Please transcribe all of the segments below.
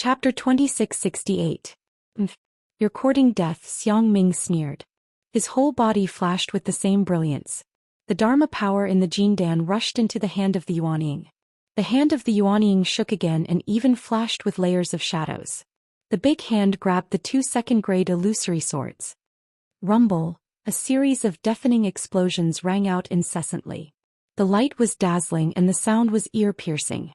Chapter 2668. You're courting death, Xiang Ming sneered. His whole body flashed with the same brilliance. The Dharma power in the Jindan rushed into the hand of the Yuanying. The hand of the Yuanying shook again and even flashed with layers of shadows. The big hand grabbed the two second-grade illusory swords. Rumble, a series of deafening explosions rang out incessantly. The light was dazzling and the sound was ear-piercing.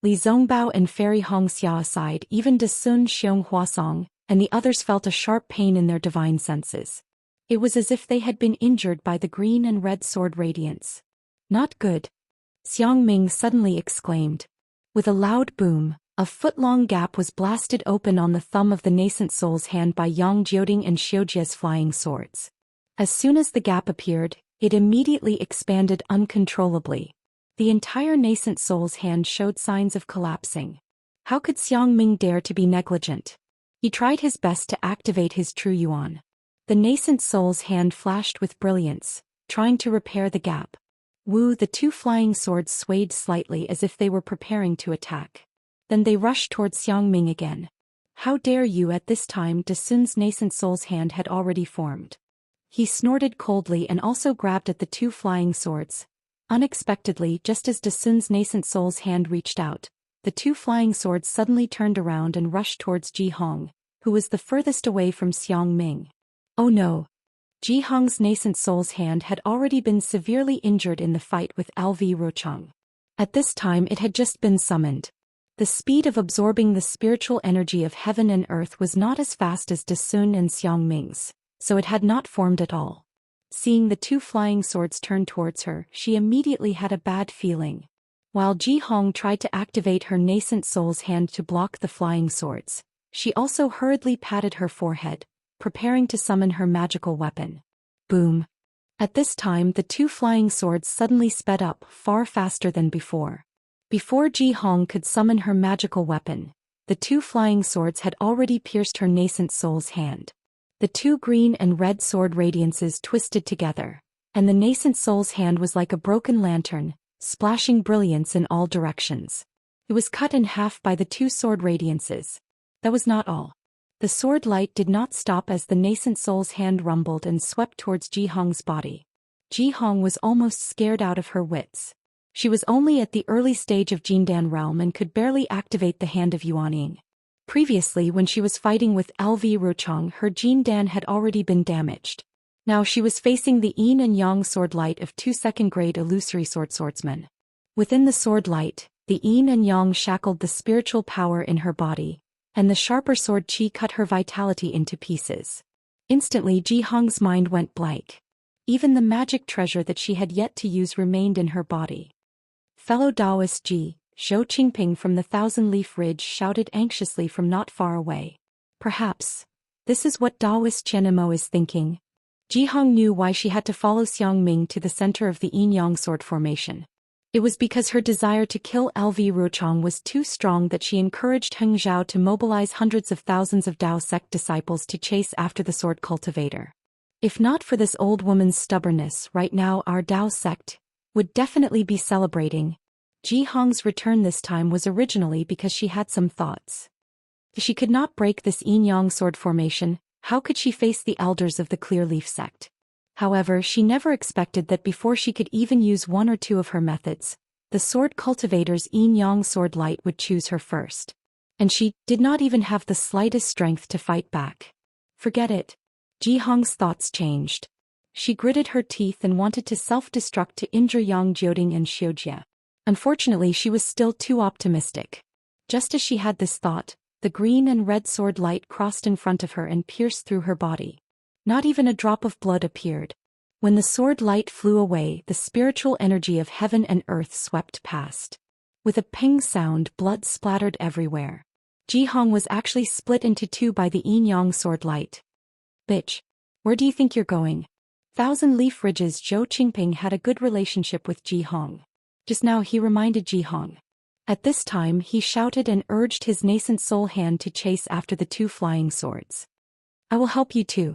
Li Zongbao and Fairy Hongxia aside, even De Sun Xiong Huasong, and the others felt a sharp pain in their divine senses. It was as if they had been injured by the green and red sword radiance. Not good. Xiang Ming suddenly exclaimed. With a loud boom, a foot-long gap was blasted open on the thumb of the nascent soul's hand by Yang Jioding and Xiujia's flying swords. As soon as the gap appeared, it immediately expanded uncontrollably. The entire nascent soul's hand showed signs of collapsing. How could Xiang Ming dare to be negligent? He tried his best to activate his true yuan. The nascent soul's hand flashed with brilliance, trying to repair the gap. Wu, the two flying swords swayed slightly as if they were preparing to attack. Then they rushed towards Xiang Ming again. How dare you! At this time De Sun's nascent soul's hand had already formed. He snorted coldly and also grabbed at the two flying swords. Unexpectedly, just as De Sun's nascent soul's hand reached out, the two flying swords suddenly turned around and rushed towards Ji Hong, who was the furthest away from Xiang Ming. Oh no! Ji Hong's nascent soul's hand had already been severely injured in the fight with LV Rochang. At this time it had just been summoned. The speed of absorbing the spiritual energy of heaven and earth was not as fast as De Sun and Xiang Ming's, so it had not formed at all. Seeing the two flying swords turn towards her, she immediately had a bad feeling. While Ji Hong tried to activate her nascent soul's hand to block the flying swords, she also hurriedly patted her forehead, preparing to summon her magical weapon. Boom! At this time the two flying swords suddenly sped up far faster than before. Before Ji Hong could summon her magical weapon, the two flying swords had already pierced her nascent soul's hand. The two green and red sword radiances twisted together, and the nascent soul's hand was like a broken lantern, splashing brilliance in all directions. It was cut in half by the two sword radiances. That was not all. The sword light did not stop as the nascent soul's hand rumbled and swept towards Ji Hong's body. Ji Hong was almost scared out of her wits. She was only at the early stage of Jindan realm and could barely activate the hand of Yuanying. Previously, when she was fighting with LV Rochang, her Jindan had already been damaged. Now she was facing the yin and yang sword light of two second-grade illusory swordsmen. Within the sword light, the yin and yang shackled the spiritual power in her body, and the sharper sword qi cut her vitality into pieces. Instantly Ji Hong's mind went blank. Even the magic treasure that she had yet to use remained in her body. Fellow Taoist Ji, Zhou Qingping from the Thousand-Leaf Ridge shouted anxiously from not far away. Perhaps this is what Taoist Qianmo is thinking. Ji Hong knew why she had to follow Xiang Ming to the center of the yin-yang sword formation. It was because her desire to kill LV Rochang was too strong that she encouraged Heng Zhao to mobilize hundreds of thousands of Dao sect disciples to chase after the sword cultivator. If not for this old woman's stubbornness, right now our Dao sect would definitely be celebrating. Ji Hong's return this time was originally because she had some thoughts. If she could not break this yin-yang sword formation, how could she face the elders of the Clear Leaf sect? However, she never expected that before she could even use one or two of her methods, the sword cultivator's yin-yang sword light would choose her first. And she did not even have the slightest strength to fight back. Forget it. Ji Hong's thoughts changed. She gritted her teeth and wanted to self-destruct to injure Yang Jioding and Xiujia. Unfortunately, she was still too optimistic. Just as she had this thought, the green and red sword light crossed in front of her and pierced through her body. Not even a drop of blood appeared. When the sword light flew away, the spiritual energy of heaven and earth swept past. With a ping sound, blood splattered everywhere. Ji Hong was actually split into two by the yin-yang sword light. Bitch! Where do you think you're going? Thousand-Leaf Ridge's Zhou Qingping had a good relationship with Ji Hong. Just now he reminded Ji Hong. At this time he shouted and urged his nascent soul hand to chase after the two flying swords. I will help you too.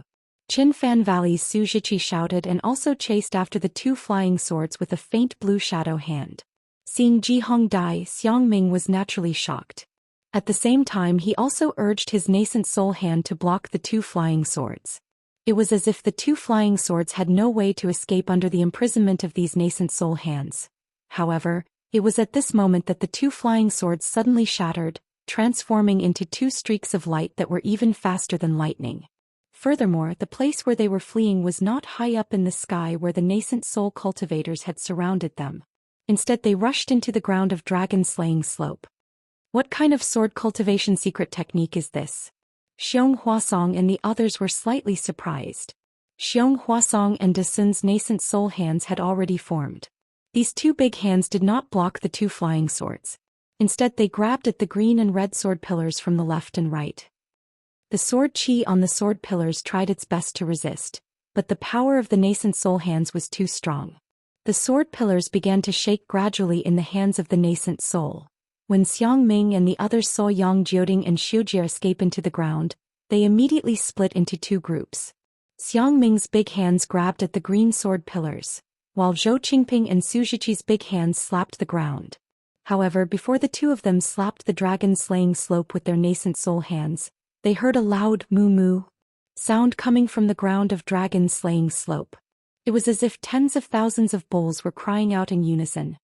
Qin Fan Valley's Su Zhiqi shouted and also chased after the two flying swords with a faint blue shadow hand. Seeing Ji Hong die, Xiang Ming was naturally shocked. At the same time he also urged his nascent soul hand to block the two flying swords. It was as if the two flying swords had no way to escape under the imprisonment of these nascent soul hands. However, it was at this moment that the two flying swords suddenly shattered, transforming into two streaks of light that were even faster than lightning. Furthermore, the place where they were fleeing was not high up in the sky where the nascent soul cultivators had surrounded them. Instead they rushed into the ground of dragon-slaying slope. What kind of sword cultivation secret technique is this? Xiong Huasong and the others were slightly surprised. Xiong Huasong and De Sun's nascent soul hands had already formed. These two big hands did not block the two flying swords. Instead they grabbed at the green and red sword pillars from the left and right. The sword chi on the sword pillars tried its best to resist, but the power of the nascent soul hands was too strong. The sword pillars began to shake gradually in the hands of the nascent soul. When Xiang Ming and the others saw Yang Jioding and Xiujie escape into the ground, they immediately split into two groups. Xiang Ming's big hands grabbed at the green sword pillars, while Zhou Qingping and Su Zhiqi's big hands slapped the ground. However, before the two of them slapped the dragon-slaying slope with their nascent soul hands, they heard a loud moo-moo sound coming from the ground of dragon-slaying slope. It was as if tens of thousands of bulls were crying out in unison.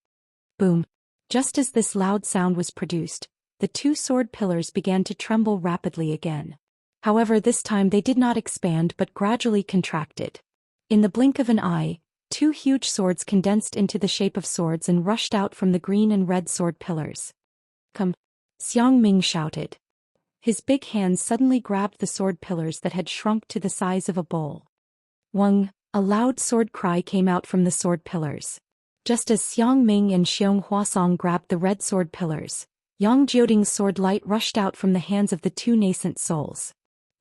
Boom! Just as this loud sound was produced, the two sword pillars began to tremble rapidly again. However, this time they did not expand but gradually contracted. In the blink of an eye, two huge swords condensed into the shape of swords and rushed out from the green and red sword pillars. Come! Xiang Ming shouted. His big hands suddenly grabbed the sword pillars that had shrunk to the size of a bowl. Wang! A loud sword cry came out from the sword pillars. Just as Xiang Ming and Xiong Huasong grabbed the red sword pillars, Yang Jioding's sword light rushed out from the hands of the two nascent souls.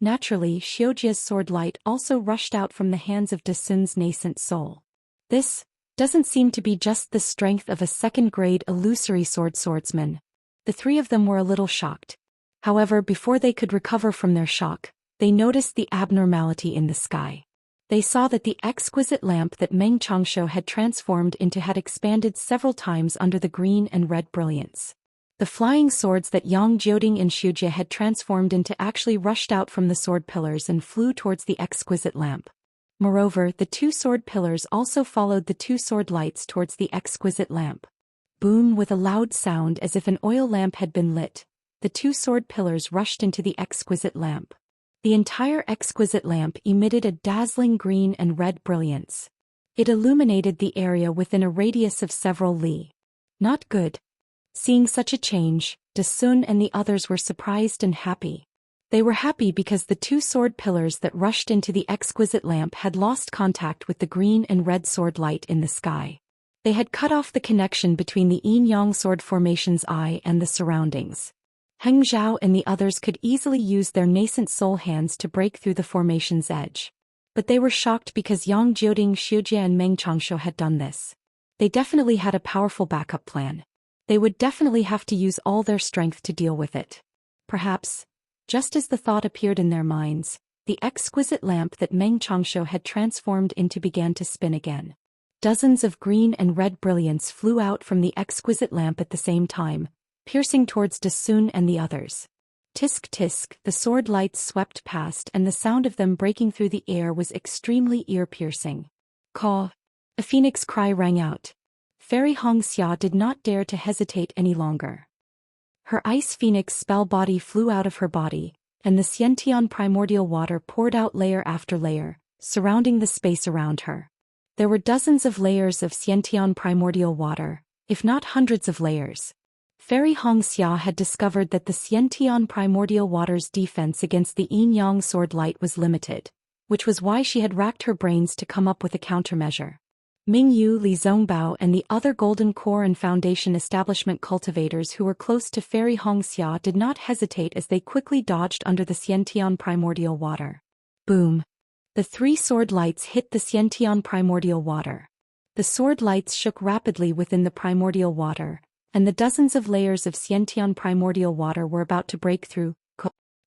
Naturally, Xiujie's sword light also rushed out from the hands of De Sun's nascent soul. This doesn't seem to be just the strength of a second-grade illusory swordsman. The three of them were a little shocked. However, before they could recover from their shock, they noticed the abnormality in the sky. They saw that the exquisite lamp that Meng Changshu had transformed into had expanded several times under the green and red brilliance. The flying swords that Yang Jioding and Xiujie had transformed into actually rushed out from the sword pillars and flew towards the exquisite lamp. Moreover, the two sword pillars also followed the two sword lights towards the exquisite lamp. Boom! With a loud sound as if an oil lamp had been lit, the two sword pillars rushed into the exquisite lamp. The entire exquisite lamp emitted a dazzling green and red brilliance. It illuminated the area within a radius of several li. Not good. Seeing such a change, De Sun and the others were surprised and happy. They were happy because the two sword pillars that rushed into the exquisite lamp had lost contact with the green and red sword light in the sky. They had cut off the connection between the yin-yang sword formation's eye and the surroundings. Heng Zhao and the others could easily use their nascent soul hands to break through the formation's edge. But they were shocked because Yang Jioding, Xiujie and Meng Changshu had done this. They definitely had a powerful backup plan. They would definitely have to use all their strength to deal with it. Perhaps, just as the thought appeared in their minds, the exquisite lamp that Meng Changshu had transformed into began to spin again. Dozens of green and red brilliance flew out from the exquisite lamp at the same time, piercing towards De Sun and the others. Tisk tisk, the sword lights swept past and the sound of them breaking through the air was extremely ear-piercing. Caw! A phoenix cry rang out. Fairy Hong Xia did not dare to hesitate any longer. Her ice phoenix spell body flew out of her body, and the Xiantian primordial water poured out layer after layer, surrounding the space around her. There were dozens of layers of Xiantian primordial water, if not hundreds of layers. Fairy Hong Xia had discovered that the Xiantian primordial water's defense against the yin-yang sword light was limited, which was why she had racked her brains to come up with a countermeasure. Ming Yu, Li Zongbao and the other Golden Core and Foundation establishment cultivators who were close to Fairy Hong Xia did not hesitate as they quickly dodged under the Xiantian primordial water. Boom! The three sword lights hit the Xiantian primordial water. The sword lights shook rapidly within the primordial water, and the dozens of layers of Xiantian primordial water were about to break through.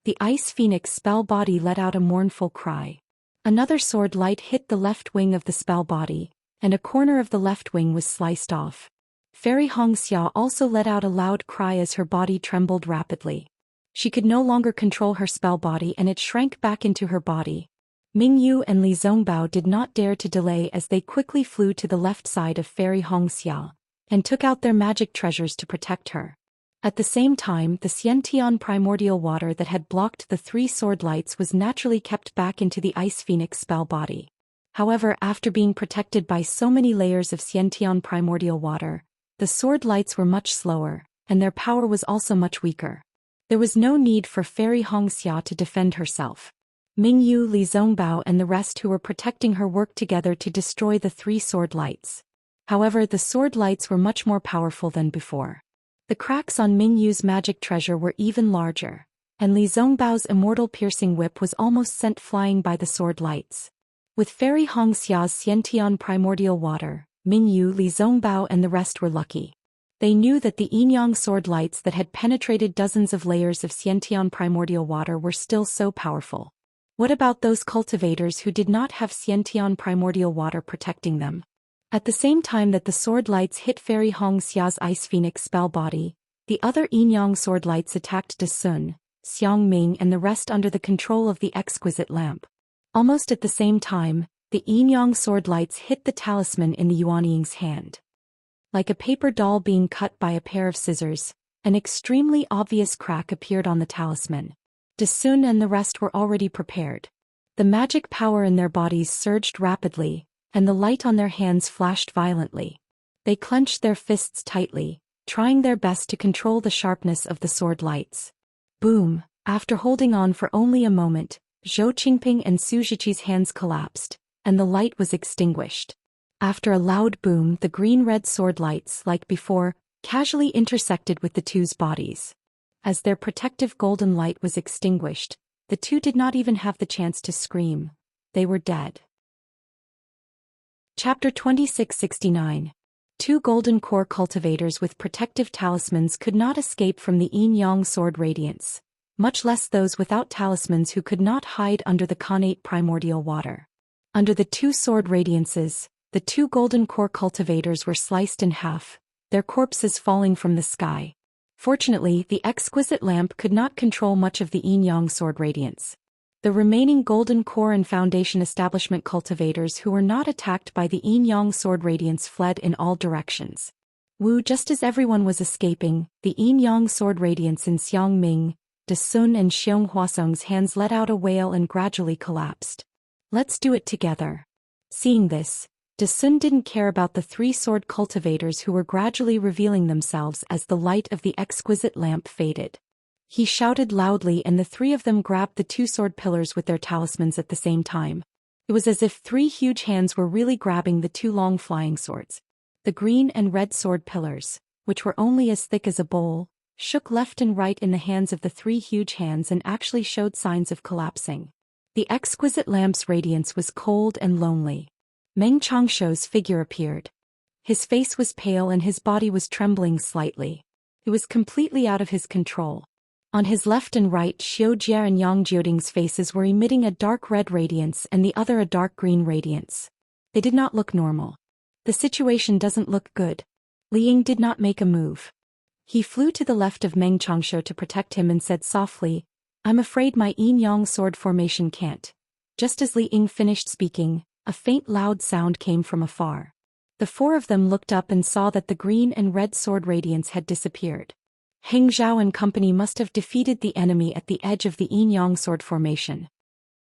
The ice phoenix spell body let out a mournful cry. Another sword light hit the left wing of the spell body, and a corner of the left wing was sliced off. Fairy Hongxia also let out a loud cry as her body trembled rapidly. She could no longer control her spell body and it shrank back into her body. Mingyu and Li Zongbao did not dare to delay as they quickly flew to the left side of Fairy Hongxia and took out their magic treasures to protect her. At the same time, the Xiantian primordial water that had blocked the 3 sword lights was naturally kept back into the Ice Phoenix spell body. However, after being protected by so many layers of Xiantian primordial water, the sword lights were much slower, and their power was also much weaker. There was no need for Fairy Hongxia to defend herself. Mingyu, Li Zongbao and the rest who were protecting her worked together to destroy the 3 sword lights. However, the sword lights were much more powerful than before. The cracks on Mingyu's magic treasure were even larger, and Li Zongbao's immortal piercing whip was almost sent flying by the sword lights. With Fairy Hongxia's Xiantian primordial water, Mingyu, Li Zongbao and the rest were lucky. They knew that the Yinyang sword lights that had penetrated dozens of layers of Xiantian primordial water were still so powerful. What about those cultivators who did not have Xiantian primordial water protecting them? At the same time that the sword lights hit Fairy Hongxia's Ice Phoenix spell body, the other Yinyang sword lights attacked Desun, Xiangming and the rest under the control of the exquisite lamp. Almost at the same time, the Yinyang sword lights hit the talisman in the Yuanying's hand. Like a paper doll being cut by a pair of scissors, an extremely obvious crack appeared on the talisman. Desun and the rest were already prepared. The magic power in their bodies surged rapidly, and the light on their hands flashed violently. They clenched their fists tightly, trying their best to control the sharpness of the sword lights. Boom! After holding on for only a moment, Zhou Qingping and Su Zhiqi's hands collapsed, and the light was extinguished. After a loud boom, the green-red sword lights, like before, casually intersected with the two's bodies. As their protective golden light was extinguished, the two did not even have the chance to scream. They were dead. Chapter 2669. 2 golden core cultivators with protective talismans could not escape from the Yin-Yang sword radiance, much less those without talismans who could not hide under the connate primordial water. Under the 2 sword radiances, the 2 golden core cultivators were sliced in half, their corpses falling from the sky. Fortunately, the exquisite lamp could not control much of the Yin-Yang sword radiance. The remaining golden core and foundation establishment cultivators who were not attacked by the Yin-Yang sword radiance fled in all directions. Just as everyone was escaping, the Yin-Yang sword radiance in Xiangming, Desun and Xiong Huasong's hands let out a wail and gradually collapsed. Let's do it together. Seeing this, Desun didn't care about the 3 sword cultivators who were gradually revealing themselves as the light of the exquisite lamp faded. He shouted loudly and the 3 of them grabbed the 2 sword pillars with their talismans at the same time. It was as if 3 huge hands were really grabbing the 2 long flying swords. The green and red sword pillars, which were only as thick as a bowl, shook left and right in the hands of the 3 huge hands and actually showed signs of collapsing. The exquisite lamp's radiance was cold and lonely. Meng Changshuo's figure appeared. His face was pale and his body was trembling slightly. It was completely out of his control. On his left and right, Xiu Jie and Yang Jioding's faces were emitting a dark red radiance and the other a dark green radiance. They did not look normal. The situation doesn't look good. Li Ying did not make a move. He flew to the left of Meng Changshuo to protect him and said softly, "I'm afraid my Yin-Yang sword formation can't." Just as Li Ying finished speaking, a faint loud sound came from afar. The 4 of them looked up and saw that the green and red sword radiance had disappeared. Heng Zhao and company must have defeated the enemy at the edge of the Yin-Yang sword formation.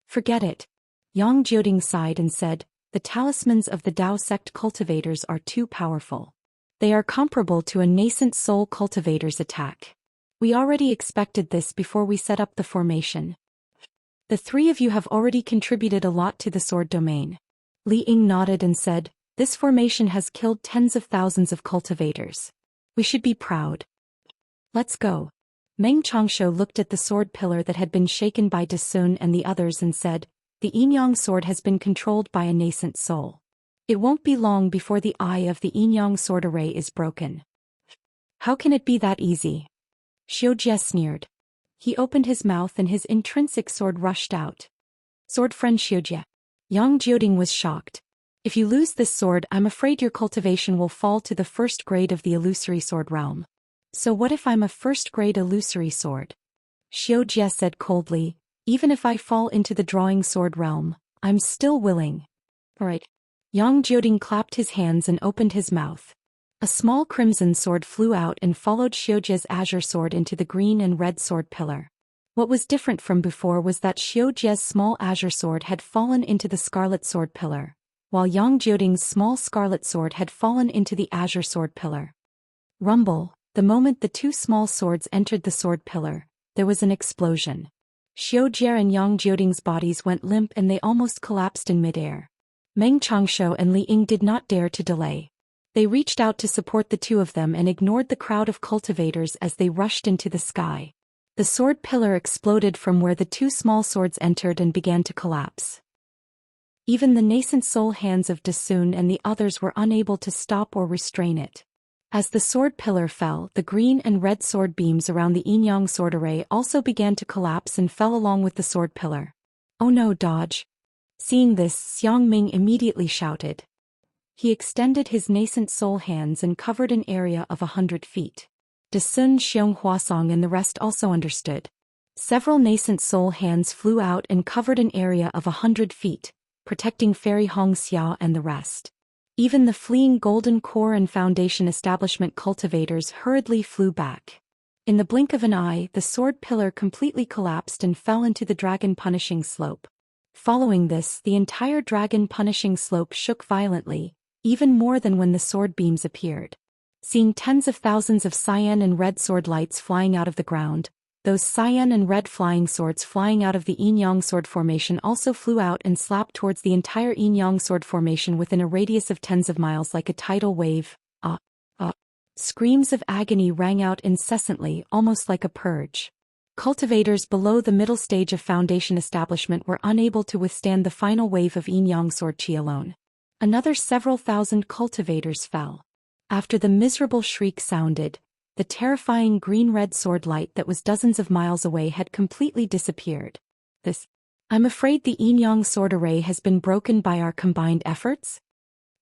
Forget it. Yang Jioding sighed and said, "The talismans of the Dao sect cultivators are too powerful. They are comparable to a nascent soul cultivator's attack. We already expected this before we set up the formation. The 3 of you have already contributed a lot to the sword domain." Li Ying nodded and said, "This formation has killed tens of thousands of cultivators. We should be proud. Let's go." Meng Changshuo looked at the sword pillar that had been shaken by Desun and the others and said, "The Yin-Yang sword has been controlled by a nascent soul. It won't be long before the eye of the Yin-Yang sword array is broken." "How can it be that easy?" Xiu Jie sneered. He opened his mouth and his intrinsic sword rushed out. "Sword friend Xiu Jie." Yang Jioding was shocked. If you lose this sword, I'm afraid your cultivation will fall to the first grade of the illusory sword realm. So what if I'm a first-grade illusory sword? Xiao Jie said coldly. Even if I fall into the drawing sword realm, I'm still willing. Alright. Yang Jioding clapped his hands and opened his mouth. A small crimson sword flew out and followed Xiao Jie's azure sword into the green and red sword pillar. What was different from before was that Xiao Jie's small azure sword had fallen into the scarlet sword pillar, while Yang Jioding's small scarlet sword had fallen into the azure sword pillar. Rumble. The moment the two small swords entered the sword pillar, there was an explosion. Xiao Jie and Yang Jioding's bodies went limp and they almost collapsed in midair. Meng Changshu and Li Ying did not dare to delay. They reached out to support the two of them and ignored the crowd of cultivators as they rushed into the sky. The sword pillar exploded from where the two small swords entered and began to collapse. Even the nascent soul hands of Dasun and the others were unable to stop or restrain it. As the sword pillar fell, the green and red sword beams around the yin-yang sword array also began to collapse and fell along with the sword pillar. Oh no, dodge! Seeing this, Xiang Ming immediately shouted. He extended his nascent soul hands and covered an area of 100 feet. Dasun, Xiong Huasong and the rest also understood. Several nascent soul hands flew out and covered an area of 100 feet, protecting Fairy Hong Xia and the rest. Even the fleeing Golden Core and Foundation establishment cultivators hurriedly flew back. In the blink of an eye, the sword pillar completely collapsed and fell into the dragon punishing slope. Following this, the entire dragon punishing slope shook violently, even more than when the sword beams appeared. Seeing tens of thousands of cyan and red sword lights flying out of the ground, those cyan and red flying swords flying out of the yin-yang sword formation also flew out and slapped towards the entire yin-yang sword formation within a radius of tens of miles like a tidal wave. Screams of agony rang out incessantly, almost like a purge. Cultivators below the middle stage of Foundation establishment were unable to withstand the final wave of yin-yang sword chi alone. Another several thousand cultivators fell. After the miserable shriek sounded, the terrifying green-red sword light that was dozens of miles away had completely disappeared. I'm afraid the yin-yang sword array has been broken by our combined efforts?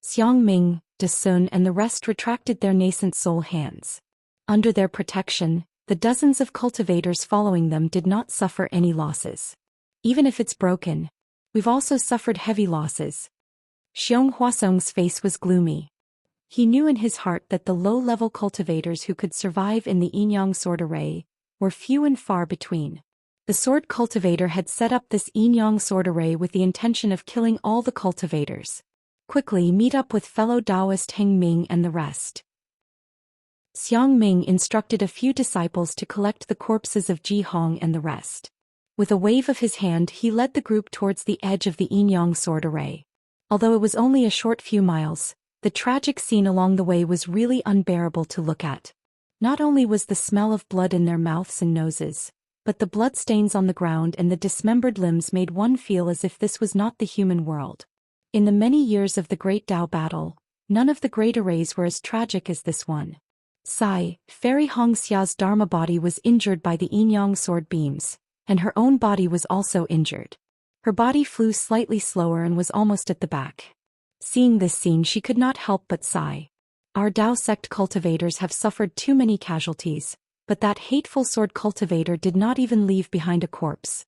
Xiang Ming, Dasun and the rest retracted their nascent soul hands. Under their protection, the dozens of cultivators following them did not suffer any losses. Even if it's broken, we've also suffered heavy losses. Xiong Huasong's face was gloomy. He knew in his heart that the low-level cultivators who could survive in the yin-yang sword array were few and far between. The sword cultivator had set up this yin-yang sword array with the intention of killing all the cultivators. Quickly meet up with fellow Taoist Heng Ming and the rest. Xiang Ming instructed a few disciples to collect the corpses of Ji Hong and the rest. With a wave of his hand he led the group towards the edge of the yin-yang sword array. Although it was only a short few miles, the tragic scene along the way was really unbearable to look at. Not only was the smell of blood in their mouths and noses, but the bloodstains on the ground and the dismembered limbs made one feel as if this was not the human world. In the many years of the Great Tao battle, none of the great arrays were as tragic as this one. Fairy Hong Xia's Dharma body was injured by the yin-yang sword beams, and her own body was also injured. Her body flew slightly slower and was almost at the back. Seeing this scene she could not help but sigh. Our Tao sect cultivators have suffered too many casualties, but that hateful sword cultivator did not even leave behind a corpse.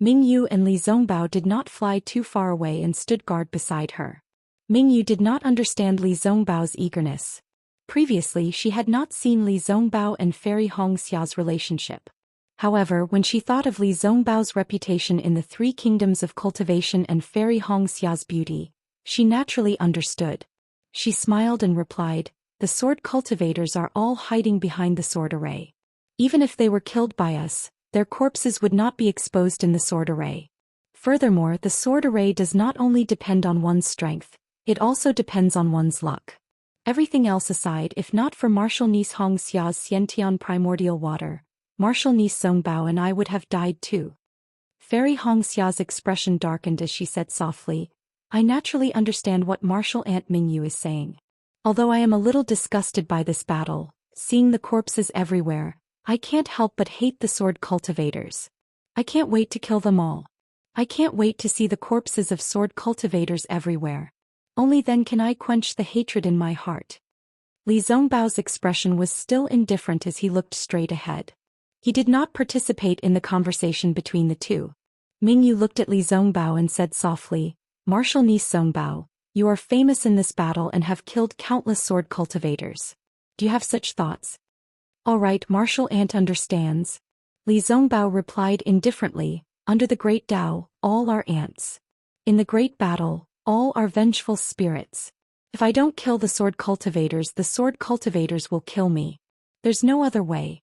Ming Yu and Li Zongbao did not fly too far away and stood guard beside her. Ming Yu did not understand Li Zongbao's eagerness. Previously she had not seen Li Zongbao and Fairy Hong Xia's relationship. However, when she thought of Li Zongbao's reputation in the three kingdoms of cultivation and Fairy Hong Xia's beauty, she naturally understood. She smiled and replied, "The sword cultivators are all hiding behind the sword array. Even if they were killed by us, their corpses would not be exposed in the sword array. Furthermore, the sword array does not only depend on one's strength, it also depends on one's luck. Everything else aside, if not for Marshal Nis Hong Xia's Xiantian primordial water, Marshal Nis Zongbao and I would have died too." Fairy Hong Xia's expression darkened as she said softly, "I naturally understand what Marshal Aunt Mingyu is saying. Although I am a little disgusted by this battle, seeing the corpses everywhere, I can't help but hate the sword cultivators. I can't wait to kill them all. I can't wait to see the corpses of sword cultivators everywhere." Only then can I quench the hatred in my heart. Li Zongbao's expression was still indifferent as he looked straight ahead. He did not participate in the conversation between the two. Mingyu looked at Li Zongbao and said softly, Martial niece Zongbao, you are famous in this battle and have killed countless sword cultivators. Do you have such thoughts? All right, martial aunt understands. Li Zongbao replied indifferently, under the great Tao, all are ants. In the great battle, all are vengeful spirits. If I don't kill the sword cultivators will kill me. There's no other way.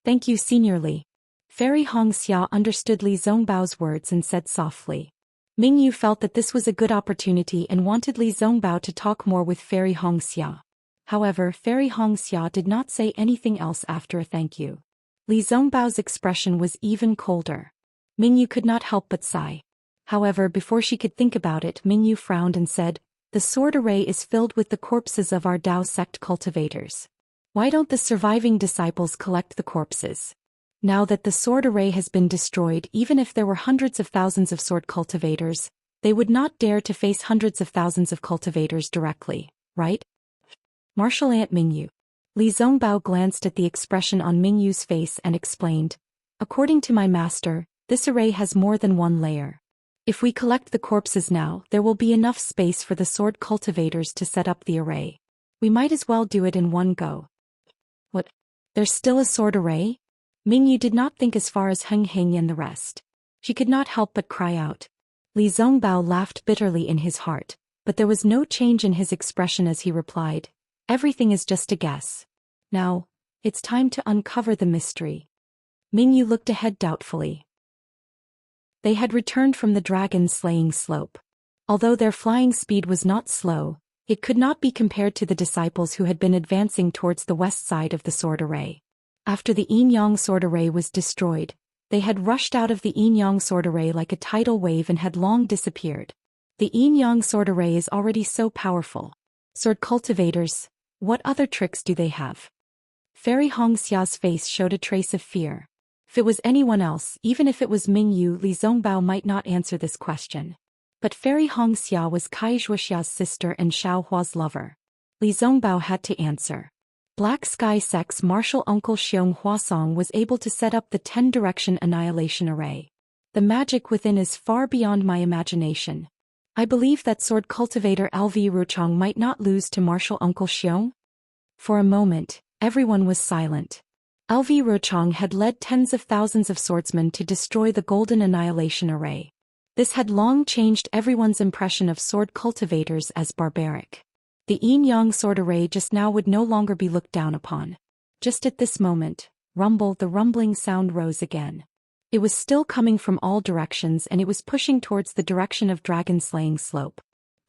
Thank you, Senior Li. Fairy Hongxia understood Li Zongbao's words and said softly. Mingyu felt that this was a good opportunity and wanted Li Zongbao to talk more with Fairy Hongxia. However, Fairy Hongxia did not say anything else after a thank you. Li Zongbao's expression was even colder. Mingyu could not help but sigh. However, before she could think about it, Mingyu frowned and said, the sword array is filled with the corpses of our Dao sect cultivators. Why don't the surviving disciples collect the corpses? Now that the sword array has been destroyed, even if there were hundreds of thousands of sword cultivators, they would not dare to face hundreds of thousands of cultivators directly, right? Martial Aunt Mingyu. Li Zongbao glanced at the expression on Mingyu's face and explained, according to my master, this array has more than one layer. If we collect the corpses now, there will be enough space for the sword cultivators to set up the array. We might as well do it in one go. What? There's still a sword array? Mingyu did not think as far as Heng Heng and the rest. She could not help but cry out. Li Zongbao laughed bitterly in his heart, but there was no change in his expression as he replied, everything is just a guess. Now, it's time to uncover the mystery. Mingyu looked ahead doubtfully. They had returned from the dragon-slaying slope. Although their flying speed was not slow, it could not be compared to the disciples who had been advancing towards the west side of the sword array. After the Yin-Yang sword array was destroyed, they had rushed out of the Yin-Yang sword array like a tidal wave and had long disappeared. The Yin-Yang sword array is already so powerful. Sword cultivators, what other tricks do they have? Fairy Hongxia's face showed a trace of fear. If it was anyone else, even if it was Mingyu, Li Zongbao might not answer this question. But Fairy Hongxia was Kai Zhuoxia's sister and Xiao Hua's lover. Li Zongbao had to answer. Black Sky Sect's martial uncle Xiong Huasong was able to set up the 10-direction annihilation array. The magic within is far beyond my imagination. I believe that sword cultivator LV Ruchong might not lose to martial uncle Xiong. For a moment, everyone was silent. LV Ruchong had led tens of thousands of swordsmen to destroy the Golden Annihilation Array. This had long changed everyone's impression of sword cultivators as barbaric. The Yin-Yang sword array just now would no longer be looked down upon. Just at this moment, the rumbling sound rose again. It was still coming from all directions and it was pushing towards the direction of dragon-slaying slope.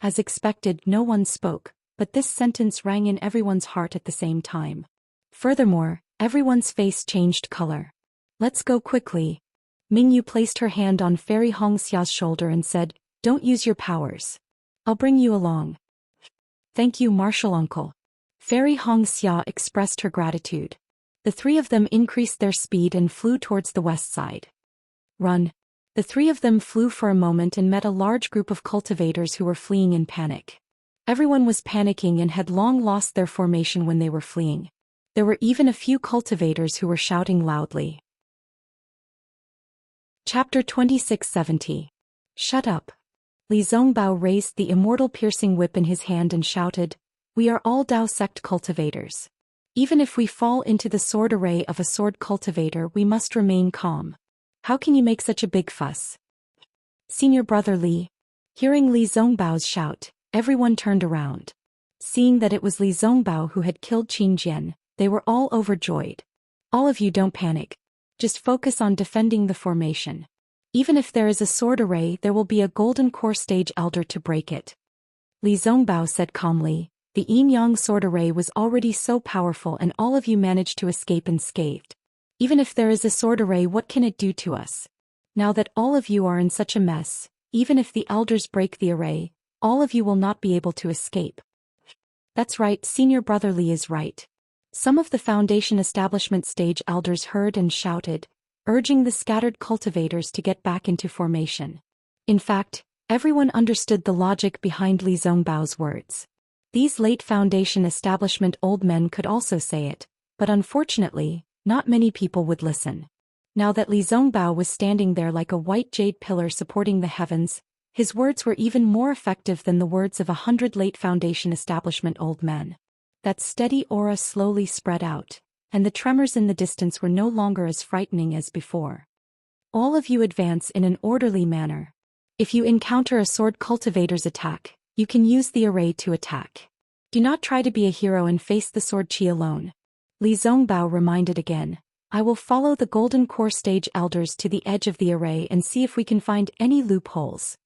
As expected, no one spoke, but this sentence rang in everyone's heart at the same time. Furthermore, everyone's face changed color. Let's go quickly. Mingyu placed her hand on Fairy Hongxia's shoulder and said, don't use your powers. I'll bring you along. Thank you, martial uncle. Fairy Hongxia expressed her gratitude. The three of them increased their speed and flew towards the west side. Run. The three of them flew for a moment and met a large group of cultivators who were fleeing in panic. Everyone was panicking and had long lost their formation when they were fleeing. There were even a few cultivators who were shouting loudly. Chapter 2670. Shut up. Li Zongbao raised the immortal piercing whip in his hand and shouted, we are all Dao sect cultivators. Even if we fall into the sword array of a sword cultivator, we must remain calm. How can you make such a big fuss? Senior brother Li. Hearing Li Zongbao's shout, everyone turned around. Seeing that it was Li Zongbao who had killed Qin Jian, they were all overjoyed. All of you don't panic. Just focus on defending the formation. Even if there is a sword array, there will be a golden core stage elder to break it. Li Zongbao said calmly, the Yin-Yang sword array was already so powerful and all of you managed to escape unscathed. Even if there is a sword array, what can it do to us? Now that all of you are in such a mess, even if the elders break the array, all of you will not be able to escape. That's right, Senior Brother Li is right. Some of the Foundation establishment stage elders heard and shouted, urging the scattered cultivators to get back into formation. In fact, Everyone understood the logic behind Li Zongbao's words. These late Foundation establishment old men could also say it, but unfortunately, not many people would listen. Now that Li Zongbao was standing there like a white jade pillar supporting the heavens, his words were even more effective than the words of 100 late Foundation establishment old men. That steady aura slowly spread out, and the tremors in the distance were no longer as frightening as before. All of you advance in an orderly manner. If you encounter a sword cultivator's attack, you can use the array to attack. Do not try to be a hero and face the sword chi alone. Li Zongbao reminded again. I will follow the Golden Core Stage Elders to the edge of the array and see if we can find any loopholes.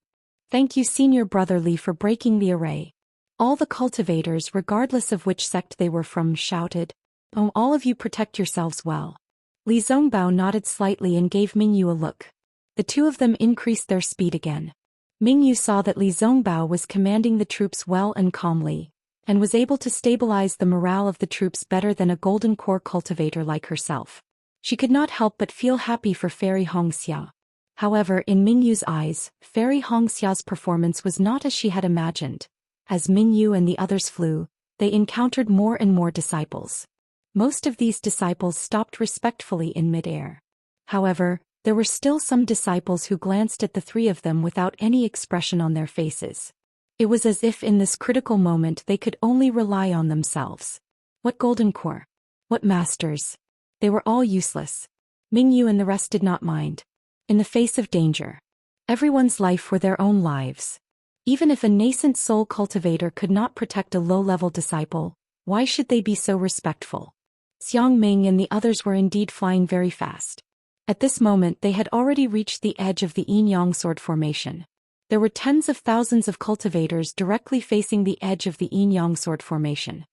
Thank you Senior Brother Li for breaking the array. All the cultivators, regardless of which sect they were from, shouted, "Oh, all of you protect yourselves well." Li Zongbao nodded slightly and gave Mingyu a look. The two of them increased their speed again. Mingyu saw that Li Zongbao was commanding the troops well and calmly, and was able to stabilize the morale of the troops better than a Golden Core cultivator like herself. She could not help but feel happy for Fairy Hongxia. However, in Mingyu's eyes, Fairy Hongxia's performance was not as she had imagined. As Mingyu and the others flew, they encountered more and more disciples. Most of these disciples stopped respectfully in mid-air. However, there were still some disciples who glanced at the three of them without any expression on their faces. It was as if in this critical moment they could only rely on themselves. What Golden Core? What Masters? They were all useless. Mingyu and the rest did not mind. In the face of danger, everyone's life were their own lives. Even if a nascent soul cultivator could not protect a low-level disciple, why should they be so respectful? Xiang Ming and the others were indeed flying very fast. At this moment they had already reached the edge of the Yin-Yang sword formation. There were tens of thousands of cultivators directly facing the edge of the Yin-Yang sword formation.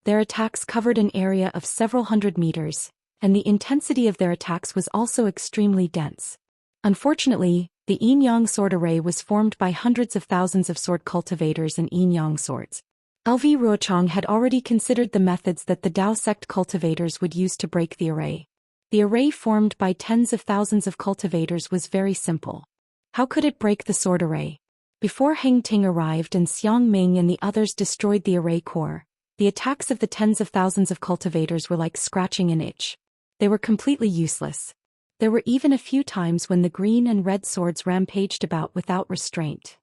Their attacks covered an area of several hundred meters, and the intensity of their attacks was also extremely dense. Unfortunately, the Yin-Yang sword array was formed by hundreds of thousands of sword cultivators and Yin-Yang swords. LV Ruochang had already considered the methods that the Dao sect cultivators would use to break the array. The array formed by tens of thousands of cultivators was very simple. How could it break the sword array? Before Heng Ting arrived and Xiang Ming and the others destroyed the array core, the attacks of the tens of thousands of cultivators were like scratching an itch. They were completely useless. There were even a few times when the green and red swords rampaged about without restraint.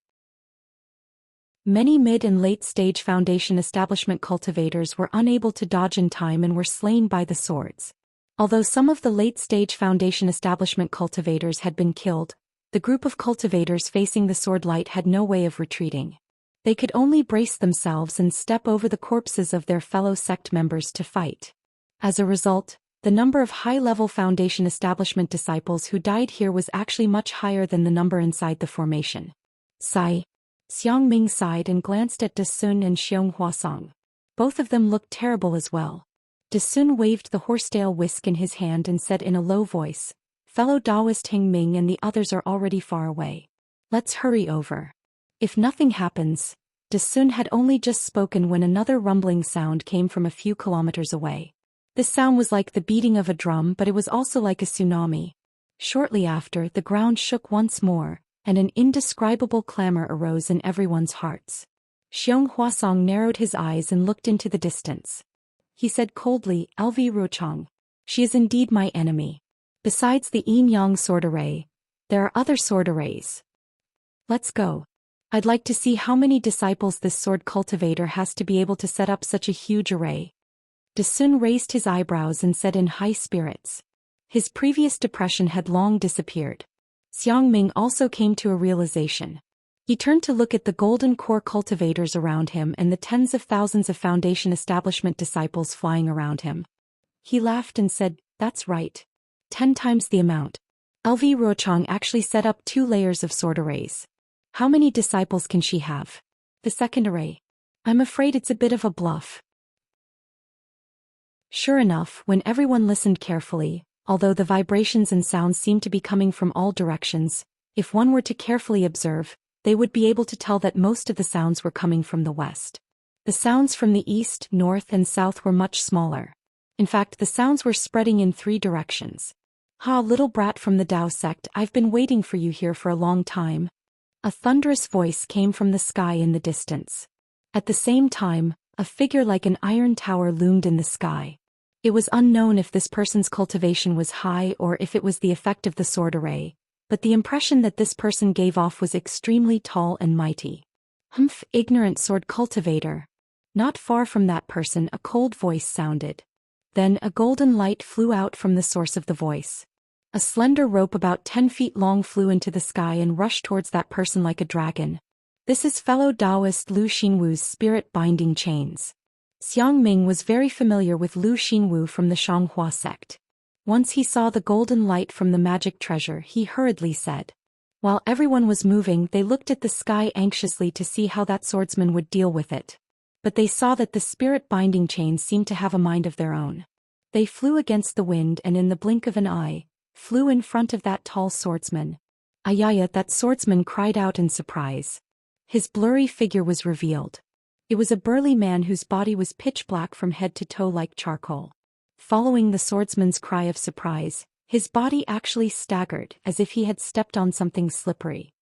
Many mid- and late-stage Foundation establishment cultivators were unable to dodge in time and were slain by the swords. Although some of the late-stage Foundation establishment cultivators had been killed, the group of cultivators facing the sword light had no way of retreating. They could only brace themselves and step over the corpses of their fellow sect members to fight. As a result, the number of high-level Foundation establishment disciples who died here was actually much higher than the number inside the formation. Sigh. Xiang Ming sighed and glanced at De Sun and Xiong Huasong. Both of them looked terrible as well. De Sun waved the horsetail whisk in his hand and said in a low voice, "Fellow Taoist Heng Ming and the others are already far away. Let's hurry over." If nothing happens, De Sun had only just spoken when another rumbling sound came from a few kilometers away. This sound was like the beating of a drum, but it was also like a tsunami. Shortly after, the ground shook once more, and an indescribable clamor arose in everyone's hearts. Xiong Huasong narrowed his eyes and looked into the distance. He said coldly, "LV Ruochang. She is indeed my enemy. Besides the Yin-Yang sword array, there are other sword arrays. Let's go. I'd like to see how many disciples this sword cultivator has to be able to set up such a huge array." De Sun raised his eyebrows and said in high spirits. His previous depression had long disappeared. Xiang Ming also came to a realization. He turned to look at the Golden Core cultivators around him and the tens of thousands of Foundation establishment disciples flying around him. He laughed and said, "That's right. 10 times the amount. LV Ruochang actually set up 2 layers of sword arrays. How many disciples can she have? The second array? I'm afraid it's a bit of a bluff." Sure enough, when everyone listened carefully, although the vibrations and sounds seemed to be coming from all directions, if one were to carefully observe, they would be able to tell that most of the sounds were coming from the west. The sounds from the east, north, and south were much smaller. In fact, the sounds were spreading in 3 directions. "Ha, little brat from the Dao sect, I've been waiting for you here for a long time." A thunderous voice came from the sky in the distance. At the same time, a figure like an iron tower loomed in the sky. It was unknown if this person's cultivation was high or if it was the effect of the sword array, but the impression that this person gave off was extremely tall and mighty. Humph, ignorant sword cultivator. Not far from that person a cold voice sounded. Then a golden light flew out from the source of the voice. A slender rope about 10 feet long flew into the sky and rushed towards that person like a dragon. This is fellow Taoist Lu Xinwu's spirit-binding chains. Xiang Ming was very familiar with Lu Xinwu from the Shanghua sect. Once he saw the golden light from the magic treasure, he hurriedly said. While everyone was moving, they looked at the sky anxiously to see how that swordsman would deal with it. But they saw that the spirit-binding chains seemed to have a mind of their own. They flew against the wind and in the blink of an eye, flew in front of that tall swordsman. Ayaya, that swordsman cried out in surprise. His blurry figure was revealed. It was a burly man whose body was pitch black from head to toe like charcoal. Following the swordsman's cry of surprise, his body actually staggered as if he had stepped on something slippery.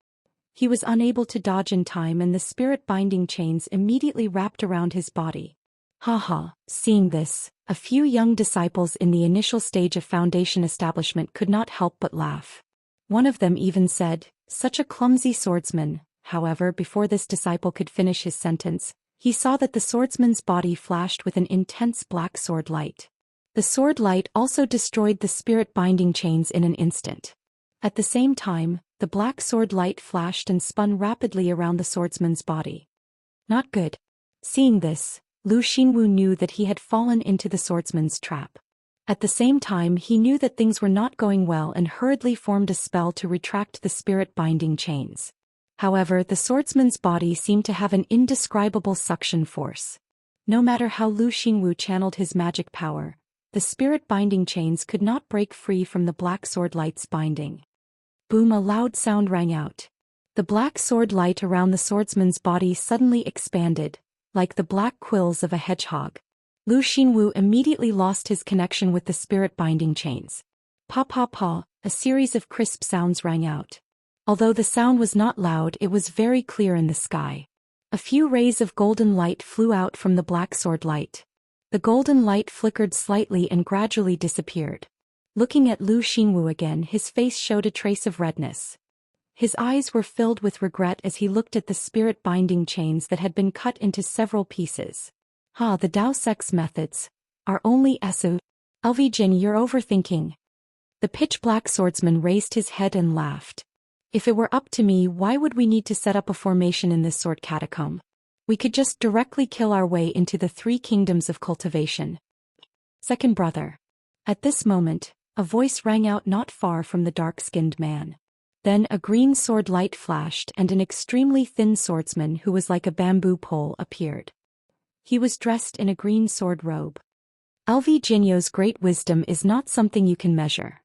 He was unable to dodge in time and the spirit-binding chains immediately wrapped around his body. Haha, seeing this, a few young disciples in the initial stage of foundation establishment could not help but laugh. One of them even said, "Such a clumsy swordsman." However, before this disciple could finish his sentence, he saw that the swordsman's body flashed with an intense black sword light. The sword light also destroyed the spirit-binding chains in an instant. At the same time, the black sword light flashed and spun rapidly around the swordsman's body. Not good. Seeing this, Lu Xinwu knew that he had fallen into the swordsman's trap. At the same time, he knew that things were not going well and hurriedly formed a spell to retract the spirit-binding chains. However, the swordsman's body seemed to have an indescribable suction force. No matter how Lu Xinwu channeled his magic power, the spirit-binding chains could not break free from the black sword light's binding. Boom! A loud sound rang out. The black sword light around the swordsman's body suddenly expanded, like the black quills of a hedgehog. Lu Xinwu immediately lost his connection with the spirit-binding chains. Pa pa pa, a series of crisp sounds rang out. Although the sound was not loud, it was very clear in the sky. A few rays of golden light flew out from the black sword light. The golden light flickered slightly and gradually disappeared. Looking at Lu Xinwu again, his face showed a trace of redness. His eyes were filled with regret as he looked at the spirit-binding chains that had been cut into several pieces. The Tao Sect's methods are only SO. Jin, you're overthinking. The pitch-black swordsman raised his head and laughed. If it were up to me, why would we need to set up a formation in this sword catacomb? We could just directly kill our way into the 3 kingdoms of cultivation. Second brother. At this moment, a voice rang out not far from the dark-skinned man. Then a green sword light flashed and an extremely thin swordsman who was like a bamboo pole appeared. He was dressed in a green sword robe. Jinyo's great wisdom is not something you can measure.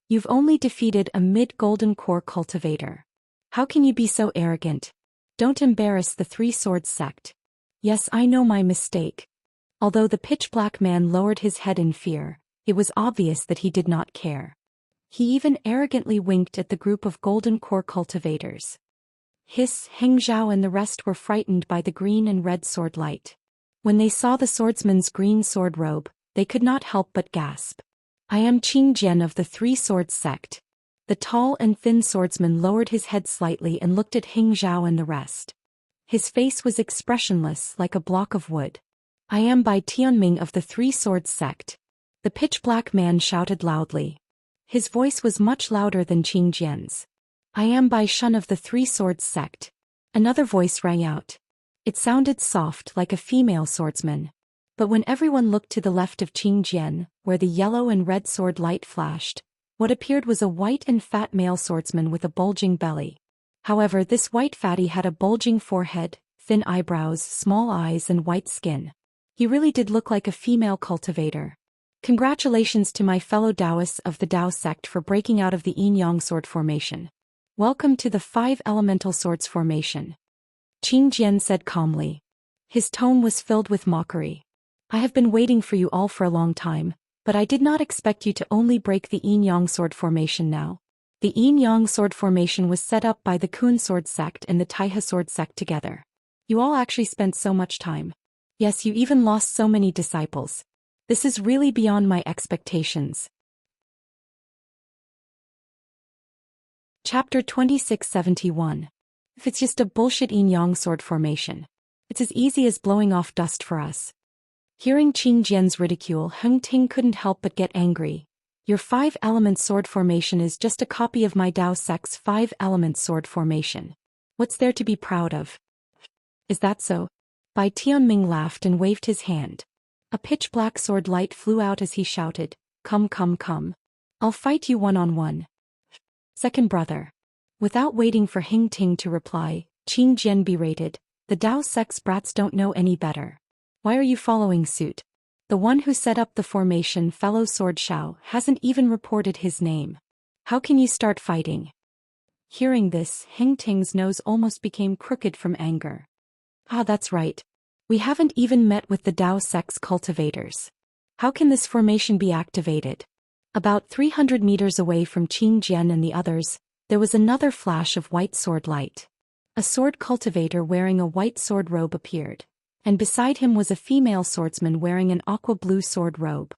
You've only defeated a mid-golden core cultivator. How can you be so arrogant? Don't embarrass the 3 Swords sect. Yes, I know my mistake. Although the pitch-black man lowered his head in fear, it was obvious that he did not care. He even arrogantly winked at the group of golden core cultivators. Hiss, Heng Zhao and the rest were frightened by the green and red sword light. When they saw the swordsman's green sword robe, they could not help but gasp. I am Qing Jian of the 3 Swords sect. The tall and thin swordsman lowered his head slightly and looked at Heng Zhao and the rest. His face was expressionless like a block of wood. I am Bai Tianming of the 3 Swords sect. The pitch-black man shouted loudly. His voice was much louder than Qing Jian's. I am Bai Shun of the 3 Swords sect. Another voice rang out. It sounded soft like a female swordsman. But when everyone looked to the left of Qing Jian, where the yellow and red sword light flashed, what appeared was a white and fat male swordsman with a bulging belly. However, this white fatty had a bulging forehead, thin eyebrows, small eyes and white skin. He really did look like a female cultivator. Congratulations to my fellow Taoists of the Tao sect for breaking out of the Yin-Yang sword formation. Welcome to the 5 elemental swords formation. Qing Jian said calmly. His tone was filled with mockery. I have been waiting for you all for a long time, but I did not expect you to only break the Yin-Yang sword formation now. The yin-yang sword formation was set up by the Kun sword sect and the Taiha sword sect together. You all actually spent so much time. Yes, you even lost so many disciples. This is really beyond my expectations. Chapter 2671. If it's just a bullshit yin-yang sword formation, it's as easy as blowing off dust for us. Hearing Qing Jian's ridicule, Heng Ting couldn't help but get angry. Your 5-element sword formation is just a copy of my Dao sect's 5-element sword formation. What's there to be proud of? Is that so? Bai Tianming laughed and waved his hand. A pitch-black sword light flew out as he shouted, "Come, come, come. I'll fight you one-on-one. Second brother." Without waiting for Heng Ting to reply, Qing Jian berated, "The Dao sect's brats don't know any better. Why are you following suit? The one who set up the formation, fellow Sword Shao, hasn't even reported his name. How can you start fighting?" Hearing this, Heng Ting's nose almost became crooked from anger. "Ah, that's right. We haven't even met with the Dao sect's cultivators. How can this formation be activated?" About 300 meters away from Qing Jian and the others, there was another flash of white sword light. A sword cultivator wearing a white sword robe appeared, and beside him was a female swordsman wearing an aqua-blue sword robe.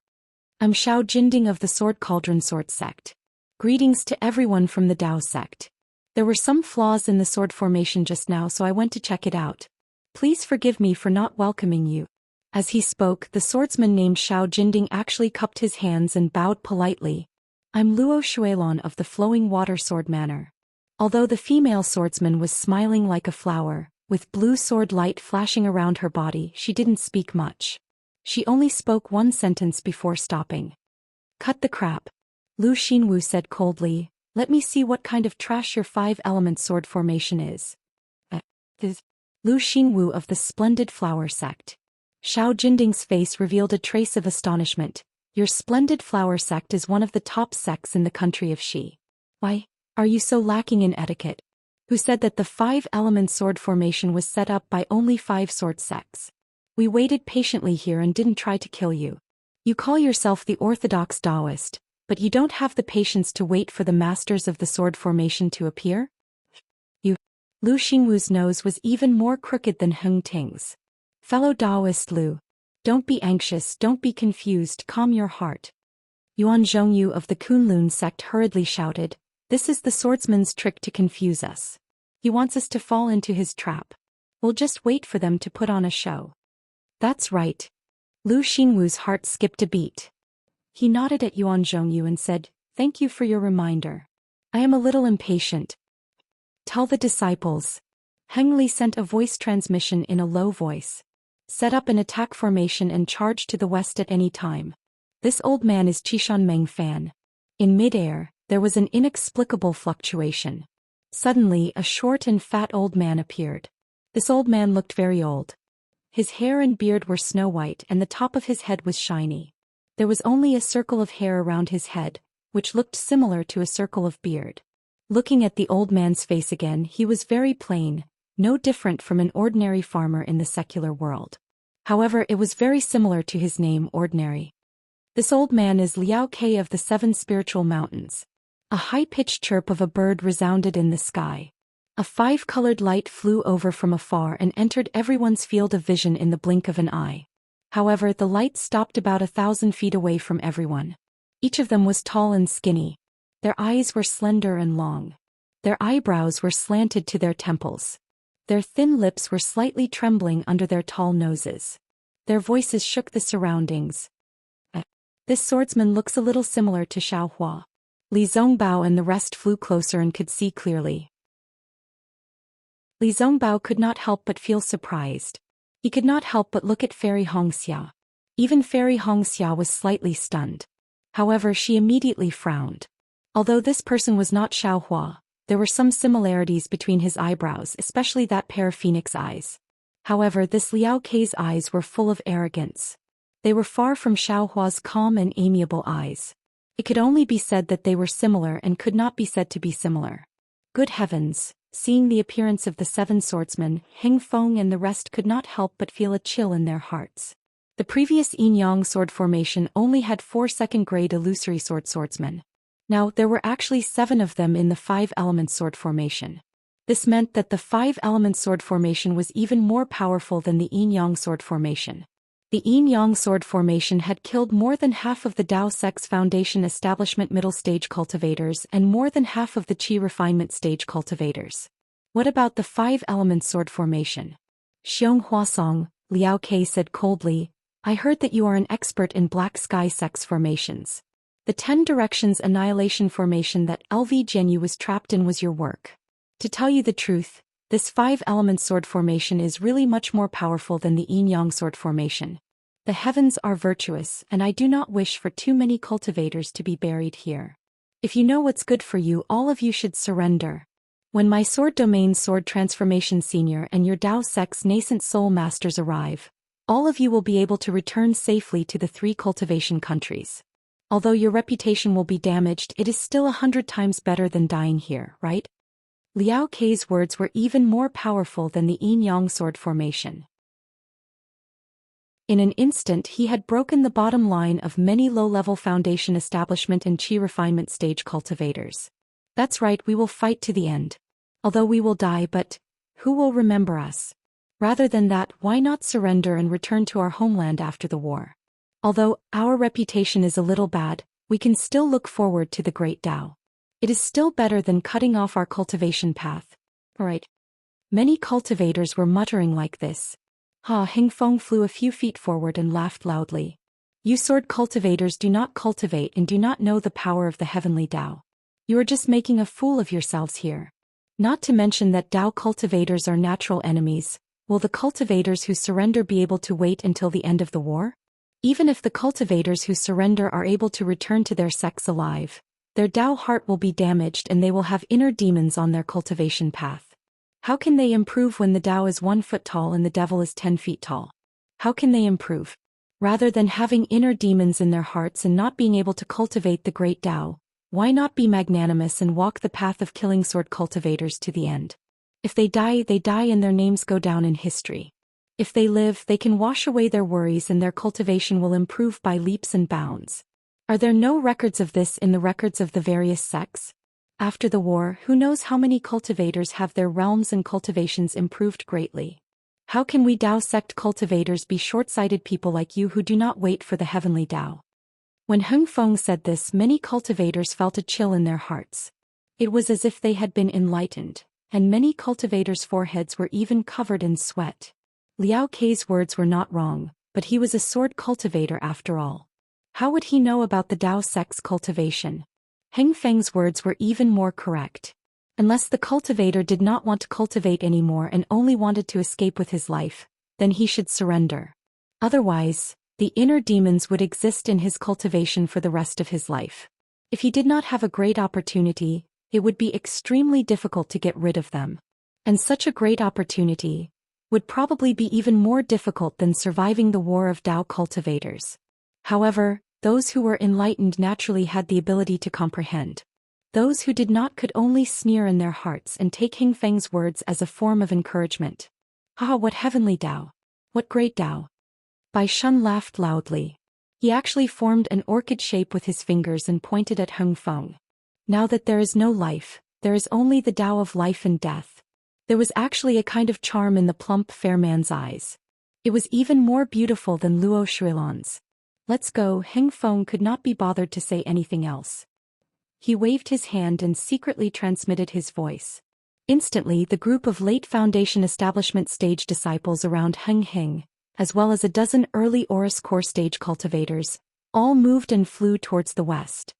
"I'm Shao Jinding of the Sword Cauldron Sword Sect. Greetings to everyone from the Dao sect. There were some flaws in the sword formation just now, so I went to check it out. Please forgive me for not welcoming you." As he spoke, the swordsman named Shao Jinding actually cupped his hands and bowed politely. "I'm Luo Shuilon of the Flowing Water Sword Manor." Although the female swordsman was smiling like a flower, with blue sword light flashing around her body, she didn't speak much. She only spoke one sentence before stopping. "Cut the crap," Lu Xinwu said coldly. "Let me see what kind of trash your 5-element sword formation is." Lu Xinwu of the Splendid Flower Sect. Shao Jinding's face revealed a trace of astonishment. "Your Splendid Flower Sect is one of the top sects in the country of Xi. Why, are you so lacking in etiquette? Who said that the 5-element sword formation was set up by only 5 sword sects? We waited patiently here and didn't try to kill you. You call yourself the orthodox Taoist, but you don't have the patience to wait for the masters of the sword formation to appear?" Lu Xinwu's nose was even more crooked than Heng Ting's. "Fellow Taoist Lu, don't be anxious, don't be confused, calm your heart." Yuan Zhongyu of the Kunlun sect hurriedly shouted, "This is the swordsman's trick to confuse us. He wants us to fall into his trap. We'll just wait for them to put on a show." "That's right." Lu Xinwu's heart skipped a beat. He nodded at Yuan Zhongyu and said, "Thank you for your reminder. I am a little impatient. Tell the disciples." Heng Li sent a voice transmission in a low voice. "Set up an attack formation and charge to the west at any time. This old man is Qishan Meng Fan." In midair, there was an inexplicable fluctuation. Suddenly, a short and fat old man appeared. This old man looked very old. His hair and beard were snow-white and the top of his head was shiny. There was only a circle of hair around his head, which looked similar to a circle of beard. Looking at the old man's face again, he was very plain, no different from an ordinary farmer in the secular world. However, it was very similar to his name, Ordinary. This old man is Liao Ke of the 7 Spiritual Mountains. A high-pitched chirp of a bird resounded in the sky. A 5-colored light flew over from afar and entered everyone's field of vision in the blink of an eye. However, the light stopped about 1,000 feet away from everyone. Each of them was tall and skinny. Their eyes were slender and long. Their eyebrows were slanted to their temples. Their thin lips were slightly trembling under their tall noses. Their voices shook the surroundings. "This swordsman looks a little similar to Xiao Hua." Li Zongbao and the rest flew closer and could see clearly. Li Zongbao could not help but feel surprised. He could not help but look at Fairy Hongxia. Even Fairy Hongxia was slightly stunned. However, she immediately frowned. Although this person was not Xiao Hua, there were some similarities between his eyebrows, especially that pair of phoenix eyes. However, this Liao Ke's eyes were full of arrogance. They were far from Xiao Hua's calm and amiable eyes. It could only be said that they were similar and could not be said to be similar. Good heavens, seeing the appearance of the 7 swordsmen, Heng Feng and the rest could not help but feel a chill in their hearts. The previous yin-yang sword formation only had 4 second-grade illusory swordsmen. Now, there were actually 7 of them in the 5-element sword formation. This meant that the 5-element sword formation was even more powerful than the yin-yang sword formation. The yin-yang sword formation had killed more than half of the Dao Sect's Foundation Establishment middle stage cultivators and more than half of the Qi refinement stage cultivators. What about the 5-element sword formation? Xiong Huasong, Liao Ke said coldly, I heard that you are an expert in Black Sky Sect's formations. The 10 Directions Annihilation formation that LV Jianyu was trapped in was your work. To tell you the truth, this 5-element sword formation is really much more powerful than the yin-yang sword formation. The heavens are virtuous, and I do not wish for too many cultivators to be buried here. If you know what's good for you, all of you should surrender. When my sword domain sword transformation senior and your Dao Sect's nascent soul masters arrive, all of you will be able to return safely to the 3 cultivation countries. Although your reputation will be damaged, it is still 100 times better than dying here, right? Liao Ke's words were even more powerful than the yin-yang sword formation. In an instant he had broken the bottom line of many low-level foundation establishment and Qi refinement stage cultivators. That's right, we will fight to the end. Although we will die, but who will remember us? Rather than that, why not surrender and return to our homeland after the war? Although our reputation is a little bad, we can still look forward to the great Tao. It is still better than cutting off our cultivation path. Right. Many cultivators were muttering like this. Hingfeng flew a few feet forward and laughed loudly. You sword cultivators do not cultivate and do not know the power of the heavenly Tao. You are just making a fool of yourselves here. Not to mention that Tao cultivators are natural enemies. Will the cultivators who surrender be able to wait until the end of the war? Even if the cultivators who surrender are able to return to their sects alive, their Tao heart will be damaged and they will have inner demons on their cultivation path. How can they improve when the Tao is 1 foot tall and the devil is 10 feet tall? How can they improve? Rather than having inner demons in their hearts and not being able to cultivate the great Tao, why not be magnanimous and walk the path of killing sword cultivators to the end? If they die and their names go down in history. If they live, they can wash away their worries and their cultivation will improve by leaps and bounds. Are there no records of this in the records of the various sects? After the war, who knows how many cultivators have their realms and cultivations improved greatly? How can we Tao sect cultivators be short-sighted people like you who do not wait for the heavenly Tao? When Hengfeng said this, many cultivators felt a chill in their hearts. It was as if they had been enlightened, and many cultivators' foreheads were even covered in sweat. Liao Ke's words were not wrong, but he was a sword cultivator after all. How would he know about the Dao sect's cultivation? Hengfeng's words were even more correct. Unless the cultivator did not want to cultivate anymore and only wanted to escape with his life, then he should surrender. Otherwise, the inner demons would exist in his cultivation for the rest of his life. If he did not have a great opportunity, it would be extremely difficult to get rid of them. And such a great opportunity would probably be even more difficult than surviving the war of Dao cultivators. However, those who were enlightened naturally had the ability to comprehend. Those who did not could only sneer in their hearts and take Hingfeng's words as a form of encouragement. What heavenly Tao! What great Tao! Bai Shun laughed loudly. He actually formed an orchid shape with his fingers and pointed at Hengfeng. Now that there is no life, there is only the Tao of life and death. There was actually a kind of charm in the plump fair man's eyes. It was even more beautiful than Luo Shrilan's. Let's go. Hengfeng could not be bothered to say anything else. He waved his hand and secretly transmitted his voice. Instantly the group of late Foundation Establishment stage disciples around Heng, as well as a dozen early Oris core stage cultivators, all moved and flew towards the west.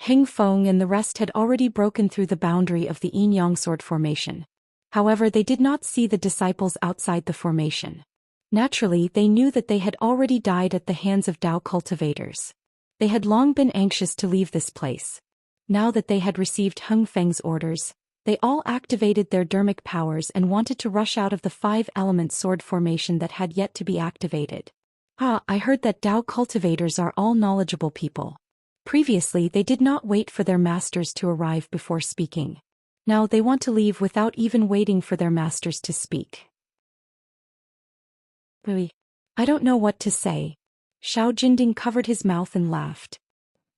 Hengfeng and the rest had already broken through the boundary of the yin-yang sword formation. However, they did not see the disciples outside the formation. Naturally, they knew that they had already died at the hands of Dao cultivators. They had long been anxious to leave this place. Now that they had received Hengfeng's orders, they all activated their dermic powers and wanted to rush out of the 5-element sword formation that had yet to be activated. I heard that Dao cultivators are all knowledgeable people. Previously, they did not wait for their masters to arrive before speaking. Now they want to leave without even waiting for their masters to speak. I don't know what to say. Xiao Jinding covered his mouth and laughed.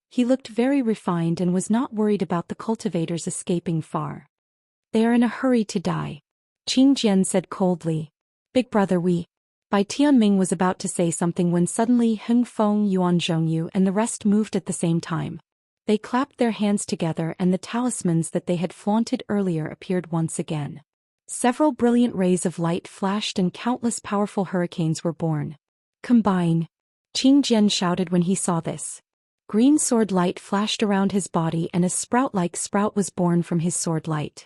He looked very refined and was not worried about the cultivators escaping far. They are in a hurry to die. Qing Jian said coldly. Big brother we. Bai Tianming was about to say something when suddenly Heng Feng, Yuan Zhongyu and the rest moved at the same time. They clapped their hands together and the talismans that they had flaunted earlier appeared once again. Several brilliant rays of light flashed and countless powerful hurricanes were born. Combine! Qing Jian shouted when he saw this. Green sword light flashed around his body and a sprout-like sprout was born from his sword light.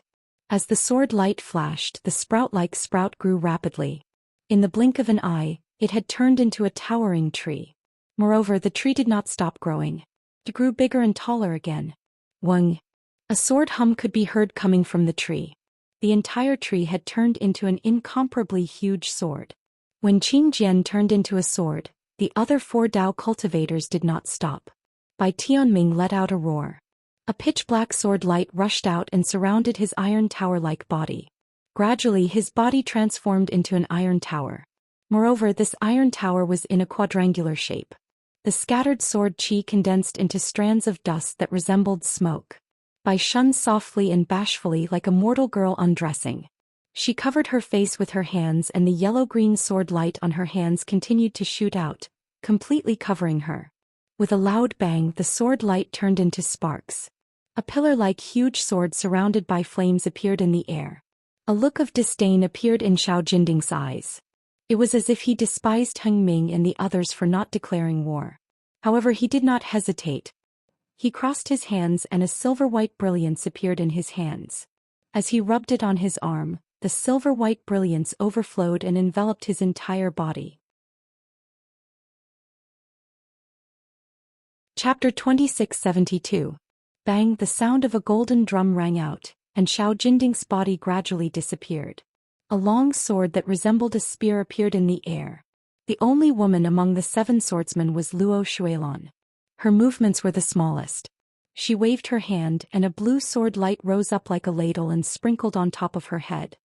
As the sword light flashed, the sprout-like sprout grew rapidly. In the blink of an eye, it had turned into a towering tree. Moreover, the tree did not stop growing. It grew bigger and taller again. Weng! A sword hum could be heard coming from the tree. The entire tree had turned into an incomparably huge sword. When Qing Jian turned into a sword, the other 4 Dao cultivators did not stop. Bai Tianming let out a roar. A pitch-black sword light rushed out and surrounded his iron tower-like body. Gradually his body transformed into an iron tower. Moreover, this iron tower was in a quadrangular shape. The scattered sword qi condensed into strands of dust that resembled smoke. Bai shunned softly and bashfully like a mortal girl undressing. She covered her face with her hands and the yellow-green sword light on her hands continued to shoot out, completely covering her. With a loud bang, the sword light turned into sparks. A pillar-like huge sword surrounded by flames appeared in the air. A look of disdain appeared in Xiao Jinding's eyes. It was as if he despised Heng Ming and the others for not declaring war. However, he did not hesitate. He crossed his hands and a silver-white brilliance appeared in his hands. As he rubbed it on his arm, the silver-white brilliance overflowed and enveloped his entire body. Chapter 2672. Bang! The sound of a golden drum rang out, and Xiao Jinding's body gradually disappeared. A long sword that resembled a spear appeared in the air. The only woman among the 7 swordsmen was Luo Shuilon. Her movements were the smallest. She waved her hand and a blue sword light rose up like a ladle and sprinkled on top of her head.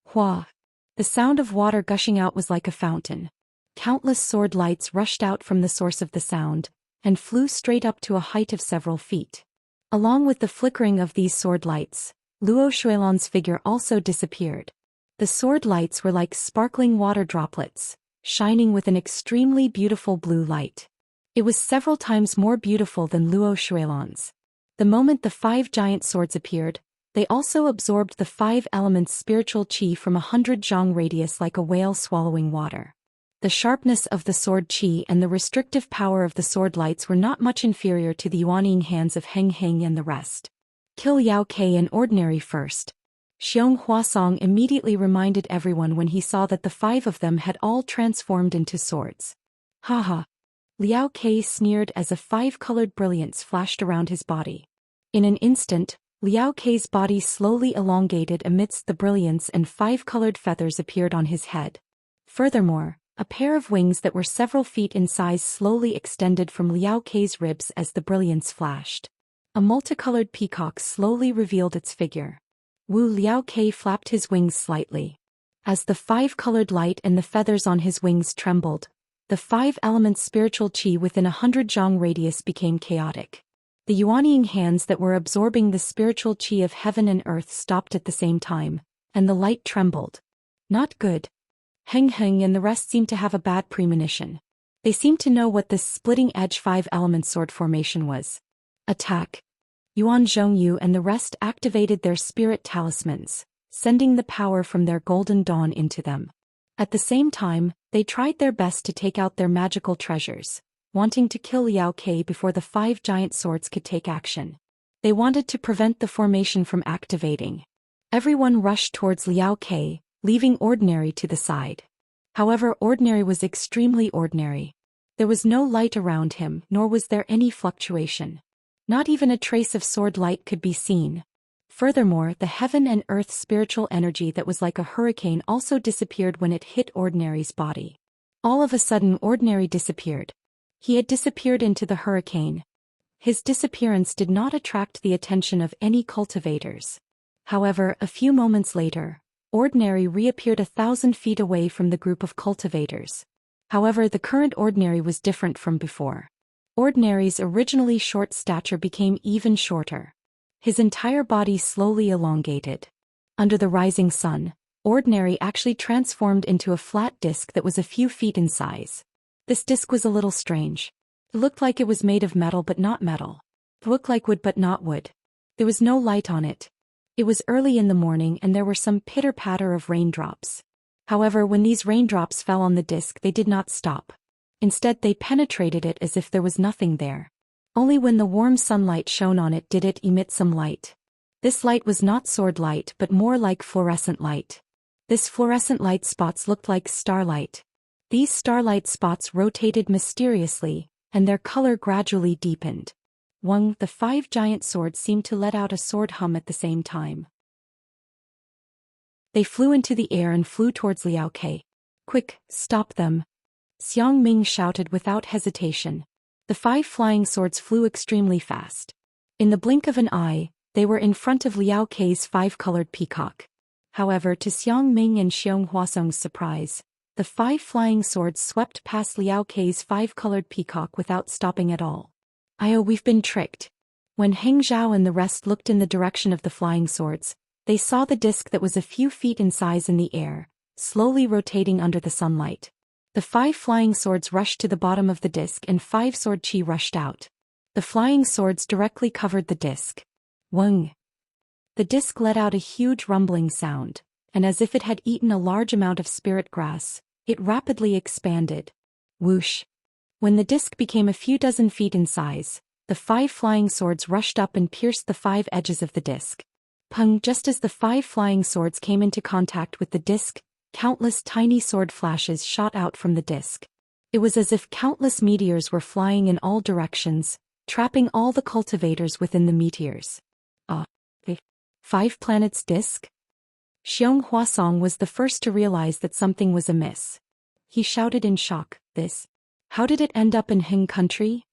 Hua! The sound of water gushing out was like a fountain. Countless sword lights rushed out from the source of the sound, and flew straight up to a height of several feet. Along with the flickering of these sword lights, Luo Shuilon's figure also disappeared. The sword lights were like sparkling water droplets, shining with an extremely beautiful blue light. It was several times more beautiful than Luo Shuilon's. The moment the 5 giant swords appeared, they also absorbed the 5 elements spiritual qi from 100 zhang radius like a whale swallowing water. The sharpness of the sword qi and the restrictive power of the sword lights were not much inferior to the Yuanying hands of Heng Heng and the rest. Kill Liao Ke in ordinary first. Xiong Huasong immediately reminded everyone when he saw that the 5 of them had all transformed into swords. Haha! Liao Ke sneered as a 5-colored brilliance flashed around his body. In an instant, Liao Ke's body slowly elongated amidst the brilliance and 5-colored feathers appeared on his head. Furthermore, a pair of wings that were several feet in size slowly extended from Liao Ke's ribs as the brilliance flashed. A multicolored peacock slowly revealed its figure. Wu Liao Ke flapped his wings slightly. As the 5-colored light and the feathers on his wings trembled, the 5 elements spiritual qi within 100 zhang radius became chaotic. The Yuanying hands that were absorbing the spiritual qi of heaven and earth stopped at the same time, and the light trembled. Not good. Heng Heng and the rest seemed to have a bad premonition. They seemed to know what this splitting-edge 5-element sword formation was. Attack! Yuan Zhongyu and the rest activated their spirit talismans, sending the power from their golden dawn into them. At the same time, they tried their best to take out their magical treasures, wanting to kill Liao Ke before the 5 giant swords could take action. They wanted to prevent the formation from activating. Everyone rushed towards Liao Ke, leaving Ordinary to the side. However, Ordinary was extremely ordinary. There was no light around him, nor was there any fluctuation. Not even a trace of sword light could be seen. Furthermore, the heaven and earth spiritual energy that was like a hurricane also disappeared when it hit Ordinary's body. All of a sudden Ordinary disappeared. He had disappeared into the hurricane. His disappearance did not attract the attention of any cultivators. However, a few moments later, Ordinary reappeared 1,000 feet away from the group of cultivators. However, the current Ordinary was different from before. Ordinary's originally short stature became even shorter. His entire body slowly elongated. Under the rising sun, Ordinary actually transformed into a flat disc that was a few feet in size. This disc was a little strange. It looked like it was made of metal but not metal. It looked like wood but not wood. There was no light on it. It was early in the morning and there were some pitter-patter of raindrops. However, when these raindrops fell on the disc, they did not stop. Instead, they penetrated it as if there was nothing there. Only when the warm sunlight shone on it did it emit some light. This light was not sword light but more like fluorescent light. This fluorescent light spots looked like starlight. These starlight spots rotated mysteriously, and their color gradually deepened. The 5 giant swords seemed to let out a sword hum at the same time. They flew into the air and flew towards Liao Ke. "Quick, stop them!" Xiang Ming shouted without hesitation. The 5 flying swords flew extremely fast. In the blink of an eye, they were in front of Liao Ke's 5-colored peacock. However, to Xiang Ming and Xiong Huasong's surprise, the 5 flying swords swept past Liao Ke's 5-colored peacock without stopping at all. We've been tricked. When Heng Zhao and the rest looked in the direction of the flying swords, they saw the disc that was a few feet in size in the air, slowly rotating under the sunlight. The 5 flying swords rushed to the bottom of the disc and 5 sword chi rushed out. The flying swords directly covered the disc. Wung! The disc let out a huge rumbling sound, and as if it had eaten a large amount of spirit grass, it rapidly expanded. Whoosh! When the disc became a few dozen feet in size, the 5 flying swords rushed up and pierced the 5 edges of the disc. Pung! Just as the 5 flying swords came into contact with the disc, countless tiny sword flashes shot out from the disc. It was as if countless meteors were flying in all directions, trapping all the cultivators within the meteors. 5 planets disc? Xiong Huasong was the first to realize that something was amiss. He shouted in shock, How did it end up in Heng country?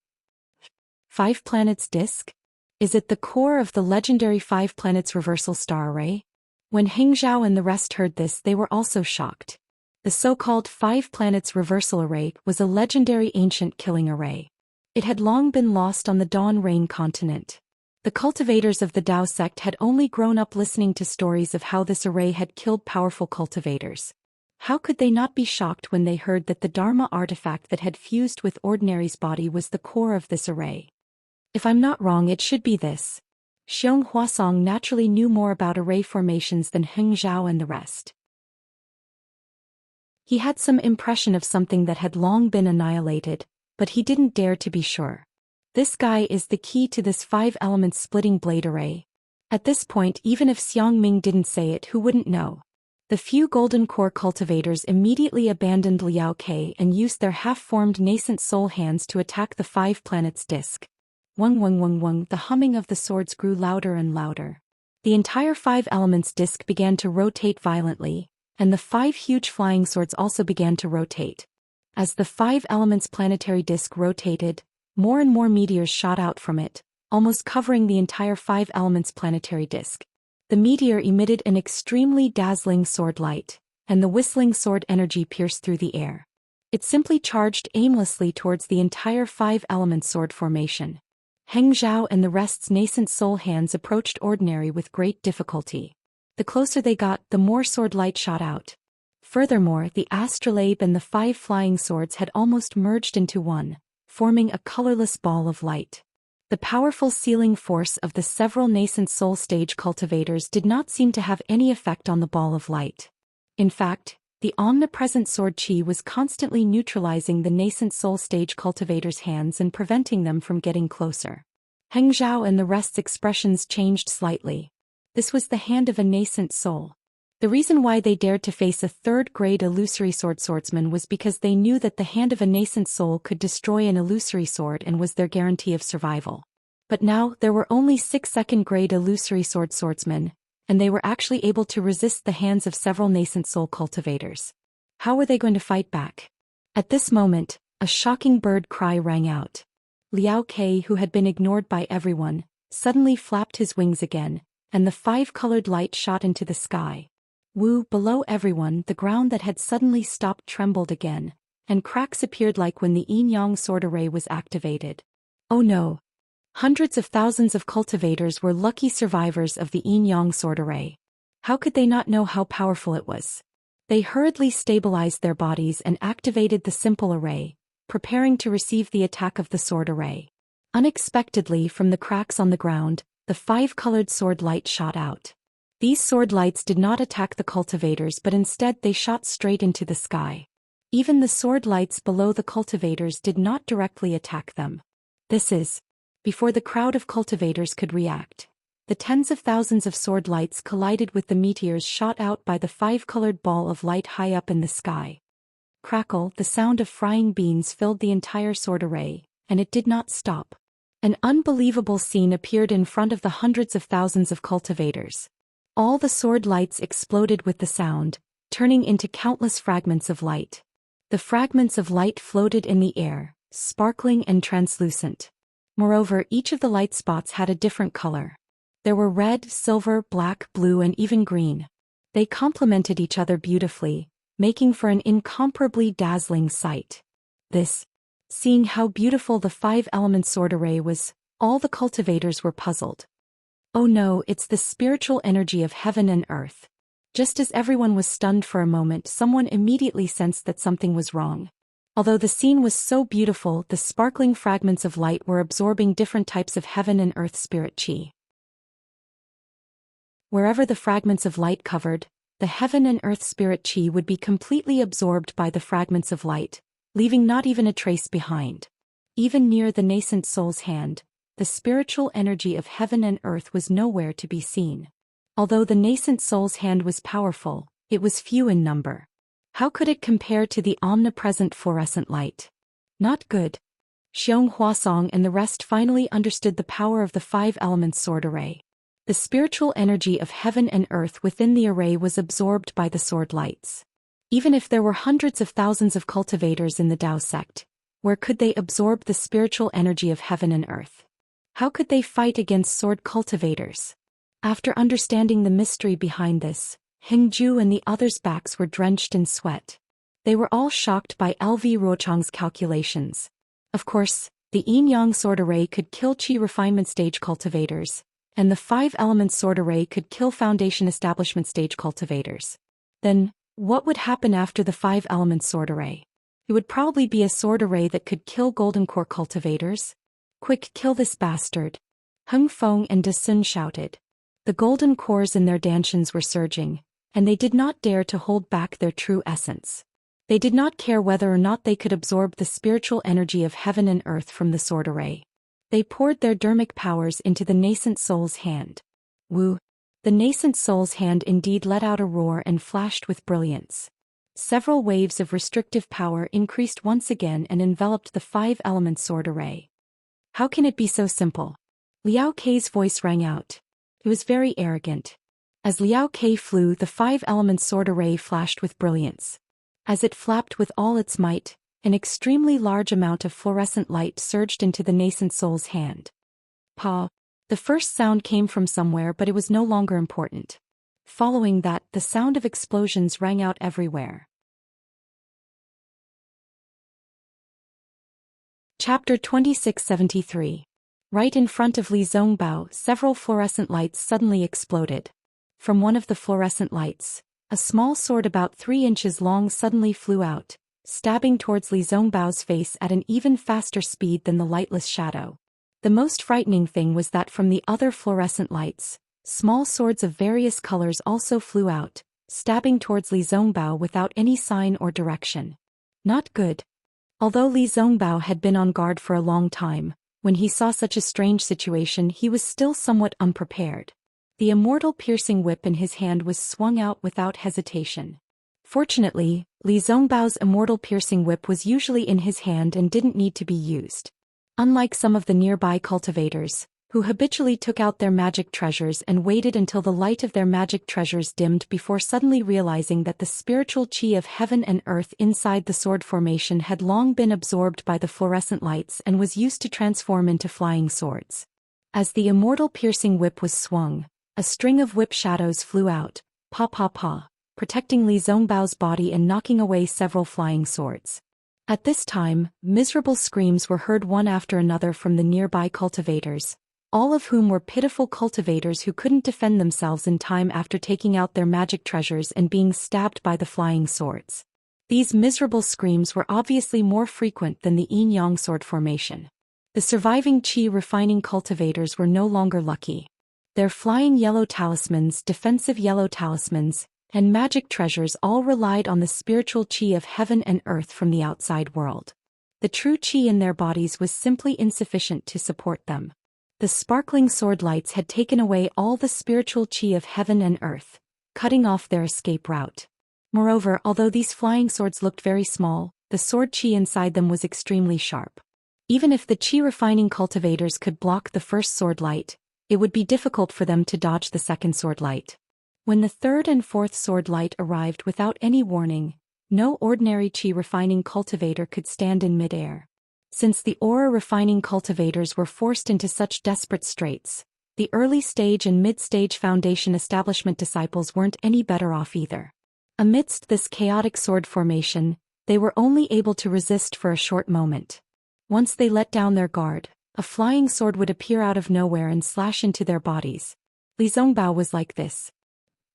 5 planets disc? Is it the core of the legendary 5 planets reversal star array? When Heng Zhao and the rest heard this, they were also shocked. The so-called 5 planets reversal array was a legendary ancient killing array. It had long been lost on the Dawn Rain continent. The cultivators of the Dao sect had only grown up listening to stories of how this array had killed powerful cultivators. How could they not be shocked when they heard that the Dharma artifact that had fused with Ordinary's body was the core of this array? If I'm not wrong, it should be this. Xiong Huasong naturally knew more about array formations than Heng Zhao and the rest. He had some impression of something that had long been annihilated, but he didn't dare to be sure. This guy is the key to this 5-element splitting blade array. At this point, even if Xiang Ming didn't say it, who wouldn't know? The few golden core cultivators immediately abandoned Liao Ke and used their half-formed nascent soul hands to attack the 5 planets disc. Wung, the humming of the swords grew louder and louder. The entire 5 elements disc began to rotate violently, and the 5 huge flying swords also began to rotate. As the 5 elements planetary disc rotated, more and more meteors shot out from it, almost covering the entire 5 elements planetary disc. The meteor emitted an extremely dazzling sword light, and the whistling sword energy pierced through the air. It simply charged aimlessly towards the entire 5-element sword formation. Heng Zhao and the rest's nascent soul hands approached Ordinary with great difficulty. The closer they got, the more sword light shot out. Furthermore, the astrolabe and the 5 flying swords had almost merged into one, forming a colorless ball of light. The powerful sealing force of the several nascent soul stage cultivators did not seem to have any effect on the ball of light. In fact, the omnipresent sword chi was constantly neutralizing the nascent soul stage cultivators' hands and preventing them from getting closer. Heng Zhao and the rest's expressions changed slightly. This was the hand of a nascent soul. The reason why they dared to face a 3rd-grade illusory swordsman was because they knew that the hand of a nascent soul could destroy an illusory sword and was their guarantee of survival. But now, there were only 6 2nd-grade illusory swordsmen, and they were actually able to resist the hands of several nascent soul cultivators. How were they going to fight back? At this moment, a shocking bird cry rang out. Liao Ke, who had been ignored by everyone, suddenly flapped his wings again, and the 5-colored light shot into the sky. Below everyone, the ground that had suddenly stopped trembled again, and cracks appeared like when the yin-yang sword array was activated. Oh no! Hundreds of thousands of cultivators were lucky survivors of the yin-yang sword array. How could they not know how powerful it was? They hurriedly stabilized their bodies and activated the simple array, preparing to receive the attack of the sword array. Unexpectedly, from the cracks on the ground, the 5-colored sword light shot out. These sword lights did not attack the cultivators, but instead they shot straight into the sky. Even the sword lights below the cultivators did not directly attack them. Before the crowd of cultivators could react, the tens of thousands of sword lights collided with the meteors shot out by the 5-colored ball of light high up in the sky. Crackle, the sound of frying beans filled the entire sword array, and it did not stop. An unbelievable scene appeared in front of the hundreds of thousands of cultivators. All the sword lights exploded with the sound, turning into countless fragments of light. The fragments of light floated in the air, sparkling and translucent. Moreover, each of the light spots had a different color. There were red, silver, black, blue, and even green. They complemented each other beautifully, making for an incomparably dazzling sight. Seeing how beautiful the 5-element sword array was, all the cultivators were puzzled. Oh no, it's the spiritual energy of heaven and earth. Just as everyone was stunned for a moment, someone immediately sensed that something was wrong. Although the scene was so beautiful, the sparkling fragments of light were absorbing different types of heaven and earth spirit chi. Wherever the fragments of light covered, the heaven and earth spirit chi would be completely absorbed by the fragments of light, leaving not even a trace behind. Even near the nascent soul's hand, the spiritual energy of heaven and earth was nowhere to be seen. Although the nascent soul's hand was powerful, it was few in number. How could it compare to the omnipresent fluorescent light? Not good. Xiong Huasong and the rest finally understood the power of the 5-element sword array. The spiritual energy of heaven and earth within the array was absorbed by the sword lights. Even if there were hundreds of thousands of cultivators in the Tao sect, where could they absorb the spiritual energy of heaven and earth? How could they fight against sword cultivators? After understanding the mystery behind this, Hingju and the others' backs were drenched in sweat. They were all shocked by LV Ruochang's calculations. Of course, the yin-yang sword array could kill Qi refinement stage cultivators, and the 5-element sword array could kill foundation establishment stage cultivators. Then, what would happen after the 5-element sword array? It would probably be a sword array that could kill golden core cultivators. Quick, kill this bastard! Hung Feng and De Sun shouted. The golden cores in their dantians were surging, and they did not dare to hold back their true essence. They did not care whether or not they could absorb the spiritual energy of heaven and earth from the sword array. They poured their dermic powers into the nascent soul's hand. Woo! The nascent soul's hand indeed let out a roar and flashed with brilliance. Several waves of restrictive power increased once again and enveloped the 5-element sword array. How can it be so simple? Liao Kei's voice rang out. It was very arrogant. As Liao Kei flew, the 5-element sword array flashed with brilliance. As it flapped with all its might, an extremely large amount of fluorescent light surged into the nascent soul's hand. Pa! The first sound came from somewhere, but it was no longer important. Following that, the sound of explosions rang out everywhere. Chapter 2673. Right in front of Li Zongbao, several fluorescent lights suddenly exploded. From one of the fluorescent lights, a small sword about 3 inches long suddenly flew out, stabbing towards Li Zongbao's face at an even faster speed than the lightless shadow. The most frightening thing was that from the other fluorescent lights, small swords of various colors also flew out, stabbing towards Li Zongbao without any sign or direction. Not good. Although Li Zongbao had been on guard for a long time, when he saw such a strange situation he was still somewhat unprepared. The immortal piercing whip in his hand was swung out without hesitation. Fortunately, Li Zongbao's immortal piercing whip was usually in his hand and didn't need to be used. Unlike some of the nearby cultivators, who habitually took out their magic treasures and waited until the light of their magic treasures dimmed before suddenly realizing that the spiritual chi of heaven and earth inside the sword formation had long been absorbed by the fluorescent lights and was used to transform into flying swords. As the immortal piercing whip was swung, a string of whip shadows flew out, pa, protecting Li Zongbao's body and knocking away several flying swords. At this time, miserable screams were heard one after another from the nearby cultivators, all of whom were pitiful cultivators who couldn't defend themselves in time after taking out their magic treasures and being stabbed by the flying swords. These miserable screams were obviously more frequent than the yin-yang sword formation. The surviving qi refining cultivators were no longer lucky. Their flying yellow talismans, defensive yellow talismans, and magic treasures all relied on the spiritual qi of heaven and earth from the outside world. The true qi in their bodies was simply insufficient to support them. The sparkling sword lights had taken away all the spiritual qi of heaven and earth, cutting off their escape route. Moreover, although these flying swords looked very small, the sword qi inside them was extremely sharp. Even if the qi refining cultivators could block the first sword light, it would be difficult for them to dodge the second sword light. When the third and fourth sword light arrived without any warning, no ordinary qi refining cultivator could stand in midair. Since the aura refining cultivators were forced into such desperate straits, the early stage and mid-stage foundation establishment disciples weren't any better off either. Amidst this chaotic sword formation, they were only able to resist for a short moment. Once they let down their guard, a flying sword would appear out of nowhere and slash into their bodies. Li Zongbao was like this.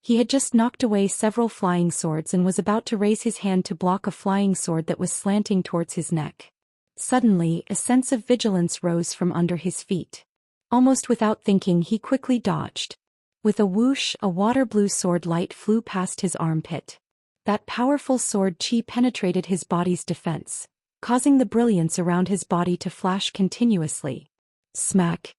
He had just knocked away several flying swords and was about to raise his hand to block a flying sword that was slanting towards his neck. Suddenly, a sense of vigilance rose from under his feet. Almost without thinking, he quickly dodged. With a whoosh, a water-blue sword light flew past his armpit. That powerful sword qi penetrated his body's defense, causing the brilliance around his body to flash continuously. Smack!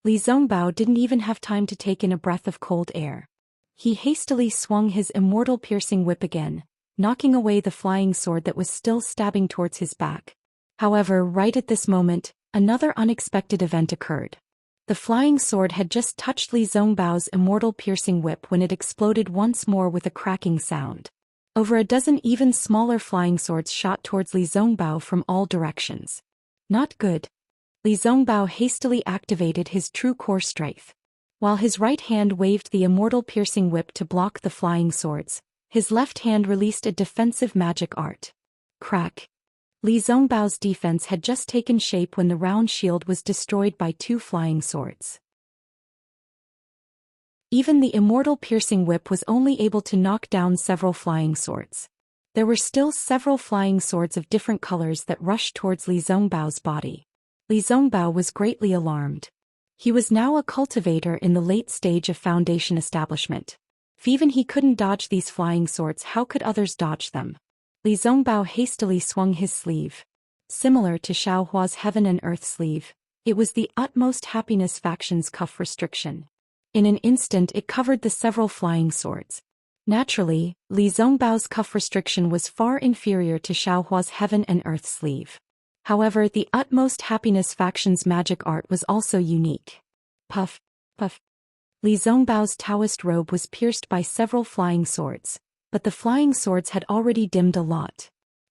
Li Zongbao didn't even have time to take in a breath of cold air. He hastily swung his immortal piercing whip again, knocking away the flying sword that was still stabbing towards his back. However, right at this moment, another unexpected event occurred. The flying sword had just touched Li Zongbao's immortal piercing whip when it exploded once more with a cracking sound. Over a dozen even smaller flying swords shot towards Li Zongbao from all directions. Not good. Li Zongbao hastily activated his true core strength. While his right hand waved the immortal piercing whip to block the flying swords, his left hand released a defensive magic art. Crack! Li Zongbao's defense had just taken shape when the round shield was destroyed by two flying swords. Even the immortal piercing whip was only able to knock down several flying swords. There were still several flying swords of different colors that rushed towards Li Zongbao's body. Li Zongbao was greatly alarmed. He was now a cultivator in the late stage of foundation establishment. If even he couldn't dodge these flying swords, how could others dodge them? Li Zongbao hastily swung his sleeve. Similar to Xiao Hua's Heaven and Earth sleeve, it was the Utmost Happiness faction's cuff restriction. In an instant it covered the several flying swords. Naturally, Li Zongbao's cuff restriction was far inferior to Xiao Hua's Heaven and Earth sleeve. However, the Utmost Happiness faction's magic art was also unique. Puff, puff. Li Zongbao's Taoist robe was pierced by several flying swords, but the flying swords had already dimmed a lot.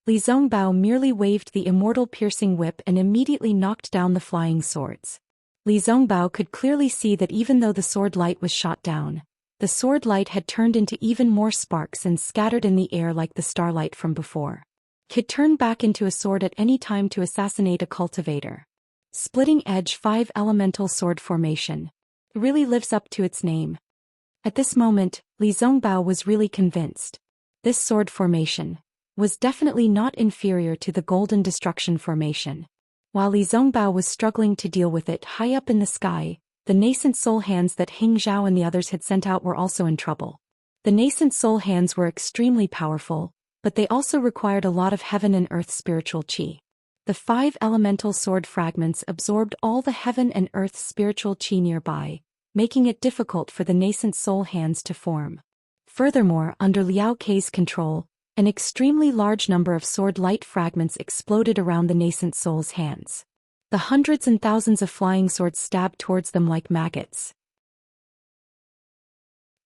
Li Zongbao merely waved the immortal piercing whip and immediately knocked down the flying swords. Li Zongbao could clearly see that even though the sword light was shot down, the sword light had turned into even more sparks and scattered in the air like the starlight from before. Could turn back into a sword at any time to assassinate a cultivator. Splitting Edge 5 Elemental Sword Formation. It really lives up to its name. At this moment, Li Zongbao was really convinced. This sword formation was definitely not inferior to the Golden Destruction formation. While Li Zongbao was struggling to deal with it high up in the sky, the nascent soul hands that Heng Zhao and the others had sent out were also in trouble. The nascent soul hands were extremely powerful, but they also required a lot of heaven and earth spiritual qi. The 5 elemental sword fragments absorbed all the heaven and earth spiritual qi nearby, making it difficult for the nascent soul hands to form. Furthermore, under Liao Kei's control, an extremely large number of sword light fragments exploded around the nascent soul's hands. The hundreds and thousands of flying swords stabbed towards them like maggots.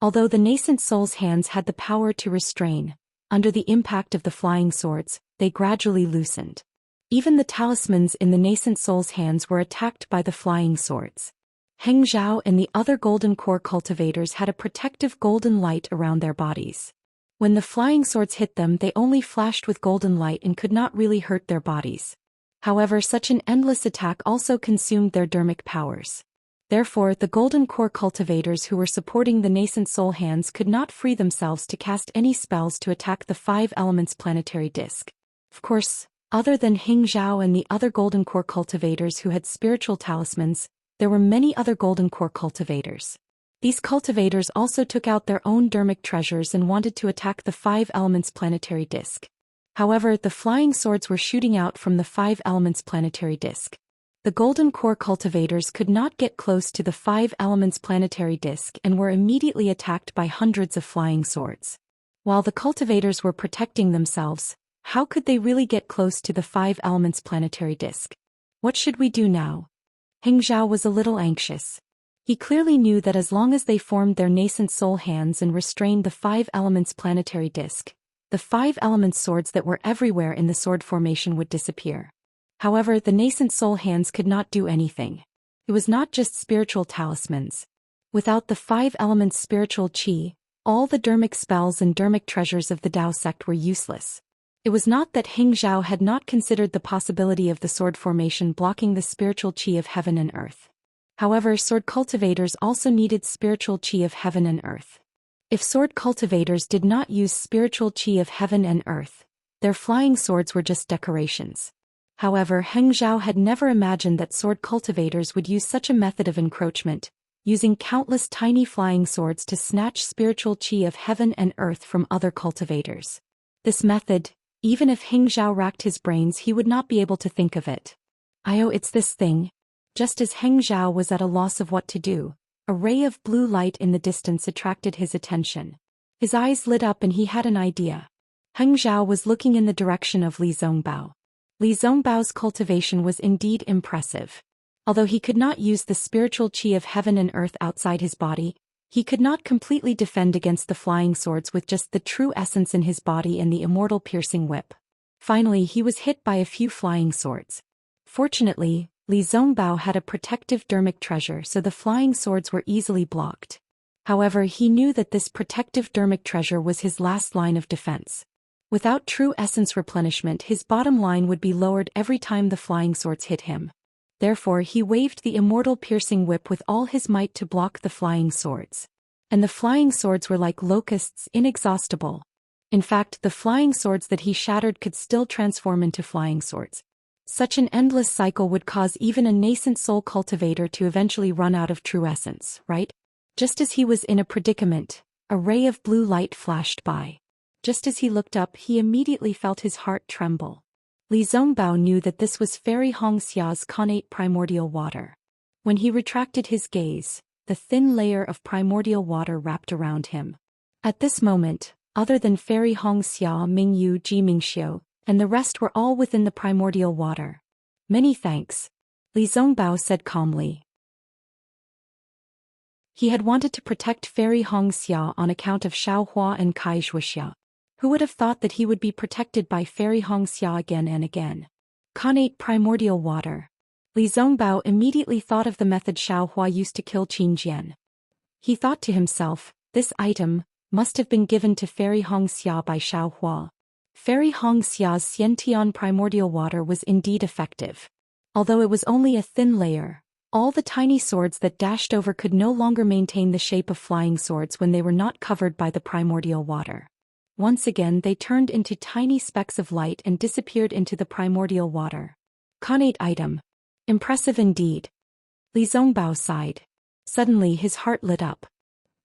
Although the nascent soul's hands had the power to restrain, under the impact of the flying swords, they gradually loosened. Even the talismans in the nascent soul's hands were attacked by the flying swords. Heng Zhao and the other golden core cultivators had a protective golden light around their bodies. When the flying swords hit them, they only flashed with golden light and could not really hurt their bodies. However, such an endless attack also consumed their dharmic powers. Therefore, the golden core cultivators who were supporting the nascent soul hands could not free themselves to cast any spells to attack the 5 elements planetary disk. Of course, other than Hing Zhao and the other golden core cultivators who had spiritual talismans, there were many other golden core cultivators. These cultivators also took out their own dharmic treasures and wanted to attack the 5 elements planetary disk. However, the flying swords were shooting out from the 5 elements planetary disk. The golden core cultivators could not get close to the 5 elements planetary disk and were immediately attacked by hundreds of flying swords. While the cultivators were protecting themselves, how could they really get close to the 5 elements planetary disk? What should we do now? Heng Zhao was a little anxious. He clearly knew that as long as they formed their nascent soul hands and restrained the 5 elements planetary disk, the 5 elements swords that were everywhere in the sword formation would disappear. However, the nascent soul hands could not do anything. It was not just spiritual talismans. Without the 5 elements spiritual qi, all the dharmic spells and dharmic treasures of the Dao sect were useless. It was not that Hing Zhao had not considered the possibility of the sword formation blocking the spiritual qi of heaven and earth. However, sword cultivators also needed spiritual qi of heaven and earth. If sword cultivators did not use spiritual qi of heaven and earth, their flying swords were just decorations. However, Heng Zhao had never imagined that sword cultivators would use such a method of encroachment, using countless tiny flying swords to snatch spiritual qi of heaven and earth from other cultivators. This method, even if Heng Zhao racked his brains, he would not be able to think of it. It's this thing. Just as Heng Zhao was at a loss of what to do, a ray of blue light in the distance attracted his attention. His eyes lit up and he had an idea. Heng Zhao was looking in the direction of Li Zongbao. Li Zongbao's cultivation was indeed impressive. Although he could not use the spiritual qi of heaven and earth outside his body, he could not completely defend against the flying swords with just the true essence in his body and the immortal piercing whip. Finally, he was hit by a few flying swords. Fortunately, Li Zongbao had a protective dharmic treasure, so the flying swords were easily blocked. However, he knew that this protective dharmic treasure was his last line of defense. Without true essence replenishment, his bottom line would be lowered every time the flying swords hit him. Therefore, he waved the immortal piercing whip with all his might to block the flying swords. And the flying swords were like locusts, inexhaustible. In fact, the flying swords that he shattered could still transform into flying swords. Such an endless cycle would cause even a nascent soul cultivator to eventually run out of true essence, right? Just as he was in a predicament, a ray of blue light flashed by. Just as he looked up, he immediately felt his heart tremble. Li Zongbao knew that this was Fairy Hongxia's connate primordial water. When he retracted his gaze, the thin layer of primordial water wrapped around him. At this moment, other than Fairy Hongxia, Mingyu, Ji Mingxiu, and the rest were all within the primordial water. Many thanks, Li Zongbao said calmly. He had wanted to protect Fairy Hongxia on account of Xiaohua and Kai Zhuoxia. Who would have thought that he would be protected by Fairy Hongxia again and again? Connate primordial water. Li Zongbao immediately thought of the method Xiaohua used to kill Qin Jian. He thought to himself, this item must have been given to Fairy Hongxia by Xiaohua. Fairy Hongxia's Xiantian primordial water was indeed effective. Although it was only a thin layer, all the tiny swords that dashed over could no longer maintain the shape of flying swords when they were not covered by the primordial water. Once again they turned into tiny specks of light and disappeared into the primordial water. Connate item. Impressive indeed. Li Zongbao sighed. Suddenly his heart lit up.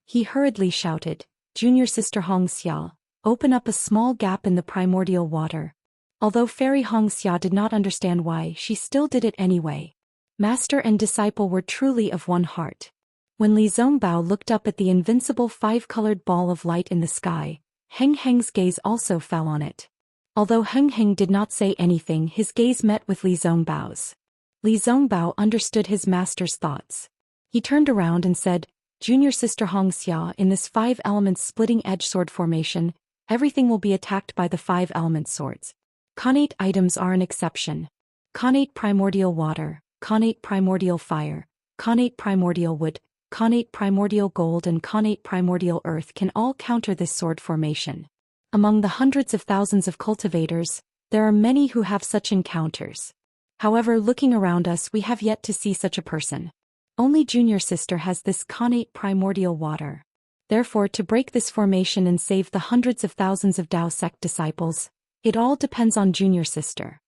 He hurriedly shouted, Junior Sister Hongxia, open up a small gap in the primordial water. Although Fairy Hongxia did not understand why, she still did it anyway. Master and disciple were truly of one heart. When Li Zongbao looked up at the invincible 5-colored ball of light in the sky, Heng Heng's gaze also fell on it. Although Heng Heng did not say anything, his gaze met with Li Zongbao's. Li Zongbao understood his master's thoughts. He turned around and said, Junior Sister Hongxia, in this 5-element splitting-edge sword formation, everything will be attacked by the 5-element swords. Connate items are an exception. Connate primordial water, connate primordial fire, connate primordial wood, connate primordial gold and connate primordial earth can all counter this sword formation. Among the hundreds of thousands of cultivators, there are many who have such encounters. However, looking around us, we have yet to see such a person. Only Junior Sister has this connate primordial water. Therefore, to break this formation and save the hundreds of thousands of Tao sect disciples, it all depends on Junior Sister.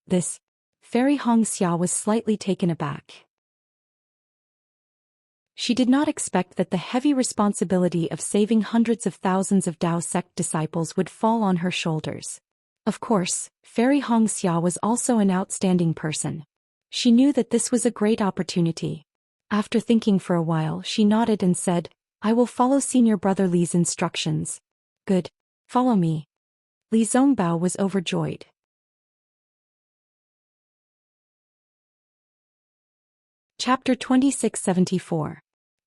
This. Fairy Hong Xia was slightly taken aback. She did not expect that the heavy responsibility of saving hundreds of thousands of Tao sect disciples would fall on her shoulders. Of course, Fairy Hong Xia was also an outstanding person. She knew that this was a great opportunity. After thinking for a while, she nodded and said, "I will follow Senior Brother Li's instructions." "Good. Follow me." Li Zongbao was overjoyed. Chapter 2674.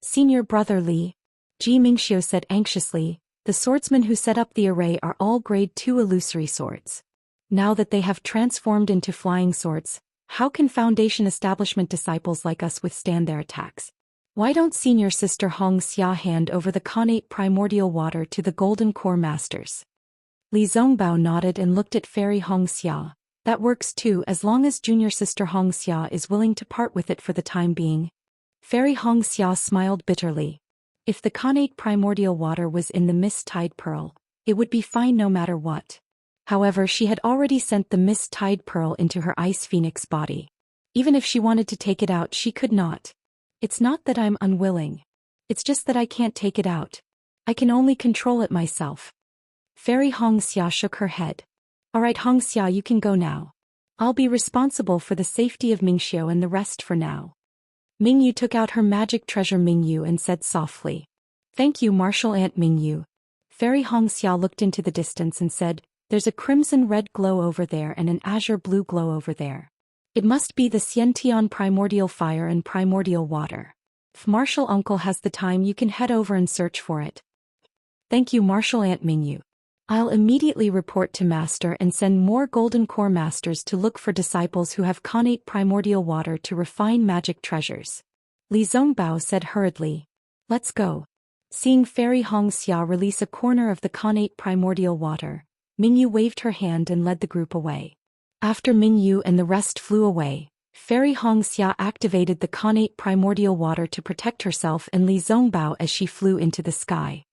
Senior Brother Li. Ji Mingxiu said anxiously, "The swordsmen who set up the array are all grade 2 illusory swords. Now that they have transformed into flying swords, how can Foundation establishment disciples like us withstand their attacks? Why don't Senior Sister Hong Xia hand over the connate primordial water to the Golden Core Masters?" Li Zongbao nodded and looked at Fairy Hong Xia. "That works too, as long as Junior Sister Hong Xia is willing to part with it for the time being." Fairy Hong Xia smiled bitterly. If the connate primordial water was in the Mist Tide Pearl, it would be fine no matter what. However, she had already sent the Mist Tide Pearl into her Ice Phoenix body. Even if she wanted to take it out, she could not. "It's not that I'm unwilling. It's just that I can't take it out. I can only control it myself." Fairy Hong Xia shook her head. "Alright Hong Xia, you can go now. I'll be responsible for the safety of Mingxiu and the rest for now." Mingyu took out her magic treasure Mingyu and said softly, "Thank you, Martial Aunt Mingyu." Fairy Hong Xia looked into the distance and said, "There's a crimson-red glow over there and an azure-blue glow over there. It must be the Xiantian primordial fire and primordial water. If Martial Uncle has the time, you can head over and search for it." "Thank you, Martial Aunt Mingyu. I'll immediately report to Master and send more Golden Core Masters to look for disciples who have connate primordial water to refine magic treasures." Li Zongbao said hurriedly, "Let's go." Seeing Fairy Hong Xia release a corner of the connate primordial water, Mingyu waved her hand and led the group away. After Mingyu and the rest flew away, Fairy Hong Xia activated the connate primordial water to protect herself and Li Zongbao as she flew into the sky.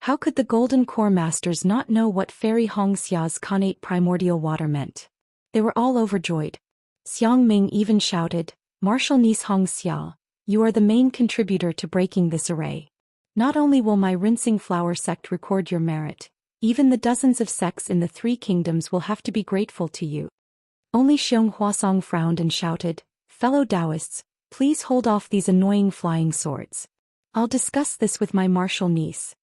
How could the Golden Core Masters not know what Fairy Hong Xia's connate primordial water meant? They were all overjoyed. Xiang Ming even shouted, "Martial niece Hong Xia, you are the main contributor to breaking this array. Not only will my Rinsing Flower sect record your merit, even the dozens of sects in the 3 kingdoms will have to be grateful to you." Only Xiong Huasong frowned and shouted, "Fellow Taoists, please hold off these annoying flying swords. I'll discuss this with my martial niece."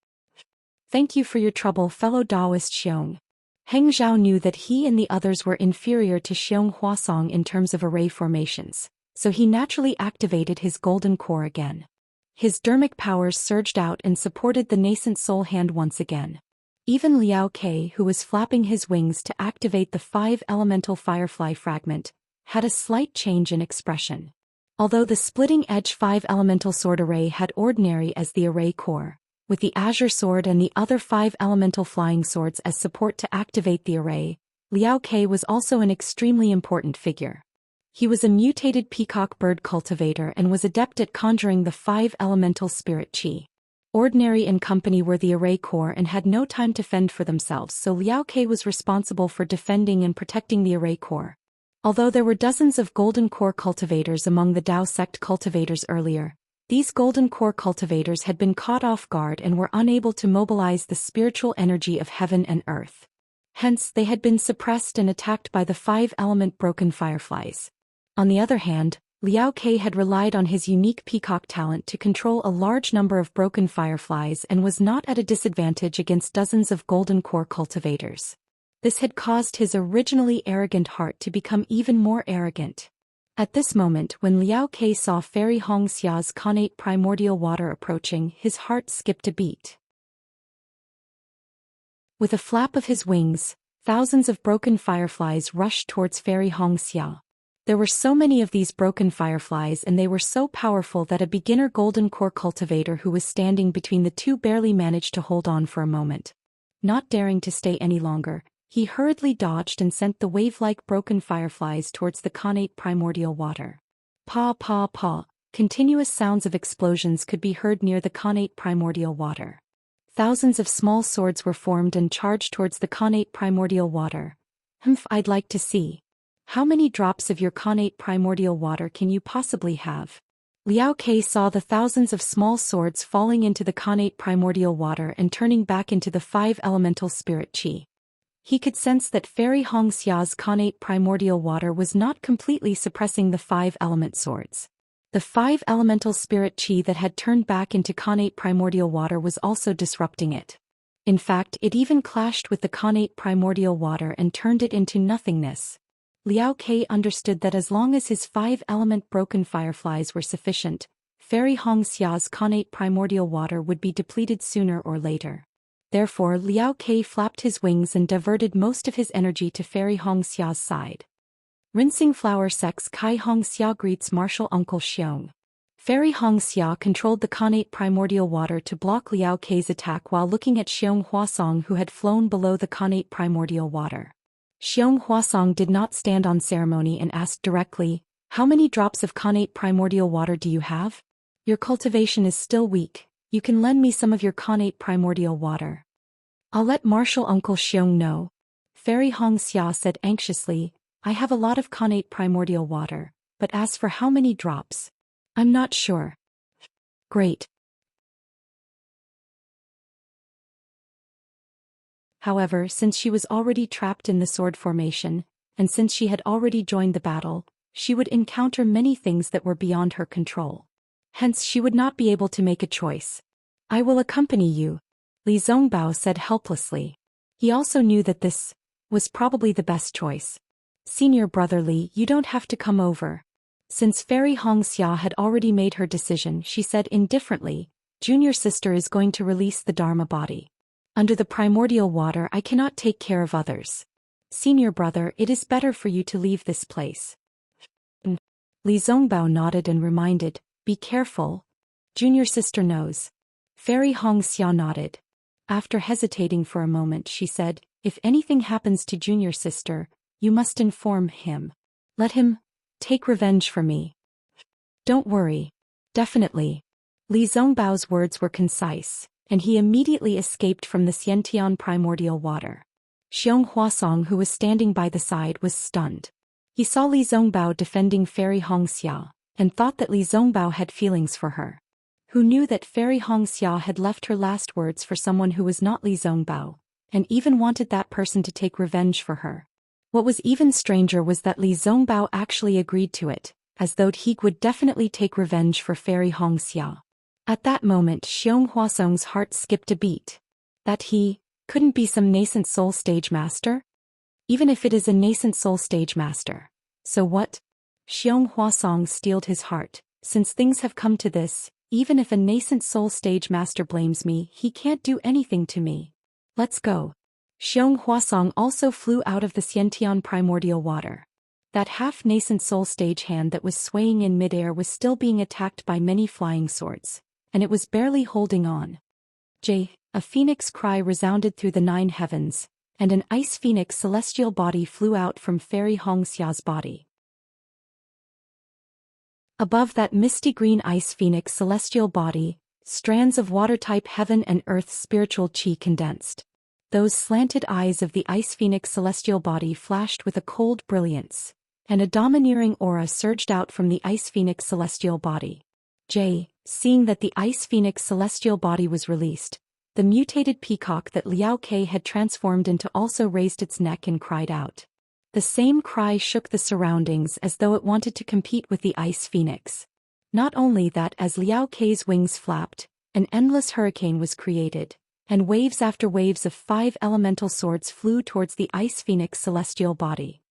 "Thank you for your trouble, fellow Taoist Xiong." Heng Zhao knew that he and the others were inferior to Xiong Huasong in terms of array formations, so he naturally activated his golden core again. His dermic powers surged out and supported the nascent soul hand once again. Even Liao Ke, who was flapping his wings to activate the 5 elemental firefly fragment, had a slight change in expression. Although the splitting-edge 5 elemental sword array had ordinary as the array core, with the azure sword and the other 5 elemental flying swords as support to activate the array, Liao Ke was also an extremely important figure. He was a mutated peacock bird cultivator and was adept at conjuring the 5 elemental spirit chi. Ordinary and company were the array core and had no time to fend for themselves, so Liao Ke was responsible for defending and protecting the array core. Although there were dozens of golden core cultivators among the Tao sect cultivators earlier, these golden core cultivators had been caught off guard and were unable to mobilize the spiritual energy of heaven and earth. Hence, they had been suppressed and attacked by the 5-element broken fireflies. On the other hand, Liao Ke had relied on his unique peacock talent to control a large number of broken fireflies and was not at a disadvantage against dozens of golden core cultivators. This had caused his originally arrogant heart to become even more arrogant. At this moment, when Liao Ke saw Fairy Hong Xia's connate primordial water approaching, his heart skipped a beat. With a flap of his wings, thousands of broken fireflies rushed towards Fairy Hong Xia. There were so many of these broken fireflies and they were so powerful that a beginner golden core cultivator who was standing between the two barely managed to hold on for a moment. Not daring to stay any longer, he hurriedly dodged and sent the wave-like broken fireflies towards the connate primordial water. Paw paw paw, continuous sounds of explosions could be heard near the connate primordial water. Thousands of small swords were formed and charged towards the connate primordial water. Humph, I'd like to see. How many drops of your connate primordial water can you possibly have? Liao Ke saw the thousands of small swords falling into the connate primordial water and turning back into the 5 elemental spirit qi. He could sense that Fairy Hong Xia's connate primordial water was not completely suppressing the 5 element swords. The 5 elemental spirit qi that had turned back into connate primordial water was also disrupting it. In fact, it even clashed with the connate primordial water and turned it into nothingness. Liao Ke understood that as long as his 5 element broken fireflies were sufficient, Fairy Hong Xia's connate primordial water would be depleted sooner or later. Therefore, Liao Ke flapped his wings and diverted most of his energy to Fairy Hong Xia's side. Rinsing Flower Sex Kai Hong Xia greets Martial Uncle Xiong. Fairy Hong Xia controlled the connate primordial water to block Liao Ke's attack while looking at Xiong Huasong, who had flown below the connate primordial water. Xiong Huasong did not stand on ceremony and asked directly, "How many drops of connate primordial water do you have? Your cultivation is still weak. You can lend me some of your connate primordial water." "I'll let Martial Uncle Xiong know." Fairy Hong Xia said anxiously, "I have a lot of connate primordial water, but as for how many drops, I'm not sure." "Great." However, since she was already trapped in the sword formation, and since she had already joined the battle, she would encounter many things that were beyond her control. Hence she would not be able to make a choice. "I will accompany you," Li Zongbao said helplessly. He also knew that this was probably the best choice. "Senior brother Li, you don't have to come over." Since Fairy Hong Xia had already made her decision, she said indifferently, "Junior sister is going to release the Dharma body. Under the primordial water I cannot take care of others. Senior brother, it is better for you to leave this place." Li Zongbao nodded and reminded, "Be careful. Junior sister knows." Fairy Hong Xia nodded. After hesitating for a moment, she said, "If anything happens to junior sister, you must inform him. Let him take revenge for me." "Don't worry. Definitely." Li Zongbao's words were concise, and he immediately escaped from the Xiantian primordial water. Xiong Huasong, who was standing by the side, was stunned. He saw Li Zongbao defending Fairy Hong Xia, and thought that Li Zongbao had feelings for her. Who knew that Fairy Hong Xia had left her last words for someone who was not Li Zongbao, and even wanted that person to take revenge for her? What was even stranger was that Li Zongbao actually agreed to it, as though he would definitely take revenge for Fairy Hong Xia. At that moment, Xiong Huasong's heart skipped a beat. That he couldn't be some nascent soul stage master? Even if it is a nascent soul stage master. So what? Xiong Huasong steeled his heart. Since things have come to this, even if a nascent soul stage master blames me, he can't do anything to me. Let's go. Xiong Huasong also flew out of the Xiantian primordial water. That half-nascent soul stage hand that was swaying in midair was still being attacked by many flying swords, and it was barely holding on. A phoenix cry resounded through the 9 heavens, and an ice phoenix celestial body flew out from Fairy Hong Xia's body. Above that misty green ice phoenix celestial body, strands of water-type heaven and earth spiritual qi condensed. Those slanted eyes of the ice phoenix celestial body flashed with a cold brilliance, and a domineering aura surged out from the ice phoenix celestial body. Seeing that the ice phoenix celestial body was released, the mutated peacock that Liao Ke had transformed into also raised its neck and cried out. The same cry shook the surroundings as though it wanted to compete with the ice phoenix. Not only that, as Liao Ke's wings flapped, an endless hurricane was created, and waves after waves of 5 elemental swords flew towards the ice phoenix celestial body.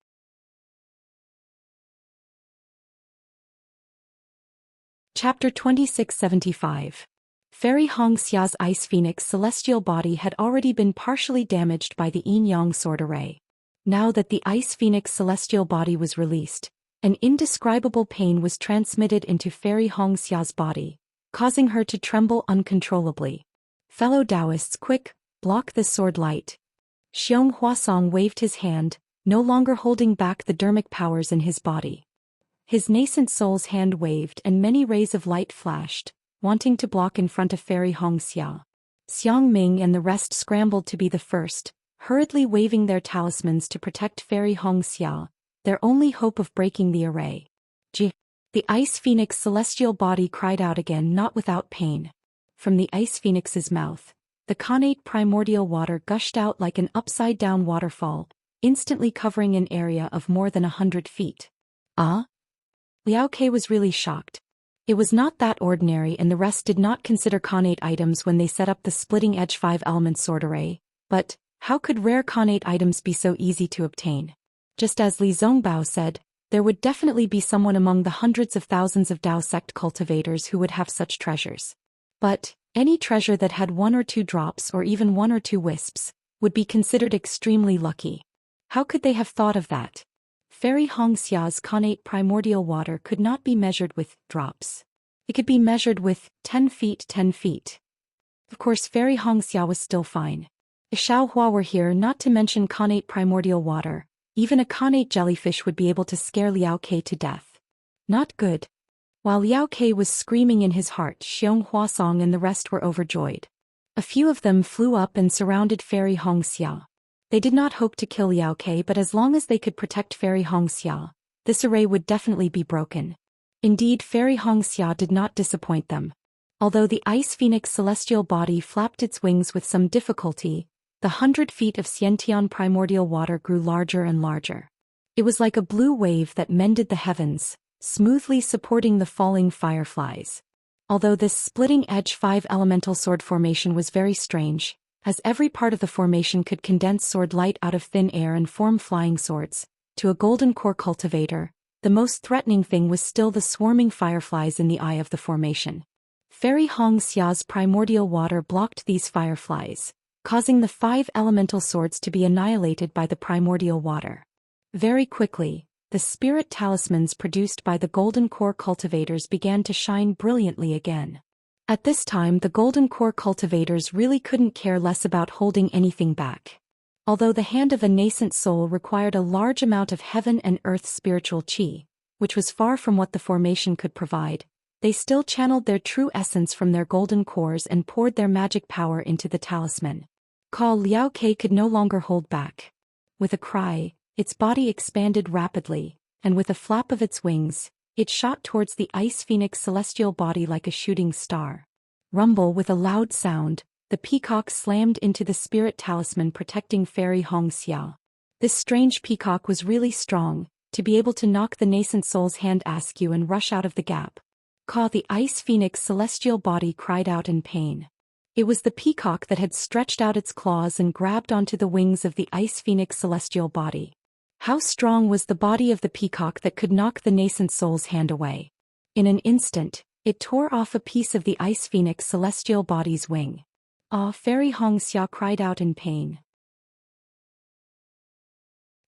Chapter 2675. Fairy Hong Xia's ice phoenix celestial body had already been partially damaged by the yin-yang sword array. Now that the ice phoenix celestial body was released, an indescribable pain was transmitted into Fairy Hong Xia's body, causing her to tremble uncontrollably. Fellow Taoists, quick, block this sword light. Xiong Huasong waved his hand, no longer holding back the dermic powers in his body. His nascent soul's hand waved and many rays of light flashed, wanting to block in front of Fairy Hongxia. Xiang Ming and the rest scrambled to be the first, hurriedly waving their talismans to protect Fairy Hongxia, their only hope of breaking the array. The Ice Phoenix celestial body cried out again, not without pain. From the Ice Phoenix's mouth, the connate primordial water gushed out like an upside-down waterfall, instantly covering an area of more than 100 feet. Ah? Liao Ke was really shocked. It was not that ordinary, and the rest did not consider connate items when they set up the splitting-edge 5-element sword array, but how could rare connate items be so easy to obtain? Just as Li Zongbao said, there would definitely be someone among the hundreds of thousands of Dao sect cultivators who would have such treasures. But any treasure that had 1 or 2 drops or even 1 or 2 wisps would be considered extremely lucky. How could they have thought of that? Fairy Hongxia's connate primordial water could not be measured with drops. It could be measured with 10 feet 10 feet. Of course, Fairy Hongxia was still fine. If Xiaohua were here, not to mention connate primordial water, even a connate jellyfish would be able to scare Liao Ke to death. Not good. While Liao Ke was screaming in his heart, Xiong Huasong and the rest were overjoyed. A few of them flew up and surrounded Fairy Hongxia. They did not hope to kill Liao Ke, but as long as they could protect Fairy Hongxia, this array would definitely be broken. Indeed, Fairy Hongxia did not disappoint them. Although the Ice Phoenix celestial body flapped its wings with some difficulty, the 100 feet of Xiantian primordial water grew larger and larger. It was like a blue wave that mended the heavens, smoothly supporting the falling fireflies. Although this splitting-edge 5-elemental sword formation was very strange, as every part of the formation could condense sword light out of thin air and form flying swords, to a golden core cultivator, the most threatening thing was still the swarming fireflies in the eye of the formation. Fairy Hongxia's primordial water blocked these fireflies, causing the 5 elemental swords to be annihilated by the primordial water. Very quickly, the spirit talismans produced by the golden core cultivators began to shine brilliantly again. At this time, the golden core cultivators really couldn't care less about holding anything back. Although the hand of a nascent soul required a large amount of heaven and earth spiritual qi, which was far from what the formation could provide, they still channeled their true essence from their golden cores and poured their magic power into the talisman. Liao Ke could no longer hold back. With a cry, its body expanded rapidly, and with a flap of its wings, it shot towards the Ice Phoenix celestial body like a shooting star. Rumble with a loud sound, the peacock slammed into the spirit talisman protecting Fairy Hongxia. This strange peacock was really strong, to be able to knock the nascent soul's hand askew and rush out of the gap. The Ice Phoenix celestial body cried out in pain. It was the peacock that had stretched out its claws and grabbed onto the wings of the Ice Phoenix celestial body. How strong was the body of the peacock that could knock the nascent soul's hand away? In an instant, it tore off a piece of the Ice Phoenix celestial body's wing. Fairy Hongxia cried out in pain.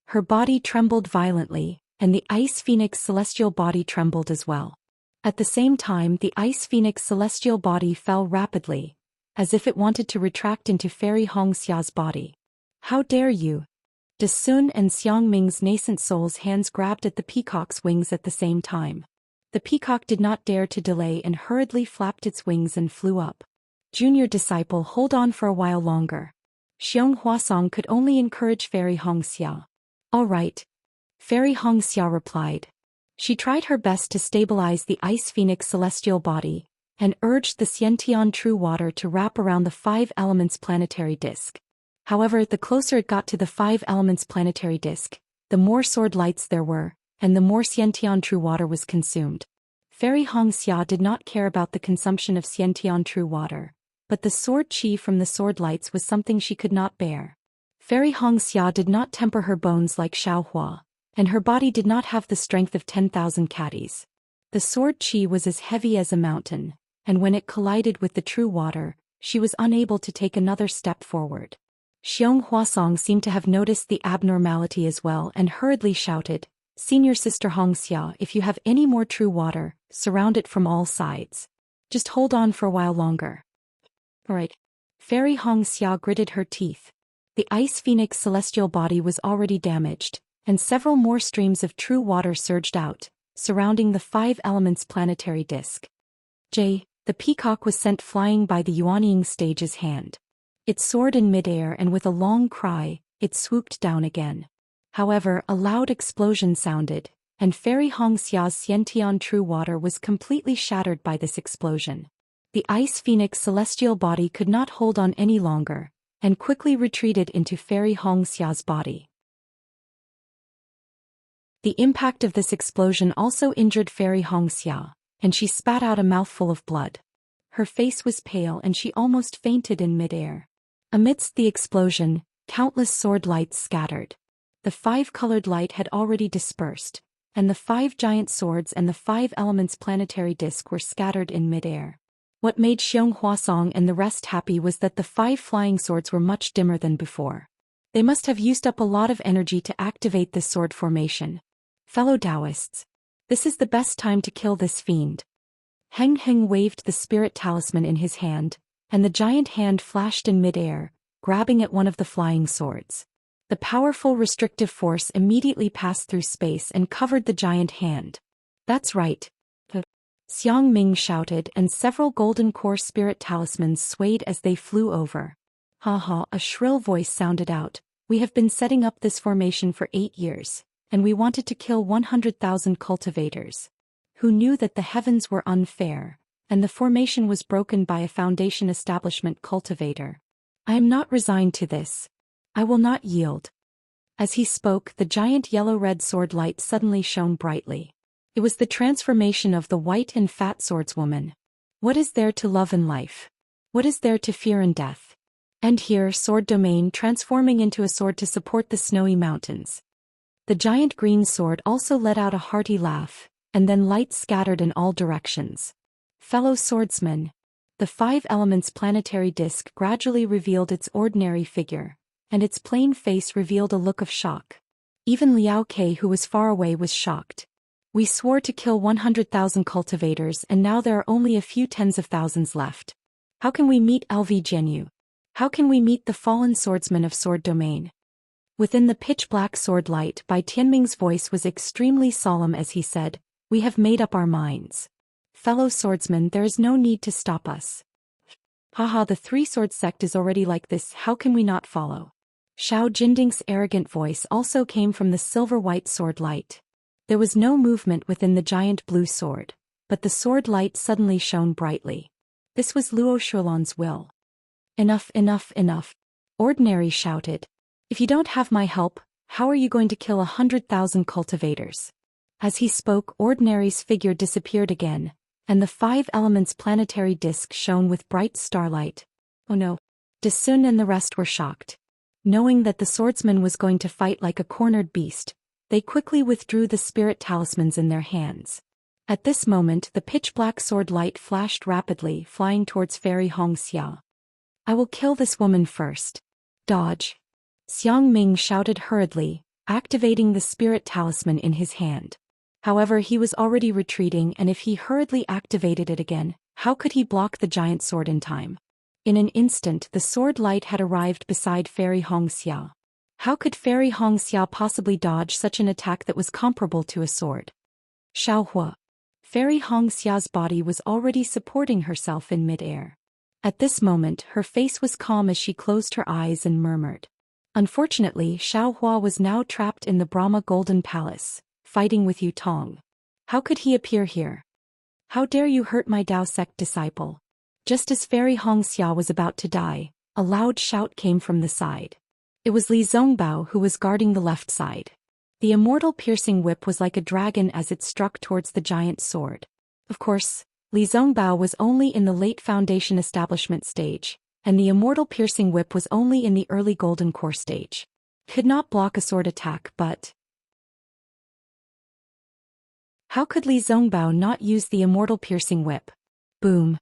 Her body trembled violently, and the Ice Phoenix celestial body trembled as well. At the same time, the Ice Phoenix celestial body fell rapidly, as if it wanted to retract into Fairy Hongxia's body. How dare you! De Sun and Xiang Ming's nascent soul's hands grabbed at the peacock's wings at the same time. The peacock did not dare to delay and hurriedly flapped its wings and flew up. Junior disciple, hold on for a while longer. Xiong Huasong could only encourage Fairy Hongxia. All right. Fairy Hongxia replied. She tried her best to stabilize the Ice Phoenix celestial body, and urged the Xiantian true water to wrap around the 5 elements planetary disk. However, the closer it got to the 5 elements planetary disk, the more sword lights there were, and the more Xiantian true water was consumed. Fairy Hongxia did not care about the consumption of Xiantian true water, but the sword qi from the sword lights was something she could not bear. Fairy Hongxia did not temper her bones like Xiaohua, and her body did not have the strength of 10,000 catties. The sword qi was as heavy as a mountain, and when it collided with the true water, she was unable to take another step forward. Xiong Huasong seemed to have noticed the abnormality as well and hurriedly shouted, "Senior Sister Hongxia, if you have any more true water, surround it from all sides. Just hold on for a while longer." Alright. Fairy Hongxia gritted her teeth. The Ice Phoenix celestial body was already damaged, and several more streams of true water surged out, surrounding the five elements planetary disk. The peacock was sent flying by the Yuanying stage's hand. It soared in midair and with a long cry, it swooped down again. However, a loud explosion sounded, and Fairy Hongxia's Xiantian true water was completely shattered by this explosion. The Ice Phoenix celestial body could not hold on any longer, and quickly retreated into Fairy Hongxia's body. The impact of this explosion also injured Fairy Hongxia, and she spat out a mouthful of blood. Her face was pale and she almost fainted in midair. Amidst the explosion, countless sword lights scattered. The five-colored light had already dispersed, and the five giant swords and the five elements planetary disk were scattered in midair. What made Xiong Huasong and the rest happy was that the five flying swords were much dimmer than before. They must have used up a lot of energy to activate this sword formation. Fellow Taoists, this is the best time to kill this fiend. Heng Heng waved the spirit talisman in his hand, and the giant hand flashed in midair, grabbing at one of the flying swords. The powerful restrictive force immediately passed through space and covered the giant hand. That's right. Xiang Ming shouted, and several golden core spirit talismans swayed as they flew over. Ha ha, a shrill voice sounded out. We have been setting up this formation for 8 years, and we wanted to kill 100,000 cultivators. Who knew that the heavens were unfair, and the formation was broken by a foundation establishment cultivator. I am not resigned to this. I will not yield. As he spoke, the giant yellow-red sword light suddenly shone brightly. It was the transformation of the white and fat swordswoman. What is there to love in life? What is there to fear in death? And here, sword domain transforming into a sword to support the snowy mountains. The giant green sword also let out a hearty laugh, and then light scattered in all directions. Fellow swordsmen, the five elements planetary disk gradually revealed its ordinary figure, and its plain face revealed a look of shock. Even Liao Ke, who was far away, was shocked. We swore to kill 100,000 cultivators, and now there are only a few tens of thousands left. How can we meet LV Jianyu? How can we meet the fallen swordsman of sword domain? Within the pitch-black sword light, Bai Tianming's voice was extremely solemn as he said, "We have made up our minds. Fellow swordsmen, there is no need to stop us." Haha, the three-sword sect is already like this, how can we not follow? Xiao Jinding's arrogant voice also came from the silver-white sword light. There was no movement within the giant blue sword, but the sword light suddenly shone brightly. This was Luo Shuolan's will. Enough, enough, enough. Ordinary shouted. If you don't have my help, how are you going to kill 100,000 cultivators? As he spoke, Ordinary's figure disappeared again, and the five elements planetary disk shone with bright starlight. Oh no. Desun and the rest were shocked. Knowing that the swordsman was going to fight like a cornered beast, they quickly withdrew the spirit talismans in their hands. At this moment, the pitch-black sword light flashed rapidly, flying towards Fairy Hongxia. I will kill this woman first. Dodge. Xiang Ming shouted hurriedly, activating the spirit talisman in his hand. However, he was already retreating, and if he hurriedly activated it again, how could he block the giant sword in time? In an instant, the sword light had arrived beside Fairy Hongxia. How could Fairy Hongxia possibly dodge such an attack that was comparable to a sword? Xiaohua. Fairy Hongxia's body was already supporting herself in midair. At this moment, her face was calm as she closed her eyes and murmured. Unfortunately, Xiaohua was now trapped in the Brahma Golden Palace, fighting with Yu Tong. How could he appear here? How dare you hurt my Dao sect disciple? Just as Fairy Hongxia was about to die, a loud shout came from the side. It was Li Zongbao who was guarding the left side. The immortal piercing whip was like a dragon as it struck towards the giant sword. Of course, Li Zongbao was only in the late foundation establishment stage, and the immortal piercing whip was only in the early golden core stage. Could not block a sword attack, but how could Li Zongbao not use the immortal piercing whip? Boom.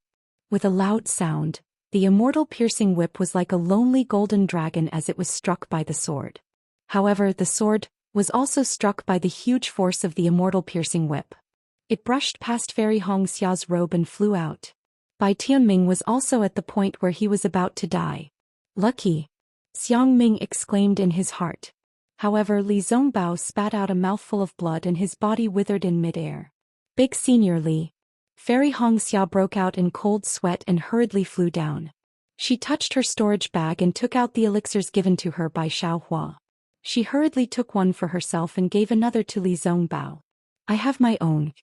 With a loud sound, the immortal piercing whip was like a lonely golden dragon as it was struck by the sword. However, the sword was also struck by the huge force of the immortal piercing whip. It brushed past Fairy Hongxia's robe and flew out. Bai Tianming was also at the point where he was about to die. Lucky! Xiang Ming exclaimed in his heart. However, Li Zongbao spat out a mouthful of blood and his body withered in midair. Big Senior Li! Fairy Hongxia broke out in cold sweat and hurriedly flew down. She touched her storage bag and took out the elixirs given to her by Xiaohua. She hurriedly took one for herself and gave another to Li Zongbao. I have my own.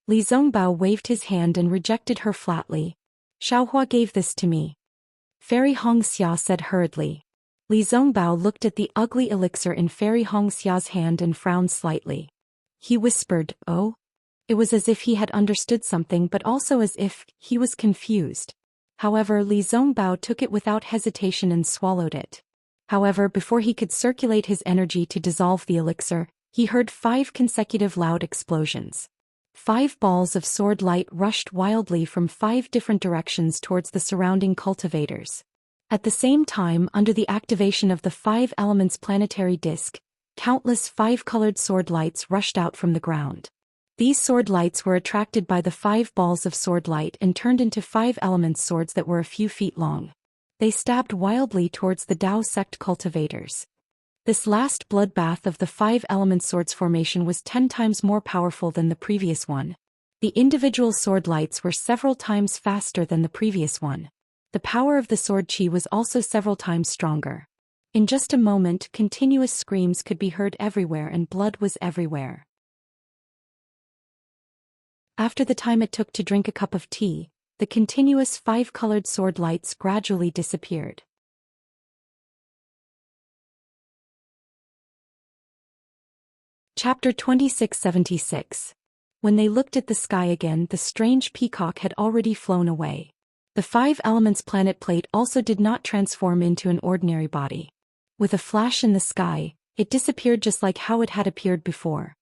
Li Zongbao waved his hand and rejected her flatly. Xiaohua gave this to me. Fairy Hongxia said hurriedly. Li Zongbao looked at the ugly elixir in Fairy Hongxia's hand and frowned slightly. He whispered, "Oh?" It was as if he had understood something but also as if he was confused. However, Li Zongbao took it without hesitation and swallowed it. However, before he could circulate his energy to dissolve the elixir, he heard 5 consecutive loud explosions. 5 balls of sword light rushed wildly from 5 different directions towards the surrounding cultivators. At the same time, under the activation of the 5 elements planetary disk, countless 5-colored sword lights rushed out from the ground. These sword lights were attracted by the 5 balls of sword light and turned into 5 elements swords that were a few feet long. They stabbed wildly towards the Dao sect cultivators. This last bloodbath of the 5 element swords formation was 10 times more powerful than the previous one. The individual sword lights were several times faster than the previous one. The power of the sword chi was also several times stronger. In just a moment, continuous screams could be heard everywhere and blood was everywhere. After the time it took to drink a cup of tea, the continuous 5-colored sword lights gradually disappeared. Chapter 2676. When they looked at the sky again, the strange peacock had already flown away. The 5 elements planet plate also did not transform into an ordinary body. With a flash in the sky, it disappeared just like how it had appeared before.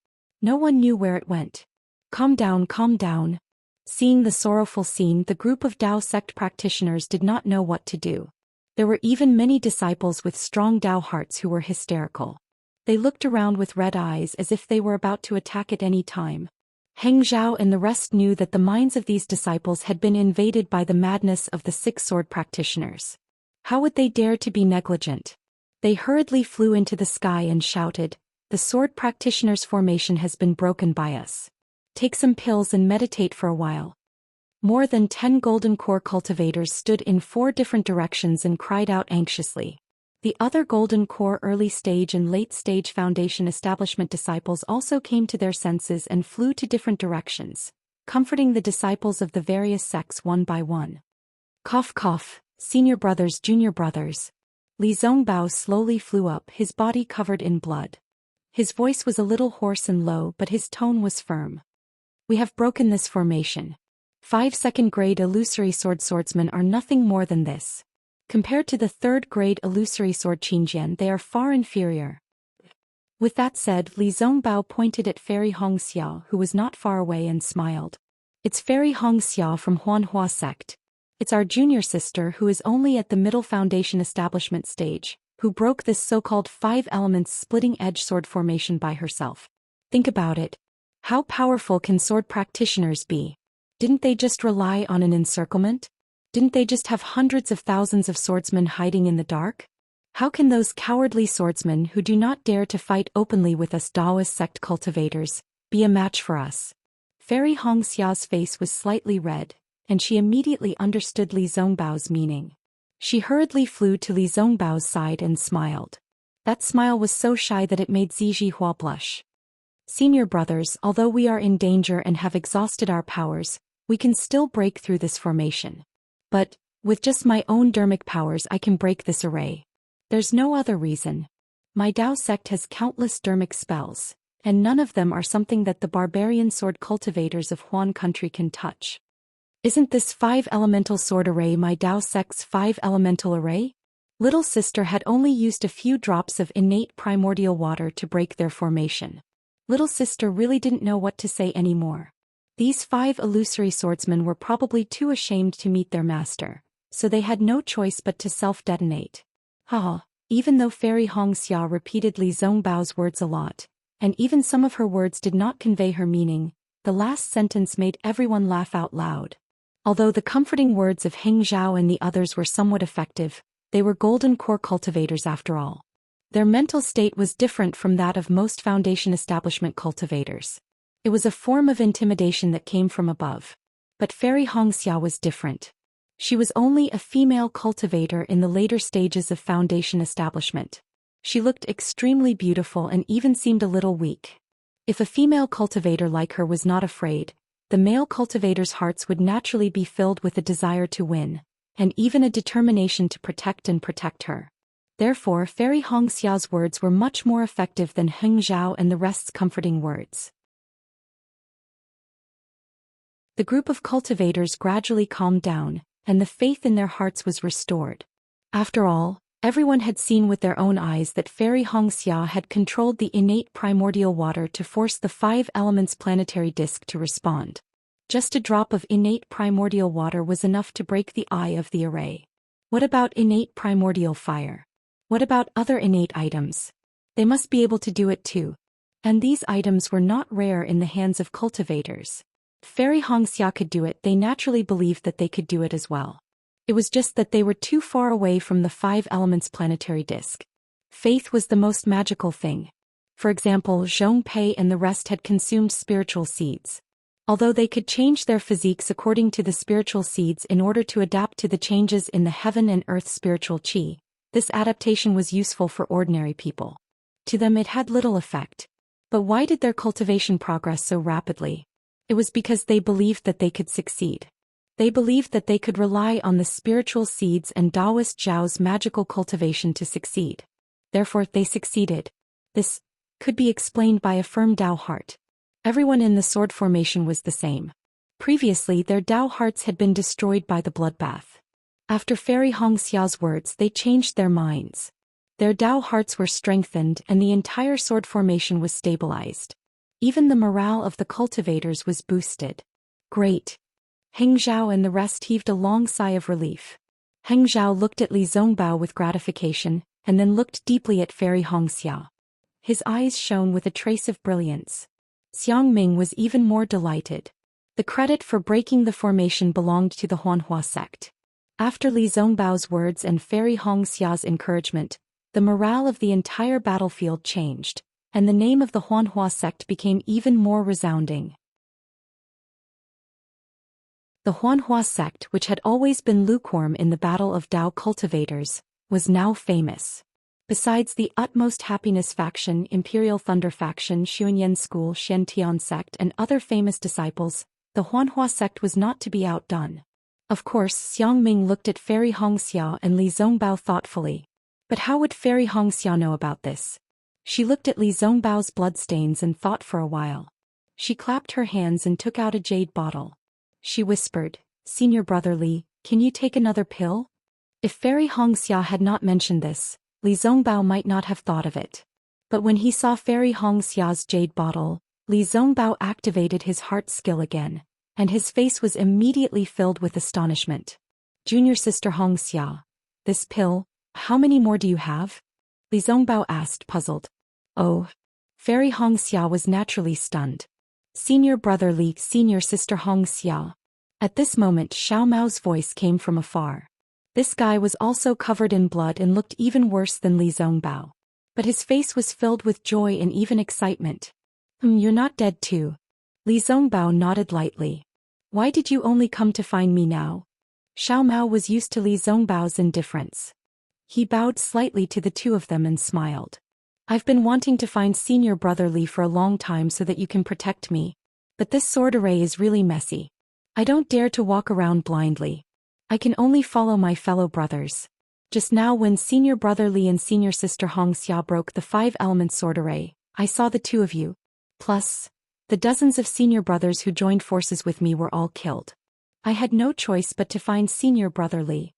No one knew where it went. Calm down, calm down. Seeing the sorrowful scene, the group of Dao sect practitioners did not know what to do. There were even many disciples with strong Dao hearts who were hysterical. They looked around with red eyes as if they were about to attack at any time. Heng Zhao and the rest knew that the minds of these disciples had been invaded by the madness of the 6 sword practitioners. How would they dare to be negligent? They hurriedly flew into the sky and shouted, "The sword practitioners' formation has been broken by us. Take some pills and meditate for a while." More than 10 golden core cultivators stood in 4 different directions and cried out anxiously. The other golden core early stage and late stage foundation establishment disciples also came to their senses and flew to different directions, comforting the disciples of the various sects one by one. Cough cough, senior brothers, junior brothers. Li Zongbao slowly flew up, his body covered in blood. His voice was a little hoarse and low, but his tone was firm. We have broken this formation. 5 second-grade illusory swordsmen are nothing more than this. Compared to the 3rd-grade illusory sword Qingjian, they are far inferior. With that said, Li Zongbao pointed at Fairy Hongxia, who was not far away, and smiled. It's Fairy Hongxia from Huanhua sect. It's our junior sister who is only at the middle foundation establishment stage, who broke this so-called 5 elements splitting edge sword formation by herself. Think about it. How powerful can sword practitioners be? Didn't they just rely on an encirclement? Didn't they just have hundreds of thousands of swordsmen hiding in the dark? How can those cowardly swordsmen who do not dare to fight openly with us Daoist sect cultivators be a match for us? Fairy Hongxia's face was slightly red, and she immediately understood Li Zongbao's meaning. She hurriedly flew to Li Zongbao's side and smiled. That smile was so shy that it made Zijihua blush. Senior brothers, although we are in danger and have exhausted our powers, we can still break through this formation. But, with just my own dermic powers I can break this array. There's no other reason. My Dao sect has countless dermic spells, and none of them are something that the barbarian sword cultivators of Huan country can touch. Isn't this 5 elemental sword array my Dao sect's 5 elemental array? Little sister had only used a few drops of innate primordial water to break their formation. Little sister really didn't know what to say anymore. These 5 illusory swordsmen were probably too ashamed to meet their master, so they had no choice but to self-detonate. Even though Fairy Hongxia repeated Li Zongbao's words a lot, and even some of her words did not convey her meaning, the last sentence made everyone laugh out loud. Although the comforting words of Heng Zhao and the others were somewhat effective, they were golden core cultivators after all. Their mental state was different from that of most Foundation establishment cultivators. It was a form of intimidation that came from above. But Fairy Hongxia was different. She was only a female cultivator in the later stages of Foundation establishment. She looked extremely beautiful and even seemed a little weak. If a female cultivator like her was not afraid, the male cultivators' hearts would naturally be filled with a desire to win, and even a determination to protect her. Therefore, Fairy Hongxia's words were much more effective than Heng Zhao and the rest's comforting words. The group of cultivators gradually calmed down, and the faith in their hearts was restored. After all, everyone had seen with their own eyes that Fairy Hongxia had controlled the innate primordial water to force the 5 elements planetary disk to respond. Just a drop of innate primordial water was enough to break the eye of the array. What about innate primordial fire? What about other innate items? They must be able to do it too. And these items were not rare in the hands of cultivators. If Fairy Hongxia could do it, they naturally believed that they could do it as well. It was just that they were too far away from the 5 elements planetary disk. Faith was the most magical thing. For example, Zhong Pei and the rest had consumed spiritual seeds. Although they could change their physiques according to the spiritual seeds in order to adapt to the changes in the heaven and earth spiritual qi, this adaptation was useful for ordinary people. To them it had little effect. But why did their cultivation progress so rapidly? It was because they believed that they could succeed. They believed that they could rely on the spiritual seeds and Taoist Zhao's magical cultivation to succeed. Therefore, they succeeded. This could be explained by a firm Tao heart. Everyone in the sword formation was the same. Previously, their Tao hearts had been destroyed by the bloodbath. After Fairy Hongxia's words, they changed their minds. Their Tao hearts were strengthened and the entire sword formation was stabilized. Even the morale of the cultivators was boosted. Great. Heng Zhao and the rest heaved a long sigh of relief. Heng Zhao looked at Li Zongbao with gratification, and then looked deeply at Fairy Hongxia. His eyes shone with a trace of brilliance. Xiang Ming was even more delighted. The credit for breaking the formation belonged to the Huanhua sect. After Li Zongbao's words and Fairy Hongxia's encouragement, the morale of the entire battlefield changed, and the name of the Huanhua sect became even more resounding. The Huanhua sect, which had always been lukewarm in the battle of Tao cultivators, was now famous. Besides the Utmost Happiness faction, Imperial Thunder faction, Xuanyan School, Shen-Tian sect and other famous disciples, the Huanhua sect was not to be outdone. Of course, Xiang Ming looked at Fairy Hongxia and Li Zongbao thoughtfully. But how would Fairy Hongxia know about this? She looked at Li Zongbao's bloodstains and thought for a while. She clapped her hands and took out a jade bottle. She whispered, "Senior brother Li, can you take another pill?" If Fairy Hongxia had not mentioned this, Li Zongbao might not have thought of it. But when he saw Fairy Hongxia's jade bottle, Li Zongbao activated his heart skill again, and his face was immediately filled with astonishment. "Junior sister Hongxia, this pill, how many more do you have?" Li Zongbao asked, puzzled. "Oh." Fairy Hongxia was naturally stunned. "Senior brother Li, senior sister Hongxia." At this moment Xiao Mao's voice came from afar. This guy was also covered in blood and looked even worse than Li Zongbao. But his face was filled with joy and even excitement. You're not dead too." Li Zongbao nodded lightly. "Why did you only come to find me now?" Xiao Mao was used to Li Zongbao's indifference. He bowed slightly to the two of them and smiled. "I've been wanting to find senior brother Li for a long time so that you can protect me. But this sword array is really messy. I don't dare to walk around blindly. I can only follow my fellow brothers. Just now when senior brother Li and senior sister Hongxia broke the 5-element sword array, I saw the two of you. Plus, the dozens of senior brothers who joined forces with me were all killed. I had no choice but to find senior brother Li.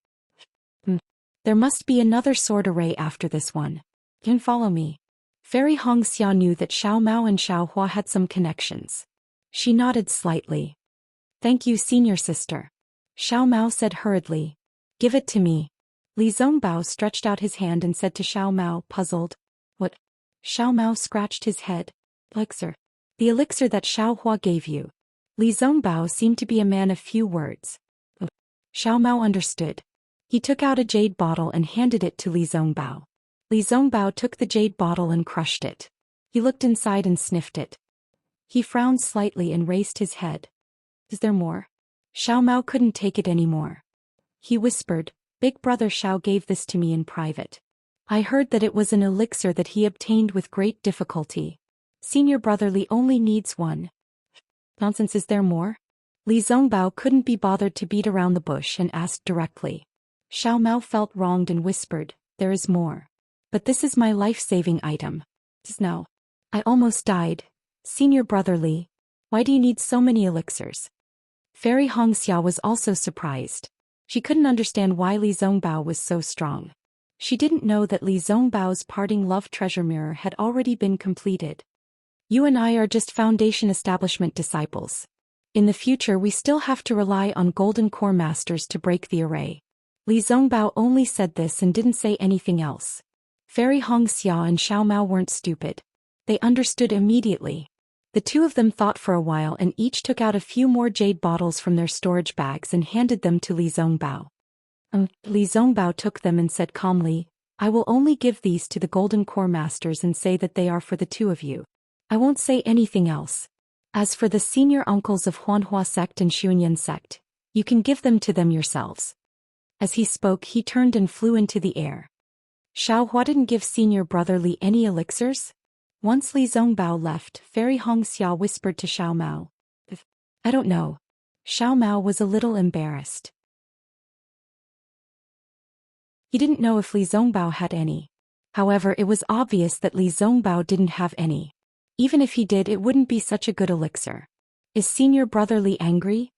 There must be another sword array after this one. Can follow me." Fairy Hongxia knew that Xiao Mao and Xiao Hua had some connections. She nodded slightly. "Thank you, senior sister." Xiao Mao said hurriedly. "Give it to me." Li Zongbao stretched out his hand and said to Xiao Mao, puzzled. "What?" Xiao Mao scratched his head. "Elixir. The elixir that Xiao Hua gave you." Li Zongbao seemed to be a man of few words. Xiao Mao understood. He took out a jade bottle and handed it to Li Zongbao. Li Zongbao took the jade bottle and crushed it. He looked inside and sniffed it. He frowned slightly and raised his head. Is there more? Xiao Mao couldn't take it anymore. He whispered, Big brother Xiao gave this to me in private. I heard that it was an elixir that he obtained with great difficulty. Senior brother Li only needs one. Nonsense, is there more? Li Zongbao couldn't be bothered to beat around the bush and asked directly. Xiao Mao felt wronged and whispered, There is more. But this is my life-saving item. No. I almost died. Senior brother Li. Why do you need so many elixirs? Fairy Hongxia was also surprised. She couldn't understand why Li Zongbao was so strong. She didn't know that Li Zongbao's parting love treasure mirror had already been completed. You and I are just foundation establishment disciples. In the future we still have to rely on golden core masters to break the array. Li Zongbao only said this and didn't say anything else. Fairy Hongxia and Xiao Mao weren't stupid. They understood immediately. The two of them thought for a while and each took out a few more jade bottles from their storage bags and handed them to Li Zongbao. Li Zongbao took them and said calmly, I will only give these to the golden core masters and say that they are for the two of you. I won't say anything else. As for the senior uncles of Huanhua sect and Xuanyan sect, you can give them to them yourselves. As he spoke he turned and flew into the air. Xiao Hua didn't give senior brother Li any elixirs? Once Li Zongbao left, Fairy Hongxia whispered to Xiao Mao. I don't know. Xiao Mao was a little embarrassed. He didn't know if Li Zongbao had any. However, it was obvious that Li Zongbao didn't have any. Even if he did, it wouldn't be such a good elixir. Is senior brother Li angry?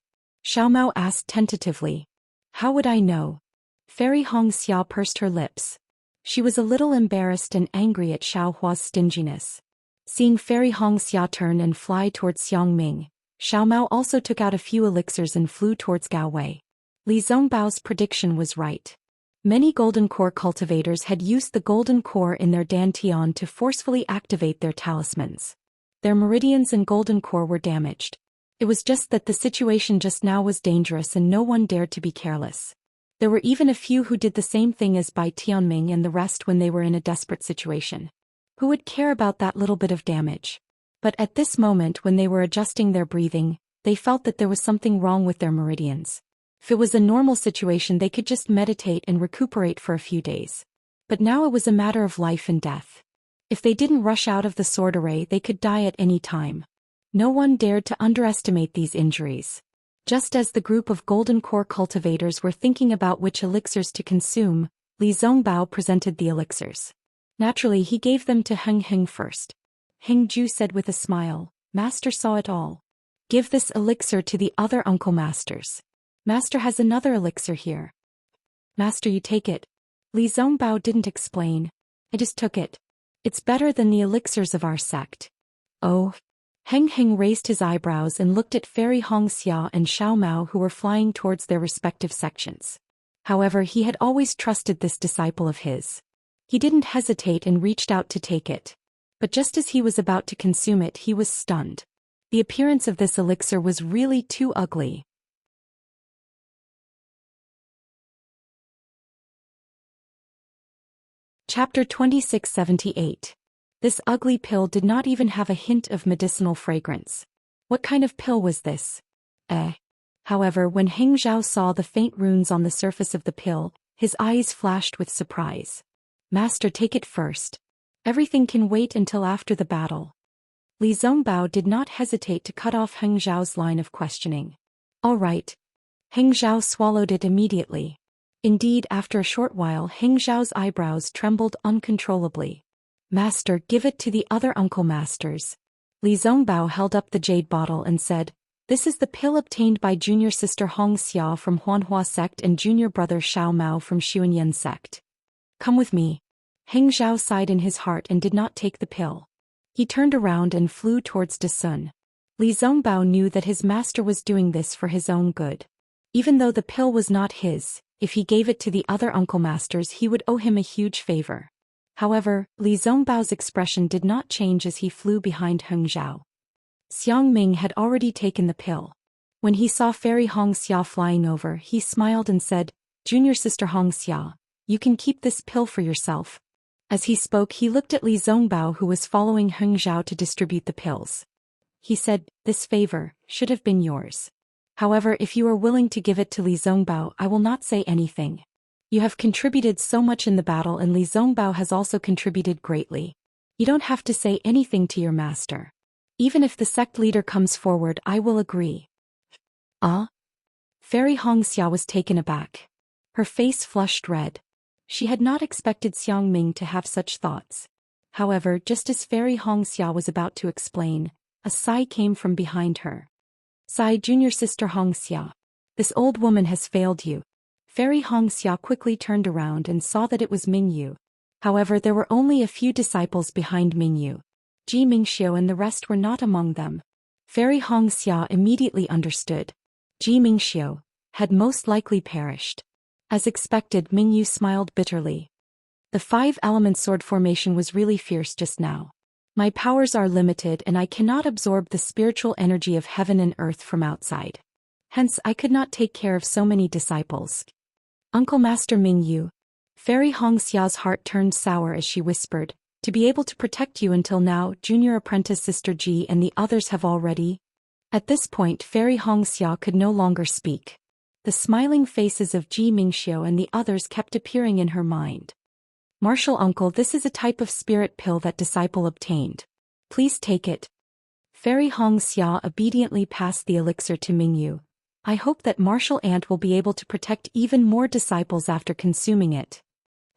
Xiao Mao asked tentatively. How would I know? Fairy Hongxia pursed her lips. She was a little embarrassed and angry at Xiao Hua's stinginess. Seeing Fairy Hongxia turn and fly towards Xiangming, Xiao Mao also took out a few elixirs and flew towards Gao Wei. Li Zongbao's prediction was right. Many golden core cultivators had used the golden core in their dantian to forcefully activate their talismans. Their meridians and golden core were damaged. It was just that the situation just now was dangerous and no one dared to be careless. There were even a few who did the same thing as Bai Tianming and the rest when they were in a desperate situation. Who would care about that little bit of damage? But at this moment when they were adjusting their breathing, they felt that there was something wrong with their meridians. If it was a normal situation they could just meditate and recuperate for a few days. But now it was a matter of life and death. If they didn't rush out of the sword array they could die at any time. No one dared to underestimate these injuries. Just as the group of golden core cultivators were thinking about which elixirs to consume, Li Zongbao presented the elixirs. Naturally he gave them to Heng Heng first. Heng Ju said with a smile, Master saw it all. Give this elixir to the other uncle masters. Master has another elixir here. Master, you take it. Li Zongbao didn't explain. I just took it. It's better than the elixirs of our sect. Oh. Heng Heng raised his eyebrows and looked at Fairy Hongxia and Xiao Mao who were flying towards their respective sections. However, he had always trusted this disciple of his. He didn't hesitate and reached out to take it. But just as he was about to consume it he was stunned. The appearance of this elixir was really too ugly. Chapter 2678. This ugly pill did not even have a hint of medicinal fragrance. What kind of pill was this? However, when Heng Zhao saw the faint runes on the surface of the pill, his eyes flashed with surprise. Master, take it first. Everything can wait until after the battle. Li Zongbao did not hesitate to cut off Heng Zhao's line of questioning. All right. Heng Zhao swallowed it immediately. Indeed, after a short while Heng Zhao's eyebrows trembled uncontrollably. Master, give it to the other uncle masters. Li Zongbao held up the jade bottle and said, This is the pill obtained by junior sister Hongxia from Huanhua sect and junior brother Xiao Mao from Xuanyan sect. Come with me. Heng Zhao sighed in his heart and did not take the pill. He turned around and flew towards Desun. Li Zongbao knew that his master was doing this for his own good. Even though the pill was not his, if he gave it to the other uncle masters he would owe him a huge favor. However, Li Zongbao's expression did not change as he flew behind Heng Zhao. Xiangming had already taken the pill. When he saw Fairy Hongxia flying over, he smiled and said, "Junior sister Hongxia, you can keep this pill for yourself." As he spoke, he looked at Li Zongbao, who was following Heng Zhao to distribute the pills. He said, "This favor should have been yours. However, if you are willing to give it to Li Zongbao, I will not say anything. You have contributed so much in the battle, and Li Zongbao has also contributed greatly. You don't have to say anything to your master. Even if the sect leader comes forward, I will agree." Ah? Fairy Hongxia was taken aback. Her face flushed red. She had not expected Xiang Ming to have such thoughts. However, just as Fairy Hongxia was about to explain, a sigh came from behind her. "Sigh, junior sister Hongxia. This old woman has failed you." Fairy Hongxia quickly turned around and saw that it was Mingyu. However, there were only a few disciples behind Mingyu. Ji Mingxiu and the rest were not among them. Fairy Hongxia immediately understood. Ji Mingxiu had most likely perished. As expected, Mingyu smiled bitterly. The 5-element sword formation was really fierce just now. My powers are limited and I cannot absorb the spiritual energy of heaven and earth from outside. Hence, I could not take care of so many disciples. Uncle Master Mingyu. Fairy Hongxia's heart turned sour as she whispered, "To be able to protect you until now, junior apprentice Sister Ji and the others have already..." At this point, Fairy Hongxia could no longer speak. The smiling faces of Ji Mingxiu and the others kept appearing in her mind. "Martial uncle, this is a type of spirit pill that disciple obtained. Please take it." Fairy Hongxia obediently passed the elixir to Mingyu. "I hope that martial aunt will be able to protect even more disciples after consuming it."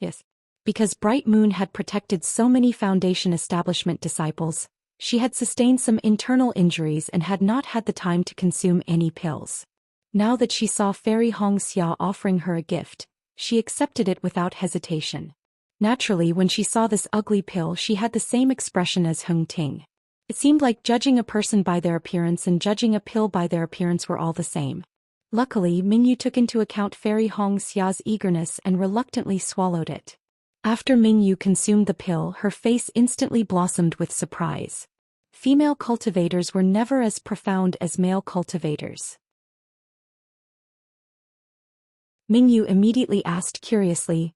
Yes. Because Bright Moon had protected so many Foundation establishment disciples, she had sustained some internal injuries and had not had the time to consume any pills. Now that she saw Fairy Hongxia offering her a gift, she accepted it without hesitation. Naturally, when she saw this ugly pill, she had the same expression as Heng Ting. It seemed like judging a person by their appearance and judging a pill by their appearance were all the same. Luckily, Mingyu took into account Fairy Hongxia's eagerness and reluctantly swallowed it. After Mingyu consumed the pill, her face instantly blossomed with surprise. Female cultivators were never as profound as male cultivators. Mingyu immediately asked curiously,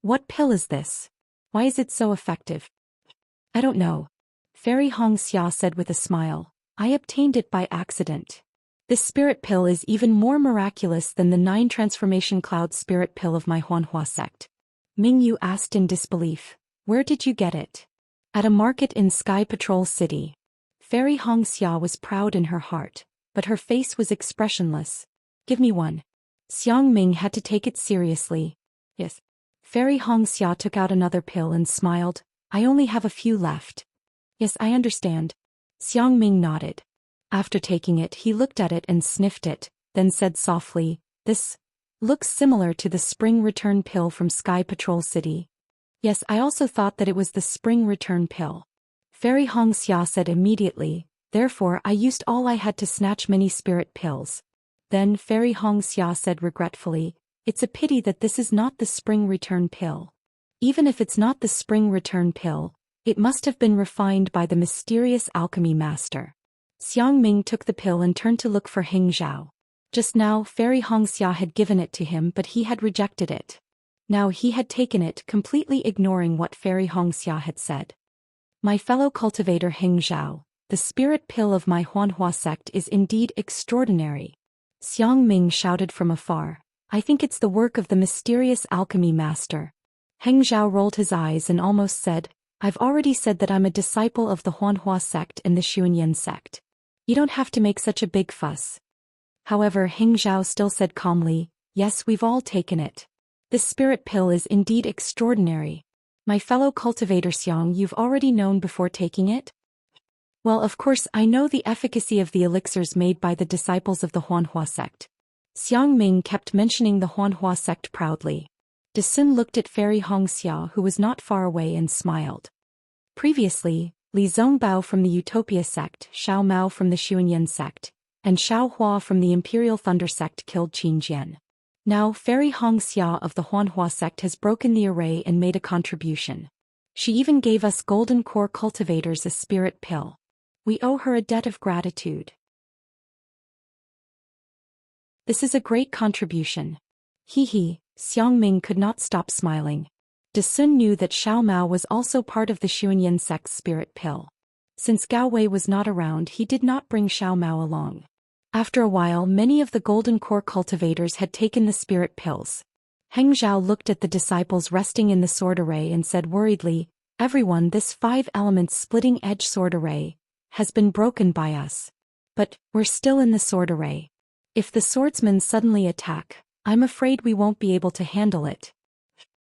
What pill is this? Why is it so effective?" "I don't know." Fairy Hongxia said with a smile, "I obtained it by accident. This spirit pill is even more miraculous than the 9 transformation cloud spirit pill of my Huanhua sect." Mingyu asked in disbelief, "Where did you get it?" "At a market in Sky Patrol City." Fairy Hongxia was proud in her heart, but her face was expressionless. "Give me one." Xiang Ming had to take it seriously. "Yes." Fairy Hongxia took out another pill and smiled, "I only have a few left." "Yes, I understand." Xiang Ming nodded. After taking it, he looked at it and sniffed it, then said softly, "This looks similar to the spring return pill from Sky Patrol City." "Yes, I also thought that it was the spring return pill." Fairy Hongxia said immediately, "Therefore I used all I had to snatch many spirit pills." Then Fairy Hongxia said regretfully, "It's a pity that this is not the spring return pill. Even if it's not the spring return pill, it must have been refined by the mysterious alchemy master." Xiang Ming took the pill and turned to look for Heng Zhao. Just now, Fairy Hongxia had given it to him, but he had rejected it. Now he had taken it, completely ignoring what Fairy Hongxia had said. "My fellow cultivator Heng Zhao, the spirit pill of my Huanhua sect is indeed extraordinary." Xiang Ming shouted from afar, "I think it's the work of the mysterious alchemy master." Heng Zhao rolled his eyes and almost said, "I've already said that I'm a disciple of the Huanhua sect and the Xuanyan sect. You don't have to make such a big fuss." However, Heng Zhao still said calmly, "Yes, we've all taken it. This spirit pill is indeed extraordinary. My fellow cultivator Xiang, you've already known before taking it?" "Well, of course I know the efficacy of the elixirs made by the disciples of the Huanhua sect." Xiang Ming kept mentioning the Huanhua sect proudly. De Sun looked at Fairy Hongxia, who was not far away, and smiled. Previously, Li Zongbao from the Utopia sect, Xiao Mao from the Xuanyan sect, and Xiao Hua from the Imperial Thunder sect killed Qin Jian. Now Fairy Hongxia of the Huanhua sect has broken the array and made a contribution. She even gave us Golden Core cultivators a spirit pill. We owe her a debt of gratitude. This is a great contribution. Hee, Xiang Ming could not stop smiling. De Sun knew that Xiao Mao was also part of the Xuanyan sect's spirit pill. Since Gao Wei was not around, he did not bring Xiao Mao along. After a while, many of the golden core cultivators had taken the spirit pills. Heng Zhao looked at the disciples resting in the sword array and said worriedly, "Everyone, this 5 elements splitting edge sword array has been broken by us. But we're still in the sword array. If the swordsmen suddenly attack, I'm afraid we won't be able to handle it."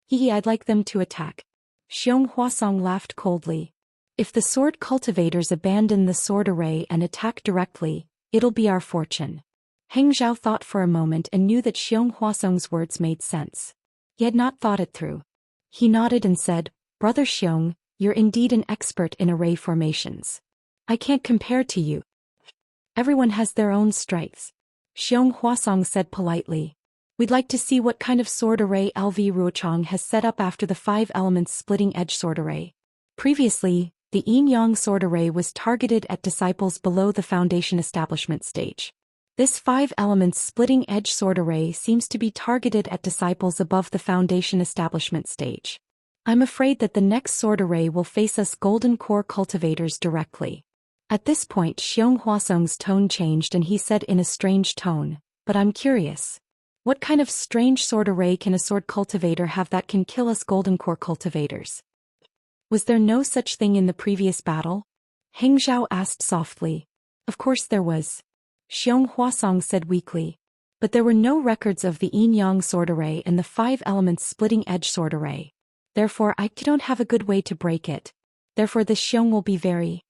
I'd like them to attack. Xiong Huasong laughed coldly. If the sword cultivators abandon the sword array and attack directly, it'll be our fortune. Heng Zhao thought for a moment and knew that Xiong Huasong's words made sense. He had not thought it through. He nodded and said, "Brother Xiong, you're indeed an expert in array formations. I can't compare to you. Everyone has their own strengths." Xiong Huasong said politely, "We'd like to see what kind of sword array LV Ruochang has set up after the 5 elements splitting edge sword array." Previously, the yin-yang sword array was targeted at disciples below the foundation establishment stage. This 5 elements splitting edge sword array seems to be targeted at disciples above the foundation establishment stage. I'm afraid that the next sword array will face us golden core cultivators directly. At this point, Xiong Huasong's tone changed and he said in a strange tone, "But I'm curious. What kind of strange sword array can a sword cultivator have that can kill us golden core cultivators? Was there no such thing in the previous battle?" Heng Zhao asked softly. "Of course there was," Xiong Huasong said weakly. "But there were no records of the yin-yang sword array and the 5 elements splitting edge sword array. Therefore I don't have a good way to break it. Therefore the Xiong will be very..."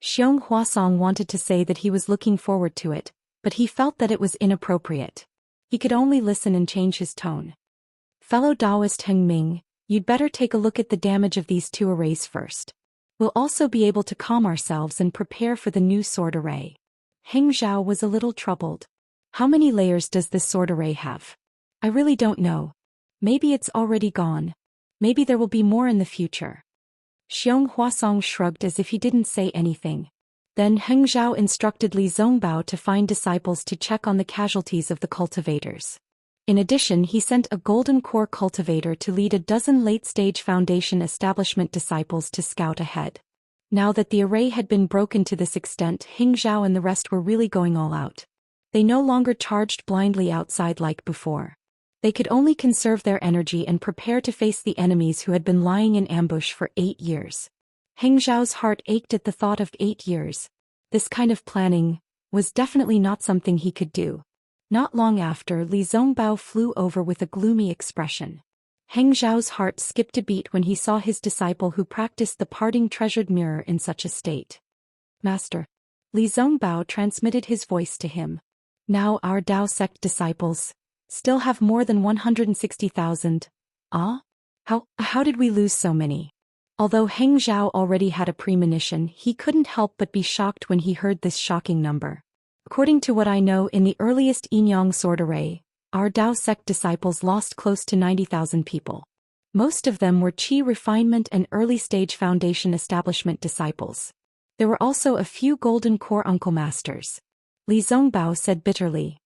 Xiong Huasong wanted to say that he was looking forward to it, but he felt that it was inappropriate. He could only listen and change his tone. "Fellow Taoist Heng Ming, you'd better take a look at the damage of these 2 arrays first. We'll also be able to calm ourselves and prepare for the new sword array." Heng Zhao was a little troubled. "How many layers does this sword array have? I really don't know. Maybe it's already gone. Maybe there will be more in the future." Xiong Huasong shrugged as if he didn't say anything. Then Heng Zhao instructed Li Zongbao to find disciples to check on the casualties of the cultivators. In addition, he sent a golden core cultivator to lead a dozen late-stage foundation establishment disciples to scout ahead. Now that the array had been broken to this extent, Heng Zhao and the rest were really going all out. They no longer charged blindly outside like before. They could only conserve their energy and prepare to face the enemies who had been lying in ambush for 8 years. Heng Zhao's heart ached at the thought of 8 years. This kind of planning was definitely not something he could do. Not long after, Li Zongbao flew over with a gloomy expression. Heng Zhao's heart skipped a beat when he saw his disciple who practiced the parting treasured mirror in such a state. "Master." Li Zongbao transmitted his voice to him. "Now our Dao sect disciples still have more than 160,000. Ah? How did we lose so many?" Although Heng Zhao already had a premonition, he couldn't help but be shocked when he heard this shocking number. "According to what I know, in the earliest yin-yang sword array, our Dao sect disciples lost close to 90,000 people. Most of them were Qi refinement and early-stage foundation establishment disciples. There were also a few golden core uncle masters," Li Zongbao said bitterly.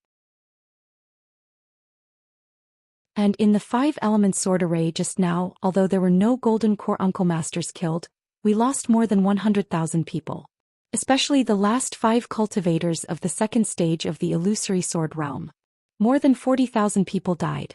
"And in the 5-element sword array just now, although there were no golden core uncle masters killed, we lost more than 100,000 people. Especially the last 5 cultivators of the 2nd stage of the illusory sword realm. More than 40,000 people died."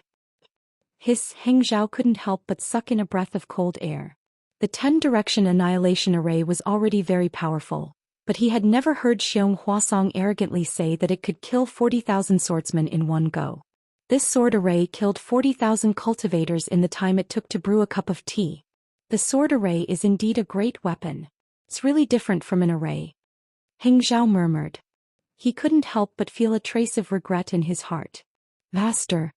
Heng Zhao couldn't help but suck in a breath of cold air. The 10-direction annihilation array was already very powerful, but he had never heard Xiong Huasong arrogantly say that it could kill 40,000 swordsmen in one go. This sword array killed 40,000 cultivators in the time it took to brew a cup of tea. The sword array is indeed a great weapon. It's really different from an array. Heng Zhao murmured. He couldn't help but feel a trace of regret in his heart. "Master."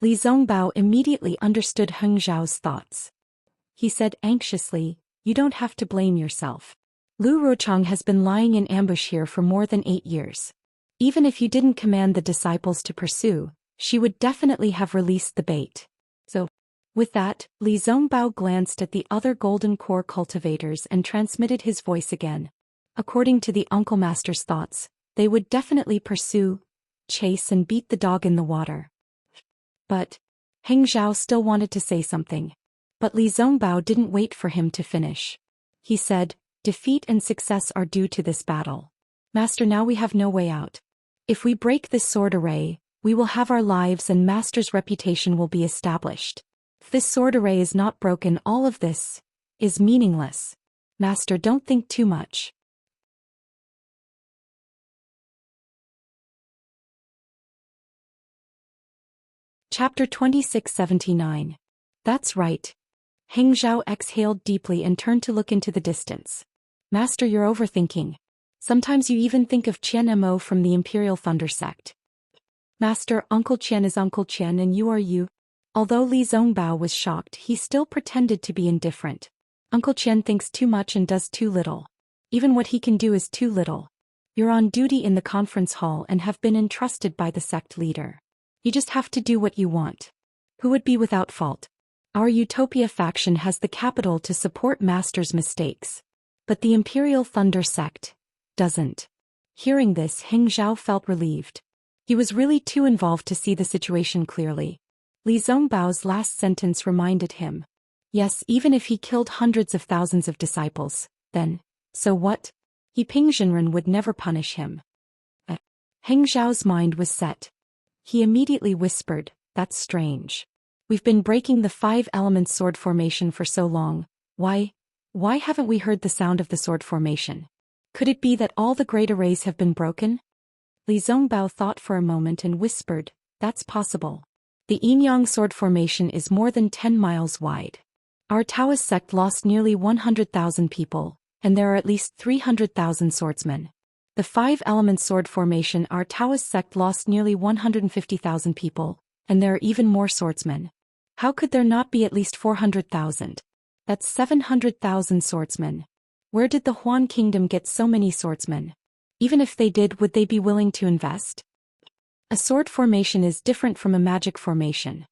Li Zongbao immediately understood Heng Zhao's thoughts. He said anxiously, "You don't have to blame yourself. Lu Ruochang has been lying in ambush here for more than 8 years. Even if you didn't command the disciples to pursue, she would definitely have released the bait. So." With that, Li Zongbao glanced at the other golden core cultivators and transmitted his voice again. According to the Uncle Master's thoughts, they would definitely pursue. chase and beat the dog in the water. But Heng Zhao still wanted to say something. But Li Zongbao didn't wait for him to finish. He said, defeat and success are due to this battle. Master, now we have no way out. If we break this sword array, we will have our lives and Master's reputation will be established. If this sword array is not broken, all of this is meaningless. Master, don't think too much. Chapter 2679. That's right. Heng Zhao exhaled deeply and turned to look into the distance. Master, you're overthinking. Sometimes you even think of Qian Mo from the Imperial Thunder Sect. Master, Uncle Qian is Uncle Qian and you are you. Although Li Zongbao was shocked, he still pretended to be indifferent. Uncle Qian thinks too much and does too little. Even what he can do is too little. You're on duty in the conference hall and have been entrusted by the sect leader. You just have to do what you want. Who would be without fault? Our Utopia faction has the capital to support Master's mistakes. But the Imperial Thunder Sect doesn't. Hearing this, Heng Zhao felt relieved. He was really too involved to see the situation clearly. Li Zongbao's last sentence reminded him. Yes, even if he killed hundreds of thousands of disciples, then, so what? Ping Jinren would never punish him. Heng Zhao's mind was set. He immediately whispered, that's strange. We've been breaking the 5-element sword formation for so long, why haven't we heard the sound of the sword formation? Could it be that all the great arrays have been broken? Li Zongbao thought for a moment and whispered, that's possible. The Yin-Yang sword formation is more than 10 miles wide. Our Taoist sect lost nearly 100,000 people, and there are at least 300,000 swordsmen. The 5-element sword formation, our Taoist sect lost nearly 150,000 people, and there are even more swordsmen. How could there not be at least 400,000? That's 700,000 swordsmen. Where did the Huan Kingdom get so many swordsmen? Even if they did, would they be willing to invest? A sword formation is different from a magic formation.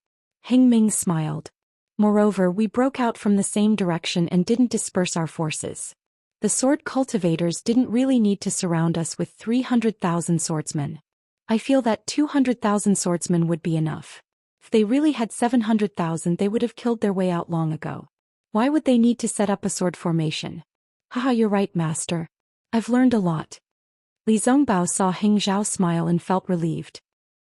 Heng Ming smiled. Moreover, we broke out from the same direction and didn't disperse our forces. The sword cultivators didn't really need to surround us with 300,000 swordsmen. I feel that 200,000 swordsmen would be enough. If they really had 700,000, they would have killed their way out long ago. Why would they need to set up a sword formation? Haha, you're right, Master. I've learned a lot. Li Zongbao saw Heng Zhao smile and felt relieved.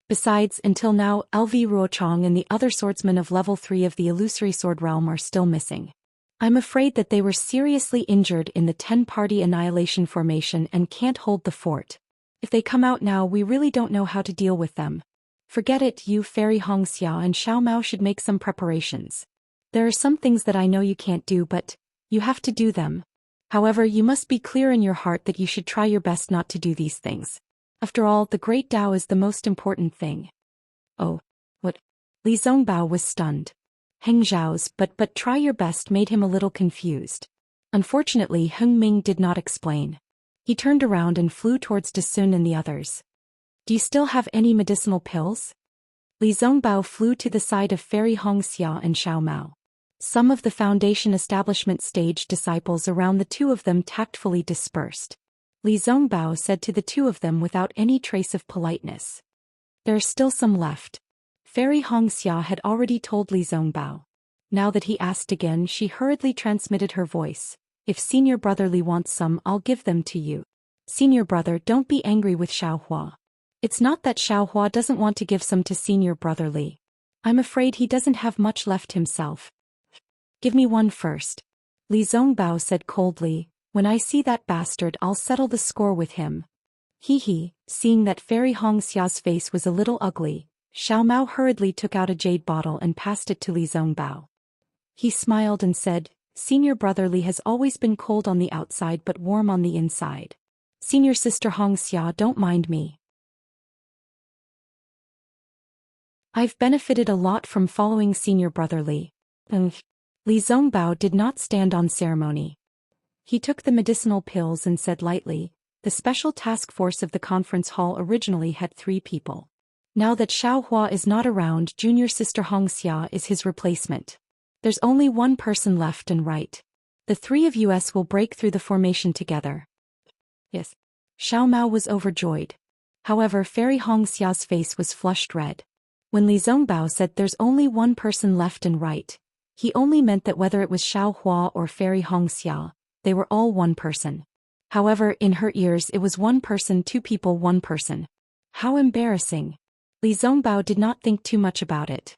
Besides, until now, LV Ruochong and the other swordsmen of level 3 of the illusory sword realm are still missing. I'm afraid that they were seriously injured in the 10-party annihilation formation and can't hold the fort. If they come out now, we really don't know how to deal with them. Forget it, you Fairy Hongxia and Xiao Mao should make some preparations. There are some things that I know you can't do, but you have to do them. However, you must be clear in your heart that you should try your best not to do these things. After all, the Great Tao is the most important thing. Oh, what? Li Zongbao was stunned. Heng Zhao's but try your best made him a little confused. Unfortunately, Heng Ming did not explain. He turned around and flew towards Dasun and the others. Do you still have any medicinal pills? Li Zongbao flew to the side of Fairy Hongxia and Xiao Mao. Some of the Foundation establishment stage disciples around the two of them tactfully dispersed. Li Zongbao said to the two of them without any trace of politeness. There are still some left. Fairy Hongxia had already told Li Zongbao. Now that he asked again, she hurriedly transmitted her voice. If Senior Brother Li wants some, I'll give them to you. Senior Brother, don't be angry with Xiaohua. It's not that Xiaohua doesn't want to give some to Senior Brother Li. I'm afraid he doesn't have much left himself. Give me one first. Li Zongbao said coldly, when I see that bastard I'll settle the score with him. Seeing that Fairy Hongxia's face was a little ugly, Xiao Mao hurriedly took out a jade bottle and passed it to Li Zongbao. He smiled and said, Senior Brother Li has always been cold on the outside but warm on the inside. Senior Sister Hongxia, don't mind me. I've benefited a lot from following Senior Brother Li. Li Zongbao did not stand on ceremony. He took the medicinal pills and said lightly, the special task force of the conference hall originally had 3 people. Now that Xiaohua is not around, Junior Sister Hongxia is his replacement. There's only one person left and right. The 3 of us will break through the formation together. Yes. Xiao Mao was overjoyed. However, Fairy Hongxia's face was flushed red. When Li Zongbao said there's only one person left and right, he only meant that whether it was Xiao Hua or Fairy Hongxia, they were all one person. However, in her ears it was one person, two people, one person. How embarrassing. Li Zongbao did not think too much about it.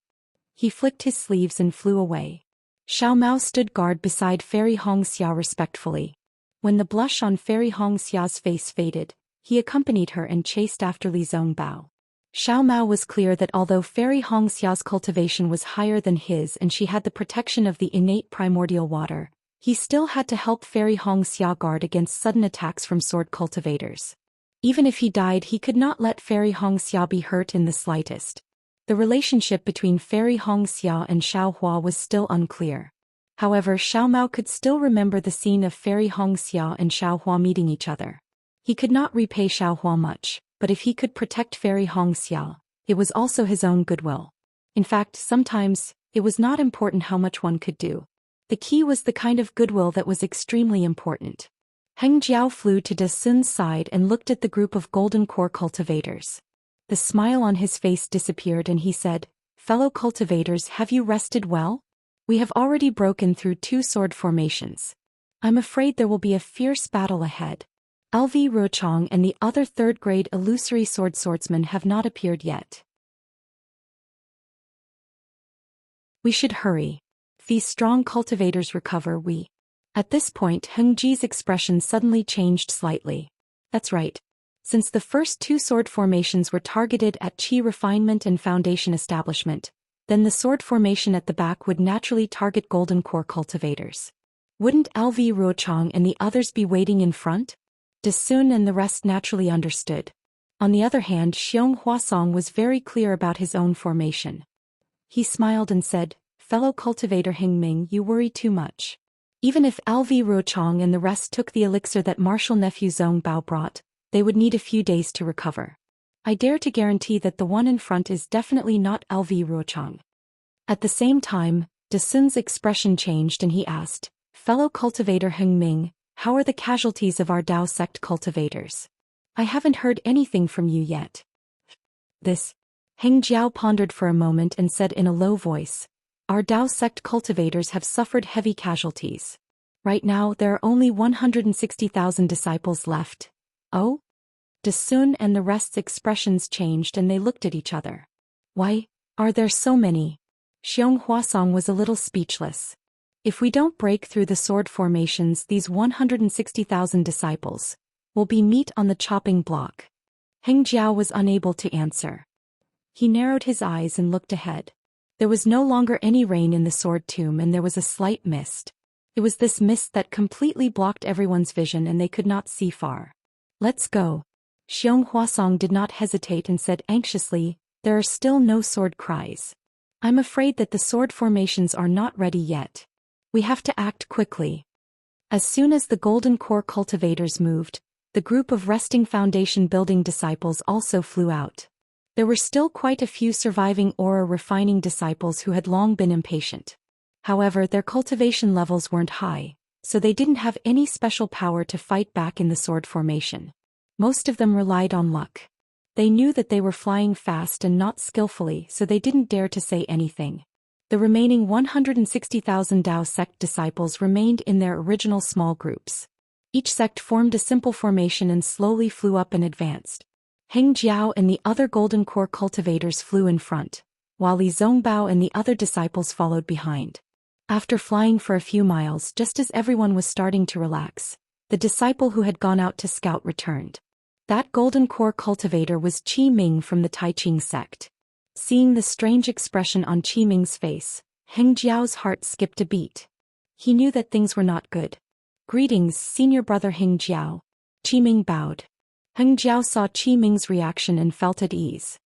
He flicked his sleeves and flew away. Xiao Mao stood guard beside Fairy Hongxia respectfully. When the blush on Fairy Hongxia's face faded, he accompanied her and chased after Li Zongbao. Xiao Mao was clear that although Fairy Hongxia's cultivation was higher than his and she had the protection of the innate primordial water, he still had to help Fairy Hongxia guard against sudden attacks from sword cultivators. Even if he died, he could not let Fairy Hongxia be hurt in the slightest. The relationship between Fairy Hongxia and Xiao Hua was still unclear. However, Xiao Mao could still remember the scene of Fairy Hongxia and Xiao Hua meeting each other. He could not repay Xiao Hua much, but if he could protect Fairy Hongxia, it was also his own goodwill. In fact, sometimes, it was not important how much one could do. The key was the kind of goodwill that was extremely important. Heng Jiao flew to De Sun's side and looked at the group of golden core cultivators. The smile on his face disappeared and he said, "Fellow cultivators, have you rested well? We have already broken through 2 sword formations. I'm afraid there will be a fierce battle ahead. LV Ruochong and the other 3rd-grade illusory sword swordsmen have not appeared yet. We should hurry. If these strong cultivators recover, we..." At this point, Heng Ji's expression suddenly changed slightly. That's right. Since the first 2 sword formations were targeted at Qi refinement and foundation establishment, then the sword formation at the back would naturally target golden core cultivators. Wouldn't LV Ruochong and the others be waiting in front? De Sun and the rest naturally understood. On the other hand, Xiong Huasong was very clear about his own formation. He smiled and said, "Fellow cultivator Heng Ming, you worry too much. Even if LV Ruochong and the rest took the elixir that martial nephew Zong Bao brought, they would need a few days to recover. I dare to guarantee that the one in front is definitely not LV Ruochong." At the same time, De Sun's expression changed and he asked, "Fellow cultivator Heng Ming, how are the casualties of our Dao sect cultivators? I haven't heard anything from you yet." This. Heng Jiao pondered for a moment and said in a low voice, "Our Dao sect cultivators have suffered heavy casualties. Right now there are only 160,000 disciples left." "Oh?" De Sun and the rest's expressions changed and they looked at each other. "Why are there so many?" Xiong Huasong was a little speechless. "If we don't break through the sword formations, these 160,000 disciples will be meat on the chopping block." Heng Jiao was unable to answer. He narrowed his eyes and looked ahead. There was no longer any rain in the sword tomb and there was a slight mist. It was this mist that completely blocked everyone's vision and they could not see far. "Let's go." Xiong Huasong did not hesitate and said anxiously, "There are still no sword cries. I'm afraid that the sword formations are not ready yet. We have to act quickly." As soon as the golden core cultivators moved, the group of resting foundation building disciples also flew out. There were still quite a few surviving aura refining disciples who had long been impatient. However, their cultivation levels weren't high, so they didn't have any special power to fight back in the sword formation. Most of them relied on luck. They knew that they were flying fast and not skillfully, so they didn't dare to say anything. The remaining 160,000 Dao sect disciples remained in their original small groups. Each sect formed a simple formation and slowly flew up and advanced. Heng Jiao and the other golden core cultivators flew in front, while Li Zongbao and the other disciples followed behind. After flying for a few miles, just as everyone was starting to relax, the disciple who had gone out to scout returned. That golden core cultivator was Qi Ming from the Taiching sect. Seeing the strange expression on Qi Ming's face, Heng Jiao's heart skipped a beat. He knew that things were not good. "Greetings, senior brother Heng Jiao." Qi Ming bowed. Heng Jiao saw Qi Ming's reaction and felt at ease.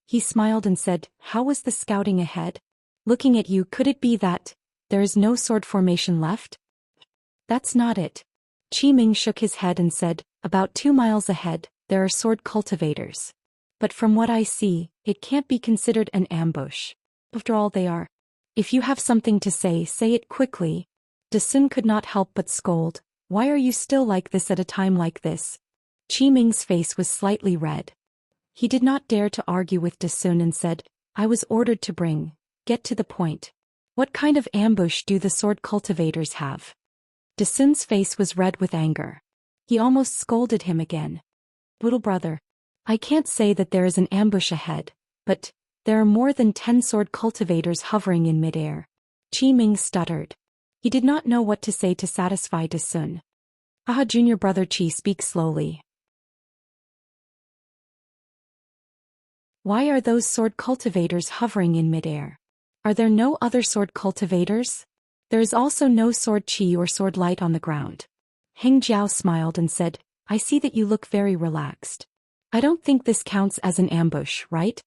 He smiled and said, "How was the scouting ahead? Looking at you, could it be that there is no sword formation left?" "That's not it." Qi Ming shook his head and said, "About 2 miles ahead, there are sword cultivators. But from what I see, it can't be considered an ambush. After all, they are. If you have something to say, say it quickly." De Sun could not help but scold, "Why are you still like this at a time like this?" Qi Ming's face was slightly red. He did not dare to argue with Dasun and said, I was ordered to get to the point. What kind of ambush do the sword cultivators have? Dasun's face was red with anger. He almost scolded him again. Little brother, I can't say that there is an ambush ahead, but there are more than 10 sword cultivators hovering in midair. Qi Ming stuttered. He did not know what to say to satisfy Dasun. Junior brother Qi, speak slowly. Why are those sword cultivators hovering in midair? Are there no other sword cultivators? There is also no sword qi or sword light on the ground. Heng Jiao smiled and said, I see that you look very relaxed. I don't think this counts as an ambush, right?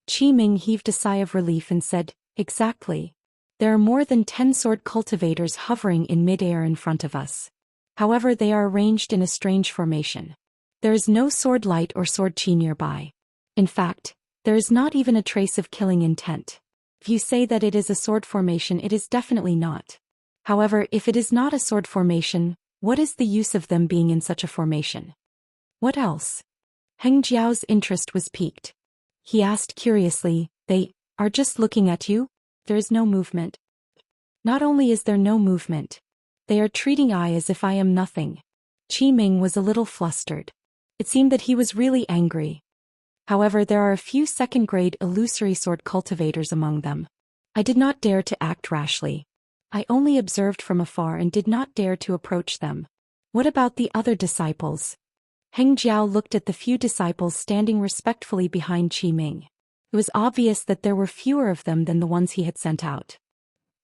Qi Ming heaved a sigh of relief and said, exactly. There are more than 10 sword cultivators hovering in midair in front of us. However, they are arranged in a strange formation. There is no sword light or sword qi nearby. In fact, there is not even a trace of killing intent. If you say that it is a sword formation, it is definitely not. However, if it is not a sword formation, what is the use of them being in such a formation? What else? Heng Jiao's interest was piqued. He asked curiously, they are just looking at you? There is no movement. Not only is there no movement, they are treating I as if I am nothing. Qi Ming was a little flustered. It seemed that he was really angry. However, there are a few second-grade illusory sword cultivators among them. I did not dare to act rashly. I only observed from afar and did not dare to approach them. What about the other disciples? Heng Jiao looked at the few disciples standing respectfully behind Qi Ming. It was obvious that there were fewer of them than the ones he had sent out.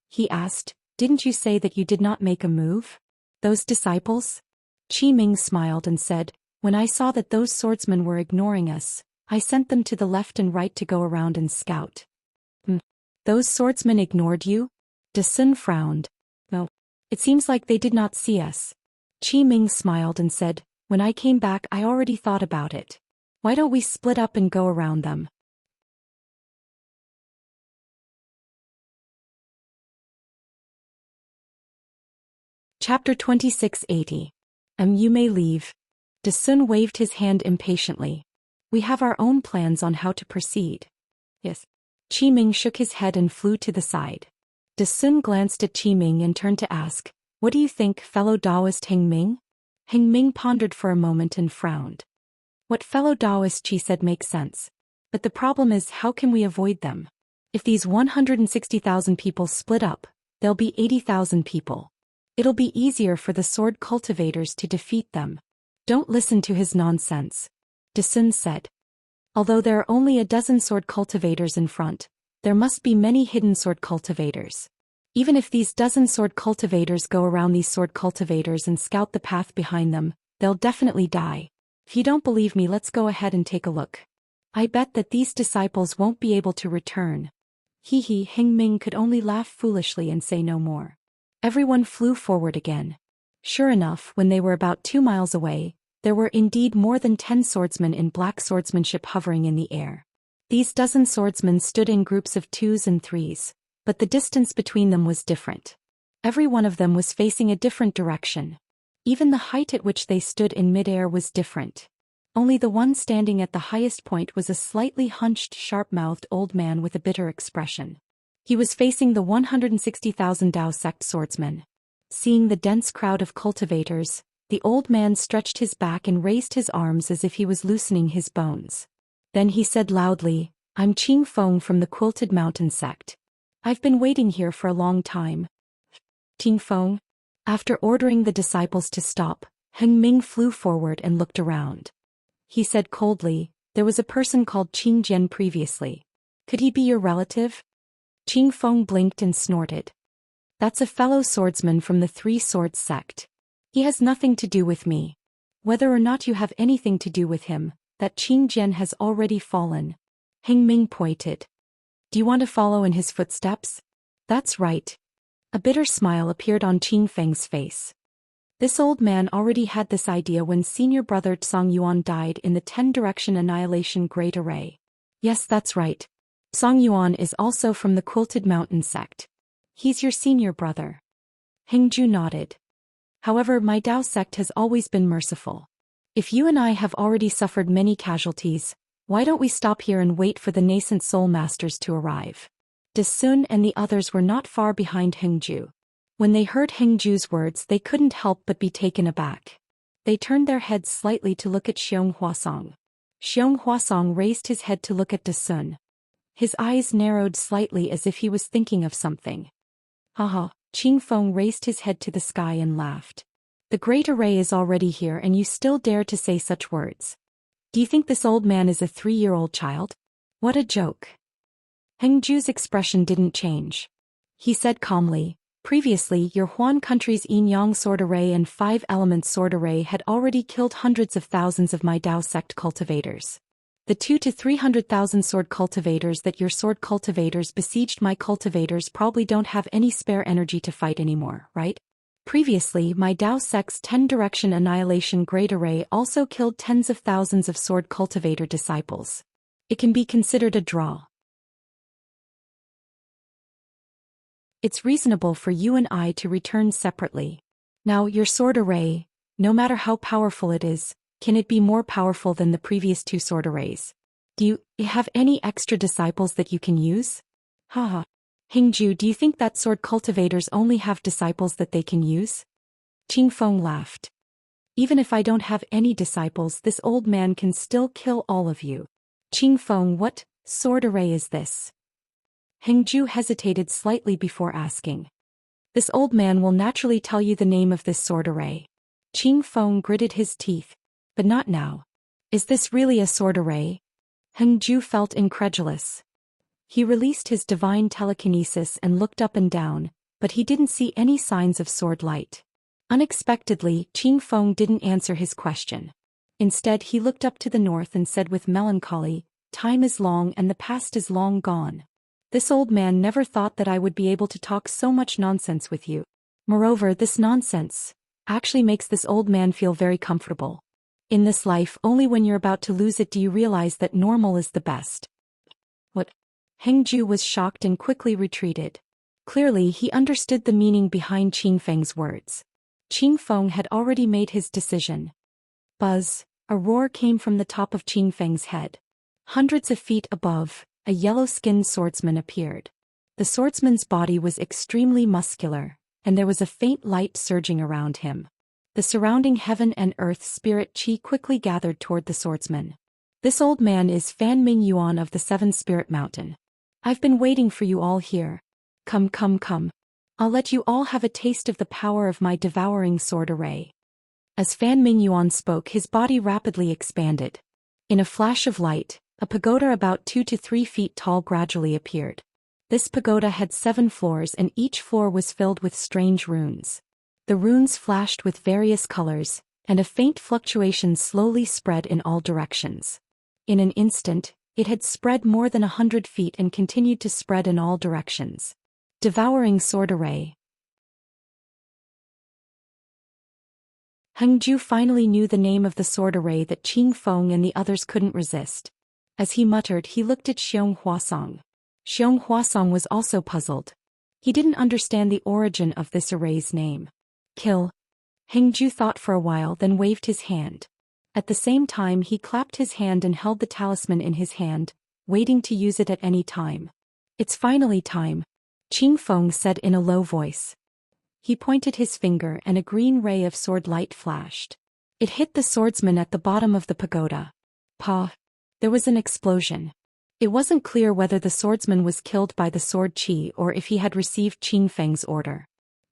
He asked, didn't you say that you did not make a move? Those disciples? Qi Ming smiled and said, when I saw that those swordsmen were ignoring us, I sent them to the left and right to go around and scout. Those swordsmen ignored you? Dasun frowned. No. It seems like they did not see us. Qi Ming smiled and said, when I came back I already thought about it. Why don't we split up and go around them? Chapter 2680. You may leave. Dasun waved his hand impatiently. We have our own plans on how to proceed. Yes. Qi Ming shook his head and flew to the side. Dasun glanced at Qi Ming and turned to ask, what do you think, fellow Taoist Heng Ming? Heng Ming pondered for a moment and frowned. What fellow Taoist Qi said makes sense. But the problem is, how can we avoid them? If these 160,000 people split up, there'll be 80,000 people. It'll be easier for the sword cultivators to defeat them. Don't listen to his nonsense. Dasun said. Although there are only a dozen sword cultivators in front, there must be many hidden sword cultivators. Even if these dozen sword cultivators go around these sword cultivators and scout the path behind them, they'll definitely die. If you don't believe me, let's go ahead and take a look. I bet that these disciples won't be able to return. Heng Ming could only laugh foolishly and say no more. Everyone flew forward again. Sure enough, when they were about 2 miles away, there were indeed more than 10 swordsmen in black swordsmanship hovering in the air. These dozen swordsmen stood in groups of 2s and 3s, but the distance between them was different. Every one of them was facing a different direction. Even the height at which they stood in midair was different. Only the one standing at the highest point was a slightly hunched, sharp-mouthed old man with a bitter expression. He was facing the 160,000 Tao sect swordsmen. Seeing the dense crowd of cultivators, the old man stretched his back and raised his arms as if he was loosening his bones. Then he said loudly, I'm Qing Feng from the Quilted Mountain sect. I've been waiting here for a long time. Qing Feng? After ordering the disciples to stop, Heng Ming flew forward and looked around. He said coldly, there was a person called Qing Jian previously. Could he be your relative? Qing Feng blinked and snorted. That's a fellow swordsman from the Three Swords sect. He has nothing to do with me. Whether or not you have anything to do with him, that Qing Jian has already fallen. Heng Ming pointed. Do you want to follow in his footsteps? That's right. A bitter smile appeared on Qing Feng's face. This old man already had this idea when senior brother Tsang Yuan died in the 10-direction annihilation Great Array. Yes, that's right. Tsang Yuan is also from the Quilted Mountain sect. He's your senior brother. Heng Ju nodded. However, my Tao sect has always been merciful. If you and I have already suffered many casualties, Why don't we stop here and wait for the nascent soul masters to arrive? Sun and the others were not far behind Hengju. When they heard Hengju's words, they couldn't help but be taken aback. They turned their heads slightly to look at Xiong Huasong. Xiong Huasong raised his head to look at Sun. His eyes narrowed slightly as if he was thinking of something. Haha, Qing Feng raised his head to the sky and laughed. The great array is already here and you still dare to say such words. Do you think this old man is a 3-year-old child? What a joke. Hengju's expression didn't change. He said calmly, previously your Huan country's Yin-Yang sword array and 5 elements sword array had already killed hundreds of thousands of my Dao sect cultivators. The 2 to 300,000 sword cultivators that your sword cultivators besieged my cultivators probably don't have any spare energy to fight anymore, right? Previously, my Dao sect's 10-direction annihilation great array also killed tens of thousands of sword cultivator disciples. It can be considered a draw. It's reasonable for you and I to return separately. Now, your sword array, no matter how powerful it is, can it be more powerful than the previous 2 sword arrays? Do you have any extra disciples that you can use? Haha. Hengju, do you think that sword cultivators only have disciples that they can use? Qing Feng laughed. Even if I don't have any disciples, this old man can still kill all of you. Qing Feng, what sword array is this? Hengju hesitated slightly before asking. This old man will naturally tell you the name of this sword array. Qing Feng gritted his teeth. But not now. Is this really a sword array? Hengju felt incredulous. He released his divine telekinesis and looked up and down, but he didn't see any signs of sword light. Unexpectedly, Qing Feng didn't answer his question. Instead, he looked up to the north and said with melancholy, "Time is long and the past is long gone. This old man never thought that I would be able to talk so much nonsense with you. Moreover, this nonsense actually makes this old man feel very comfortable. In this life, only when you're about to lose it do you realize that normal is the best." What? Hengju was shocked and quickly retreated. Clearly, he understood the meaning behind Qing Feng's words. Qing Feng had already made his decision. Buzz, a roar came from the top of Qing Feng's head. Hundreds of feet above, a yellow-skinned swordsman appeared. The swordsman's body was extremely muscular, and there was a faint light surging around him. The surrounding heaven and earth spirit qi quickly gathered toward the swordsman. This old man is Fan Ming Yuan of the 7 Spirit Mountain. I've been waiting for you all here. Come, come, come. I'll let you all have a taste of the power of my devouring sword array. As Fan Ming Yuan spoke, his body rapidly expanded. In a flash of light, a pagoda about 2 to 3 feet tall gradually appeared. This pagoda had 7 floors and each floor was filled with strange runes. The runes flashed with various colors, and a faint fluctuation slowly spread in all directions. In an instant, it had spread more than 100 feet and continued to spread in all directions. Devouring sword array. Hengju finally knew the name of the sword array that Qing Feng and the others couldn't resist. As he muttered, he looked at Xiong Huasong. Xiong Huasong was also puzzled. He didn't understand the origin of this array's name. Kill. Hengju thought for a while, then waved his hand. At the same time, he clapped his hand and held the talisman in his hand, waiting to use it at any time. It's finally time, Qing Feng said in a low voice. He pointed his finger and a green ray of sword light flashed. It hit the swordsman at the bottom of the pagoda. Pa! There was an explosion. It wasn't clear whether the swordsman was killed by the sword qi or if he had received Qing Feng's order.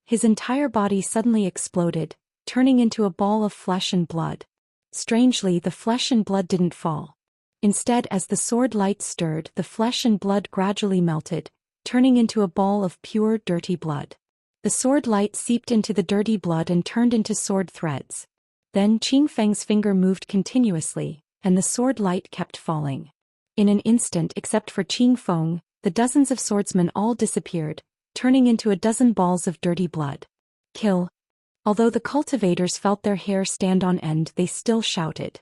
His entire body suddenly exploded, turning into a ball of flesh and blood. Strangely, the flesh and blood didn't fall. Instead, as the sword light stirred, the flesh and blood gradually melted, turning into a ball of pure, dirty blood. The sword light seeped into the dirty blood and turned into sword threads. Then Qing Feng's finger moved continuously, and the sword light kept falling. In an instant, except for Qing Feng, the dozens of swordsmen all disappeared, turning into a dozen balls of dirty blood. Kill. Although the cultivators felt their hair stand on end, they still shouted.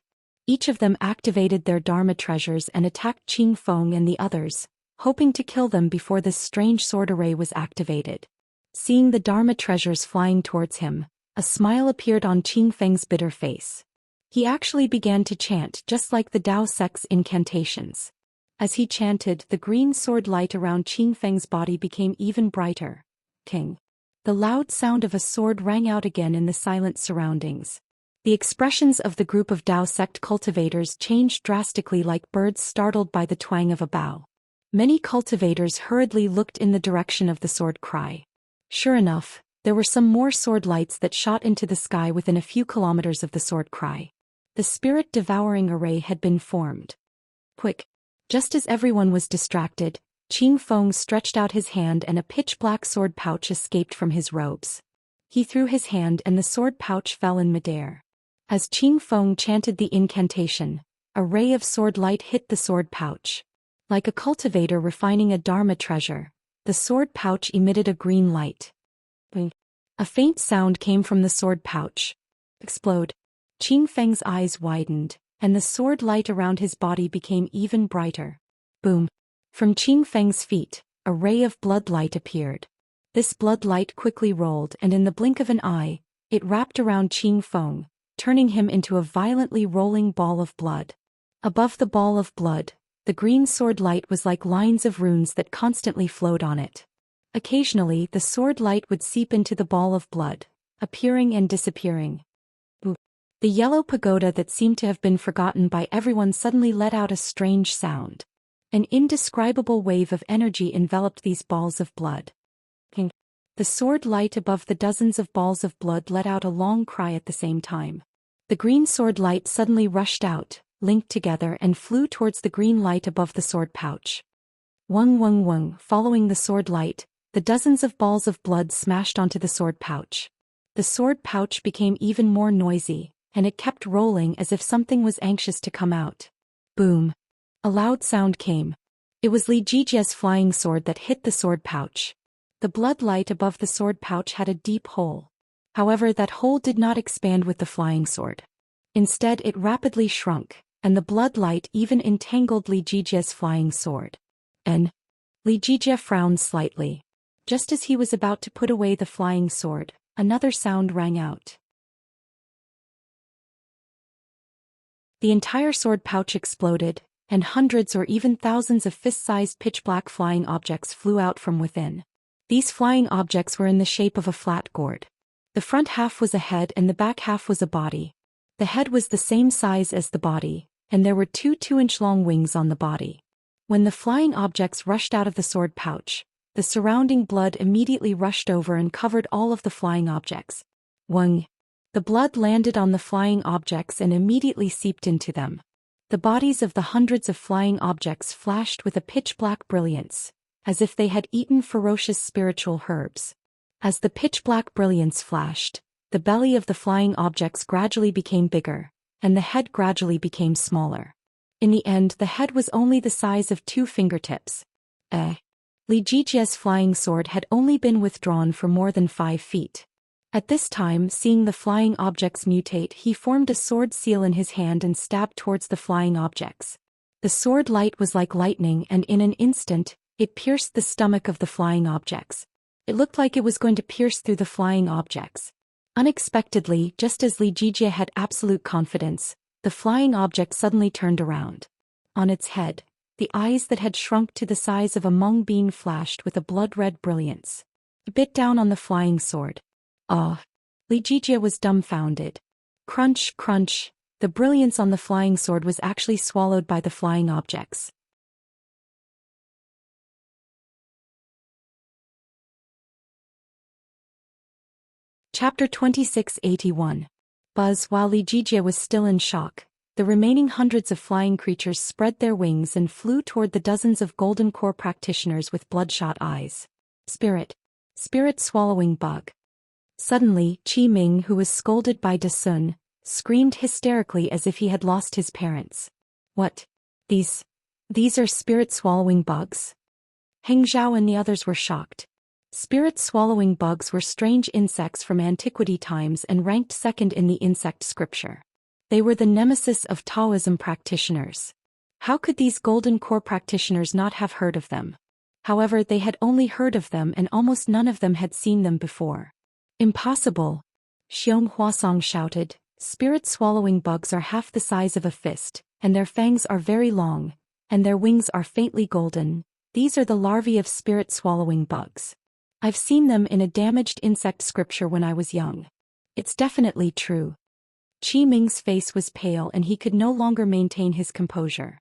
Each of them activated their Dharma treasures and attacked Qing Feng and the others, hoping to kill them before this strange sword array was activated. Seeing the Dharma treasures flying towards him, a smile appeared on Qing Feng's bitter face. He actually began to chant just like the Tao sect's incantations. As he chanted, the green sword light around Qing Feng's body became even brighter. King. The loud sound of a sword rang out again in the silent surroundings. The expressions of the group of Tao sect cultivators changed drastically like birds startled by the twang of a bow. Many cultivators hurriedly looked in the direction of the sword cry. Sure enough, there were some more sword lights that shot into the sky within a few kilometers of the sword cry. The spirit-devouring array had been formed. Quick! Just as everyone was distracted, Qing Feng stretched out his hand and a pitch-black sword pouch escaped from his robes. He threw his hand and the sword pouch fell in midair. As Qing Feng chanted the incantation, a ray of sword light hit the sword pouch. Like a cultivator refining a dharma treasure, the sword pouch emitted a green light. A faint sound came from the sword pouch. Explode. Qing Feng's eyes widened, and the sword light around his body became even brighter. Boom. From Qing Feng's feet, a ray of blood light appeared. This blood light quickly rolled and in the blink of an eye, it wrapped around Qing Feng, turning him into a violently rolling ball of blood. Above the ball of blood, the green sword light was like lines of runes that constantly flowed on it. Occasionally, the sword light would seep into the ball of blood, appearing and disappearing. The yellow pagoda that seemed to have been forgotten by everyone suddenly let out a strange sound. An indescribable wave of energy enveloped these balls of blood. The sword light above the dozens of balls of blood let out a long cry at the same time. The green sword light suddenly rushed out, linked together and flew towards the green light above the sword pouch. Wung wung wung, following the sword light, the dozens of balls of blood smashed onto the sword pouch. The sword pouch became even more noisy, and it kept rolling as if something was anxious to come out. Boom. A loud sound came. It was Li Jijie's flying sword that hit the sword pouch. The blood light above the sword pouch had a deep hole. However, that hole did not expand with the flying sword. Instead, it rapidly shrunk, and the blood light even entangled Li Jijie's flying sword. Li Jijie frowned slightly. Just as he was about to put away the flying sword, another sound rang out. The entire sword pouch exploded, and hundreds or even thousands of fist-sized pitch-black flying objects flew out from within. These flying objects were in the shape of a flat gourd. The front half was a head and the back half was a body. The head was the same size as the body, and there were two 2-inch-long wings on the body. When the flying objects rushed out of the sword pouch, the surrounding blood immediately rushed over and covered all of the flying objects. Wung. The blood landed on the flying objects and immediately seeped into them. The bodies of the hundreds of flying objects flashed with a pitch-black brilliance, as if they had eaten ferocious spiritual herbs. As the pitch-black brilliance flashed, the belly of the flying objects gradually became bigger, and the head gradually became smaller. In the end, the head was only the size of 2 fingertips. Li Jijie's flying sword had only been withdrawn for more than 5 feet. At this time, seeing the flying objects mutate, he formed a sword seal in his hand and stabbed towards the flying objects. The sword light was like lightning and in an instant, it pierced the stomach of the flying objects. It looked like it was going to pierce through the flying objects. Unexpectedly, just as Li Jijie had absolute confidence, the flying object suddenly turned around. On its head, the eyes that had shrunk to the size of a mung bean flashed with a blood-red brilliance. It bit down on the flying sword. Li Jijie was dumbfounded. Crunch, crunch, the brilliance on the flying sword was actually swallowed by the flying objects. Chapter 2681. Buzz. While Li Jijie was still in shock, the remaining hundreds of flying creatures spread their wings and flew toward the dozens of golden core practitioners with bloodshot eyes. Spirit swallowing bug. Suddenly, Qi Ming, who was scolded by De Sun, screamed hysterically as if he had lost his parents. What? These are spirit-swallowing bugs? Heng Zhao and the others were shocked. Spirit-swallowing bugs were strange insects from antiquity times and ranked second in the insect scripture. They were the nemesis of Taoism practitioners. How could these golden core practitioners not have heard of them? However, they had only heard of them and almost none of them had seen them before. Impossible! Xiong Huasong shouted, Spirit-swallowing bugs are half the size of a fist, and their fangs are very long, and their wings are faintly golden. These are the larvae of spirit-swallowing bugs. I've seen them in a damaged insect scripture when I was young. It's definitely true. Qi Ming's face was pale and he could no longer maintain his composure.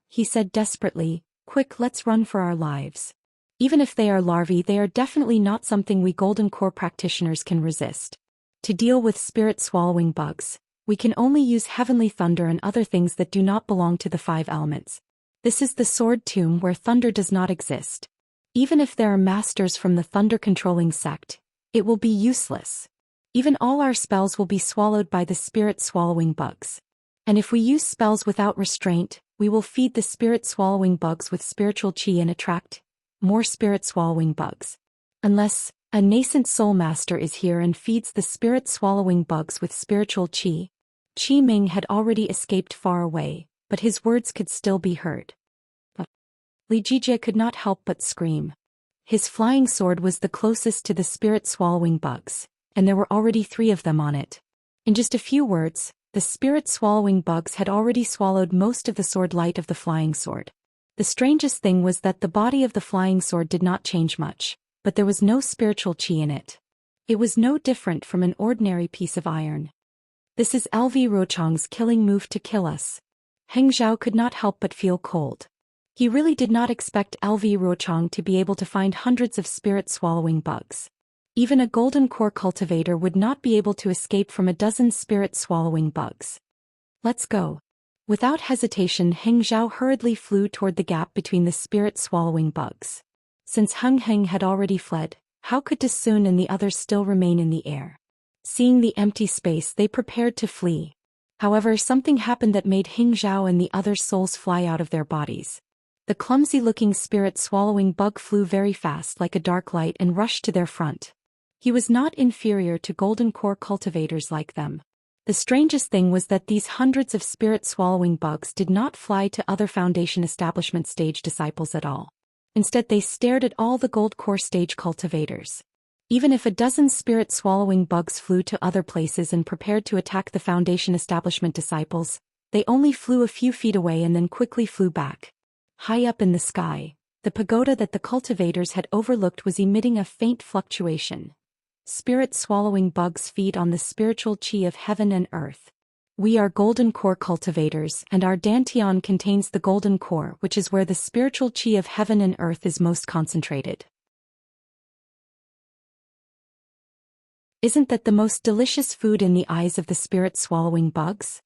He said desperately, "Quick, let's run for our lives." Even if they are larvae, they are definitely not something we Golden Core practitioners can resist. To deal with spirit-swallowing bugs, we can only use heavenly thunder and other things that do not belong to the 5 elements. This is the sword tomb where thunder does not exist. Even if there are masters from the thunder-controlling sect, it will be useless. Even all our spells will be swallowed by the spirit-swallowing bugs. And if we use spells without restraint, we will feed the spirit-swallowing bugs with spiritual qi and attract more spirit-swallowing bugs. Unless a nascent soul master is here and feeds the spirit-swallowing bugs with spiritual qi. Qi Ming had already escaped far away, but his words could still be heard. Li Jijie could not help but scream. His flying sword was the closest to the spirit-swallowing bugs, and there were already 3 of them on it. In just a few words, the spirit-swallowing bugs had already swallowed most of the sword light of the flying sword. The strangest thing was that the body of the flying sword did not change much, but there was no spiritual qi in it. It was no different from an ordinary piece of iron. This is LV Rochong's killing move to kill us. Heng Zhao could not help but feel cold. He really did not expect LV Rochong to be able to find hundreds of spirit-swallowing bugs. Even a golden core cultivator would not be able to escape from a dozen spirit-swallowing bugs. Let's go. Without hesitation, Heng Zhao hurriedly flew toward the gap between the spirit-swallowing bugs. Since Heng Heng had already fled, how could De Sun and the others still remain in the air? Seeing the empty space, they prepared to flee. However, something happened that made Heng Zhao and the others' souls fly out of their bodies. The clumsy-looking spirit-swallowing bug flew very fast like a dark light and rushed to their front. He was not inferior to golden core cultivators like them. The strangest thing was that these hundreds of spirit-swallowing bugs did not fly to other Foundation Establishment stage disciples at all. Instead, they stared at all the gold core stage cultivators. Even if a dozen spirit-swallowing bugs flew to other places and prepared to attack the Foundation Establishment disciples, they only flew a few feet away and then quickly flew back. High up in the sky, the pagoda that the cultivators had overlooked was emitting a faint fluctuation. Spirit-swallowing bugs feed on the spiritual qi of heaven and earth. We are golden core cultivators, and our dantian contains the golden core, which is where the spiritual qi of heaven and earth is most concentrated. Isn't that the most delicious food in the eyes of the spirit-swallowing bugs?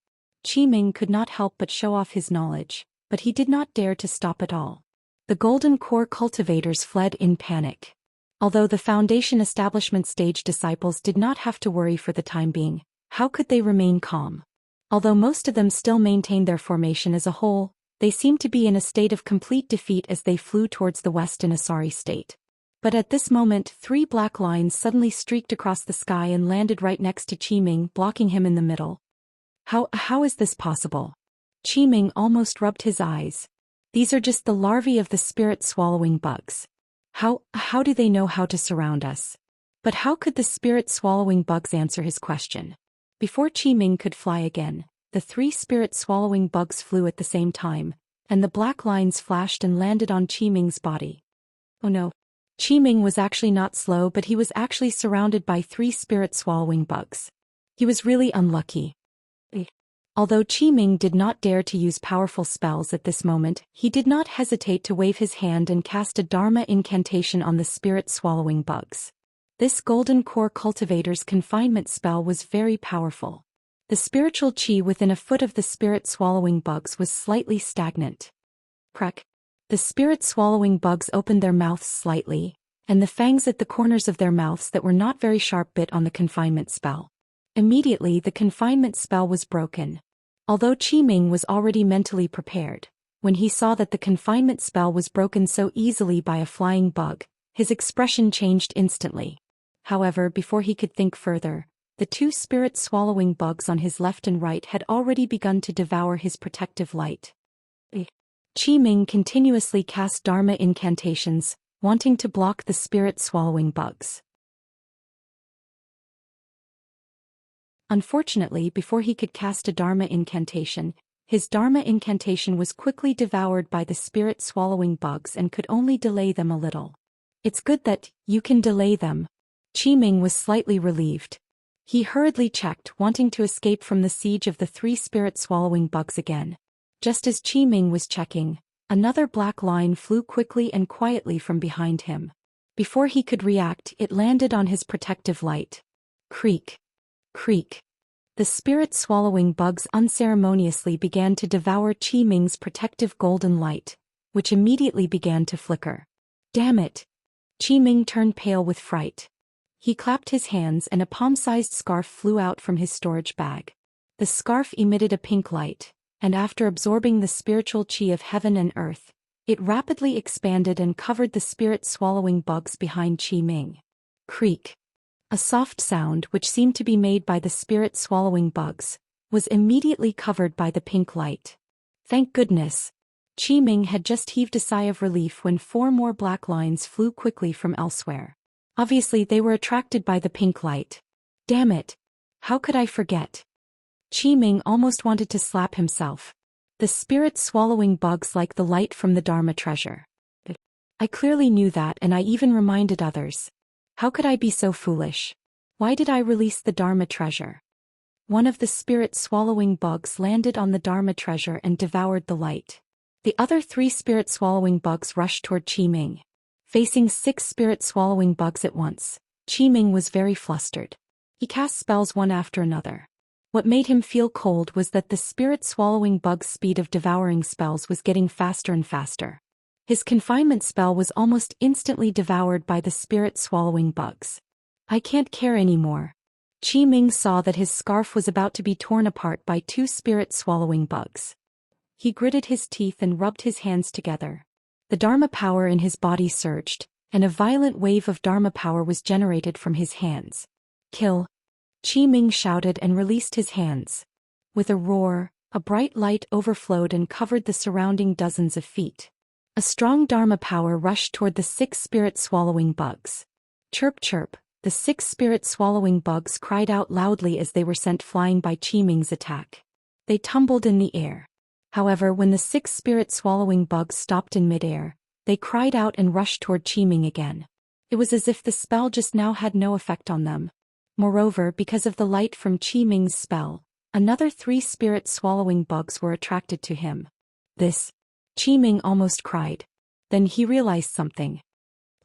Qi Ming could not help but show off his knowledge, but he did not dare to stop at all. The golden core cultivators fled in panic. Although the Foundation Establishment stage disciples did not have to worry for the time being, how could they remain calm? Although most of them still maintained their formation as a whole, they seemed to be in a state of complete defeat as they flew towards the west in a sorry state. But at this moment, 3 black lines suddenly streaked across the sky and landed right next to Qi Ming, blocking him in the middle. How is this possible? Qi Ming almost rubbed his eyes. These are just the larvae of the spirit-swallowing bugs. How do they know how to surround us? But how could the spirit-swallowing bugs answer his question? Before Qi Ming could fly again, the 3 spirit-swallowing bugs flew at the same time, and the black lines flashed and landed on Qi Ming's body. Oh no. Qi Ming was actually not slow, but he was actually surrounded by 3 spirit-swallowing bugs. He was really unlucky. Although Qi Ming did not dare to use powerful spells at this moment, he did not hesitate to wave his hand and cast a Dharma incantation on the spirit-swallowing bugs. This golden core cultivator's confinement spell was very powerful. The spiritual qi within a foot of the spirit-swallowing bugs was slightly stagnant. Crack. The spirit-swallowing bugs opened their mouths slightly, and the fangs at the corners of their mouths that were not very sharp bit on the confinement spell. Immediately the confinement spell was broken. Although Qi Ming was already mentally prepared, when he saw that the confinement spell was broken so easily by a flying bug, his expression changed instantly. However, before he could think further, the 2 spirit-swallowing bugs on his left and right had already begun to devour his protective light. Qi Ming continuously cast Dharma incantations, wanting to block the spirit-swallowing bugs. Unfortunately, before he could cast a Dharma incantation, his Dharma incantation was quickly devoured by the spirit-swallowing bugs and could only delay them a little. It's good that you can delay them. Qiming was slightly relieved. He hurriedly checked, wanting to escape from the siege of the 3 spirit-swallowing bugs again. Just as Qiming was checking, another black line flew quickly and quietly from behind him. Before he could react, it landed on his protective light. Creak. Creak. The spirit-swallowing bugs unceremoniously began to devour Qiming's protective golden light, which immediately began to flicker. Damn it! Qiming turned pale with fright. He clapped his hands and a palm-sized scarf flew out from his storage bag. The scarf emitted a pink light, and after absorbing the spiritual qi of heaven and earth, it rapidly expanded and covered the spirit-swallowing bugs behind Qiming. Creak. A soft sound, which seemed to be made by the spirit-swallowing bugs, was immediately covered by the pink light. Thank goodness. Qiming had just heaved a sigh of relief when 4 more black lines flew quickly from elsewhere. Obviously they were attracted by the pink light. Damn it! How could I forget? Qiming almost wanted to slap himself. The spirit-swallowing bugs like the light from the Dharma treasure. I clearly knew that, and I even reminded others. How could I be so foolish? Why did I release the Dharma treasure? One of the spirit-swallowing bugs landed on the Dharma treasure and devoured the light. The other 3 spirit-swallowing bugs rushed toward Qiming. Facing 6 spirit-swallowing bugs at once, Qiming was very flustered. He cast spells one after another. What made him feel cold was that the spirit-swallowing bug's speed of devouring spells was getting faster and faster. His confinement spell was almost instantly devoured by the spirit-swallowing bugs. I can't care anymore. Qiming saw that his scarf was about to be torn apart by 2 spirit-swallowing bugs. He gritted his teeth and rubbed his hands together. The Dharma power in his body surged, and a violent wave of Dharma power was generated from his hands. Kill! Qiming shouted and released his hands. With a roar, a bright light overflowed and covered the surrounding dozens of feet. A strong Dharma power rushed toward the 6 spirit-swallowing bugs. Chirp chirp, the 6 spirit-swallowing bugs cried out loudly as they were sent flying by Qiming's attack. They tumbled in the air. However, when the 6 spirit-swallowing bugs stopped in midair, they cried out and rushed toward Qiming again. It was as if the spell just now had no effect on them. Moreover, because of the light from Qiming's spell, another 3 spirit-swallowing bugs were attracted to him. This. Qiming almost cried. Then he realized something.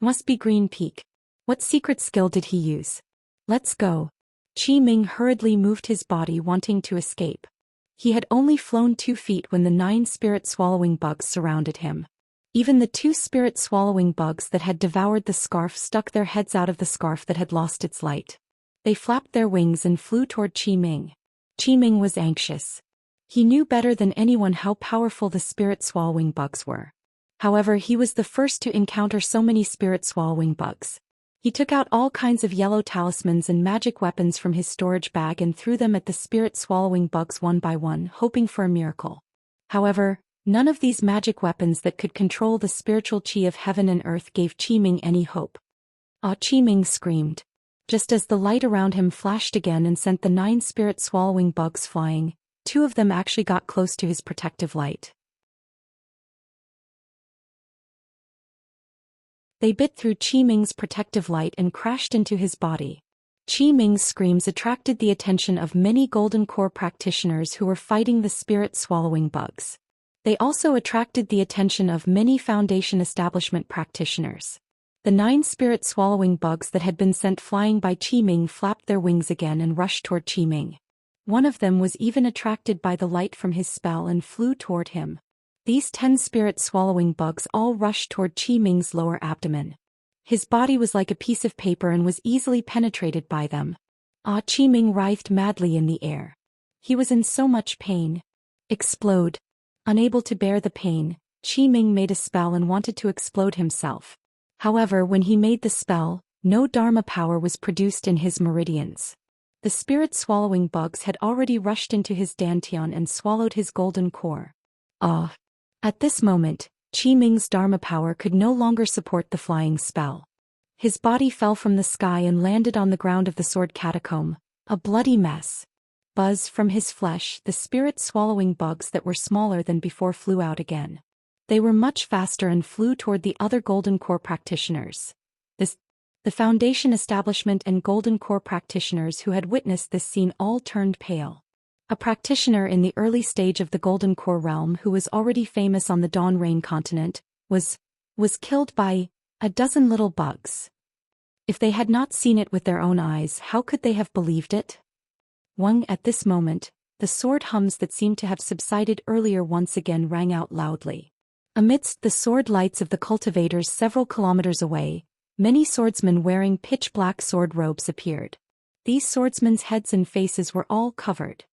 Must be Green Peak. What secret skill did he use? Let's go. Qiming hurriedly moved his body, wanting to escape. He had only flown 2 feet when the 9 spirit-swallowing bugs surrounded him. Even the 2 spirit-swallowing bugs that had devoured the scarf stuck their heads out of the scarf that had lost its light. They flapped their wings and flew toward Qiming. Qiming was anxious. He knew better than anyone how powerful the spirit-swallowing bugs were. However, he was the first to encounter so many spirit-swallowing bugs. He took out all kinds of yellow talismans and magic weapons from his storage bag and threw them at the spirit-swallowing bugs one by one, hoping for a miracle. However, none of these magic weapons that could control the spiritual qi of heaven and earth gave Qiming any hope. Ah! Qiming screamed. Just as the light around him flashed again and sent the 9 spirit-swallowing bugs flying, 2 of them actually got close to his protective light. They bit through Qiming's protective light and crashed into his body. Qiming's screams attracted the attention of many Golden Core practitioners who were fighting the spirit-swallowing bugs. They also attracted the attention of many Foundation Establishment practitioners. The 9 spirit-swallowing bugs that had been sent flying by Qiming flapped their wings again and rushed toward Qiming. One of them was even attracted by the light from his spell and flew toward him. These 10 spirit-swallowing bugs all rushed toward Qiming's lower abdomen. His body was like a piece of paper and was easily penetrated by them. Ah! Qiming writhed madly in the air. He was in so much pain. Explode. Unable to bear the pain, Qiming made a spell and wanted to explode himself. However, when he made the spell, no Dharma power was produced in his meridians. The spirit-swallowing bugs had already rushed into his dantian and swallowed his golden core. Ah! At this moment, Qiming's Dharma power could no longer support the flying spell. His body fell from the sky and landed on the ground of the sword catacomb, a bloody mess. buzz from his flesh, the spirit-swallowing bugs that were smaller than before flew out again. They were much faster and flew toward the other Golden Core practitioners. The Foundation establishment and Golden Core practitioners who had witnessed this scene all turned pale. A practitioner in the early stage of the Golden Core realm who was already famous on the Dawn Rain continent was killed by a dozen little bugs. If they had not seen it with their own eyes, how could they have believed it? At this moment, the sword hums that seemed to have subsided earlier once again rang out loudly. Amidst the sword lights of the cultivators several kilometers away, many swordsmen wearing pitch-black sword robes appeared. These swordsmen's heads and faces were all covered.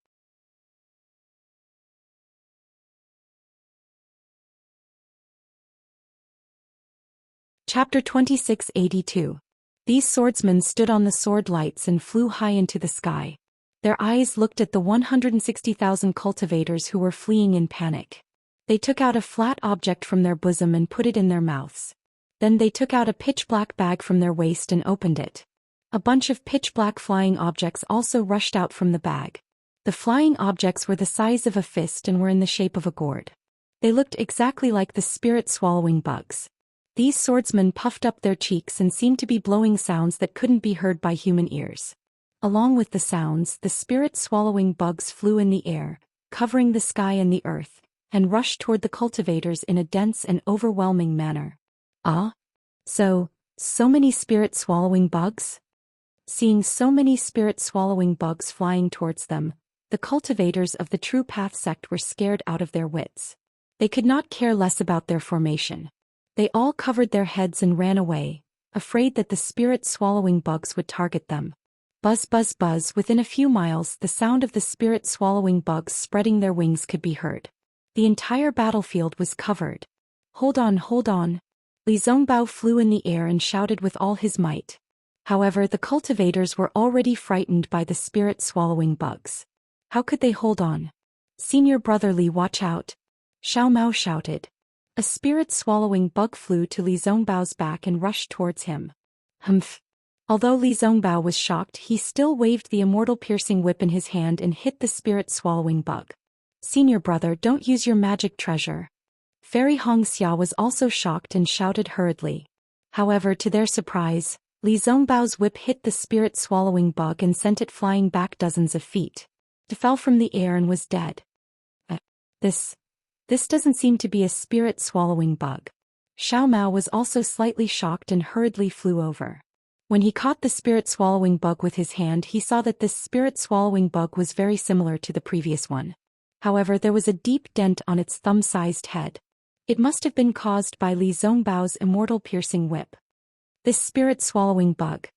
Chapter 2682. These swordsmen stood on the sword lights and flew high into the sky. Their eyes looked at the 160,000 cultivators who were fleeing in panic. They took out a flat object from their bosom and put it in their mouths. Then they took out a pitch-black bag from their waist and opened it. A bunch of pitch-black flying objects also rushed out from the bag. The flying objects were the size of a fist and were in the shape of a gourd. They looked exactly like the spirit-swallowing bugs. These swordsmen puffed up their cheeks and seemed to be blowing sounds that couldn't be heard by human ears. Along with the sounds, the spirit-swallowing bugs flew in the air, covering the sky and the earth, and rushed toward the cultivators in a dense and overwhelming manner. So many spirit-swallowing bugs? Seeing so many spirit-swallowing bugs flying towards them, the cultivators of the True Path sect were scared out of their wits. They could not care less about their formation. They all covered their heads and ran away, afraid that the spirit-swallowing bugs would target them. Buzz, buzz, buzz. Within a few miles, the sound of the spirit-swallowing bugs spreading their wings could be heard. The entire battlefield was covered. Hold on, hold on. Li Zongbao flew in the air and shouted with all his might. However, the cultivators were already frightened by the spirit-swallowing bugs. How could they hold on? Senior brother Li, watch out. Xiao Mao shouted. A spirit-swallowing bug flew to Li Zongbao's back and rushed towards him. Humph. Although Li Zongbao was shocked, he still waved the immortal piercing whip in his hand and hit the spirit-swallowing bug. Senior brother, don't use your magic treasure. Fairy Hongxia was also shocked and shouted hurriedly. However, to their surprise, Li Zongbao's whip hit the spirit-swallowing bug and sent it flying back dozens of feet. It fell from the air and was dead. This doesn't seem to be a spirit-swallowing bug. Xiao Mao was also slightly shocked and hurriedly flew over. When he caught the spirit-swallowing bug with his hand, he saw that this spirit-swallowing bug was very similar to the previous one. However, there was a deep dent on its thumb-sized head. It must have been caused by Li Zongbao's immortal piercing whip. This spirit-swallowing bug.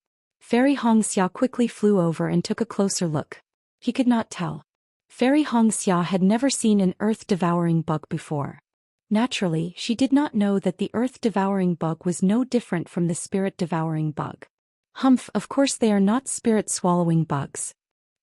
Fairy Hongxia quickly flew over and took a closer look. He could not tell. Fairy Hongxia had never seen an earth-devouring bug before. Naturally, she did not know that the earth-devouring bug was no different from the spirit-devouring bug. Humph, of course they are not spirit-swallowing bugs.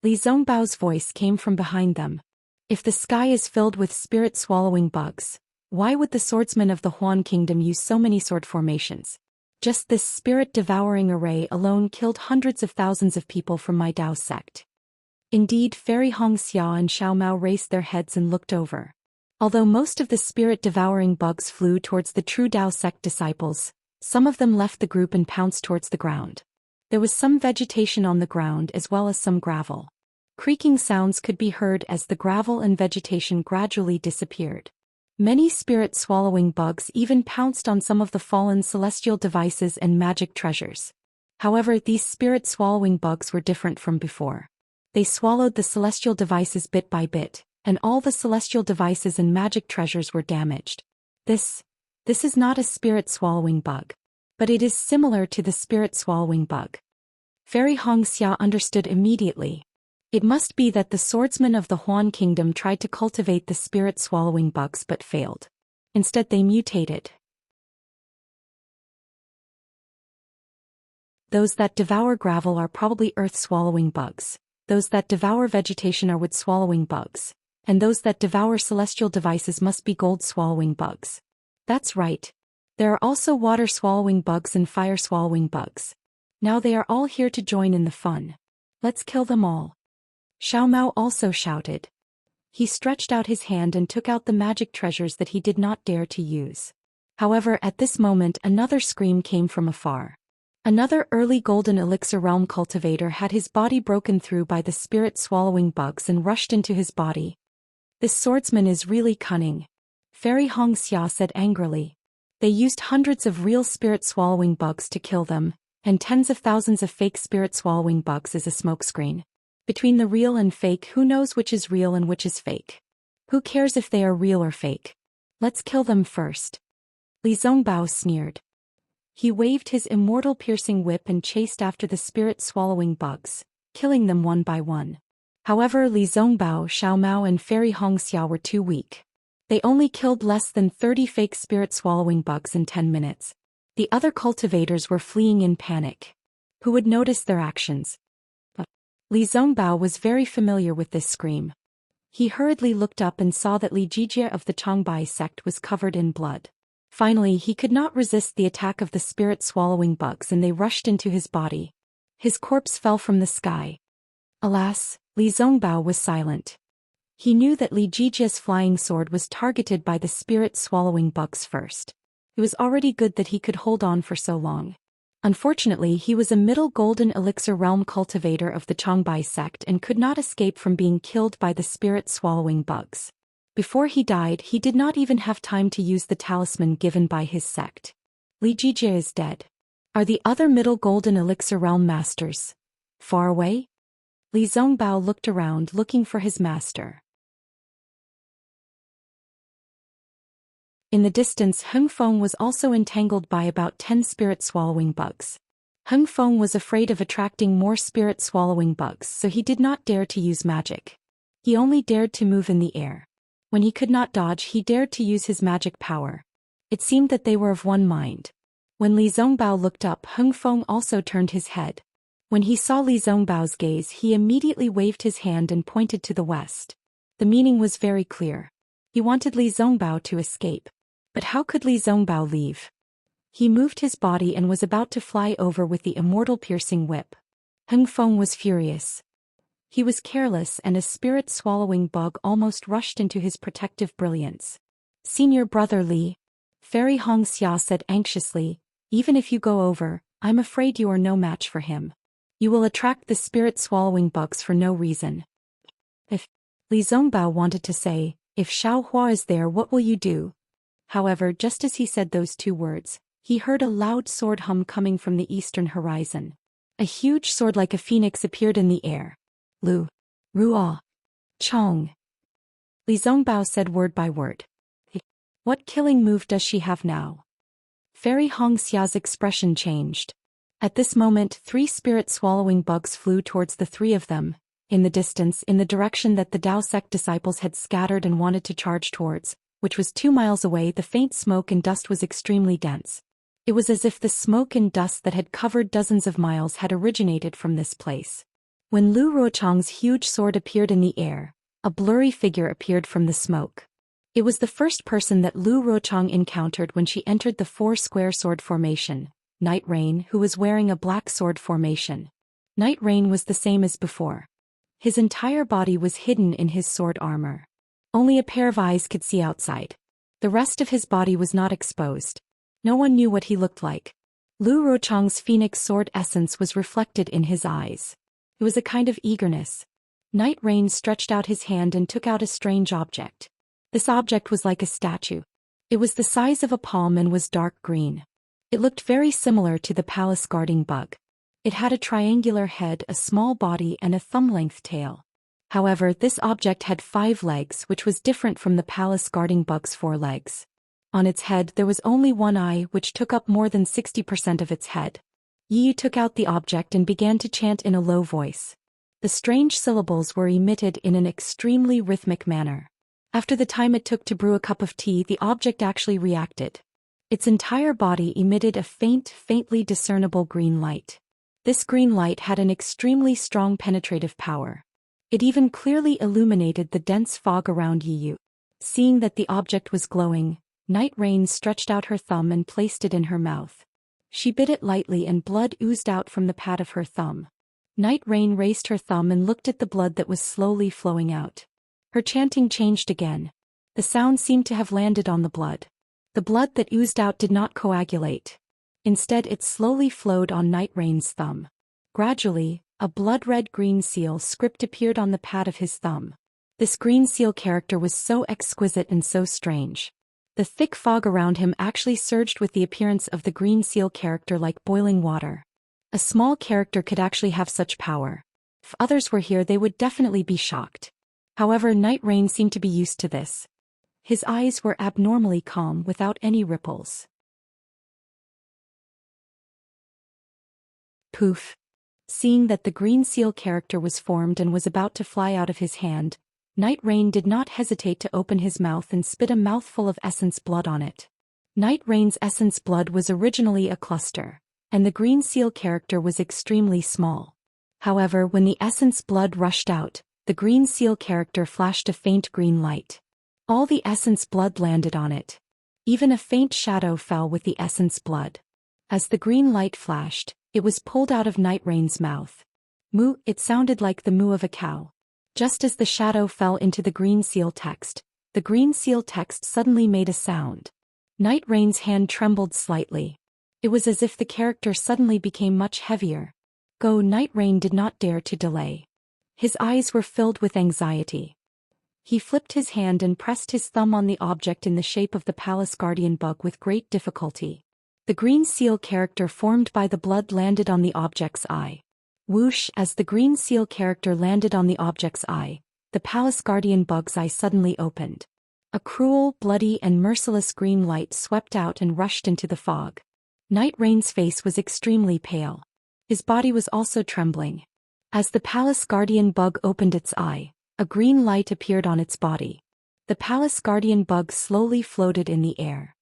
Li Zongbao's voice came from behind them. If the sky is filled with spirit-swallowing bugs, why would the swordsmen of the Huan Kingdom use so many sword formations? Just this spirit-devouring array alone killed hundreds of thousands of people from my Dao sect. Indeed, Fairy Hongxia and Xiao Mao raised their heads and looked over. Although most of the spirit-devouring bugs flew towards the true Dao sect disciples, some of them left the group and pounced towards the ground. There was some vegetation on the ground as well as some gravel. Creaking sounds could be heard as the gravel and vegetation gradually disappeared. Many spirit-swallowing bugs even pounced on some of the fallen celestial devices and magic treasures. However, these spirit-swallowing bugs were different from before. They swallowed the celestial devices bit by bit, and all the celestial devices and magic treasures were damaged. This is not a spirit-swallowing bug. But it is similar to the spirit-swallowing bug. Fairy Hongxia understood immediately. It must be that the swordsmen of the Huan Kingdom tried to cultivate the spirit-swallowing bugs but failed. Instead they mutated. Those that devour gravel are probably earth-swallowing bugs. Those that devour vegetation are wood-swallowing bugs. And those that devour celestial devices must be gold-swallowing bugs. That's right. There are also water-swallowing bugs and fire-swallowing bugs. Now they are all here to join in the fun. Let's kill them all. Xiao Mao also shouted. He stretched out his hand and took out the magic treasures that he did not dare to use. However, at this moment another scream came from afar. Another early golden elixir realm cultivator had his body broken through by the spirit-swallowing bugs and rushed into his body. This swordsman is really cunning, Fairy Hong Xia said angrily. They used hundreds of real spirit-swallowing bugs to kill them, and tens of thousands of fake spirit-swallowing bugs as a smokescreen. Between the real and fake, who knows which is real and which is fake? Who cares if they are real or fake? Let's kill them first. Li Zongbao sneered. He waved his immortal piercing whip and chased after the spirit-swallowing bugs, killing them one by one. However, Li Zongbao, Xiao Mao and Fairy Hong Xia were too weak. They only killed less than 30 fake spirit-swallowing bugs in 10 minutes. The other cultivators were fleeing in panic. Who would notice their actions? But Li Zongbao was very familiar with this scream. He hurriedly looked up and saw that Li Jijie of the Changbai sect was covered in blood. Finally, he could not resist the attack of the spirit-swallowing bugs and they rushed into his body. His corpse fell from the sky. Alas, Li Zongbao was silent. He knew that Li Jijie's flying sword was targeted by the spirit-swallowing bugs first. It was already good that he could hold on for so long. Unfortunately, he was a middle golden elixir realm cultivator of the Changbai sect and could not escape from being killed by the spirit-swallowing bugs. Before he died, he did not even have time to use the talisman given by his sect. Li Jijie is dead. Are the other middle golden elixir realm masters far away? Li Zongbao looked around looking for his master. In the distance, Heng Feng was also entangled by about 10 spirit-swallowing bugs. Heng Feng was afraid of attracting more spirit-swallowing bugs, so he did not dare to use magic. He only dared to move in the air. When he could not dodge, he dared to use his magic power. It seemed that they were of one mind. When Li Zongbao looked up, Heng Feng also turned his head. When he saw Li Zongbao's gaze, he immediately waved his hand and pointed to the west. The meaning was very clear. He wanted Li Zongbao to escape. But how could Li Zongbao leave? He moved his body and was about to fly over with the immortal piercing whip. Heng Feng was furious. He was careless and a spirit-swallowing bug almost rushed into his protective brilliance. Senior brother Li, Fairy Hong Xia said anxiously, even if you go over, I'm afraid you are no match for him. You will attract the spirit-swallowing bugs for no reason. If Li Zongbao wanted to say, if Xiao Hua is there, what will you do? However, just as he said those two words, he heard a loud sword hum coming from the eastern horizon. A huge sword like a phoenix appeared in the air. Lu, Ruo, Chong. Li Zongbao said word by word. What killing move does she have now? Fairy Hong Xia's expression changed. At this moment, 3 spirit-swallowing bugs flew towards the 3 of them, in the distance, in the direction that the Dao sect disciples had scattered and wanted to charge towards, which was 2 miles away. The faint smoke and dust was extremely dense. It was as if the smoke and dust that had covered dozens of miles had originated from this place. When Lu Ruochang's huge sword appeared in the air, a blurry figure appeared from the smoke. It was the first person that Lu Ruochang encountered when she entered the 4-square sword formation, Night Rain, who was wearing a black sword formation. Night Rain was the same as before. His entire body was hidden in his sword armor. Only a pair of eyes could see outside. The rest of his body was not exposed. No one knew what he looked like. Lu Ruochang's phoenix sword essence was reflected in his eyes. It was a kind of eagerness. Night Rain stretched out his hand and took out a strange object. This object was like a statue. It was the size of a palm and was dark green. It looked very similar to the palace guarding bug. It had a triangular head, a small body and a thumb-length tail. However, this object had 5 legs, which was different from the palace guarding bug's 4 legs. On its head there was only 1 eye, which took up more than 60% of its head. Yi took out the object and began to chant in a low voice. The strange syllables were emitted in an extremely rhythmic manner. After the time it took to brew a cup of tea, the object actually reacted. Its entire body emitted a faintly discernible green light. This green light had an extremely strong penetrative power. It even clearly illuminated the dense fog around Yi. Seeing that the object was glowing, Night Rain stretched out her thumb and placed it in her mouth. She bit it lightly and blood oozed out from the pad of her thumb. Night Rain raised her thumb and looked at the blood that was slowly flowing out. Her chanting changed again. The sound seemed to have landed on the blood. The blood that oozed out did not coagulate. Instead it slowly flowed on Night Rain's thumb. Gradually, a blood-red green seal script appeared on the pad of his thumb. This green seal character was so exquisite and so strange. The thick fog around him actually surged with the appearance of the green seal character like boiling water. A small character could actually have such power. If others were here they would definitely be shocked. However, Night Rain seemed to be used to this. His eyes were abnormally calm without any ripples. Poof. Seeing that the green seal character was formed and was about to fly out of his hand, Night Rain did not hesitate to open his mouth and spit a mouthful of essence blood on it. Night Rain's essence blood was originally a cluster, and the green seal character was extremely small. However, when the essence blood rushed out, the green seal character flashed a faint green light. All the essence blood landed on it. Even a faint shadow fell with the essence blood. As the green light flashed, it was pulled out of Night Rain's mouth. Moo, it sounded like the moo of a cow. Just as the shadow fell into the green seal text, the green seal text suddenly made a sound. Night Rain's hand trembled slightly. It was as if the character suddenly became much heavier. Go! Night Rain did not dare to delay. His eyes were filled with anxiety. He flipped his hand and pressed his thumb on the object in the shape of the palace guardian bug with great difficulty. The green seal character formed by the blood landed on the object's eye. Whoosh! As the green seal character landed on the object's eye, the palace guardian bug's eye suddenly opened. A cruel, bloody and merciless green light swept out and rushed into the fog. Night Rain's face was extremely pale. His body was also trembling. As the palace guardian bug opened its eye, a green light appeared on its body. The palace guardian bug slowly floated in the air.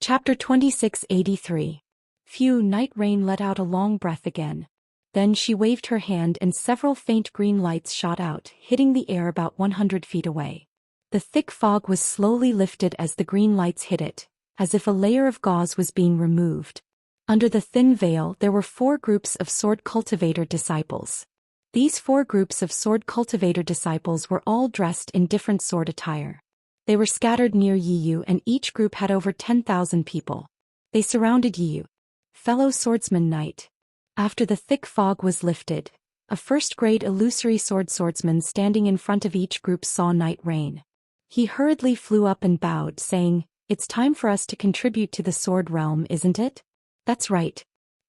Chapter 2683. Phew! Night Rain let out a long breath again. Then she waved her hand and several faint green lights shot out, hitting the air about 100 feet away. The thick fog was slowly lifted as the green lights hit it, as if a layer of gauze was being removed. Under the thin veil there were 4 groups of sword cultivator disciples. These 4 groups of sword cultivator disciples were all dressed in different sword attire. They were scattered near Yiyu and each group had over 10,000 people. They surrounded Yiyu. Fellow swordsman Knight. After the thick fog was lifted, a first-grade illusory swordsman standing in front of each group saw Night Rain. He hurriedly flew up and bowed, saying, "It's time for us to contribute to the sword realm, isn't it?" "That's right."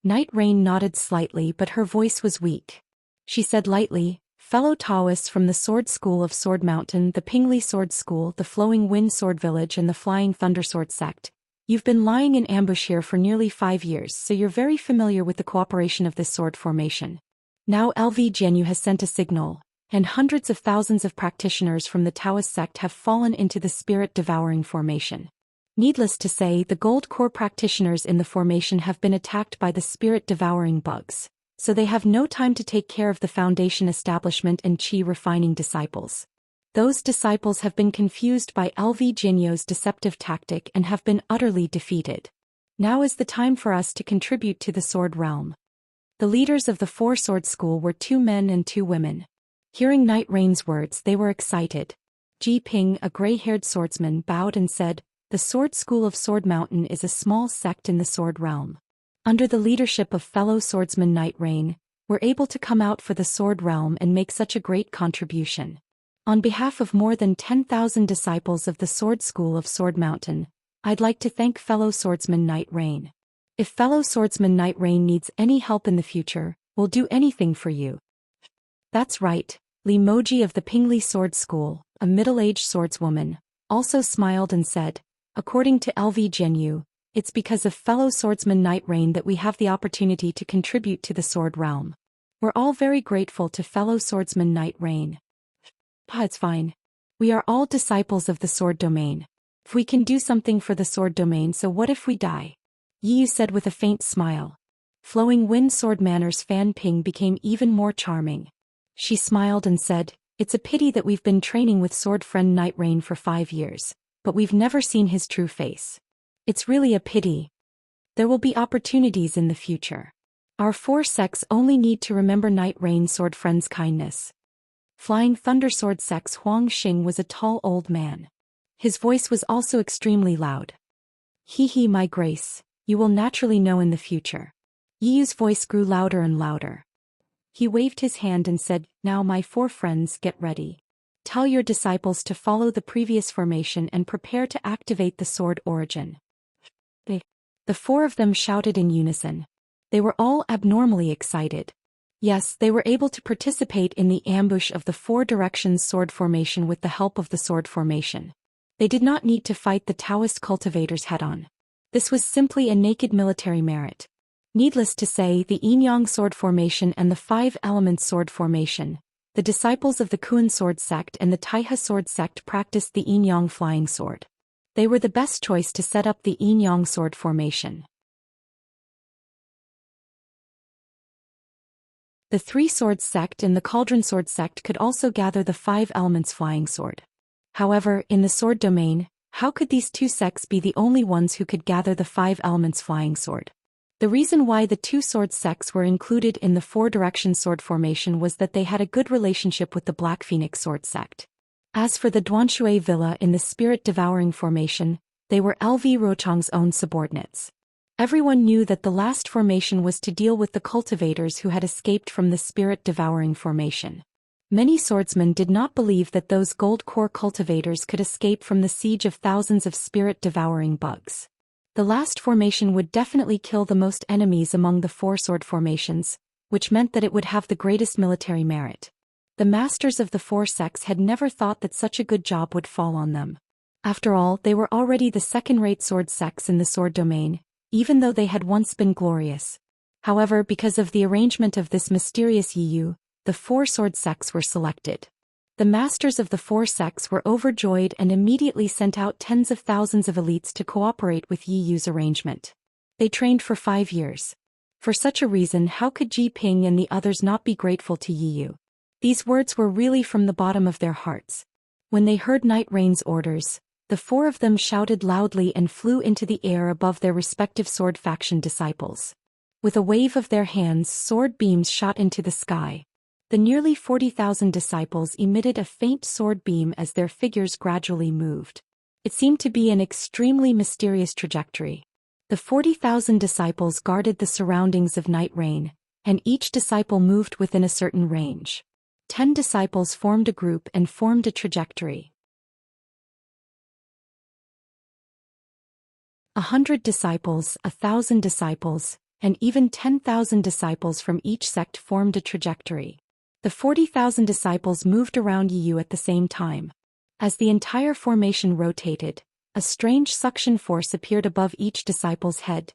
Night Rain nodded slightly, but her voice was weak. She said lightly, "Fellow Taoists from the Sword School of Sword Mountain, the Pingli Sword School, the Flowing Wind Sword Village and the Flying Thunder Sword Sect, you've been lying in ambush here for nearly 5 years, so you're very familiar with the cooperation of this sword formation. Now LV Jianyu has sent a signal, and hundreds of thousands of practitioners from the Taoist sect have fallen into the spirit-devouring formation. Needless to say, the gold core practitioners in the formation have been attacked by the spirit-devouring bugs, so they have no time to take care of the foundation establishment and chi-refining disciples. Those disciples have been confused by LV Jianyu's deceptive tactic and have been utterly defeated. Now is the time for us to contribute to the sword realm." The leaders of the 4 sword school were 2 men and 2 women. Hearing Night Rain's words, they were excited. Ji Ping, a gray-haired swordsman, bowed and said, "The Sword School of Sword Mountain is a small sect in the sword realm. Under the leadership of fellow swordsman Night Rain, we're able to come out for the sword realm and make such a great contribution. On behalf of more than 10,000 disciples of the Sword School of Sword Mountain, I'd like to thank fellow swordsman Night Rain. If fellow swordsman Night Rain needs any help in the future, we'll do anything for you." "That's right." Li Moji of the Pingli Sword School, a middle-aged swordswoman, also smiled and said, "According to LV Jianyu, it's because of fellow swordsman Night Rain that we have the opportunity to contribute to the sword realm. We're all very grateful to fellow swordsman Night Rain." "It's fine. We are all disciples of the sword domain. If we can do something for the sword domain, so what if we die?" Yiyu said with a faint smile. Flowing Wind Sword Manner's Fan Ping became even more charming. She smiled and said, "It's a pity that we've been training with sword friend Night Rain for 5 years. but we've never seen his true face. It's really a pity. There will be opportunities in the future. Our four sects only need to remember Night Rain Sword Friend's kindness. Flying Thunder Sword Sect's Huang Xing was a tall old man. His voice was also extremely loud. He, my grace, you will naturally know in the future. Yiyu's voice grew louder and louder. He waved his hand and said, now my four friends, get ready. Tell your disciples to follow the previous formation and prepare to activate the sword origin. The four of them shouted in unison. They were all abnormally excited. Yes, they were able to participate in the ambush of the Four Directions sword formation with the help of the sword formation. They did not need to fight the Taoist cultivators head-on. This was simply a naked military merit. Needless to say, the Yin-Yang sword formation and the Five Elements sword formation, the disciples of the Kuan sword sect and the Taiha sword sect practiced the Yin-Yang flying sword. They were the best choice to set up the Yin-Yang sword formation. The Three Swords sect and the Cauldron sword sect could also gather the Five Elements flying sword. However, in the sword domain, how could these two sects be the only ones who could gather the Five Elements flying sword? The reason why the two sword sects were included in the Four Directions sword formation was that they had a good relationship with the Black Phoenix sword sect. As for the Duanshui Villa in the Spirit Devouring formation, they were LV Rochang's own subordinates. Everyone knew that the last formation was to deal with the cultivators who had escaped from the Spirit Devouring formation. Many swordsmen did not believe that those gold core cultivators could escape from the siege of thousands of spirit-devouring bugs. The last formation would definitely kill the most enemies among the four sword formations, which meant that it would have the greatest military merit. The masters of the four sects had never thought that such a good job would fall on them. After all, they were already the second-rate sword sects in the sword domain, even though they had once been glorious. However, because of the arrangement of this mysterious Yiyu, the four sword sects were selected. The masters of the four sects were overjoyed and immediately sent out tens of thousands of elites to cooperate with Yiyu's arrangement. They trained for 5 years. For such a reason, how could Ji Ping and the others not be grateful to Yiyu? These words were really from the bottom of their hearts. When they heard Night Rain's orders, the four of them shouted loudly and flew into the air above their respective sword faction disciples. With a wave of their hands, sword beams shot into the sky. The nearly 40,000 disciples emitted a faint sword beam as their figures gradually moved. It seemed to be an extremely mysterious trajectory. The 40,000 disciples guarded the surroundings of Night Rain, and each disciple moved within a certain range. 10 disciples formed a group and formed a trajectory. 100 disciples, 1,000 disciples, and even 10,000 disciples from each sect formed a trajectory. The 40,000 disciples moved around Yiyu at the same time. As the entire formation rotated, a strange suction force appeared above each disciple's head.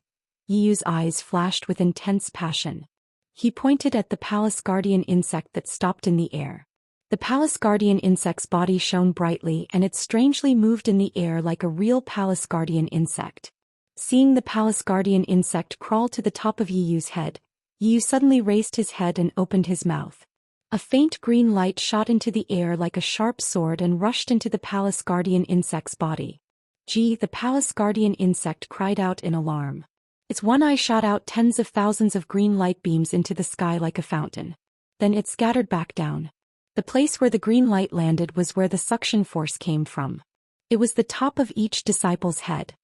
Yiyu's eyes flashed with intense passion. He pointed at the Palace Guardian insect that stopped in the air. The Palace Guardian insect's body shone brightly and it strangely moved in the air like a real Palace Guardian insect. Seeing the Palace Guardian insect crawl to the top of Yiyu's head, Yiyu suddenly raised his head and opened his mouth. A faint green light shot into the air like a sharp sword and rushed into the Palace Guardian insect's body. Gee, the Palace Guardian insect cried out in alarm. Its one eye shot out tens of thousands of green light beams into the sky like a fountain. Then it scattered back down. The place where the green light landed was where the suction force came from. It was the top of each disciple's head.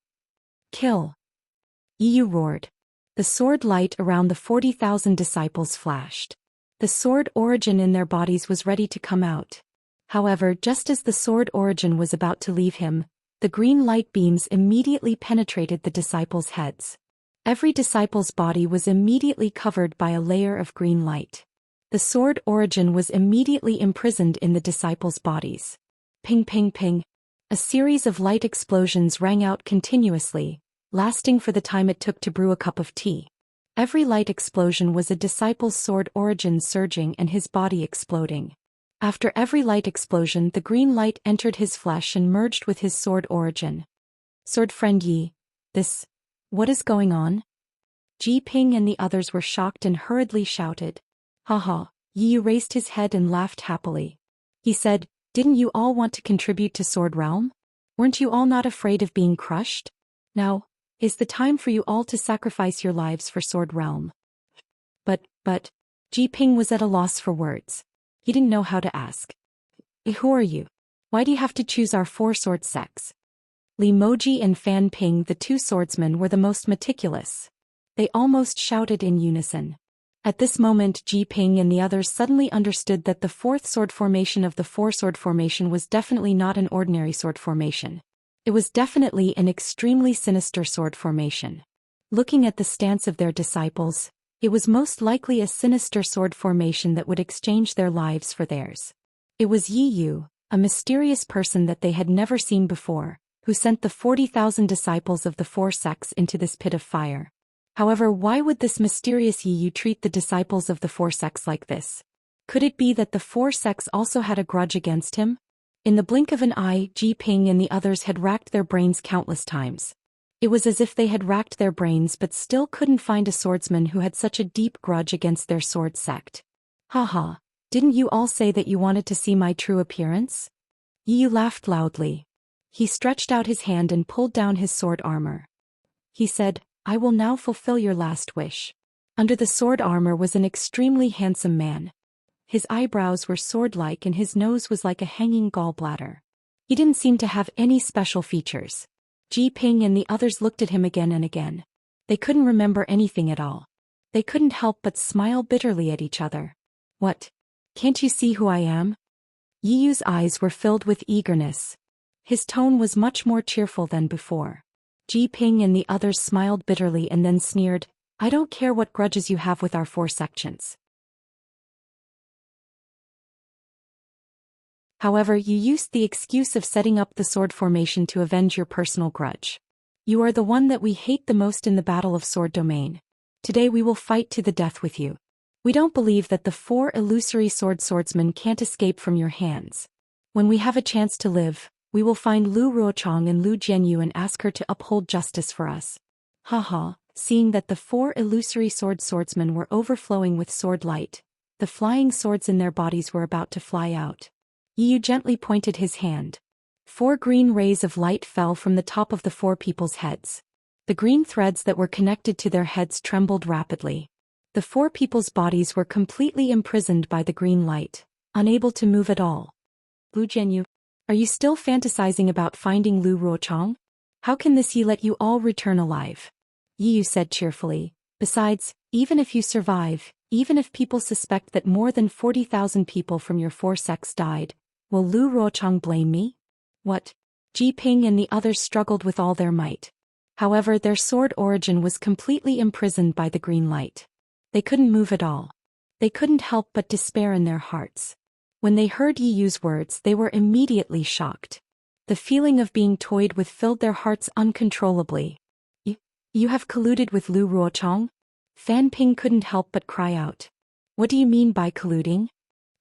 Kill! Yiyu roared. The sword light around the 40,000 disciples flashed. The sword origin in their bodies was ready to come out. However, just as the sword origin was about to leave him, the green light beams immediately penetrated the disciples' heads. Every disciple's body was immediately covered by a layer of green light. The sword origin was immediately imprisoned in the disciples' bodies. Ping ping ping. A series of light explosions rang out continuously, lasting for the time it took to brew a cup of tea. Every light explosion was a disciple's sword origin surging and his body exploding. After every light explosion, the green light entered his flesh and merged with his sword origin. Sword friend Yi, what is going on? Ji Ping and the others were shocked and hurriedly shouted. Haha, Yi raised his head and laughed happily. He said, didn't you all want to contribute to Sword Realm? Weren't you all not afraid of being crushed? Now is the time for you all to sacrifice your lives for Sword Realm. But, Ji Ping was at a loss for words. He didn't know how to ask. Who are you? Why do you have to choose our four sword sects? Li Moji and Fan Ping, the two swordsmen, were the most meticulous. They almost shouted in unison. At this moment Ji Ping and the others suddenly understood that the fourth sword formation of the four-sword formation was definitely not an ordinary sword formation. It was definitely an extremely sinister sword formation. Looking at the stance of their disciples, it was most likely a sinister sword formation that would exchange their lives for theirs. It was Yi Yu, a mysterious person that they had never seen before, who sent the 40,000 disciples of the four sects into this pit of fire. However, why would this mysterious Yi Yu treat the disciples of the four sects like this? Could it be that the four sects also had a grudge against him? In the blink of an eye, Ji Ping and the others had racked their brains countless times. It was as if they had racked their brains but still couldn't find a swordsman who had such a deep grudge against their sword sect. Haha, didn't you all say that you wanted to see my true appearance? Yi Yu laughed loudly. He stretched out his hand and pulled down his sword armor. He said, I will now fulfill your last wish. Under the sword armor was an extremely handsome man. His eyebrows were sword-like and his nose was like a hanging gallbladder. He didn't seem to have any special features. Ji Ping and the others looked at him again and again. They couldn't remember anything at all. They couldn't help but smile bitterly at each other. What? Can't you see who I am? Yi Yu's eyes were filled with eagerness. His tone was much more cheerful than before. Ji Ping and the others smiled bitterly and then sneered, I don't care what grudges you have with our four sections. However, you used the excuse of setting up the sword formation to avenge your personal grudge. You are the one that we hate the most in the battle of Sword Domain. Today we will fight to the death with you. We don't believe that the four illusory swordsmen can't escape from your hands. When we have a chance to live, we will find Lu Ruochang and Lu Jianyu and ask her to uphold justice for us. Haha, seeing that the four illusory swordsmen were overflowing with sword light, the flying swords in their bodies were about to fly out. Yi Yu gently pointed his hand. 4 green rays of light fell from the top of the 4 people's heads. The green threads that were connected to their heads trembled rapidly. The 4 people's bodies were completely imprisoned by the green light, unable to move at all. Lu Jianyu, are you still fantasizing about finding Lu Ruochang? How can this Yi let you all return alive? Yi Yu said cheerfully. Besides, even if you survive, even if people suspect that more than 40,000 people from your 4 sects died, will Lu Ruochang blame me? What? Ji Ping and the others struggled with all their might. However, their sword origin was completely imprisoned by the green light. They couldn't move at all. They couldn't help but despair in their hearts. When they heard Yi Yu's words, they were immediately shocked. The feeling of being toyed with filled their hearts uncontrollably. You have colluded with Lu Ruochang? Fan Ping couldn't help but cry out. What do you mean by colluding?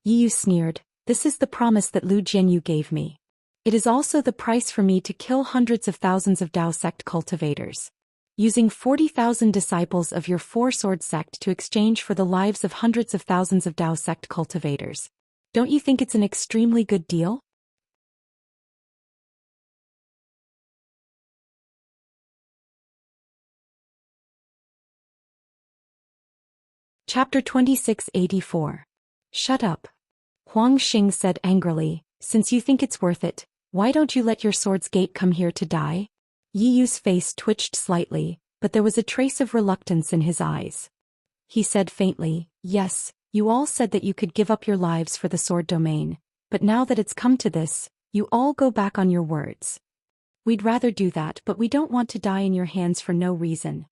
Yi Yu sneered. This is the promise that Lu Jianyu gave me. It is also the price for me to kill hundreds of thousands of Dao sect cultivators. Using 40,000 disciples of your 4-sword sect to exchange for the lives of hundreds of thousands of Dao sect cultivators. Don't you think it's an extremely good deal? Chapter 2684. Shut up. Huang Xing said angrily, since you think it's worth it, why don't you let your sword's gate come here to die? Yi Yu's face twitched slightly, but there was a trace of reluctance in his eyes. He said faintly, yes, you all said that you could give up your lives for the sword domain, but now that it's come to this, you all go back on your words. We'd rather do that, but we don't want to die in your hands for no reason.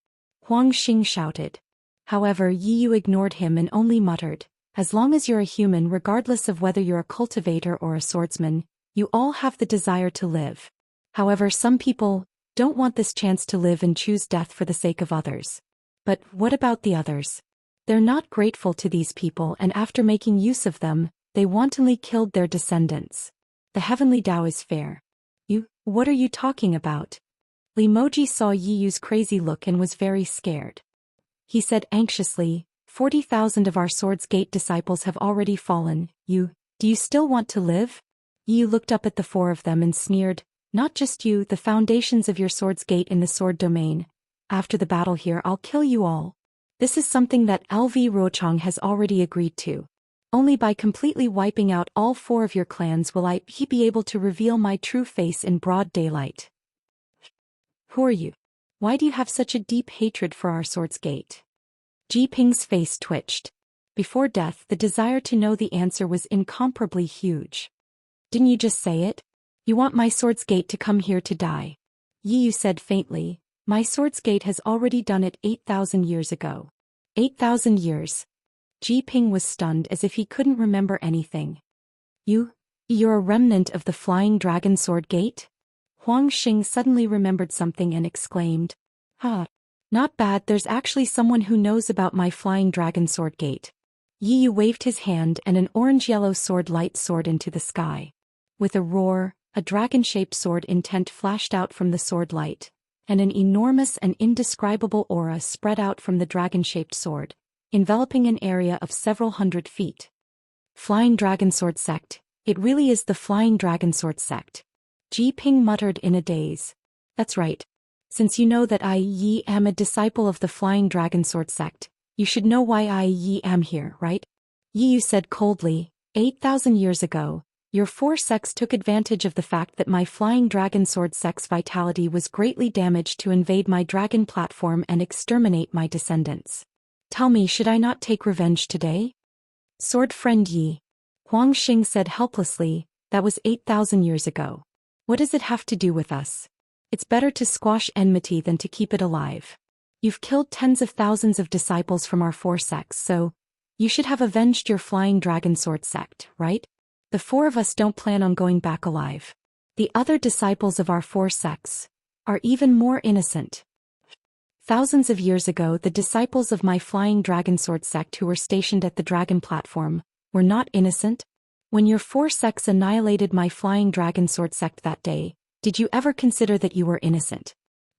Huang Xing shouted. However, Yi Yu ignored him and only muttered, as long as you're a human, regardless of whether you're a cultivator or a swordsman, you all have the desire to live. However, some people don't want this chance to live and choose death for the sake of others. But what about the others? They're not grateful to these people, and after making use of them, they wantonly killed their descendants. The heavenly Tao is fair. What are you talking about? Li Moji saw Yi Yu's crazy look and was very scared. He said anxiously, 40,000 of our Swords Gate disciples have already fallen. Do you still want to live? Yi Yu looked up at the 4 of them and sneered, Not just you, the foundations of your sword's gate in the sword domain. After the battle here, I'll kill you all. This is something that LV Rochong has already agreed to. Only by completely wiping out all 4 of your clans will he be able to reveal my true face in broad daylight. Who are you? Why do you have such a deep hatred for our sword's gate? Ji Ping's face twitched. Before death, the desire to know the answer was incomparably huge. Didn't you just say it? You want my sword's gate to come here to die. Yi Yu said faintly, my sword's gate has already done it 8,000 years ago. 8,000 years. Ji Ping was stunned as if he couldn't remember anything. You're a remnant of the flying dragon sword gate? Huang Xing suddenly remembered something and exclaimed. Not bad, there's actually someone who knows about my flying dragon sword gate. Yi Yu waved his hand and an orange-yellow sword light soared into the sky. With a roar, a dragon-shaped sword intent flashed out from the sword light, and an enormous and indescribable aura spread out from the dragon-shaped sword, enveloping an area of several hundred feet. Flying Dragon Sword Sect, it really is the Flying Dragon Sword Sect. Ji Ping muttered in a daze. That's right. Since you know that I am a disciple of the Flying Dragon Sword Sect, you should know why I am here, right? Yi Yu said coldly, 8,000 years ago, your 4 sects took advantage of the fact that my Flying Dragon Sword Sect's vitality was greatly damaged to invade my dragon platform and exterminate my descendants. Tell me, should I not take revenge today? Sword friend Yi. Huang Xing said helplessly, that was 8,000 years ago. What does it have to do with us? It's better to squash enmity than to keep it alive. You've killed tens of thousands of disciples from our 4 sects, so you should have avenged your Flying Dragon Sword Sect, right? The 4 of us don't plan on going back alive. The other disciples of our 4 sects are even more innocent. Thousands of years ago, the disciples of my Flying Dragon Sword Sect who were stationed at the dragon platform were not innocent. When your 4 sects annihilated my Flying Dragon Sword Sect that day, did you ever consider that you were innocent?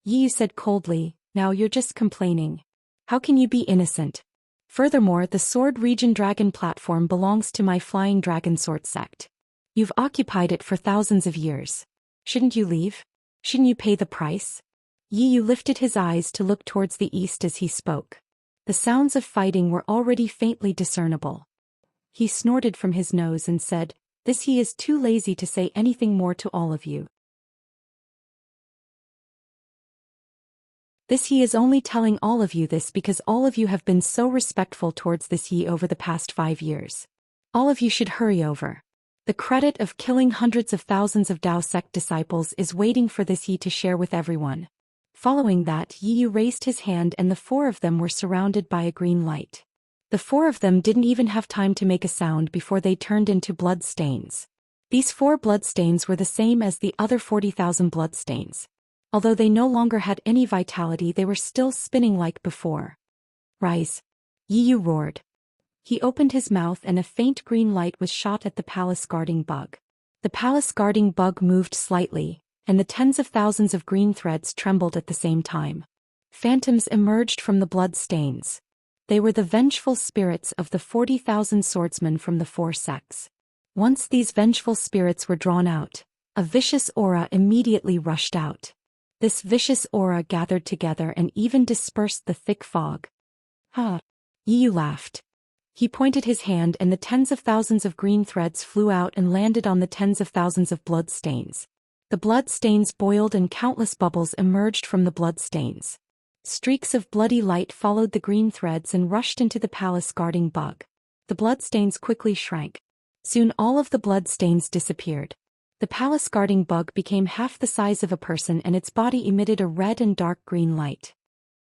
Yi Yu said coldly, now you're just complaining. How can you be innocent? Furthermore, the Sword Region Dragon platform belongs to my Flying Dragon Sword Sect. You've occupied it for thousands of years. Shouldn't you leave? Shouldn't you pay the price? Yi Yu lifted his eyes to look towards the east as he spoke. The sounds of fighting were already faintly discernible. He snorted from his nose and said, he is too lazy to say anything more to all of you. He is only telling all of you this because all of you have been so respectful towards this Yi over the past 5 years. All of you should hurry over. The credit of killing hundreds of thousands of Dao sect disciples is waiting for this Yi to share with everyone. Following that, Yi Yu raised his hand and the 4 of them were surrounded by a green light. The 4 of them didn't even have time to make a sound before they turned into blood stains. These 4 blood stains were the same as the other 40,000 blood stains. Although they no longer had any vitality, they were still spinning like before. Rise! Yi Yu roared. He opened his mouth and a faint green light was shot at the palace guarding bug. The palace guarding bug moved slightly, and the tens of thousands of green threads trembled at the same time. Phantoms emerged from the blood stains. They were the vengeful spirits of the 40,000 swordsmen from the 4 sects. Once these vengeful spirits were drawn out, a vicious aura immediately rushed out. This vicious aura gathered together and even dispersed the thick fog. Yi Yu laughed. He pointed his hand and the tens of thousands of green threads flew out and landed on the tens of thousands of blood stains. The blood stains boiled and countless bubbles emerged from the blood stains. Streaks of bloody light followed the green threads and rushed into the palace guarding bug. The blood stains quickly shrank. Soon all of the blood stains disappeared. The palace guarding bug became half the size of a person and its body emitted a red and dark green light.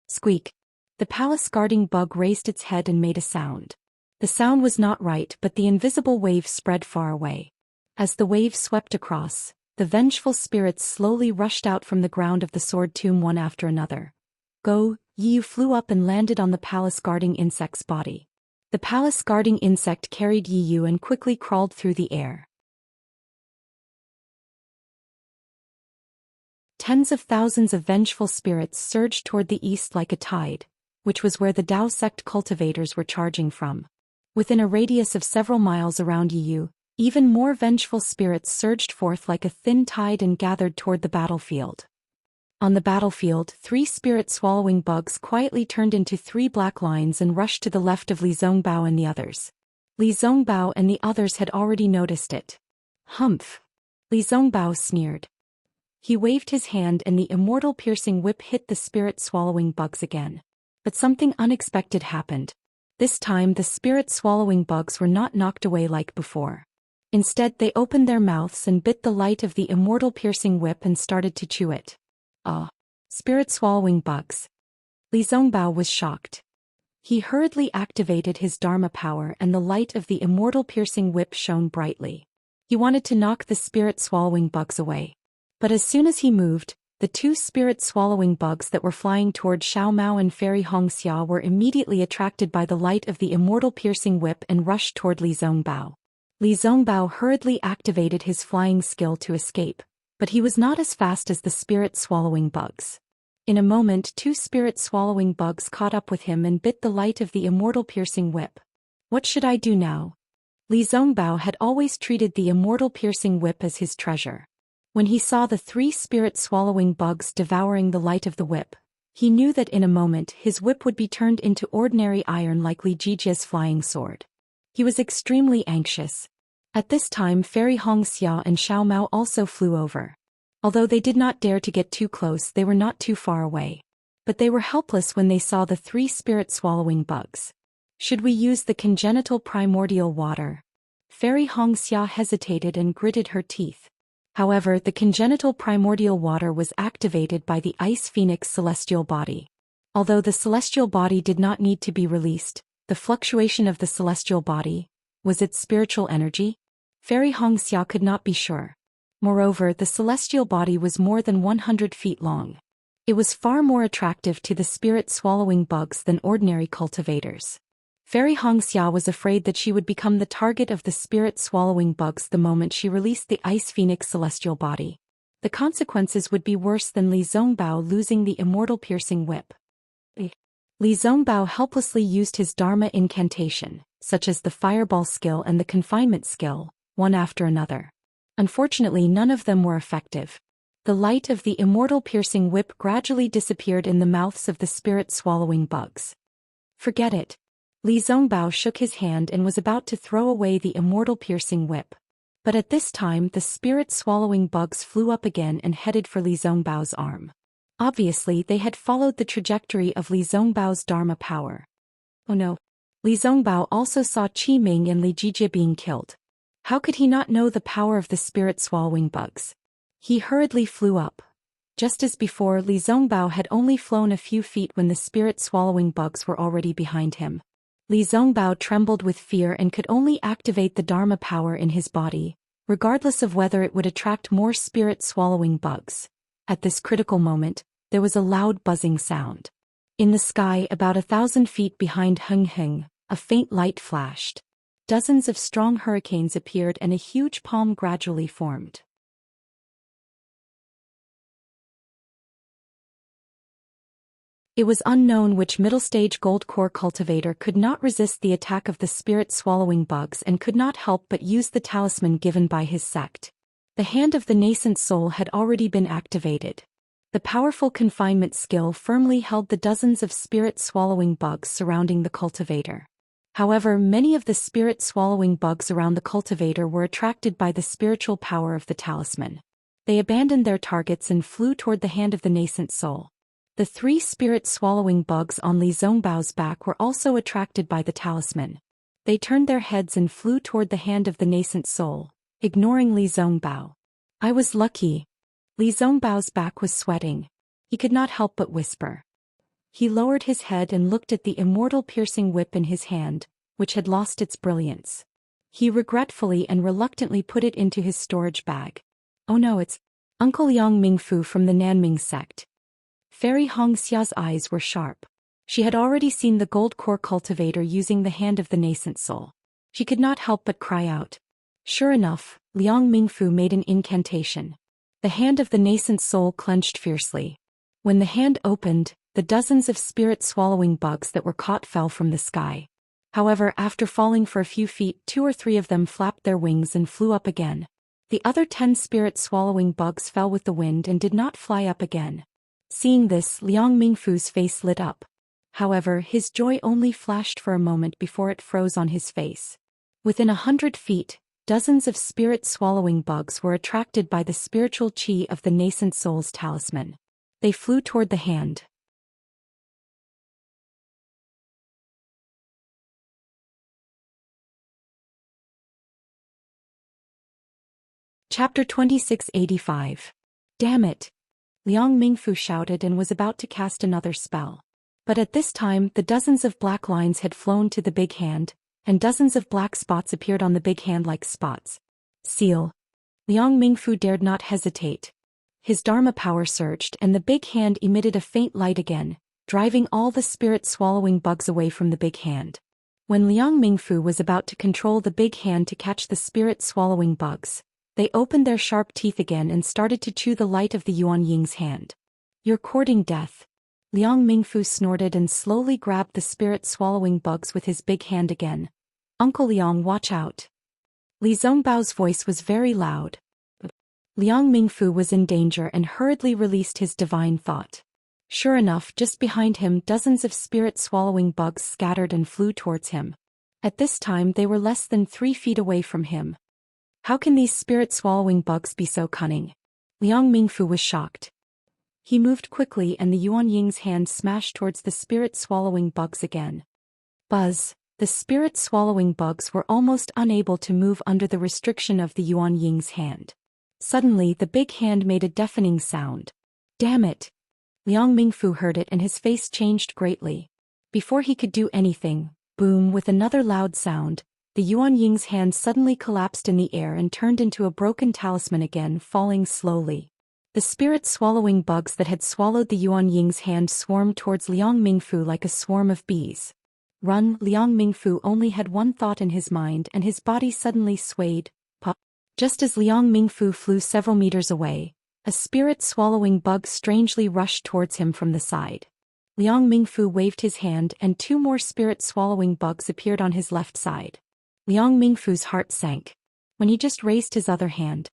Squeak! The palace guarding bug raised its head and made a sound. The sound was not right, but the invisible wave spread far away. As the wave swept across, the vengeful spirits slowly rushed out from the ground of the sword tomb one after another. Yi Yu flew up and landed on the palace guarding insect's body. The palace guarding insect carried Yi Yu and quickly crawled through the air. Tens of thousands of vengeful spirits surged toward the east like a tide, which was where the Dao sect cultivators were charging from. Within a radius of several miles around Yi Yu, Even more vengeful spirits surged forth like a thin tide and gathered toward the battlefield. On the battlefield, 3 spirit-swallowing bugs quietly turned into 3 black lines and rushed to the left of Li Zongbao and the others. Li Zongbao and the others had already noticed it. Humph! Li Zongbao sneered. He waved his hand and the immortal piercing whip hit the spirit-swallowing bugs again. But something unexpected happened. This time the spirit-swallowing bugs were not knocked away like before. Instead they opened their mouths and bit the light of the immortal piercing whip and started to chew it. Spirit-swallowing bugs. Li Zongbao was shocked. He hurriedly activated his Dharma power and the light of the immortal piercing whip shone brightly. He wanted to knock the spirit-swallowing bugs away. But as soon as he moved, the 2 spirit-swallowing bugs that were flying toward Xiao Mao and Fairy Hongxia were immediately attracted by the light of the immortal piercing whip and rushed toward Li Zongbao. Li Zongbao hurriedly activated his flying skill to escape, but he was not as fast as the spirit-swallowing bugs. In a moment 2 spirit-swallowing bugs caught up with him and bit the light of the immortal piercing whip. What should I do now? Li Zongbao had always treated the immortal piercing whip as his treasure. When he saw the 3 spirit-swallowing bugs devouring the light of the whip, he knew that in a moment his whip would be turned into ordinary iron like Li Jijia's flying sword. He was extremely anxious. At this time Fairy Hongxia and Xiao Mao also flew over. Although they did not dare to get too close, they were not too far away. But they were helpless when they saw the 3 spirit-swallowing bugs. Should we use the congenital primordial water? Fairy Hongxia hesitated and gritted her teeth. However, the congenital primordial water was activated by the Ice Phoenix celestial body. Although the celestial body did not need to be released, the fluctuation of the celestial body, was it spiritual energy? Fairy Hongxia could not be sure. Moreover, the celestial body was more than 100 feet long. It was far more attractive to the spirit-swallowing bugs than ordinary cultivators. Fairy Hongxia was afraid that she would become the target of the spirit-swallowing bugs the moment she released the Ice Phoenix celestial body. The consequences would be worse than Li Zongbao losing the immortal piercing whip. Li Zongbao helplessly used his Dharma incantation, such as the fireball skill and the confinement skill, one after another. Unfortunately, none of them were effective. The light of the immortal piercing whip gradually disappeared in the mouths of the spirit-swallowing bugs. Forget it. Li Zongbao shook his hand and was about to throw away the immortal piercing whip. But at this time the spirit-swallowing bugs flew up again and headed for Li Zongbao's arm. Obviously they had followed the trajectory of Li Zongbao's Dharma power. Oh no. Li Zongbao also saw Qi Ming and Li Jijia being killed. How could he not know the power of the spirit-swallowing bugs? He hurriedly flew up. Just as before, Li Zongbao had only flown a few feet when the spirit-swallowing bugs were already behind him. Li Zongbao trembled with fear and could only activate the Dharma power in his body, regardless of whether it would attract more spirit-swallowing bugs. At this critical moment, there was a loud buzzing sound. In the sky about 1,000 feet behind Heng Heng, a faint light flashed. Dozens of strong hurricanes appeared and a huge palm gradually formed. It was unknown which middle-stage gold core cultivator could not resist the attack of the spirit-swallowing bugs and could not help but use the talisman given by his sect. The hand of the nascent soul had already been activated. The powerful confinement skill firmly held the dozens of spirit-swallowing bugs surrounding the cultivator. However, many of the spirit-swallowing bugs around the cultivator were attracted by the spiritual power of the talisman. They abandoned their targets and flew toward the hand of the nascent soul. The 3 spirit-swallowing bugs on Li Zongbao's back were also attracted by the talisman. They turned their heads and flew toward the hand of the nascent soul, ignoring Li Zongbao. I was lucky. Li Zongbao's back was sweating. He could not help but whisper. He lowered his head and looked at the immortal piercing whip in his hand, which had lost its brilliance. He regretfully and reluctantly put it into his storage bag. Oh no, it's Uncle Yang Mingfu from the Nanming sect. Fairy Hongxia's eyes were sharp. She had already seen the gold core cultivator using the hand of the nascent soul. She could not help but cry out. Sure enough, Liang Mingfu made an incantation. The hand of the nascent soul clenched fiercely. When the hand opened, the dozens of spirit-swallowing bugs that were caught fell from the sky. However, after falling for a few feet, 2 or 3 of them flapped their wings and flew up again. The other 10 spirit-swallowing bugs fell with the wind and did not fly up again. Seeing this, Liang Mingfu's face lit up. However, his joy only flashed for a moment before it froze on his face. Within 100 feet, dozens of spirit-swallowing bugs were attracted by the spiritual chi of the nascent soul's talisman. They flew toward the hand. Chapter 2685. Damn it! Liang Mingfu shouted and was about to cast another spell. But at this time, the dozens of black lines had flown to the big hand, and dozens of black spots appeared on the big hand like spots. Seal. Liang Mingfu dared not hesitate. His Dharma power surged and the big hand emitted a faint light again, driving all the spirit-swallowing bugs away from the big hand. When Liang Mingfu was about to control the big hand to catch the spirit-swallowing bugs, they opened their sharp teeth again and started to chew the light of the Yuan Ying's hand. You're courting death. Liang Mingfu snorted and slowly grabbed the spirit-swallowing bugs with his big hand again. Uncle Liang, watch out. Li Zongbao's voice was very loud. Liang Mingfu was in danger and hurriedly released his divine thought. Sure enough, just behind him, dozens of spirit-swallowing bugs scattered and flew towards him. At this time, they were less than 3 feet away from him. How can these spirit-swallowing bugs be so cunning? Liang Mingfu was shocked. He moved quickly and the Yuan Ying's hand smashed towards the spirit-swallowing bugs again. Buzz! The spirit-swallowing bugs were almost unable to move under the restriction of the Yuan Ying's hand. Suddenly, the big hand made a deafening sound. Damn it! Liang Mingfu heard it and his face changed greatly. Before he could do anything, boom, with another loud sound, the Yuan Ying's hand suddenly collapsed in the air and turned into a broken talisman again, falling slowly. The spirit-swallowing bugs that had swallowed the Yuan Ying's hand swarmed towards Liang Mingfu like a swarm of bees. Run! Liang Mingfu only had one thought in his mind and his body suddenly swayed. Pop! Just as Liang Mingfu flew several meters away, a spirit-swallowing bug strangely rushed towards him from the side. Liang Mingfu waved his hand and 2 more spirit-swallowing bugs appeared on his left side. Liang Mingfu's heart sank. When he just raised his other hand.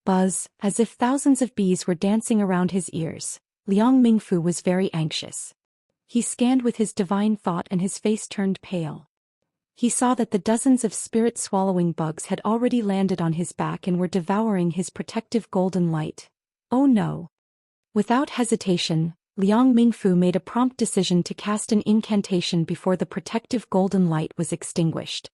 Buzz, as if thousands of bees were dancing around his ears, Liang Mingfu was very anxious. He scanned with his divine thought and his face turned pale. He saw that the dozens of spirit-swallowing bugs had already landed on his back and were devouring his protective golden light. Oh no! Without hesitation, Liang Mingfu made a prompt decision to cast an incantation before the protective golden light was extinguished.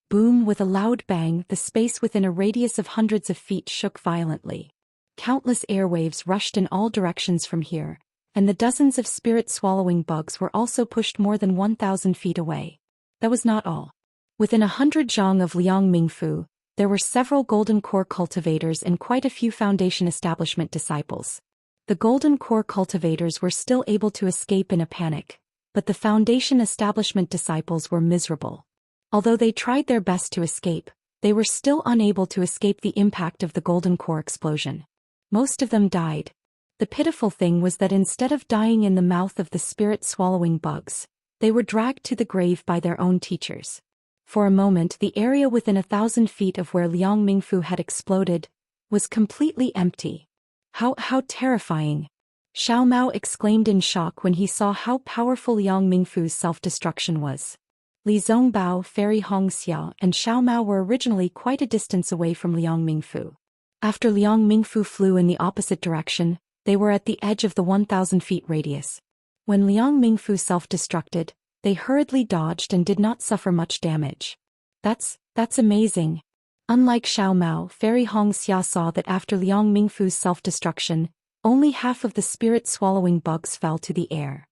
Boom! With a loud bang, the space within a radius of hundreds of feet shook violently. Countless airwaves rushed in all directions from here, and the dozens of spirit-swallowing bugs were also pushed more than 1,000 feet away. That was not all. Within 100 zhang of Liang Mingfu, there were several Golden Core cultivators and quite a few Foundation Establishment disciples. The Golden Core cultivators were still able to escape in a panic, but the Foundation Establishment disciples were miserable. Although they tried their best to escape, they were still unable to escape the impact of the Golden Core explosion. Most of them died. The pitiful thing was that instead of dying in the mouth of the spirit-swallowing bugs, they were dragged to the grave by their own teachers. For a moment, the area within 1,000 feet of where Liang Mingfu had exploded was completely empty. How terrifying! Xiao Mao exclaimed in shock when he saw how powerful Liang Mingfu's self-destruction was. Li Zongbao, Fairy Hongxia, and Xiao Mao were originally quite a distance away from Liang Mingfu. After Liang Mingfu flew in the opposite direction, they were at the edge of the 1,000 feet radius. When Liang Mingfu self-destructed, they hurriedly dodged and did not suffer much damage. That's amazing. Unlike Xiao Mao, Fairy Hongxia saw that after Liang Mingfu's self-destruction, only half of the spirit-swallowing bugs fell to the air.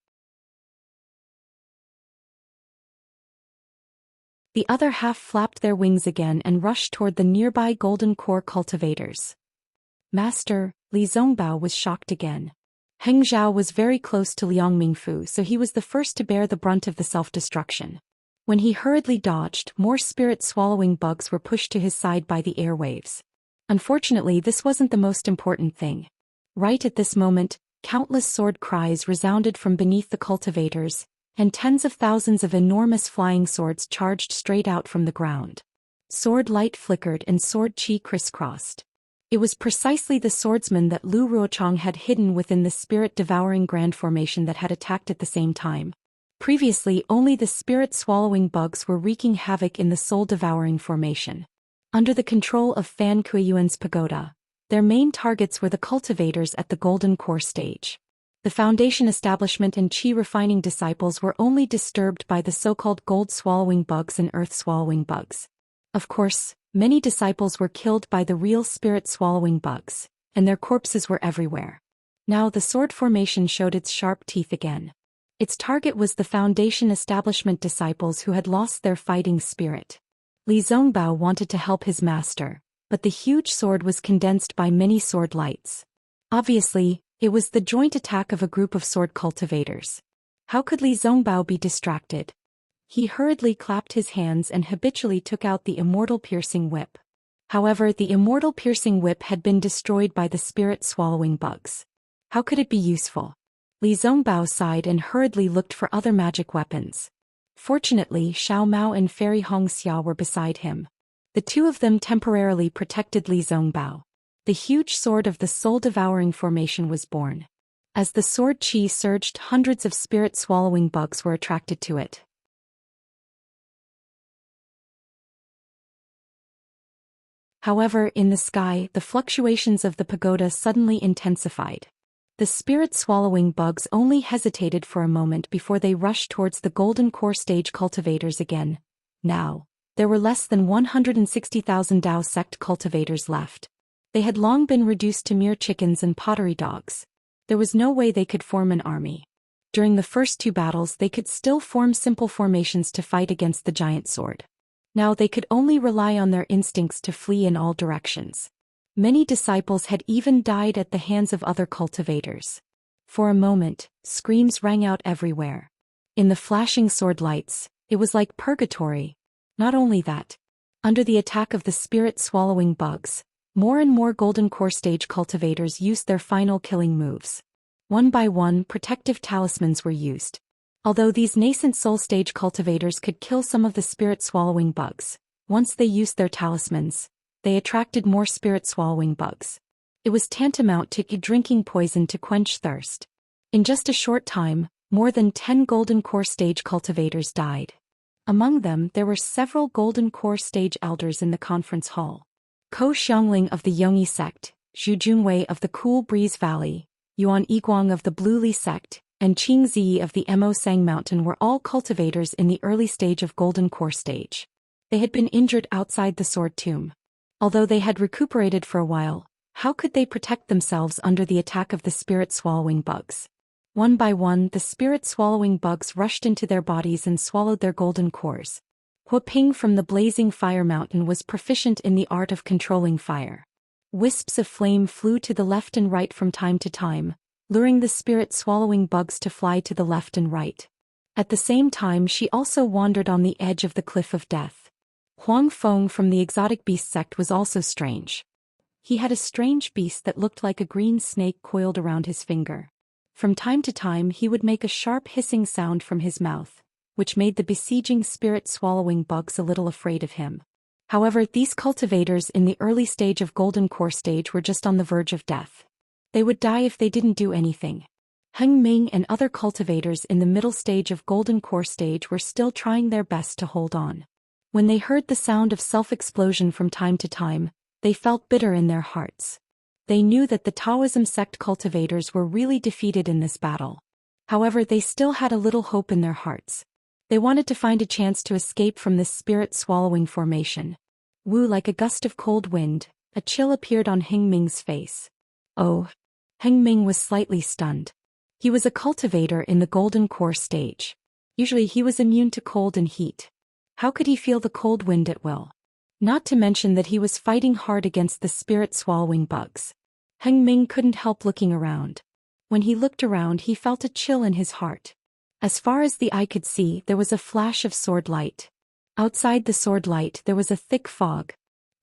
The other half flapped their wings again and rushed toward the nearby Golden Core cultivators. Master, Li Zongbao was shocked again. Heng Zhao was very close to Liang Mingfu, so he was the first to bear the brunt of the self-destruction. When he hurriedly dodged, more spirit-swallowing bugs were pushed to his side by the airwaves. Unfortunately, this wasn't the most important thing. Right at this moment, countless sword cries resounded from beneath the cultivators, and tens of thousands of enormous flying swords charged straight out from the ground. Sword light flickered and sword chi crisscrossed. It was precisely the swordsman that Lu Ruochang had hidden within the spirit-devouring grand formation that had attacked at the same time. Previously, only the spirit-swallowing bugs were wreaking havoc in the soul-devouring formation. Under the control of Fan Kuiyuan's pagoda, their main targets were the cultivators at the Golden Core stage. The Foundation establishment and chi-refining disciples were only disturbed by the so-called gold-swallowing bugs and earth-swallowing bugs. Of course, many disciples were killed by the real spirit-swallowing bugs, and their corpses were everywhere. Now the sword formation showed its sharp teeth again. Its target was the Foundation establishment disciples who had lost their fighting spirit. Li Zongbao wanted to help his master, but the huge sword was condensed by many sword lights. Obviously, it was the joint attack of a group of sword cultivators. How could Li Zongbao be distracted? He hurriedly clapped his hands and habitually took out the immortal piercing whip. However, the immortal piercing whip had been destroyed by the spirit-swallowing bugs. How could it be useful? Li Zongbao sighed and hurriedly looked for other magic weapons. Fortunately, Xiao Mao and Fairy Hong Xia were beside him. The two of them temporarily protected Li Zongbao. The huge sword of the soul-devouring formation was born. As the sword chi surged, hundreds of spirit-swallowing bugs were attracted to it. However, in the sky, the fluctuations of the pagoda suddenly intensified. The spirit-swallowing bugs only hesitated for a moment before they rushed towards the Golden Core stage cultivators again. Now, there were less than 160,000 Dao sect cultivators left. They had long been reduced to mere chickens and pottery dogs. There was no way they could form an army. During the first two battles they could still form simple formations to fight against the giant sword. Now they could only rely on their instincts to flee in all directions. Many disciples had even died at the hands of other cultivators. For a moment, screams rang out everywhere. In the flashing sword lights, it was like purgatory. Not only that, under the attack of the spirit-swallowing bugs, more and more Golden Core stage cultivators used their final killing moves. One by one, protective talismans were used. Although these nascent soul stage cultivators could kill some of the spirit-swallowing bugs, once they used their talismans, they attracted more spirit-swallowing bugs. It was tantamount to drinking poison to quench thirst. In just a short time, more than 10 Golden Core stage cultivators died. Among them, there were several Golden Core stage elders in the conference hall. Ko Xiangling of the Yongyi sect, Zhu Junwei of the Cool Breeze Valley, Yuan Yiguang of the Blue Li sect, and Qing Ziyi of the Mo Sang Mountain were all cultivators in the early stage of Golden Core stage. They had been injured outside the sword tomb. Although they had recuperated for a while, how could they protect themselves under the attack of the spirit-swallowing bugs? One by one, the spirit-swallowing bugs rushed into their bodies and swallowed their golden cores. Hua Ping from the blazing fire mountain was proficient in the art of controlling fire. Wisps of flame flew to the left and right from time to time, luring the spirit-swallowing bugs to fly to the left and right. At the same time, she also wandered on the edge of the cliff of death. Huang Feng from the exotic beast sect was also strange. He had a strange beast that looked like a green snake coiled around his finger. From time to time he would make a sharp hissing sound from his mouth, which made the besieging spirit-swallowing bugs a little afraid of him. However, these cultivators in the early stage of Golden Core stage were just on the verge of death. They would die if they didn't do anything. Heng Ming and other cultivators in the middle stage of Golden Core stage were still trying their best to hold on. When they heard the sound of self-explosion from time to time, they felt bitter in their hearts. They knew that the Taoism sect cultivators were really defeated in this battle. However, they still had a little hope in their hearts. They wanted to find a chance to escape from this spirit-swallowing formation. Wu, like a gust of cold wind, a chill appeared on Heng Ming's face. Oh. Heng Ming was slightly stunned. He was a cultivator in the Golden Core stage. Usually he was immune to cold and heat. How could he feel the cold wind at will? Not to mention that he was fighting hard against the spirit-swallowing bugs. Heng Ming couldn't help looking around. When he looked around, he felt a chill in his heart. As far as the eye could see, there was a flash of sword light. Outside the sword light, there was a thick fog.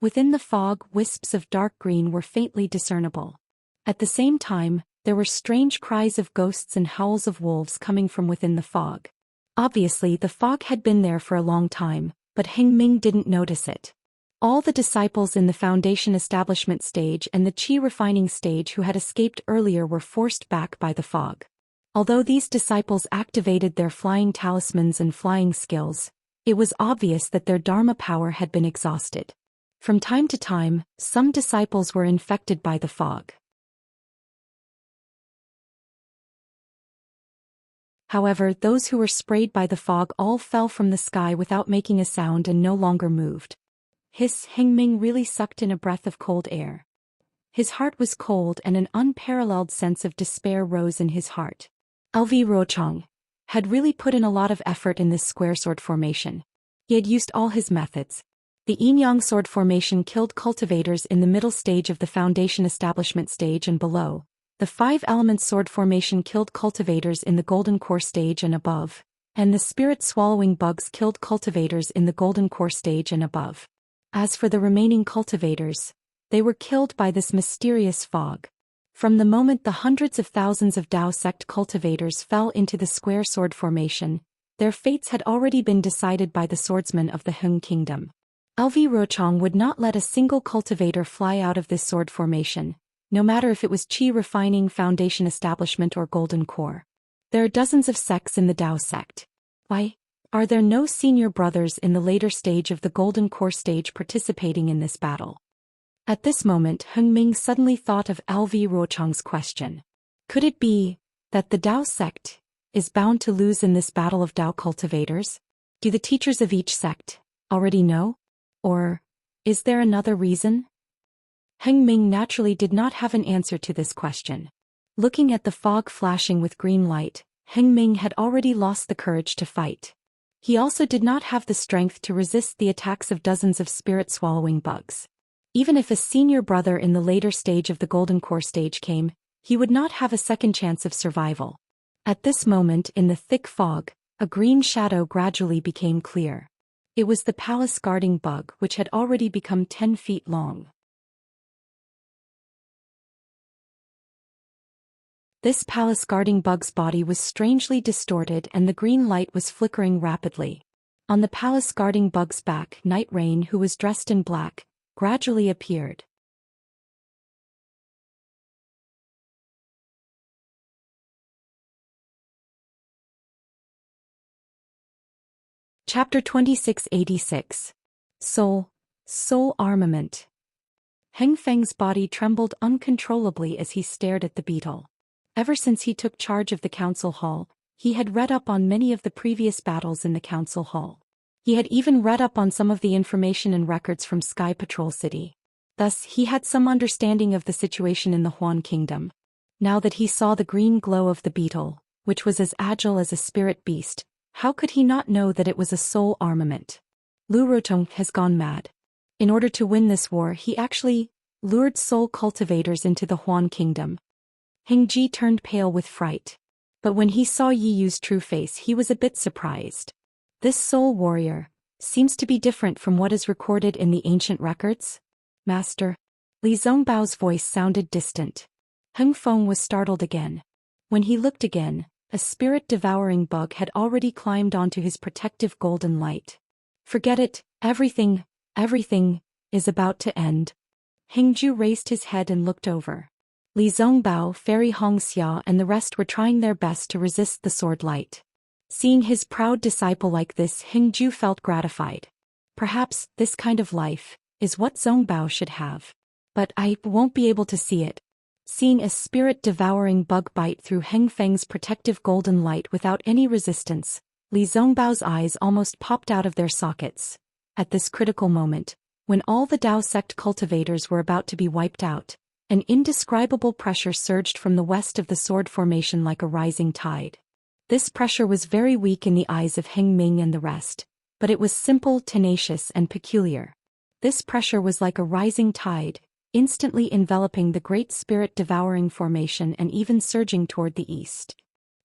Within the fog, wisps of dark green were faintly discernible. At the same time, there were strange cries of ghosts and howls of wolves coming from within the fog. Obviously the fog had been there for a long time, but Heng Ming didn't notice it. All the disciples in the foundation establishment stage and the qi refining stage who had escaped earlier were forced back by the fog. Although these disciples activated their flying talismans and flying skills, it was obvious that their dharma power had been exhausted. From time to time, some disciples were infected by the fog. However, those who were sprayed by the fog all fell from the sky without making a sound and no longer moved. Heng Ming really sucked in a breath of cold air. His heart was cold and an unparalleled sense of despair rose in his heart. LV Rochong had really put in a lot of effort in this square sword formation. He had used all his methods. The yin-yang sword formation killed cultivators in the middle stage of the foundation establishment stage and below. The 5-element sword formation killed cultivators in the golden core stage and above, and the spirit-swallowing bugs killed cultivators in the golden core stage and above. As for the remaining cultivators, they were killed by this mysterious fog. From the moment the hundreds of thousands of Dao sect cultivators fell into the square sword formation, their fates had already been decided by the swordsmen of the Hung Kingdom. LV Rochong would not let a single cultivator fly out of this sword formation, no matter if it was Qi refining foundation establishment or golden core. There are dozens of sects in the Dao sect. Why are there no senior brothers in the later stage of the golden core stage participating in this battle? At this moment, Heng Ming suddenly thought of LV Rochong's question. Could it be that the Dao sect is bound to lose in this battle of Dao cultivators? Do the teachers of each sect already know? Or is there another reason? Heng Ming naturally did not have an answer to this question. Looking at the fog flashing with green light, Heng Ming had already lost the courage to fight. He also did not have the strength to resist the attacks of dozens of spirit-swallowing bugs. Even if a senior brother in the later stage of the golden core stage came, he would not have a second chance of survival. At this moment in the thick fog, a green shadow gradually became clear. It was the palace guarding bug which had already become 10 feet long. This palace guarding bug's body was strangely distorted and the green light was flickering rapidly. On the palace guarding bug's back, Night Rain, who was dressed in black, gradually appeared. Chapter 2686. Soul Armament. Heng Feng's body trembled uncontrollably as he stared at the beetle. Ever since he took charge of the council hall, he had read up on many of the previous battles in the council hall. He had even read up on some of the information and records from Sky Patrol City. Thus, he had some understanding of the situation in the Huan Kingdom. Now that he saw the green glow of the beetle, which was as agile as a spirit beast, how could he not know that it was a soul armament? Lu Rotong has gone mad. In order to win this war, he actually lured soul cultivators into the Huan Kingdom. Heng Ji turned pale with fright. But when he saw Yi Yu's true face, he was a bit surprised. This soul warrior seems to be different from what is recorded in the ancient records. Master. Li Zongbao's voice sounded distant. Heng Feng was startled again. When he looked again, a spirit-devouring bug had already climbed onto his protective golden light. Forget it, everything is about to end. Heng Ju raised his head and looked over. Li Zongbao, Fairy Hongxia and the rest were trying their best to resist the sword light. Seeing his proud disciple like this, Heng Ju felt gratified. Perhaps this kind of life is what Zongbao should have. But I won't be able to see it. Seeing a spirit-devouring bug bite through Heng Feng's protective golden light without any resistance, Li Zongbao's eyes almost popped out of their sockets. At this critical moment, when all the Dao sect cultivators were about to be wiped out, an indescribable pressure surged from the west of the sword formation like a rising tide. This pressure was very weak in the eyes of Heng Ming and the rest, but it was simple, tenacious, and peculiar. This pressure was like a rising tide, instantly enveloping the great spirit-devouring formation and even surging toward the east.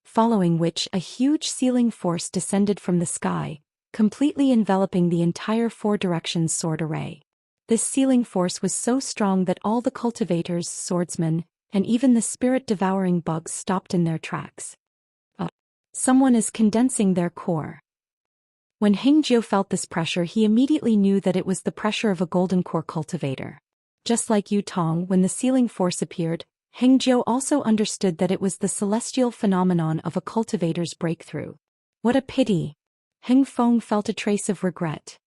Following which, a huge sealing force descended from the sky, completely enveloping the entire four directions sword array. This sealing force was so strong that all the cultivators, swordsmen, and even the spirit-devouring bugs stopped in their tracks. Someone is condensing their core. When Hengjiu felt this pressure, he immediately knew that it was the pressure of a golden core cultivator. Just like Yu Tong, when the sealing force appeared, Hengjiu also understood that it was the celestial phenomenon of a cultivator's breakthrough. What a pity! Heng Feng felt a trace of regret.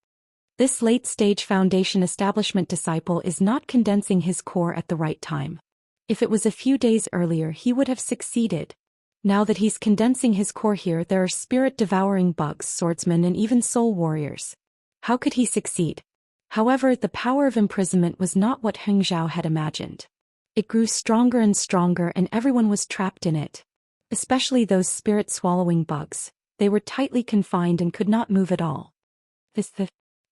This late-stage foundation establishment disciple is not condensing his core at the right time. If it was a few days earlier, he would have succeeded. Now that he's condensing his core here, there are spirit-devouring bugs, swordsmen, and even soul warriors. How could he succeed? However, the power of imprisonment was not what Heng Zhao had imagined. It grew stronger and stronger, and everyone was trapped in it. Especially those spirit-swallowing bugs. They were tightly confined and could not move at all.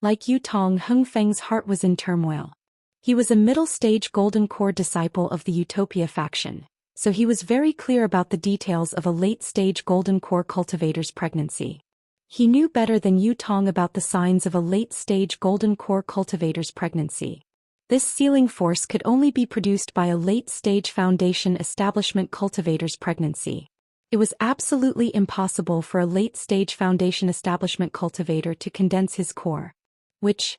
Like Yu Tong, Heng Feng's heart was in turmoil. He was a middle-stage golden core disciple of the Utopia faction, so he was very clear about the details of a late-stage golden core cultivator's pregnancy. He knew better than Yu Tong about the signs of a late-stage golden core cultivator's pregnancy. This sealing force could only be produced by a late-stage foundation establishment cultivator's pregnancy. It was absolutely impossible for a late-stage foundation establishment cultivator to condense his core. Which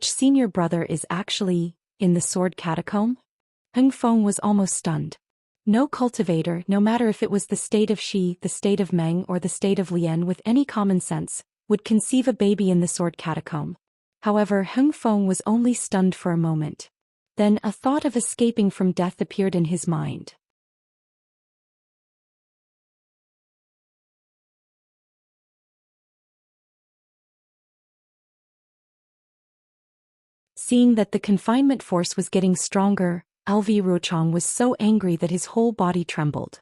senior brother is actually in the sword catacomb? Heng Feng was almost stunned. No cultivator, no matter if it was the state of Shi, the state of Meng, or the state of Lian with any common sense, would conceive a baby in the sword catacomb. However, Heng Feng was only stunned for a moment. Then a thought of escaping from death appeared in his mind. Seeing that the confinement force was getting stronger, LV Ruochang was so angry that his whole body trembled.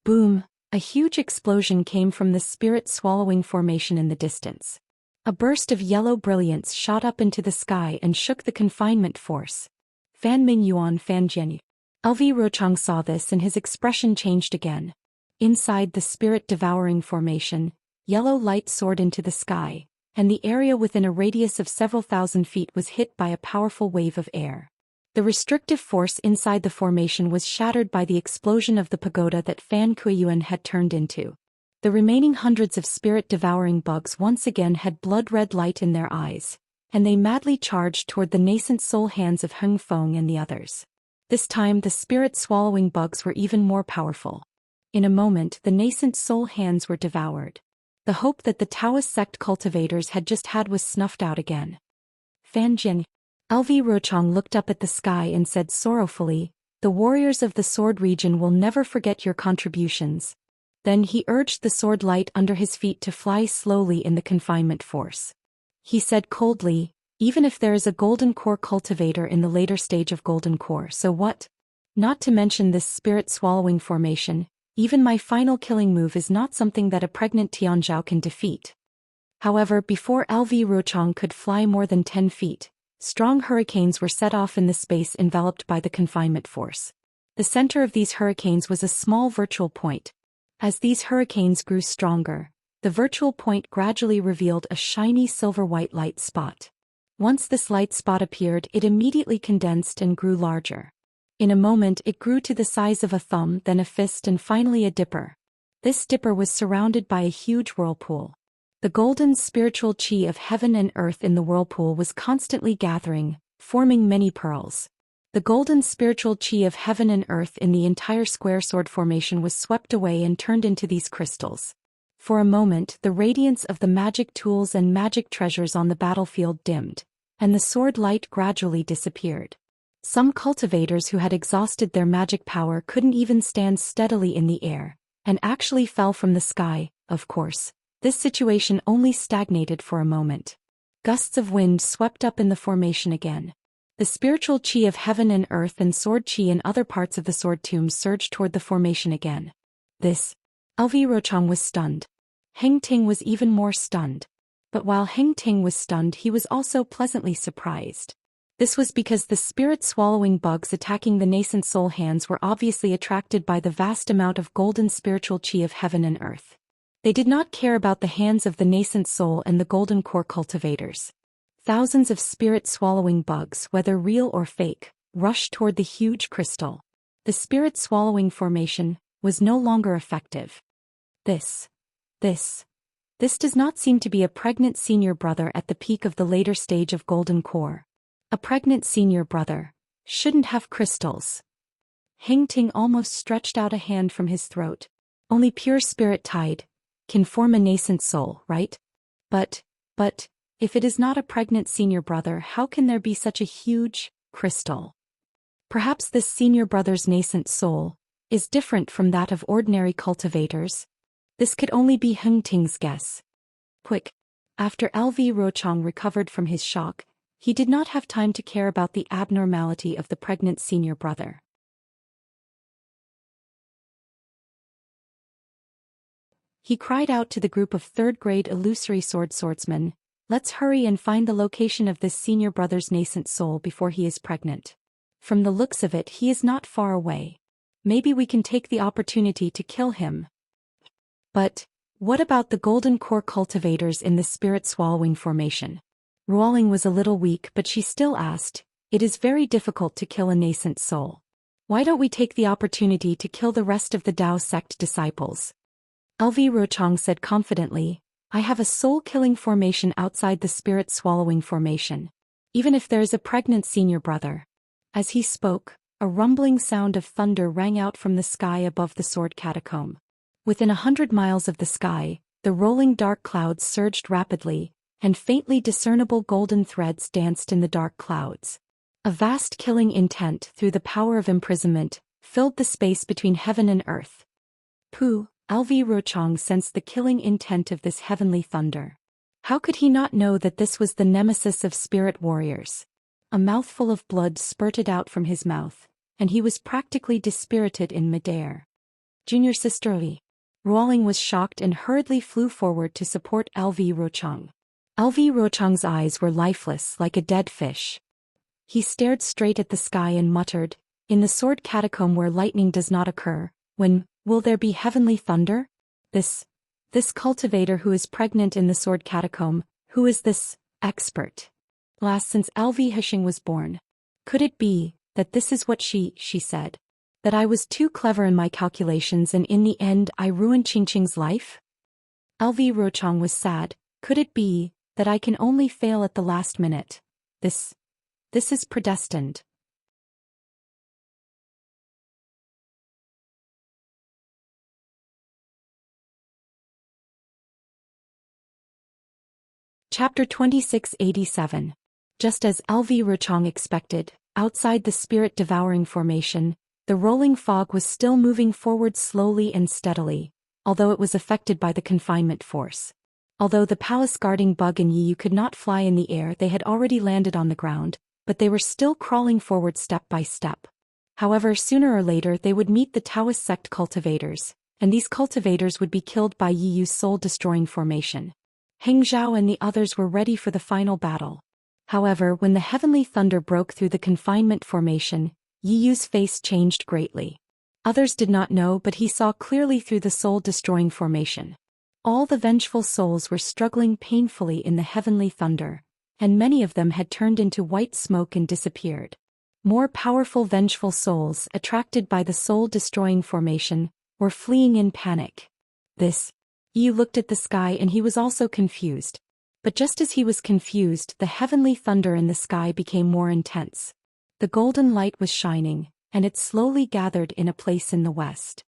Boom! A huge explosion came from the spirit-swallowing formation in the distance. A burst of yellow brilliance shot up into the sky and shook the confinement force. Fan Ming Yuan Fan Jianyu. LV Ruochang saw this and his expression changed again. Inside the spirit-devouring formation, yellow light soared into the sky, and the area within a radius of several thousand feet was hit by a powerful wave of air. The restrictive force inside the formation was shattered by the explosion of the pagoda that Fan Kuiyuan had turned into. The remaining hundreds of spirit-devouring bugs once again had blood-red light in their eyes, and they madly charged toward the nascent soul hands of Heng Feng and the others. This time the spirit-swallowing bugs were even more powerful. In a moment the nascent soul hands were devoured. The hope that the Taoist sect cultivators had just had was snuffed out again. Fan Jin. LV Ruochang looked up at the sky and said sorrowfully, "The warriors of the sword region will never forget your contributions." Then he urged the sword light under his feet to fly slowly in the confinement force. He said coldly, "Even if there is a golden core cultivator in the later stage of golden core, so what? Not to mention this spirit-swallowing formation, even my final killing move is not something that a pregnant Tianzhao can defeat." However, before LV Ruochang could fly more than 10 feet, strong hurricanes were set off in the space enveloped by the confinement force. The center of these hurricanes was a small virtual point. As these hurricanes grew stronger, the virtual point gradually revealed a shiny silver-white light spot. Once this light spot appeared, it immediately condensed and grew larger. In a moment it grew to the size of a thumb, then a fist, and finally a dipper. This dipper was surrounded by a huge whirlpool. The golden spiritual chi of heaven and earth in the whirlpool was constantly gathering, forming many pearls. The golden spiritual chi of heaven and earth in the entire square sword formation was swept away and turned into these crystals. For a moment the radiance of the magic tools and magic treasures on the battlefield dimmed, and the sword light gradually disappeared. Some cultivators who had exhausted their magic power couldn't even stand steadily in the air, and actually fell from the sky. Of course, this situation only stagnated for a moment. Gusts of wind swept up in the formation again. The spiritual chi of heaven and earth and sword chi in other parts of the sword tomb surged toward the formation again. LV Ruochang was stunned. Heng Ting was even more stunned. But while Heng Ting was stunned, he was also pleasantly surprised. This was because the spirit-swallowing bugs attacking the nascent soul hands were obviously attracted by the vast amount of golden spiritual chi of heaven and earth. They did not care about the hands of the nascent soul and the golden core cultivators. Thousands of spirit-swallowing bugs, whether real or fake, rushed toward the huge crystal. The spirit-swallowing formation was no longer effective. This This does not seem to be a pregnant senior brother at the peak of the later stage of Golden Core. A pregnant senior brother shouldn't have crystals. Enchanting almost stretched out a hand from his throat. Only pure spirit tide can form a nascent soul, right? But, if it is not a pregnant senior brother, how can there be such a huge crystal? Perhaps this senior brother's nascent soul is different from that of ordinary cultivators. This could only be Enchanting's guess. Quick. After LV Rochong recovered from his shock, he did not have time to care about the abnormality of the pregnant senior brother. He cried out to the group of third-grade illusory swordsmen, "Let's hurry and find the location of this senior brother's nascent soul before he is pregnant. From the looks of it, he is not far away. Maybe we can take the opportunity to kill him." But what about the Golden Core cultivators in the spirit swallowing formation? Ruoling was a little weak, but she still asked, "It is very difficult to kill a nascent soul. Why don't we take the opportunity to kill the rest of the Dao sect disciples?" LV Rochong said confidently, "I have a soul-killing formation outside the spirit-swallowing formation. Even if there is a pregnant senior brother." As he spoke, a rumbling sound of thunder rang out from the sky above the sword catacomb. Within 100 miles of the sky, the rolling dark clouds surged rapidly, and faintly discernible golden threads danced in the dark clouds. A vast killing intent through the power of imprisonment filled the space between heaven and earth. Pooh! LV Rochong sensed the killing intent of this heavenly thunder. How could he not know that this was the nemesis of spirit warriors? A mouthful of blood spurted out from his mouth, and he was practically dispirited in midair. "Junior sisterly." Ruoling was shocked and hurriedly flew forward to support LV Rochong. LV Rochong's eyes were lifeless like a dead fish. He stared straight at the sky and muttered, "In the sword catacomb where lightning does not occur, when will there be heavenly thunder? This cultivator who is pregnant in the sword catacomb, who is this expert? Last since LV Hishing was born. Could it be that this is what she said? That I was too clever in my calculations and in the end I ruined Qingqing's life?" LV Rochong was sad. Could it be that I can only fail at the last minute? This is predestined. Chapter 2687. Just as LV Rochong expected, outside the spirit-devouring formation, the rolling fog was still moving forward slowly and steadily, although it was affected by the confinement force. Although the palace-guarding Bug and Yiyu could not fly in the air, they had already landed on the ground, but they were still crawling forward step by step. However, sooner or later they would meet the Taoist sect cultivators, and these cultivators would be killed by Yiyu's soul-destroying formation. Heng Zhao and the others were ready for the final battle. However, when the heavenly thunder broke through the confinement formation, Yiyu's face changed greatly. Others did not know, but he saw clearly through the soul-destroying formation. All the vengeful souls were struggling painfully in the heavenly thunder, and many of them had turned into white smoke and disappeared. More powerful vengeful souls, attracted by the soul-destroying formation, were fleeing in panic. Yiyu looked at the sky and he was also confused. But just as he was confused, the heavenly thunder in the sky became more intense. The golden light was shining, and it slowly gathered in a place in the west.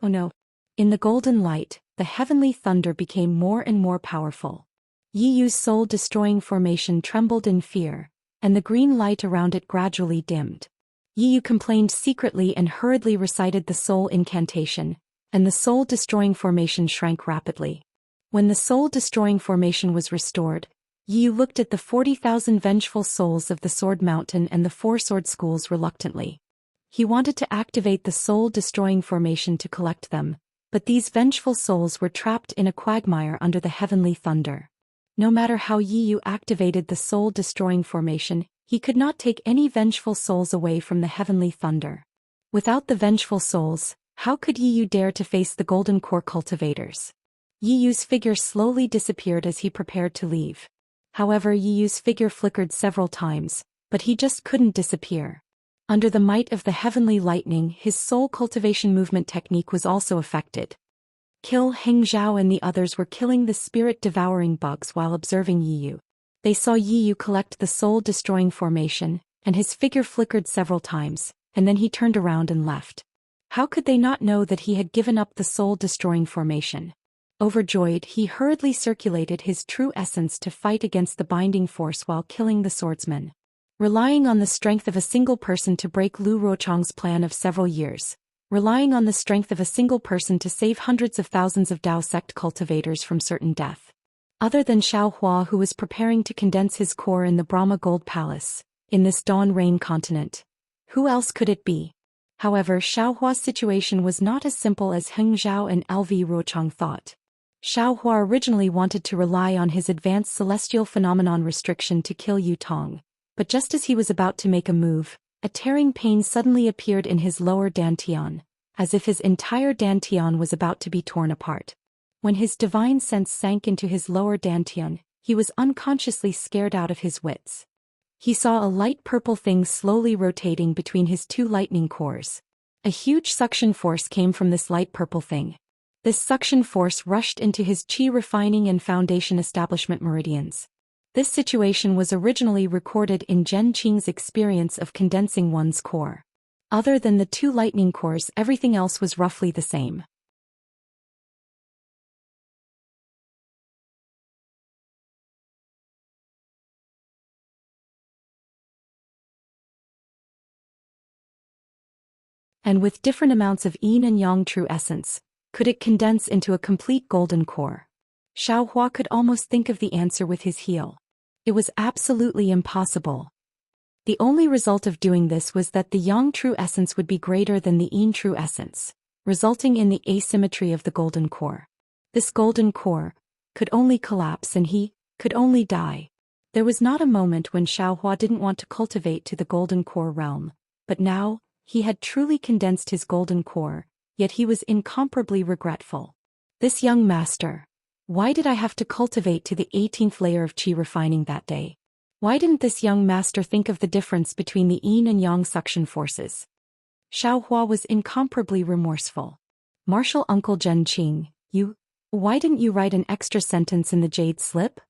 Oh no! In the golden light, the heavenly thunder became more and more powerful. Yiyu's soul-destroying formation trembled in fear, and the green light around it gradually dimmed. Yiyu complained secretly and hurriedly recited the soul incantation, and the soul-destroying formation shrank rapidly. When the soul-destroying formation was restored, Yiyu looked at the 40,000 vengeful souls of the Sword Mountain and the 4 sword schools reluctantly. He wanted to activate the soul-destroying formation to collect them, but these vengeful souls were trapped in a quagmire under the heavenly thunder. No matter how Yiyu activated the soul-destroying formation, he could not take any vengeful souls away from the heavenly thunder. Without the vengeful souls, how could Yiyu dare to face the Golden Core cultivators? Yiyu's figure slowly disappeared as he prepared to leave. However, Yiyu's figure flickered several times, but he just couldn't disappear. Under the might of the heavenly lightning, his soul cultivation movement technique was also affected. Kill Heng Zhao and the others were killing the spirit-devouring bugs while observing Yiyu. They saw Yiyu collect the soul-destroying formation, and his figure flickered several times, and then he turned around and left. How could they not know that he had given up the soul-destroying formation? Overjoyed, he hurriedly circulated his true essence to fight against the binding force while killing the swordsman. Relying on the strength of a single person to break Lu Ruochang's plan of several years. Relying on the strength of a single person to save hundreds of thousands of Dao sect cultivators from certain death. Other than Xiao Hua, who was preparing to condense his core in the Brahma Gold Palace, in this Dawn Rain continent. Who else could it be? However, Xiao Hua's situation was not as simple as Heng Zhao and LV Ruochang thought. Xiao Hua originally wanted to rely on his advanced celestial phenomenon restriction to kill Yu Tong, but just as he was about to make a move, a tearing pain suddenly appeared in his lower dantian, as if his entire dantian was about to be torn apart. When his divine sense sank into his lower dantian, he was unconsciously scared out of his wits. He saw a light purple thing slowly rotating between his two lightning cores. A huge suction force came from this light purple thing. This suction force rushed into his chi refining and foundation establishment meridians. This situation was originally recorded in Zhen Qing's experience of condensing one's core. Other than the two lightning cores, everything else was roughly the same. And with different amounts of yin and yang true essence, could it condense into a complete golden core? Xiao Hua could almost think of the answer with his heel. It was absolutely impossible. The only result of doing this was that the yang true essence would be greater than the yin true essence, resulting in the asymmetry of the golden core. This golden core could only collapse and he could only die. There was not a moment when Xiao Hua didn't want to cultivate to the golden core realm, but now, he had truly condensed his golden core, yet he was incomparably regretful. This young master. Why did I have to cultivate to the 18th layer of chi refining that day? Why didn't this young master think of the difference between the yin and yang suction forces? Xiao Hua was incomparably remorseful. Martial Uncle Zhen Qing, why didn't you write an extra sentence in the jade slip?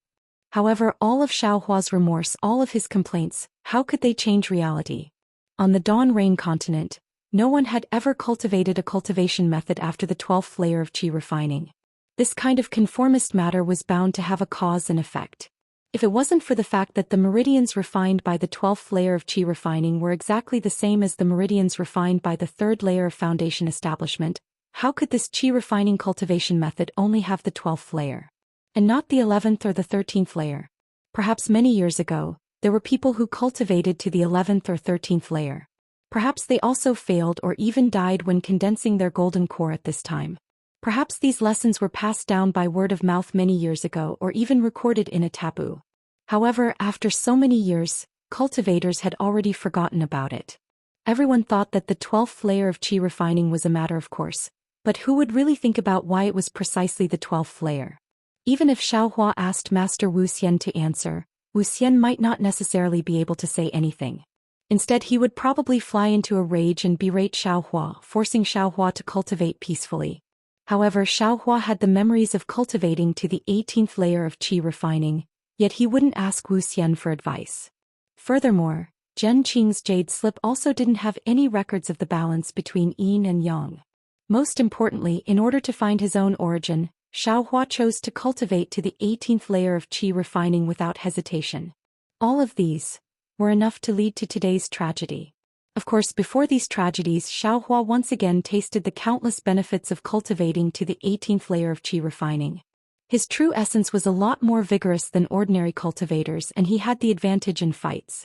However, all of Xiao Hua's remorse, all of his complaints, how could they change reality? On the Dawn Rain continent, no one had ever cultivated a cultivation method after the 12th layer of chi refining. This kind of conformist matter was bound to have a cause and effect. If it wasn't for the fact that the meridians refined by the 12th layer of chi refining were exactly the same as the meridians refined by the 3rd layer of foundation establishment, how could this chi refining cultivation method only have the 12th layer, and not the 11th or the 13th layer? Perhaps many years ago, there were people who cultivated to the 11th or 13th layer. Perhaps they also failed or even died when condensing their golden core at this time. Perhaps these lessons were passed down by word of mouth many years ago or even recorded in a taboo. However, after so many years, cultivators had already forgotten about it. Everyone thought that the 12th layer of chi refining was a matter of course, but who would really think about why it was precisely the 12th layer? Even if Xiao Hua asked Master Wu Xian to answer, Wu Xian might not necessarily be able to say anything. Instead, he would probably fly into a rage and berate Xiao Hua, forcing Xiao Hua to cultivate peacefully. However, Xiao Hua had the memories of cultivating to the 18th layer of chi refining, yet he wouldn't ask Wu Xian for advice. Furthermore, Zhen Qing's jade slip also didn't have any records of the balance between yin and yang. Most importantly, in order to find his own origin, Xiao Hua chose to cultivate to the 18th layer of chi refining without hesitation. All of these were enough to lead to today's tragedy. Of course, before these tragedies, Xiao Hua once again tasted the countless benefits of cultivating to the 18th layer of chi refining. His true essence was a lot more vigorous than ordinary cultivators, and he had the advantage in fights.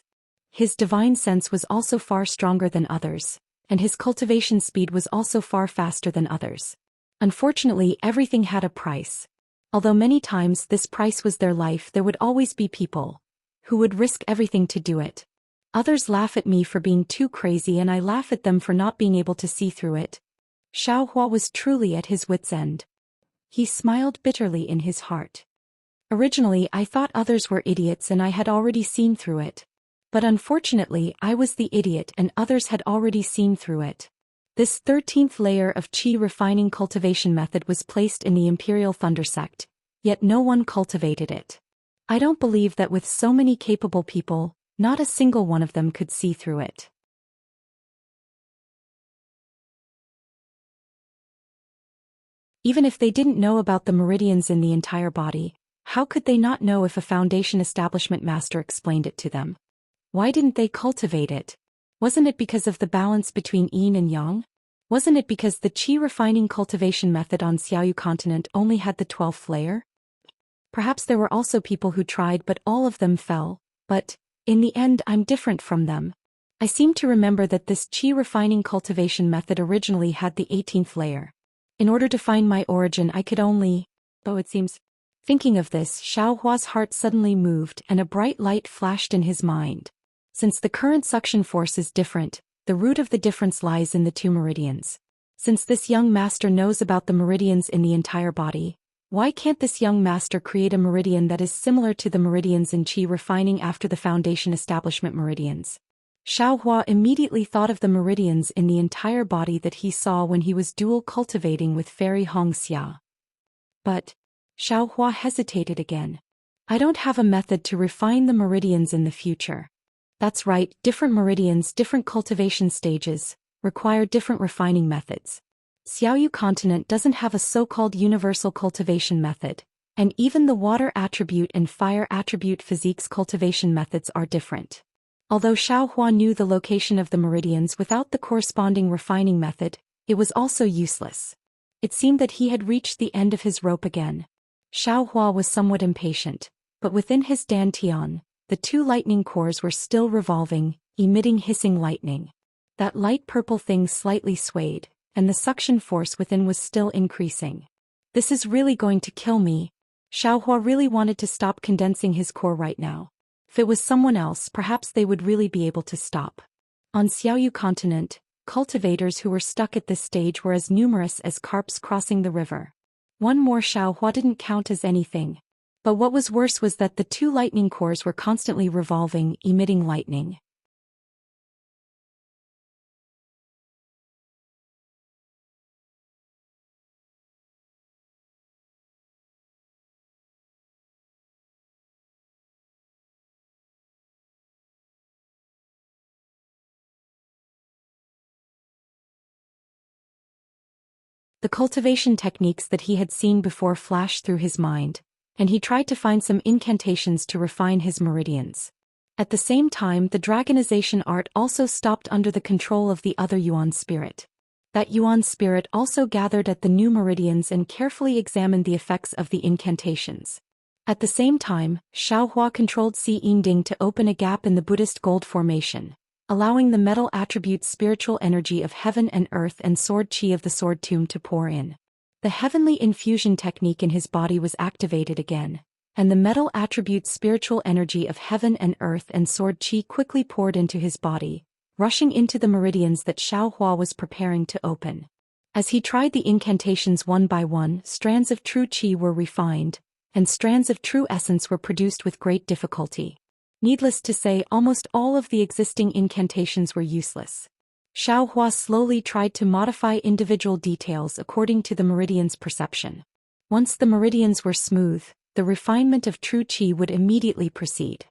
His divine sense was also far stronger than others, and his cultivation speed was also far faster than others. Unfortunately, everything had a price. Although many times this price was their life, there would always be people who would risk everything to do it. Others laugh at me for being too crazy and I laugh at them for not being able to see through it. Xiao Hua was truly at his wit's end. He smiled bitterly in his heart. Originally, I thought others were idiots and I had already seen through it. But unfortunately, I was the idiot and others had already seen through it. This 13th layer of qi refining cultivation method was placed in the Imperial Thunder sect, yet no one cultivated it. I don't believe that with so many capable people, not a single one of them could see through it. Even if they didn't know about the meridians in the entire body, how could they not know if a foundation establishment master explained it to them? Why didn't they cultivate it? Wasn't it because of the balance between yin and yang? Wasn't it because the qi refining cultivation method on Xiaoyu continent only had the 12th layer? Perhaps there were also people who tried but all of them fell, but, in the end I'm different from them. I seem to remember that this qi refining cultivation method originally had the 18th layer. In order to find my origin I could only, it seems. Thinking of this, Xiao Hua's heart suddenly moved and a bright light flashed in his mind. Since the current suction force is different, the root of the difference lies in the two meridians. Since this young master knows about the meridians in the entire body, why can't this young master create a meridian that is similar to the meridians in qi refining after the foundation establishment meridians? Xiao Hua immediately thought of the meridians in the entire body that he saw when he was dual cultivating with Fairy Hong Xia. But Xiao Hua hesitated again. I don't have a method to refine the meridians in the future. That's right, different meridians, different cultivation stages, require different refining methods. Xiaoyu continent doesn't have a so-called universal cultivation method, and even the water attribute and fire attribute physiques cultivation methods are different. Although Xiao Hua knew the location of the meridians without the corresponding refining method, it was also useless. It seemed that he had reached the end of his rope again. Xiao Hua was somewhat impatient, but within his dantian, the two lightning cores were still revolving, emitting hissing lightning. That light purple thing slightly swayed, and the suction force within was still increasing. This is really going to kill me. Xiao Hua really wanted to stop condensing his core right now. If it was someone else, perhaps they would really be able to stop. On Xiaoyu continent, cultivators who were stuck at this stage were as numerous as carps crossing the river. One more Xiao Hua didn't count as anything. But what was worse was that the two lightning cores were constantly revolving, emitting lightning. The cultivation techniques that he had seen before flashed through his mind, and he tried to find some incantations to refine his meridians. At the same time, the dragonization art also stopped under the control of the other Yuan spirit. That Yuan spirit also gathered at the new meridians and carefully examined the effects of the incantations. At the same time, Xiao Hua controlled Si Yinding to open a gap in the Buddhist gold formation, allowing the metal attribute spiritual energy of heaven and earth and sword qi of the sword tomb to pour in. The heavenly infusion technique in his body was activated again, and the metal attribute spiritual energy of heaven and earth and sword qi quickly poured into his body, rushing into the meridians that Xiao Hua was preparing to open. As he tried the incantations one by one, strands of true qi were refined, and strands of true essence were produced with great difficulty. Needless to say, almost all of the existing incantations were useless. Xiao Hua slowly tried to modify individual details according to the meridian's perception. Once the meridians were smooth, the refinement of true qi would immediately proceed.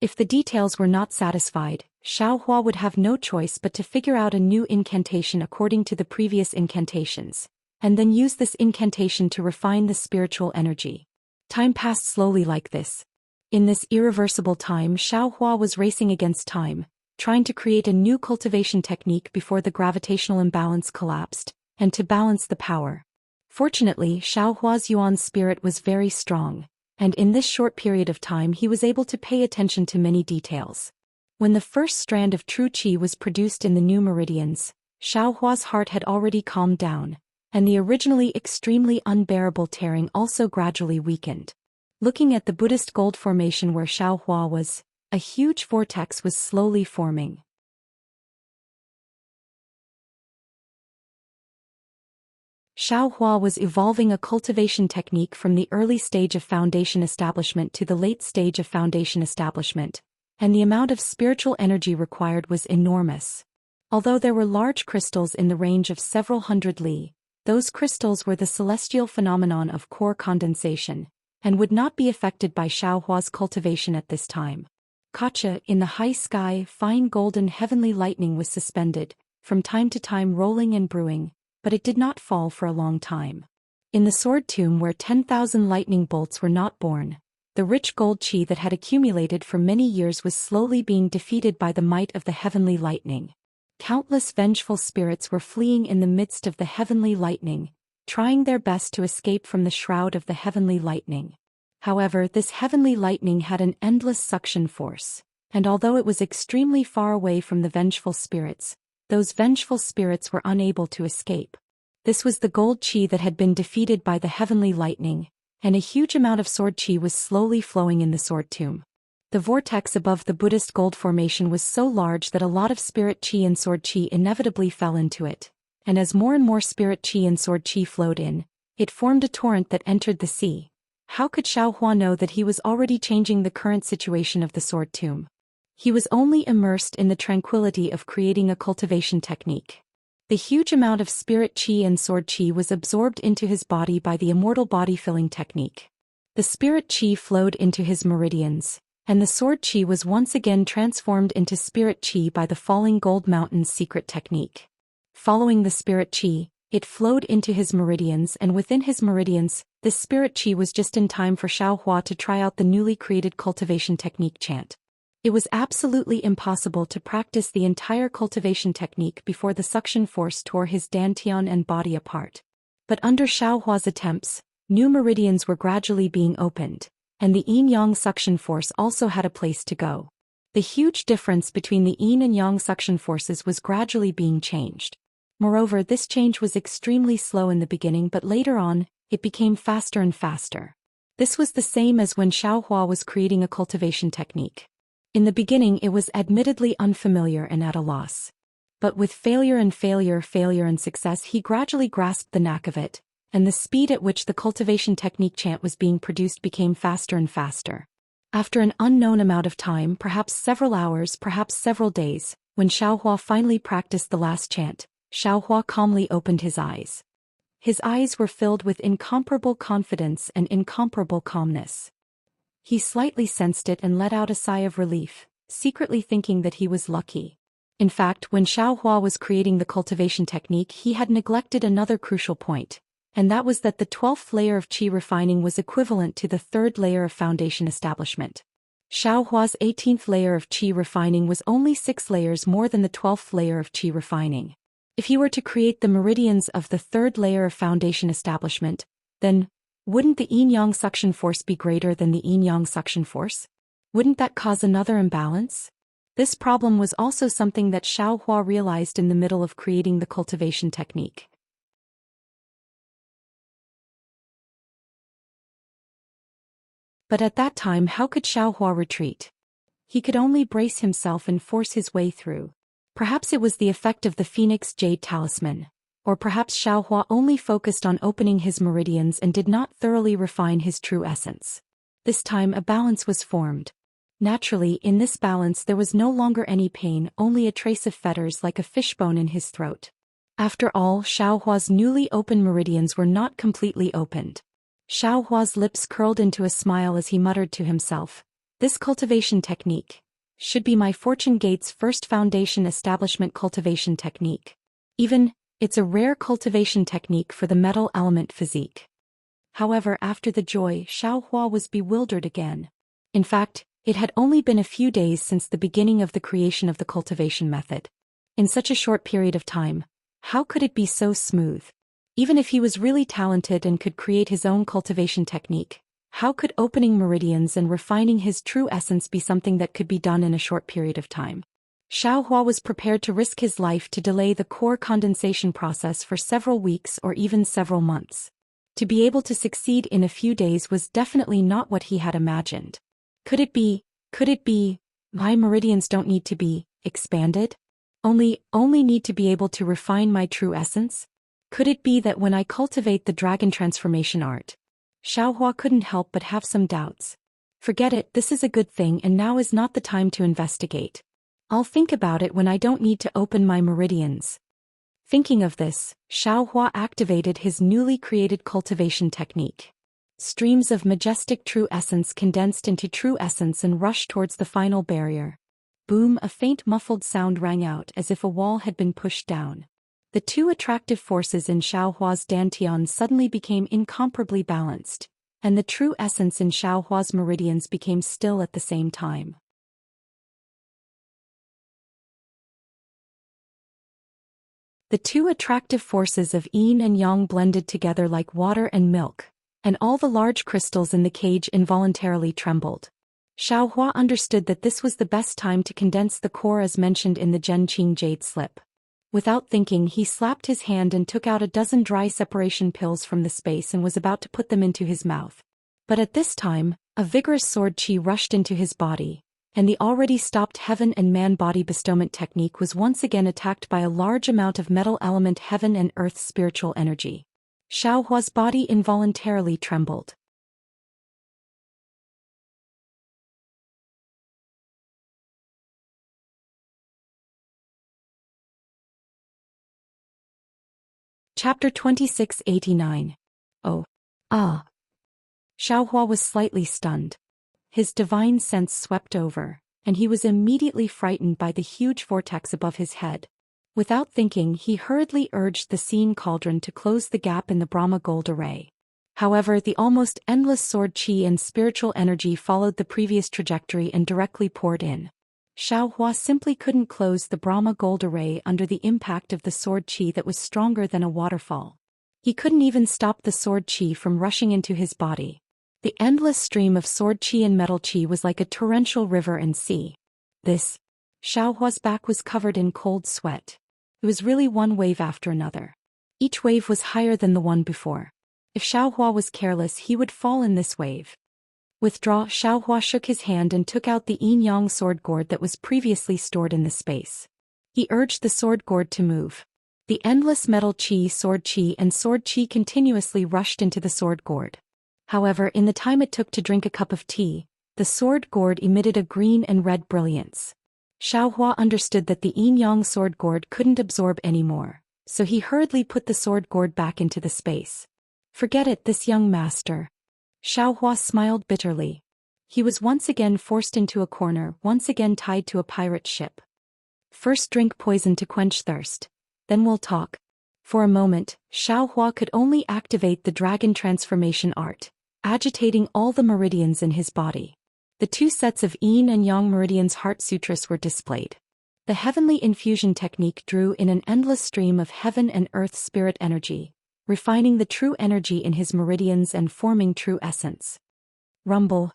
If the details were not satisfied, Xiao Hua would have no choice but to figure out a new incantation according to the previous incantations, and then use this incantation to refine the spiritual energy. Time passed slowly like this. In this irreversible time, Xiao Hua was racing against time, trying to create a new cultivation technique before the gravitational imbalance collapsed, and to balance the power. Fortunately, Xiao Hua's Yuan spirit was very strong, and in this short period of time he was able to pay attention to many details. When the first strand of true qi was produced in the new meridians, Xiao Hua's heart had already calmed down, and the originally extremely unbearable tearing also gradually weakened. Looking at the Buddhist gold formation where Xiao Hua was, a huge vortex was slowly forming. Xiao Hua was evolving a cultivation technique from the early stage of foundation establishment to the late stage of foundation establishment, and the amount of spiritual energy required was enormous. Although there were large crystals in the range of several hundred li, those crystals were the celestial phenomenon of core condensation, and would not be affected by Xiaohua's cultivation at this time. Kacha, in the high sky, fine golden heavenly lightning was suspended, from time to time rolling and brewing, but it did not fall for a long time. In the sword tomb where 10,000 lightning bolts were not born, the rich gold qi that had accumulated for many years was slowly being defeated by the might of the heavenly lightning. Countless vengeful spirits were fleeing in the midst of the heavenly lightning, trying their best to escape from the shroud of the heavenly lightning. However, this heavenly lightning had an endless suction force, and although it was extremely far away from the vengeful spirits, those vengeful spirits were unable to escape. This was the gold qi that had been defeated by the heavenly lightning, and a huge amount of sword qi was slowly flowing in the sword tomb. The vortex above the Buddhist gold formation was so large that a lot of spirit qi and sword qi inevitably fell into it, and as more and more spirit qi and sword qi flowed in, it formed a torrent that entered the sea. How could Xiaohua know that he was already changing the current situation of the sword tomb? He was only immersed in the tranquility of creating a cultivation technique. The huge amount of spirit qi and sword qi was absorbed into his body by the immortal body-filling technique. The spirit qi flowed into his meridians, and the sword qi was once again transformed into spirit qi by the falling gold mountain's secret technique. Following the spirit qi, it flowed into his meridians, and within his meridians, this spirit qi was just in time for Xiaohua to try out the newly created cultivation technique chant. It was absolutely impossible to practice the entire cultivation technique before the suction force tore his dantian and body apart. But under Xiaohua's attempts, new meridians were gradually being opened, and the yin-yang suction force also had a place to go. The huge difference between the yin and yang suction forces was gradually being changed. Moreover, this change was extremely slow in the beginning, but later on, it became faster and faster. This was the same as when Xiaohua was creating a cultivation technique. In the beginning it was admittedly unfamiliar and at a loss. But with failure and success, he gradually grasped the knack of it, and the speed at which the cultivation technique chant was being produced became faster and faster. After an unknown amount of time, perhaps several hours, perhaps several days, when Xiaohua finally practiced the last chant, Xiaohua calmly opened his eyes. His eyes were filled with incomparable confidence and incomparable calmness. He slightly sensed it and let out a sigh of relief, secretly thinking that he was lucky. In fact, when Xiaohua was creating the cultivation technique, he had neglected another crucial point, and that was that the 12th layer of qi refining was equivalent to the 3rd layer of foundation establishment. Xiaohua's 18th layer of qi refining was only 6 layers more than the 12th layer of qi refining. If he were to create the meridians of the 3rd layer of foundation establishment, then wouldn't the yin-yang suction force be greater than the yin-yang suction force? Wouldn't that cause another imbalance? This problem was also something that Xiaohua realized in the middle of creating the cultivation technique. But at that time, how could Xiaohua retreat? He could only brace himself and force his way through. Perhaps it was the effect of the Phoenix Jade Talisman. Or perhaps Xiaohua only focused on opening his meridians and did not thoroughly refine his true essence. This time a balance was formed. Naturally, in this balance there was no longer any pain, only a trace of fetters like a fishbone in his throat. After all, Xiaohua's newly opened meridians were not completely opened. Xiaohua's lips curled into a smile as he muttered to himself, "This cultivation technique should be my fortune gate's first foundation establishment cultivation technique. It's a rare cultivation technique for the metal element physique." However, after the joy, Xiaohua was bewildered again. In fact, it had only been a few days since the beginning of the creation of the cultivation method. In such a short period of time, how could it be so smooth? Even if he was really talented and could create his own cultivation technique, how could opening meridians and refining his true essence be something that could be done in a short period of time? Xiaohua was prepared to risk his life to delay the core condensation process for several weeks or even several months. To be able to succeed in a few days was definitely not what he had imagined. Could it be, my meridians don't need to be expanded? Only need to be able to refine my true essence? Could it be that when I cultivate the dragon transformation art? Xiaohua couldn't help but have some doubts. Forget it, this is a good thing and now is not the time to investigate. I'll think about it when I don't need to open my meridians. Thinking of this, Xiaohua activated his newly created cultivation technique. Streams of majestic true essence condensed into true essence and rushed towards the final barrier. Boom! A faint muffled sound rang out as if a wall had been pushed down. The two attractive forces in Xiaohua's dantian suddenly became incomparably balanced, and the true essence in Xiaohua's meridians became still at the same time. The two attractive forces of yin and yang blended together like water and milk, and all the large crystals in the cage involuntarily trembled. Xiaohua understood that this was the best time to condense the core as mentioned in the Zhenqing Jade slip. Without thinking, he slapped his hand and took out a dozen dry separation pills from the space and was about to put them into his mouth. But at this time, a vigorous sword qi rushed into his body, and the already stopped heaven and man body bestowment technique was once again attacked by a large amount of metal element heaven and earth spiritual energy. Xiaohua's body involuntarily trembled. Chapter 2689. Oh. Ah. Xiaohua was slightly stunned. His divine sense swept over, and he was immediately frightened by the huge vortex above his head. Without thinking, he hurriedly urged the scene cauldron to close the gap in the Brahma gold array. However, the almost endless sword qi and spiritual energy followed the previous trajectory and directly poured in. Xiaohua simply couldn't close the Brahma gold array under the impact of the sword qi that was stronger than a waterfall. He couldn't even stop the sword qi from rushing into his body. The endless stream of sword qi and metal qi was like a torrential river and sea. Xiaohua's back was covered in cold sweat. It was really one wave after another. Each wave was higher than the one before. If Xiaohua was careless, he would fall in this wave. Withdraw. Xiaohua shook his hand and took out the yin-yang sword gourd that was previously stored in the space. He urged the sword gourd to move. The endless metal qi, sword qi continuously rushed into the sword gourd. However, in the time it took to drink a cup of tea, the sword gourd emitted a green and red brilliance. Xiaohua understood that the yin-yang sword gourd couldn't absorb any more, so he hurriedly put the sword gourd back into the space. Forget it, this young master. Xiaohua smiled bitterly. He was once again forced into a corner, once again tied to a pirate ship. First drink poison to quench thirst. Then we'll talk. For a moment, Xiaohua could only activate the dragon transformation art, agitating all the meridians in his body. The two sets of yin and yang meridians heart sutras were displayed. The heavenly infusion technique drew in an endless stream of heaven and earth spirit energy, refining the true energy in his meridians and forming true essence. Rumble.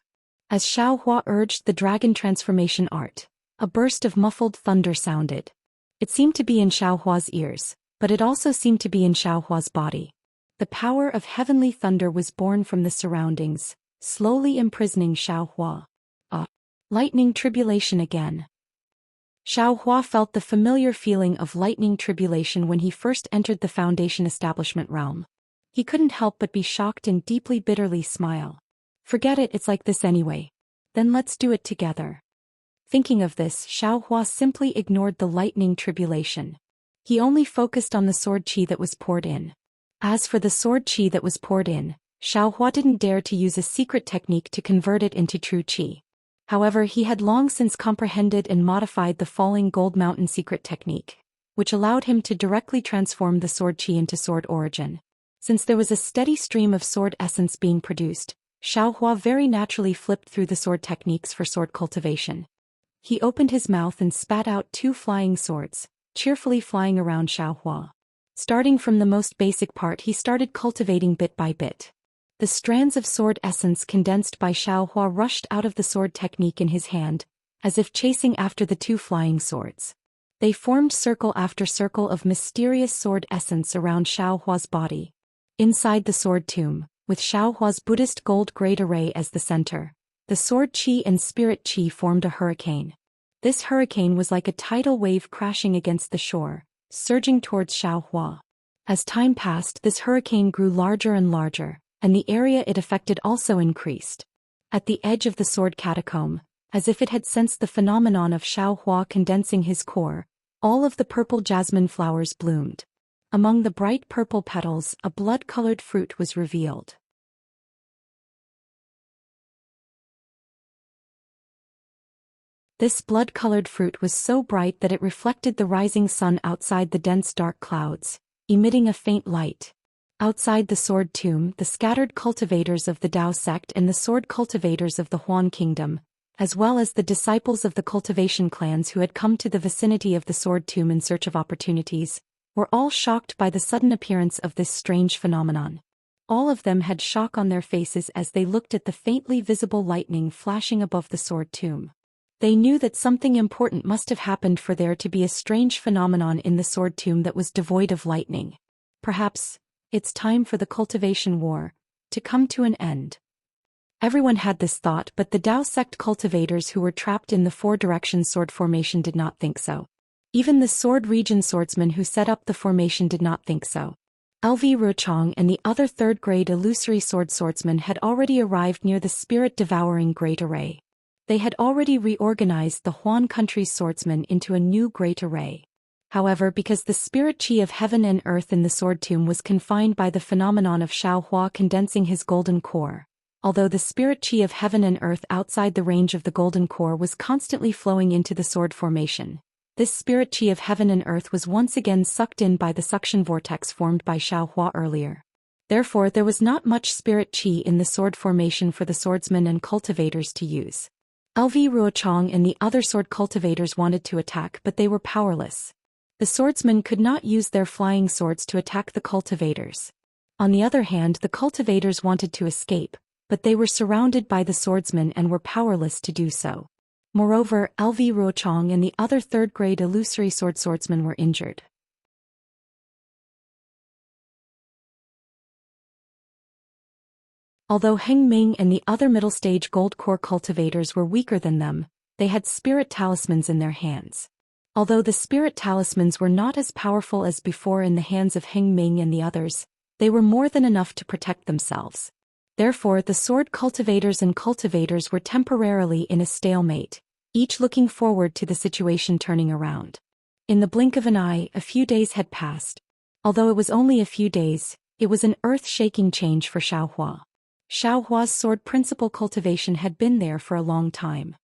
As Xiaohua urged the dragon transformation art, a burst of muffled thunder sounded. It seemed to be in Xiaohua's ears, but it also seemed to be in Xiaohua's body. The power of heavenly thunder was born from the surroundings, slowly imprisoning Xiaohua. Lightning tribulation again. Xiaohua felt the familiar feeling of lightning tribulation when he first entered the Foundation establishment realm. He couldn't help but be shocked and deeply bitterly smile. Forget it, it's like this anyway. Then let's do it together. Thinking of this, Xiaohua simply ignored the lightning tribulation. He only focused on the sword qi that was poured in. As for the sword qi that was poured in, Xiaohua didn't dare to use a secret technique to convert it into true qi. However, he had long since comprehended and modified the Falling Gold Mountain secret technique, which allowed him to directly transform the sword qi into sword origin. Since there was a steady stream of sword essence being produced, Xiaohua very naturally flipped through the sword techniques for sword cultivation. He opened his mouth and spat out two flying swords, cheerfully flying around Xiaohua. Starting from the most basic part, he started cultivating bit by bit. The strands of sword essence condensed by Xiaohua rushed out of the sword technique in his hand, as if chasing after the two flying swords. They formed circle after circle of mysterious sword essence around Xiaohua's body. Inside the sword tomb, with Xiaohua's Buddhist gold grade array as the center, the sword qi and spirit qi formed a hurricane. This hurricane was like a tidal wave crashing against the shore, surging towards Xiaohua. As time passed, this hurricane grew larger and larger, and the area it affected also increased. At the edge of the sword catacomb, As if it had sensed the phenomenon of Xiaohua condensing his core, all of the purple jasmine flowers bloomed. Among the bright purple petals, a blood-colored fruit was revealed. This blood-colored fruit was so bright that it reflected the rising sun outside the dense dark clouds, emitting a faint light. Outside the Sword Tomb, the scattered cultivators of the Dao sect and the sword cultivators of the Huan Kingdom, as well as the disciples of the Cultivation clans who had come to the vicinity of the Sword Tomb in search of opportunities, were all shocked by the sudden appearance of this strange phenomenon. All of them had shock on their faces as they looked at the faintly visible lightning flashing above the Sword Tomb. They knew that something important must have happened for there to be a strange phenomenon in the Sword Tomb that was devoid of lightning. Perhaps it's time for the Cultivation War to come to an end. Everyone had this thought, but the Dao sect cultivators who were trapped in the four-direction sword formation did not think so. Even the Sword Region swordsmen who set up the formation did not think so. LV Ruochang and the other third-grade illusory sword swordsmen had already arrived near the spirit-devouring Great Array. They had already reorganized the Huan country's swordsmen into a new Great Array. However, because the spirit chi of heaven and earth in the Sword Tomb was confined by the phenomenon of Xiaohua condensing his golden core, although the spirit chi of heaven and earth outside the range of the golden core was constantly flowing into the sword formation, this spirit chi of heaven and earth was once again sucked in by the suction vortex formed by Xiaohua earlier. Therefore, there was not much spirit chi in the sword formation for the swordsmen and cultivators to use. LV Ruochang and the other sword cultivators wanted to attack, but they were powerless. The swordsmen could not use their flying swords to attack the cultivators. On the other hand, the cultivators wanted to escape, but they were surrounded by the swordsmen and were powerless to do so. Moreover, LV Ruochang and the other third-grade illusory swordsmen were injured. Although Heng Ming and the other middle-stage gold core cultivators were weaker than them, they had spirit talismans in their hands. Although the spirit talismans were not as powerful as before in the hands of Heng Ming and the others, they were more than enough to protect themselves. Therefore, the sword cultivators and cultivators were temporarily in a stalemate, each looking forward to the situation turning around. In the blink of an eye, a few days had passed. Although it was only a few days, it was an earth-shaking change for Xiaohua. Xiaohua's sword principle cultivation had been there for a long time.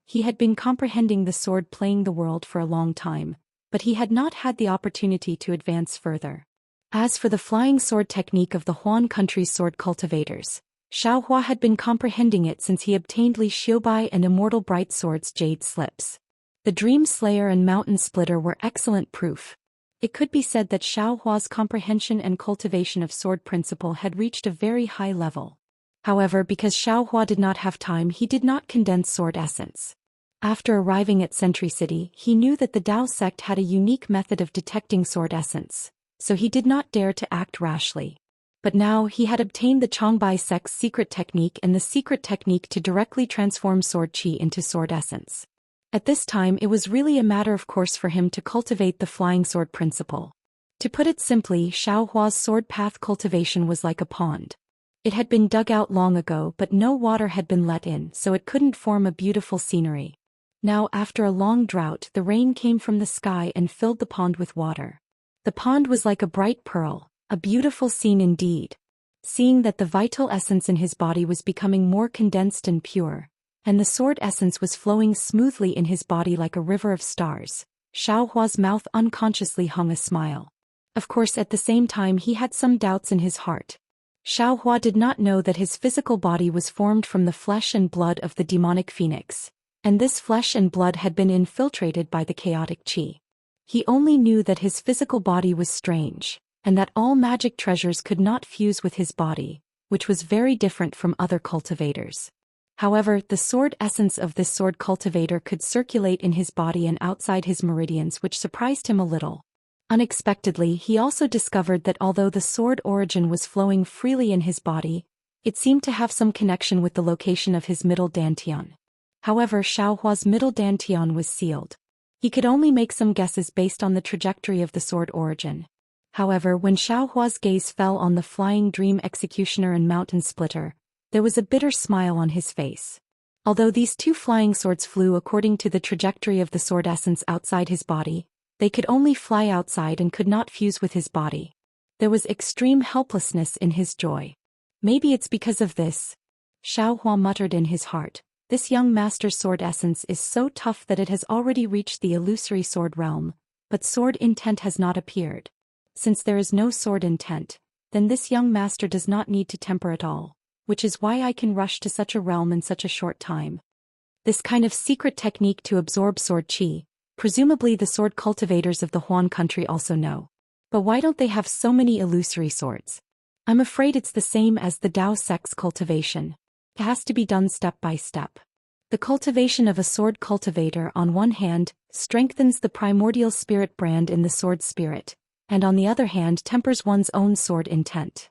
He had been comprehending the sword playing the world for a long time, but he had not had the opportunity to advance further. As for the flying sword technique of the Huan country's sword cultivators, Xiaohua had been comprehending it since he obtained Li Xiubai and Immortal Bright Sword's jade slips. The Dream Slayer and Mountain Splitter were excellent proof. It could be said that Xiaohua's comprehension and cultivation of sword principle had reached a very high level. However, because Xiaohua did not have time, he did not condense sword essence. After arriving at Sentry City, he knew that the Dao sect had a unique method of detecting sword essence, so he did not dare to act rashly. But now he had obtained the Changbai sect's secret technique and the secret technique to directly transform sword chi into sword essence. At this time, it was really a matter of course for him to cultivate the flying sword principle. To put it simply, Xiaohua's sword path cultivation was like a pond. It had been dug out long ago, but no water had been let in, so it couldn't form a beautiful scenery. Now, after a long drought, the rain came from the sky and filled the pond with water. The pond was like a bright pearl, a beautiful scene indeed. Seeing that the vital essence in his body was becoming more condensed and pure, and the sword essence was flowing smoothly in his body like a river of stars, Xiaohua's mouth unconsciously hung a smile. Of course, at the same time he had some doubts in his heart. Xiaohua did not know that his physical body was formed from the flesh and blood of the demonic phoenix, and this flesh and blood had been infiltrated by the chaotic qi. He only knew that his physical body was strange, and that all magic treasures could not fuse with his body, which was very different from other cultivators. However, the sword essence of this sword cultivator could circulate in his body and outside his meridians, which surprised him a little. Unexpectedly, he also discovered that although the sword origin was flowing freely in his body, it seemed to have some connection with the location of his middle dantian. However, Xiaohua's middle dantian was sealed. He could only make some guesses based on the trajectory of the sword origin. However, when Xiaohua's gaze fell on the flying dream executioner and mountain splitter, there was a bitter smile on his face. Although these two flying swords flew according to the trajectory of the sword essence outside his body, they could only fly outside and could not fuse with his body. There was extreme helplessness in his joy. Maybe it's because of this. Xiao Hua muttered in his heart. This young master's sword essence is so tough that it has already reached the illusory sword realm, but sword intent has not appeared. Since there is no sword intent, then this young master does not need to temper at all, which is why I can rush to such a realm in such a short time. This kind of secret technique to absorb sword qi, presumably the sword cultivators of the Huan country also know. But why don't they have so many illusory swords? I'm afraid it's the same as the Dao sect's cultivation. It has to be done step by step. The cultivation of a sword cultivator on one hand strengthens the primordial spirit brand in the sword spirit, and on the other hand tempers one's own sword intent.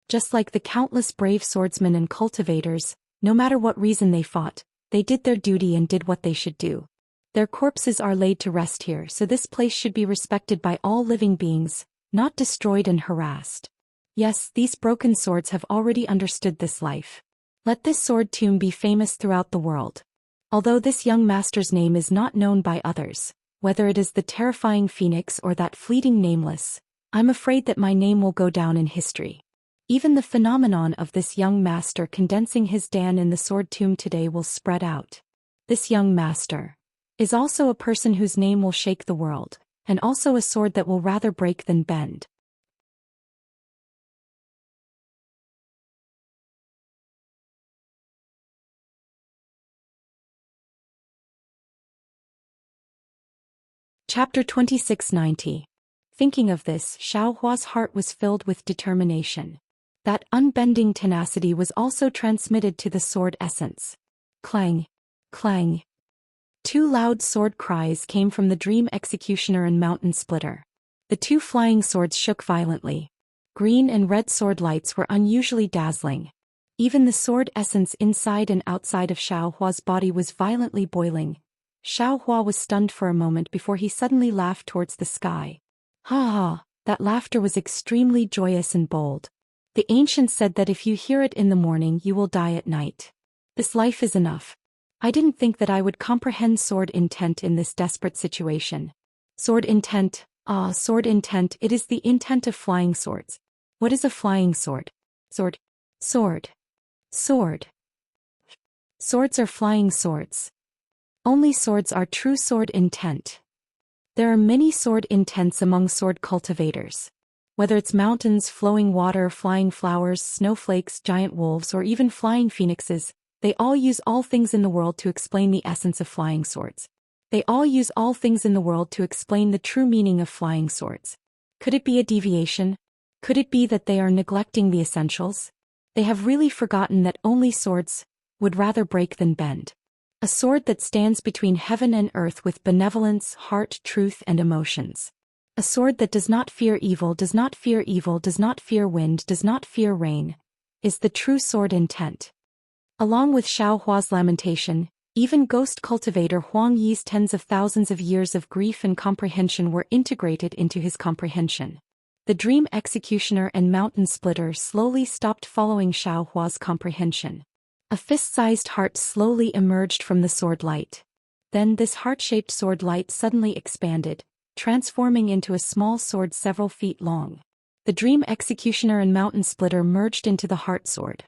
Just like the countless brave swordsmen and cultivators, no matter what reason they fought, they did their duty and did what they should do. Their corpses are laid to rest here, so this place should be respected by all living beings, not destroyed and harassed. Yes, these broken swords have already understood this life. Let this sword tomb be famous throughout the world. Although this young master's name is not known by others, whether it is the terrifying phoenix or that fleeting nameless, I'm afraid that my name will go down in history. Even the phenomenon of this young master condensing his Dan in the sword tomb today will spread out. This young master is also a person whose name will shake the world, and also a sword that will rather break than bend. Chapter 2690. Thinking of this, Xiao Hua's heart was filled with determination. That unbending tenacity was also transmitted to the sword essence. Clang! Clang! Two loud sword cries came from the Dream Executioner and Mountain Splitter. The two flying swords shook violently. Green and red sword lights were unusually dazzling. Even the sword essence inside and outside of Xiao Hua's body was violently boiling. Xiao Hua was stunned for a moment before he suddenly laughed towards the sky. Ha ha! That laughter was extremely joyous and bold. The ancient said that if you hear it in the morning you will die at night. This life is enough. I didn't think that I would comprehend sword intent in this desperate situation. Sword intent, sword intent, it is the intent of flying swords. What is a flying sword? Sword. Sword. Sword. Swords are flying swords. Only swords are true sword intent. There are many sword intents among sword cultivators. Whether it's mountains, flowing water, flying flowers, snowflakes, giant wolves, or even flying phoenixes, they all use all things in the world to explain the essence of flying swords. They all use all things in the world to explain the true meaning of flying swords. Could it be a deviation? Could it be that they are neglecting the essentials? They have really forgotten that only swords would rather break than bend. A sword that stands between heaven and earth with benevolence, heart, truth, and emotions. A sword that does not fear evil, does not fear evil, does not fear wind, does not fear rain, is the true sword intent. Along with Xiao Hua's lamentation, even ghost cultivator Huang Yi's tens of thousands of years of grief and comprehension were integrated into his comprehension. The Dream Executioner and Mountain Splitter slowly stopped following Xiao Hua's comprehension. A fist-sized heart slowly emerged from the sword light. Then this heart-shaped sword light suddenly expanded, transforming into a small sword several feet long. The Dream Executioner and Mountain Splitter merged into the heart sword.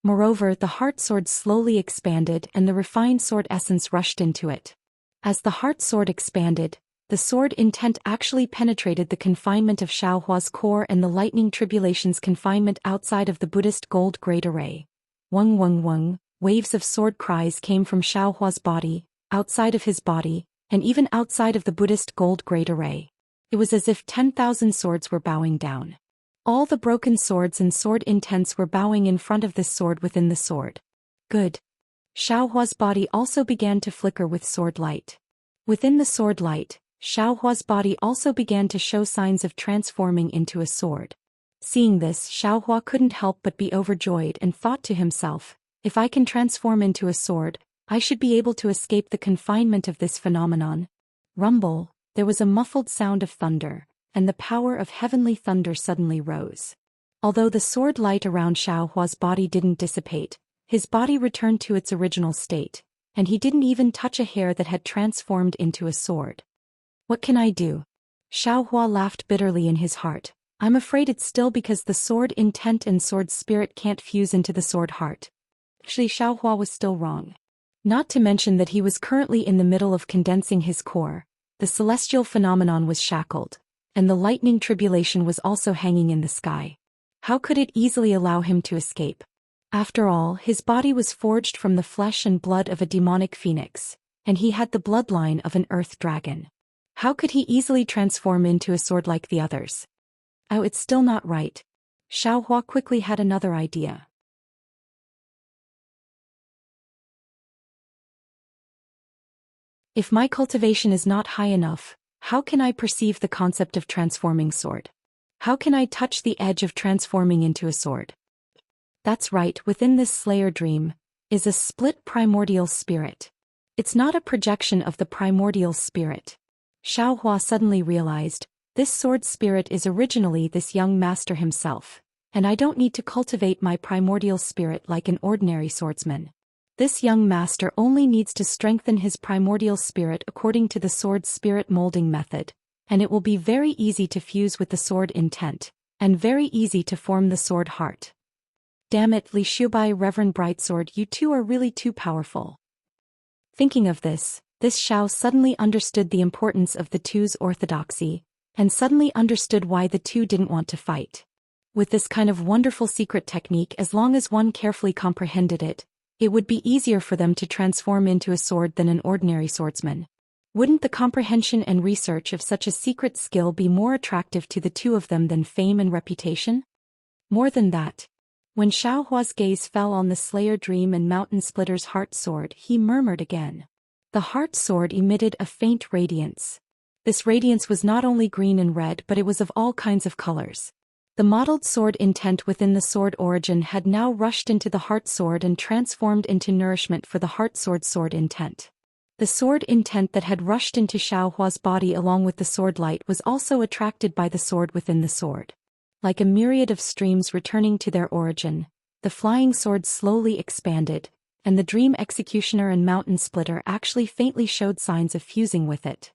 Moreover, the heart sword slowly expanded and the refined sword essence rushed into it. As the heart sword expanded, the sword intent actually penetrated the confinement of Xiao Hua's core and the lightning tribulation's confinement outside of the Buddhist gold grade array. Wung wung wung, waves of sword cries came from Xiao Hua's body, outside of his body, and even outside of the Buddhist gold grade array. It was as if 10,000 swords were bowing down. All the broken swords and sword intents were bowing in front of this sword within the sword. Good. Xiao Hua's body also began to flicker with sword light. Within the sword light, Xiao Hua's body also began to show signs of transforming into a sword. Seeing this, Xiao Hua couldn't help but be overjoyed and thought to himself, if I can transform into a sword, I should be able to escape the confinement of this phenomenon. Rumble, there was a muffled sound of thunder, and the power of heavenly thunder suddenly rose. Although the sword light around Xiaohua's body didn't dissipate, his body returned to its original state, and he didn't even touch a hair that had transformed into a sword. What can I do? Xiaohua laughed bitterly in his heart. I'm afraid it's still because the sword intent and sword spirit can't fuse into the sword heart. Actually, Xiaohua was still wrong. Not to mention that he was currently in the middle of condensing his core, the celestial phenomenon was shackled, and the lightning tribulation was also hanging in the sky. How could it easily allow him to escape? After all, his body was forged from the flesh and blood of a demonic phoenix, and he had the bloodline of an earth dragon. How could he easily transform into a sword like the others? Oh, it's still not right. Xiaohua quickly had another idea. If my cultivation is not high enough, how can I perceive the concept of transforming sword? How can I touch the edge of transforming into a sword? That's right, within this Slayer dream is a split primordial spirit. It's not a projection of the primordial spirit. Xiaohua suddenly realized, this sword spirit is originally this young master himself, and I don't need to cultivate my primordial spirit like an ordinary swordsman. This young master only needs to strengthen his primordial spirit according to the sword spirit molding method, and it will be very easy to fuse with the sword intent, and very easy to form the sword heart. Damn it, Li Shubai, Reverend Brightsword, you two are really too powerful. Thinking of this Xiao suddenly understood the importance of the two's orthodoxy, and suddenly understood why the two didn't want to fight. With this kind of wonderful secret technique, as long as one carefully comprehended it, it would be easier for them to transform into a sword than an ordinary swordsman. Wouldn't the comprehension and research of such a secret skill be more attractive to the two of them than fame and reputation? More than that, when Xiaohua's gaze fell on the Slayer Dream and Mountain Splitter's heart sword, he murmured again. The heart sword emitted a faint radiance. This radiance was not only green and red, but it was of all kinds of colors. The modeled sword intent within the sword origin had now rushed into the heart sword and transformed into nourishment for the heart sword intent. The sword intent that had rushed into Xiaohua's body along with the sword light was also attracted by the sword within the sword. Like a myriad of streams returning to their origin, the flying sword slowly expanded, and the dream executioner and mountain splitter actually faintly showed signs of fusing with it.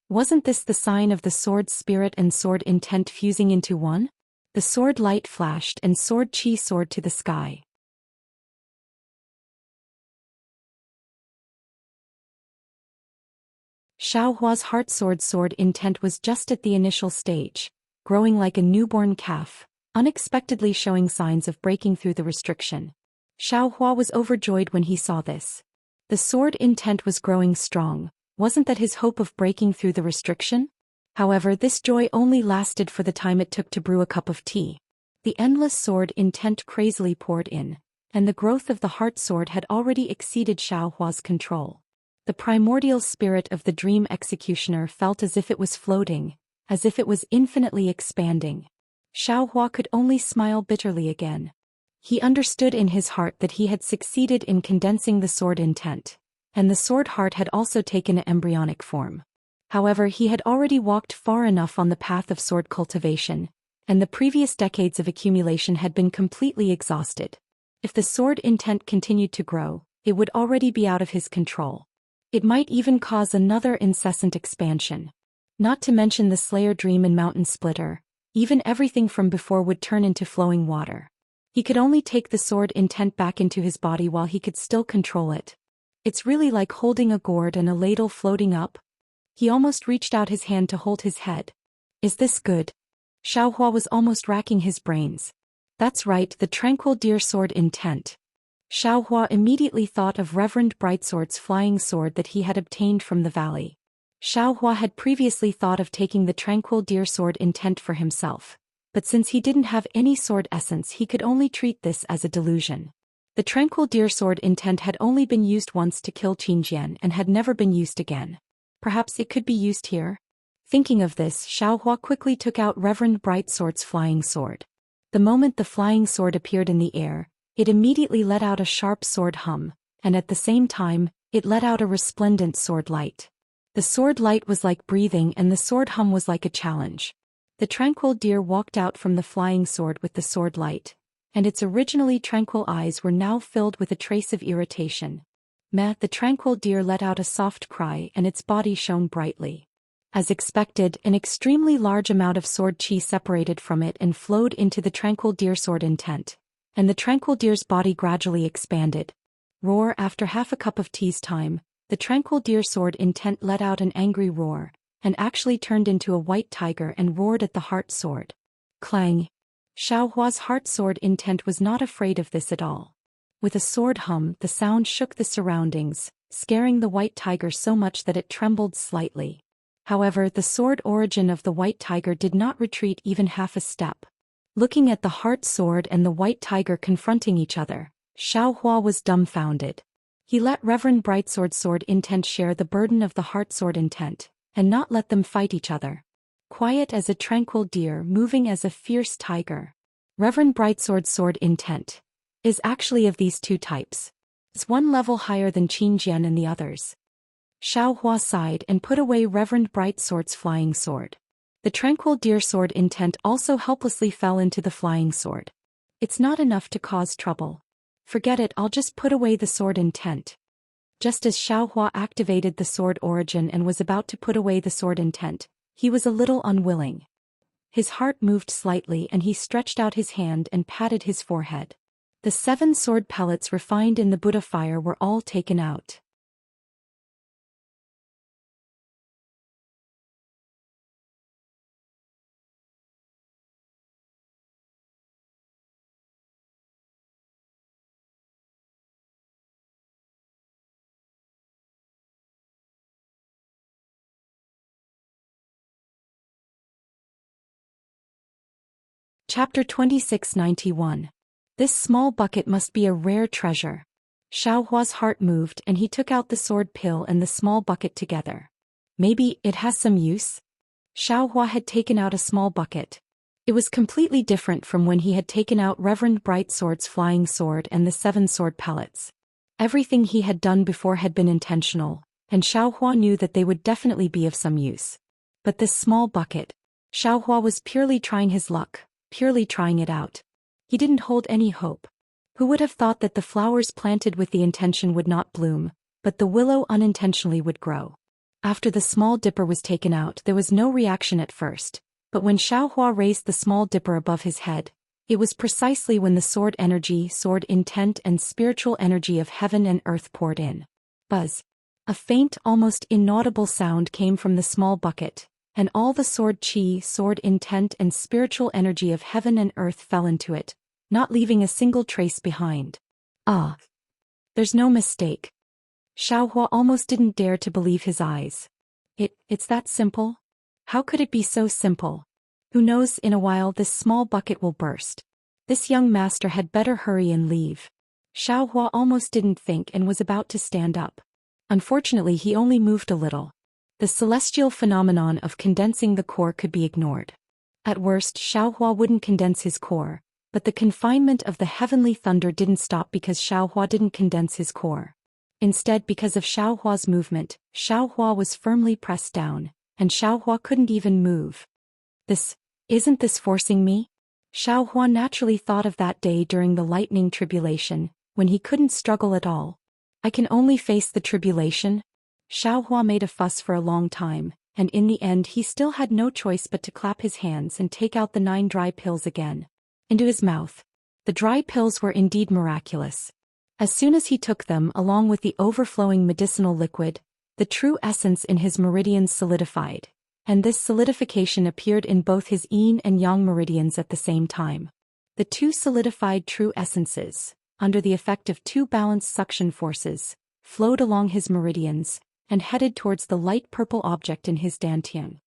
Wasn't this the sign of the sword spirit and sword intent fusing into one? The sword light flashed and sword chi soared to the sky. Xiaohua's heart sword intent was just at the initial stage, growing like a newborn calf, unexpectedly showing signs of breaking through the restriction. Xiaohua was overjoyed when he saw this. The sword intent was growing strong. Wasn't that his hope of breaking through the restriction? However, this joy only lasted for the time it took to brew a cup of tea. The endless sword intent crazily poured in, and the growth of the heart sword had already exceeded Xiaohua's control. The primordial spirit of the dream executioner felt as if it was floating, as if it was infinitely expanding. Xiaohua could only smile bitterly again. He understood in his heart that he had succeeded in condensing the sword intent, and the sword heart had also taken an embryonic form. However, he had already walked far enough on the path of sword cultivation, and the previous decades of accumulation had been completely exhausted. If the sword intent continued to grow, it would already be out of his control. It might even cause another incessant expansion. Not to mention the Slayer Dream and Mountain Splitter, even everything from before would turn into flowing water. He could only take the sword intent back into his body while he could still control it. It's really like holding a gourd and a ladle floating up. He almost reached out his hand to hold his head. Is this good? Xiaohua was almost racking his brains. That's right, the tranquil deer sword intent. Xiaohua immediately thought of Reverend Brightsword's flying sword that he had obtained from the valley. Xiaohua had previously thought of taking the tranquil deer sword intent for himself, but since he didn't have any sword essence, he could only treat this as a delusion. The tranquil deer sword intent had only been used once to kill Qingjian and had never been used again. Perhaps it could be used here? Thinking of this, Xiaohua quickly took out Reverend Brightsword's flying sword. The moment the flying sword appeared in the air, it immediately let out a sharp sword hum, and at the same time, it let out a resplendent sword light. The sword light was like breathing and the sword hum was like a challenge. The tranquil deer walked out from the flying sword with the sword light, and its originally tranquil eyes were now filled with a trace of irritation. Meh, the tranquil deer let out a soft cry and its body shone brightly. As expected, an extremely large amount of sword chi separated from it and flowed into the tranquil deer sword intent, and the tranquil deer's body gradually expanded. Roar. After half a cup of tea's time, the tranquil deer sword intent let out an angry roar, and actually turned into a white tiger and roared at the heart sword. Clang! Xiaohua's heart sword intent was not afraid of this at all. With a sword hum, the sound shook the surroundings, scaring the white tiger so much that it trembled slightly. However, the sword origin of the white tiger did not retreat even half a step. Looking at the heart sword and the white tiger confronting each other, Xiaohua was dumbfounded. He let Reverend Brightsword's sword intent share the burden of the heart sword intent, and not let them fight each other. Quiet as a tranquil deer, moving as a fierce tiger. Reverend Brightsword's sword intent is actually of these two types. It's one level higher than Qin Jian and the others. Xiaohua sighed and put away Reverend Brightsword's flying sword. The tranquil deer sword intent also helplessly fell into the flying sword. It's not enough to cause trouble. Forget it, I'll just put away the sword intent. Just as Xiaohua activated the sword origin and was about to put away the sword intent, he was a little unwilling. His heart moved slightly and he stretched out his hand and patted his forehead. The 7 sword pellets refined in the Buddha fire were all taken out. Chapter 2691. This small bucket must be a rare treasure. Xiaohua's heart moved and he took out the sword pill and the small bucket together. Maybe it has some use? Xiaohua had taken out a small bucket. It was completely different from when he had taken out Reverend Brightsword's flying sword and the 7 sword pellets. Everything he had done before had been intentional, and Xiaohua knew that they would definitely be of some use. But this small bucket, Xiaohua was purely trying his luck, purely trying it out. He didn't hold any hope. Who would have thought that the flowers planted with the intention would not bloom, but the willow unintentionally would grow? After the small dipper was taken out, there was no reaction at first, but when Xiaohua raised the small dipper above his head, it was precisely when the sword energy, sword intent and spiritual energy of heaven and earth poured in. Buzz. A faint, almost inaudible sound came from the small bucket, and all the sword chi, sword intent and spiritual energy of heaven and earth fell into it, not leaving a single trace behind. Ah! There's no mistake. Xiaohua almost didn't dare to believe his eyes. It's that simple? How could it be so simple? Who knows, in a while this small bucket will burst. This young master had better hurry and leave. Xiaohua almost didn't think and was about to stand up. Unfortunately, he only moved a little. The celestial phenomenon of condensing the core could be ignored. At worst, Xiaohua wouldn't condense his core, but the confinement of the heavenly thunder didn't stop because Xiaohua didn't condense his core. Instead, because of Xiaohua's movement, Xiaohua was firmly pressed down, and Xiaohua couldn't even move. Isn't this forcing me? Xiaohua naturally thought of that day during the lightning tribulation, when he couldn't struggle at all. I can only face the tribulation. Xiaohua made a fuss for a long time, and in the end he still had no choice but to clap his hands and take out the 9 dry pills again. Into his mouth. The dry pills were indeed miraculous. As soon as he took them along with the overflowing medicinal liquid, the true essence in his meridians solidified, and this solidification appeared in both his yin and yang meridians at the same time. The 2 solidified true essences, under the effect of 2 balanced suction forces, flowed along his meridians, and headed towards the light purple object in his dantian.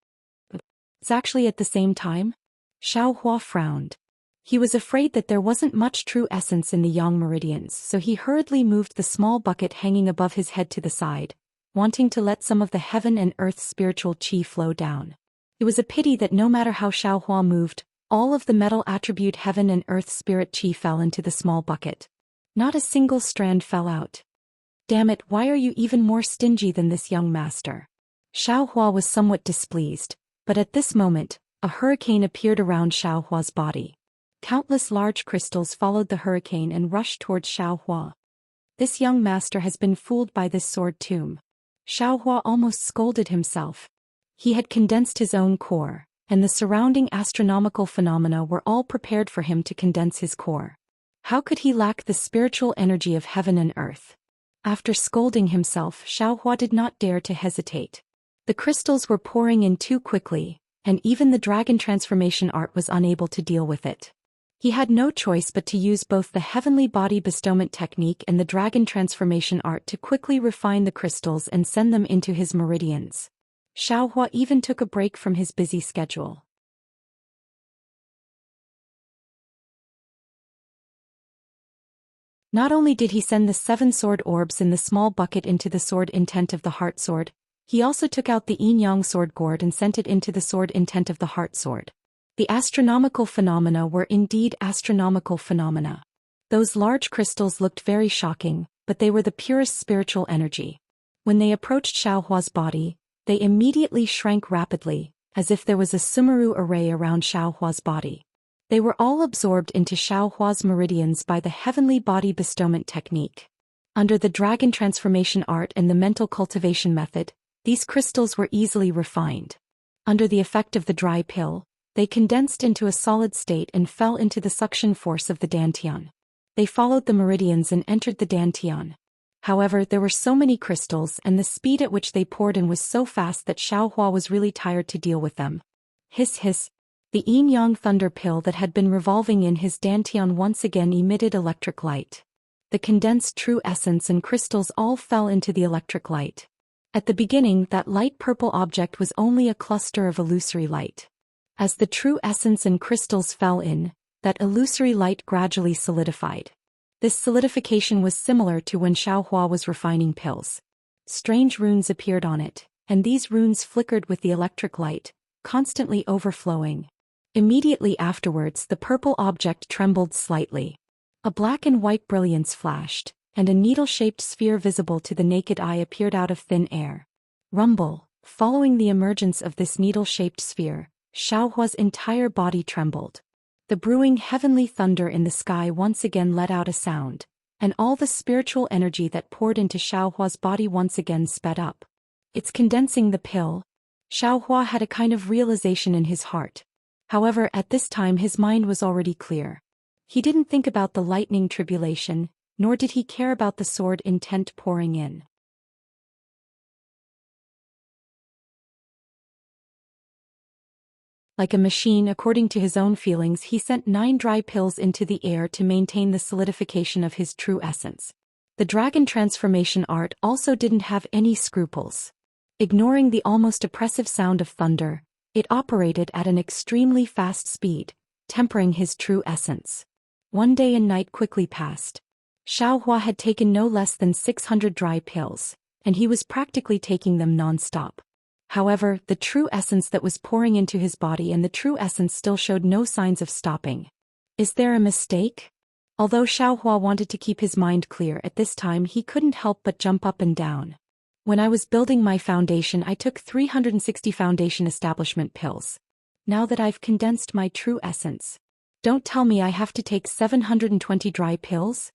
It's actually at the same time? Xiaohua frowned. He was afraid that there wasn't much true essence in the yang meridians, so he hurriedly moved the small bucket hanging above his head to the side, wanting to let some of the heaven and earth spiritual chi flow down. It was a pity that no matter how Xiaohua moved, all of the metal attribute heaven and earth spirit chi fell into the small bucket. Not a single strand fell out. Damn it, why are you even more stingy than this young master? Xiaohua was somewhat displeased, but at this moment, a hurricane appeared around Xiaohua's body. Countless large crystals followed the hurricane and rushed towards Xiaohua. This young master has been fooled by this sword tomb. Xiaohua almost scolded himself. He had condensed his own core, and the surrounding astronomical phenomena were all prepared for him to condense his core. How could he lack the spiritual energy of heaven and earth? After scolding himself, Xiaohua did not dare to hesitate. The crystals were pouring in too quickly, and even the dragon transformation art was unable to deal with it. He had no choice but to use both the heavenly body bestowment technique and the dragon transformation art to quickly refine the crystals and send them into his meridians. Xiaohua even took a break from his busy schedule. Not only did he send the 7 sword orbs in the small bucket into the sword intent of the heart sword, he also took out the yin-yang sword gourd and sent it into the sword intent of the heart sword. The astronomical phenomena were indeed astronomical phenomena. Those large crystals looked very shocking, but they were the purest spiritual energy. When they approached Xiaohua's body, they immediately shrank rapidly, as if there was a Sumeru array around Xiaohua's body. They were all absorbed into Xiaohua's meridians by the heavenly body bestowment technique. Under the dragon transformation art and the mental cultivation method, these crystals were easily refined. Under the effect of the dry pill, they condensed into a solid state and fell into the suction force of the dantian. They followed the meridians and entered the dantian. However, there were so many crystals and the speed at which they poured in was so fast that Xiaohua was really tired to deal with them. Hiss hiss. The yin-yang thunder pill that had been revolving in his dantian once again emitted electric light. The condensed true essence and crystals all fell into the electric light. At the beginning, that light purple object was only a cluster of illusory light. As the true essence and crystals fell in, that illusory light gradually solidified. This solidification was similar to when Xiaohua was refining pills. Strange runes appeared on it, and these runes flickered with the electric light, constantly overflowing. Immediately afterwards, the purple object trembled slightly. A black and white brilliance flashed, and a needle-shaped sphere visible to the naked eye appeared out of thin air. Rumble. Following the emergence of this needle-shaped sphere, Xiaohua's entire body trembled. The brewing heavenly thunder in the sky once again let out a sound, and all the spiritual energy that poured into Xiaohua's body once again sped up. It's condensing the pill. Xiaohua had a kind of realization in his heart. However, at this time his mind was already clear. He didn't think about the lightning tribulation, nor did he care about the sword intent pouring in. Like a machine, according to his own feelings, he sent 9 dry pills into the air to maintain the solidification of his true essence. The dragon transformation art also didn't have any scruples. Ignoring the almost oppressive sound of thunder, it operated at an extremely fast speed, tempering his true essence. One day and night quickly passed. Xiaohua had taken no less than 600 dry pills, and he was practically taking them non-stop. However, the true essence that was pouring into his body and the true essence still showed no signs of stopping. Is there a mistake? Although Xiaohua wanted to keep his mind clear at this time, he couldn't help but jump up and down. When I was building my foundation, I took 360 foundation establishment pills. Now that I've condensed my true essence, don't tell me I have to take 720 dry pills?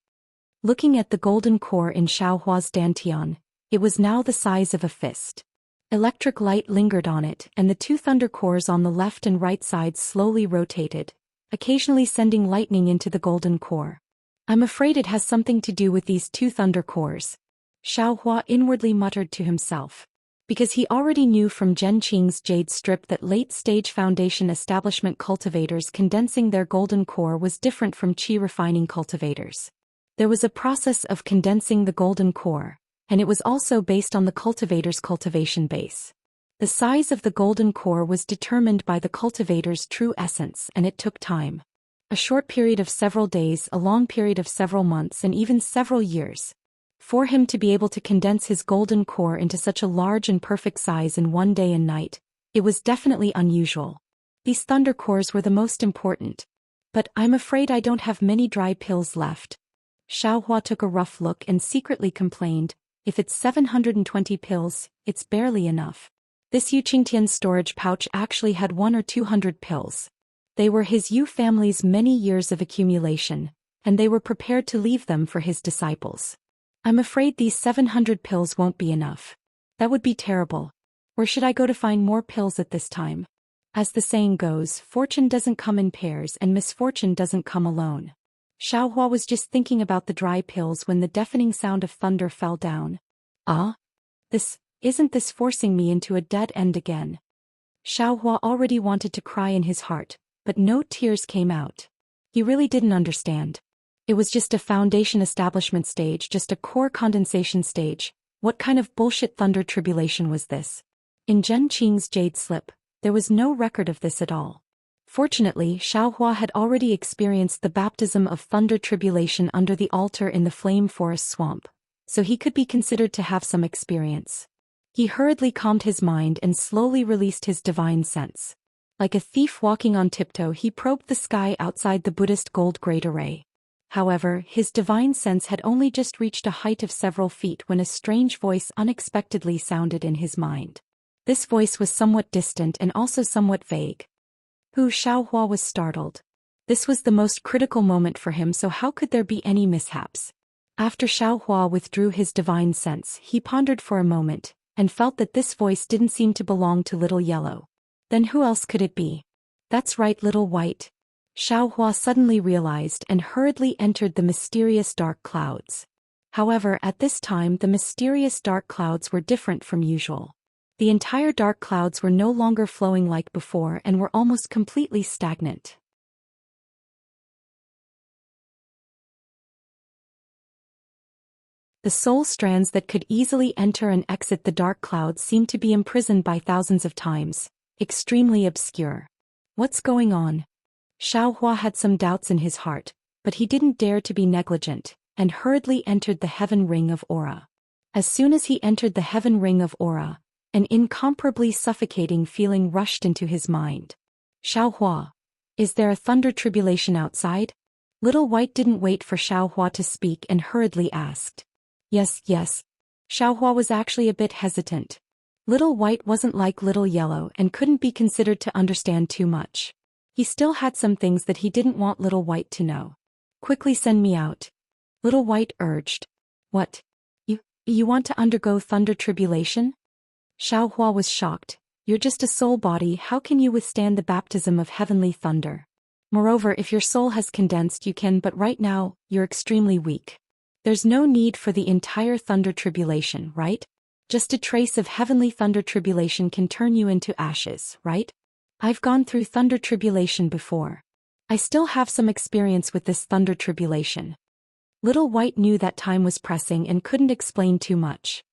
Looking at the golden core in Xiaohua's dantian, it was now the size of a fist. Electric light lingered on it, and the 2 thunder cores on the left and right sides slowly rotated, occasionally sending lightning into the golden core. I'm afraid it has something to do with these 2 thunder cores, Xiaohua inwardly muttered to himself. Because he already knew from Zhen Qing's jade strip that late-stage foundation establishment cultivators condensing their golden core was different from qi refining cultivators. There was a process of condensing the golden core, and it was also based on the cultivator's cultivation base. The size of the golden core was determined by the cultivator's true essence, and it took time. A short period of several days, a long period of several months, and even several years. For him to be able to condense his golden core into such a large and perfect size in one day and night, it was definitely unusual. These thunder cores were the most important. But I'm afraid I don't have many dry pills left. Xiaohua took a rough look and secretly complained, if it's 720 pills, it's barely enough. This Enchanting's storage pouch actually had 100 or 200 pills. They were his Yu family's many years of accumulation, and they were prepared to leave them for his disciples. I'm afraid these 700 pills won't be enough. That would be terrible. Where should I go to find more pills at this time? As the saying goes, fortune doesn't come in pairs and misfortune doesn't come alone. Xiaohua was just thinking about the dry pills when the deafening sound of thunder fell down. Ah? Isn't this forcing me into a dead end again? Xiaohua already wanted to cry in his heart, but no tears came out. He really didn't understand. It was just a foundation establishment stage, just a core condensation stage. What kind of bullshit thunder tribulation was this? In Zhen Qing's jade slip, there was no record of this at all. Fortunately, Xiaohua had already experienced the baptism of thunder tribulation under the altar in the flame forest swamp, so he could be considered to have some experience. He hurriedly calmed his mind and slowly released his divine sense. Like a thief walking on tiptoe, he probed the sky outside the Buddhist gold grade array. However, his divine sense had only just reached a height of several feet when a strange voice unexpectedly sounded in his mind. This voice was somewhat distant and also somewhat vague. Xiaohua was startled. This was the most critical moment for him, so how could there be any mishaps? After Xiaohua withdrew his divine sense, he pondered for a moment, and felt that this voice didn't seem to belong to Little Yellow. Then who else could it be? That's right, Little White. Xiaohua suddenly realized and hurriedly entered the mysterious dark clouds. However, at this time the mysterious dark clouds were different from usual. The entire dark clouds were no longer flowing like before and were almost completely stagnant. The soul strands that could easily enter and exit the dark clouds seemed to be imprisoned by thousands of times, extremely obscure. What's going on? Xiaohua had some doubts in his heart, but he didn't dare to be negligent, and hurriedly entered the heaven ring of aura. As soon as he entered the heaven ring of aura, an incomparably suffocating feeling rushed into his mind. Xiaohua, is there a thunder tribulation outside? Little White didn't wait for Xiaohua to speak and hurriedly asked. Yes. Xiaohua was actually a bit hesitant. Little White wasn't like Little Yellow and couldn't be considered to understand too much. He still had some things that he didn't want Little White to know. Quickly send me out. Little White urged. What? You want to undergo thunder tribulation? Xiaohua was shocked. You're just a soul body, how can you withstand the baptism of heavenly thunder? Moreover, if your soul has condensed you can, but right now, you're extremely weak. There's no need for the entire thunder tribulation, right? Just a trace of heavenly thunder tribulation can turn you into ashes, right? I've gone through thunder tribulation before. I still have some experience with this thunder tribulation. Little White knew that time was pressing and couldn't explain too much.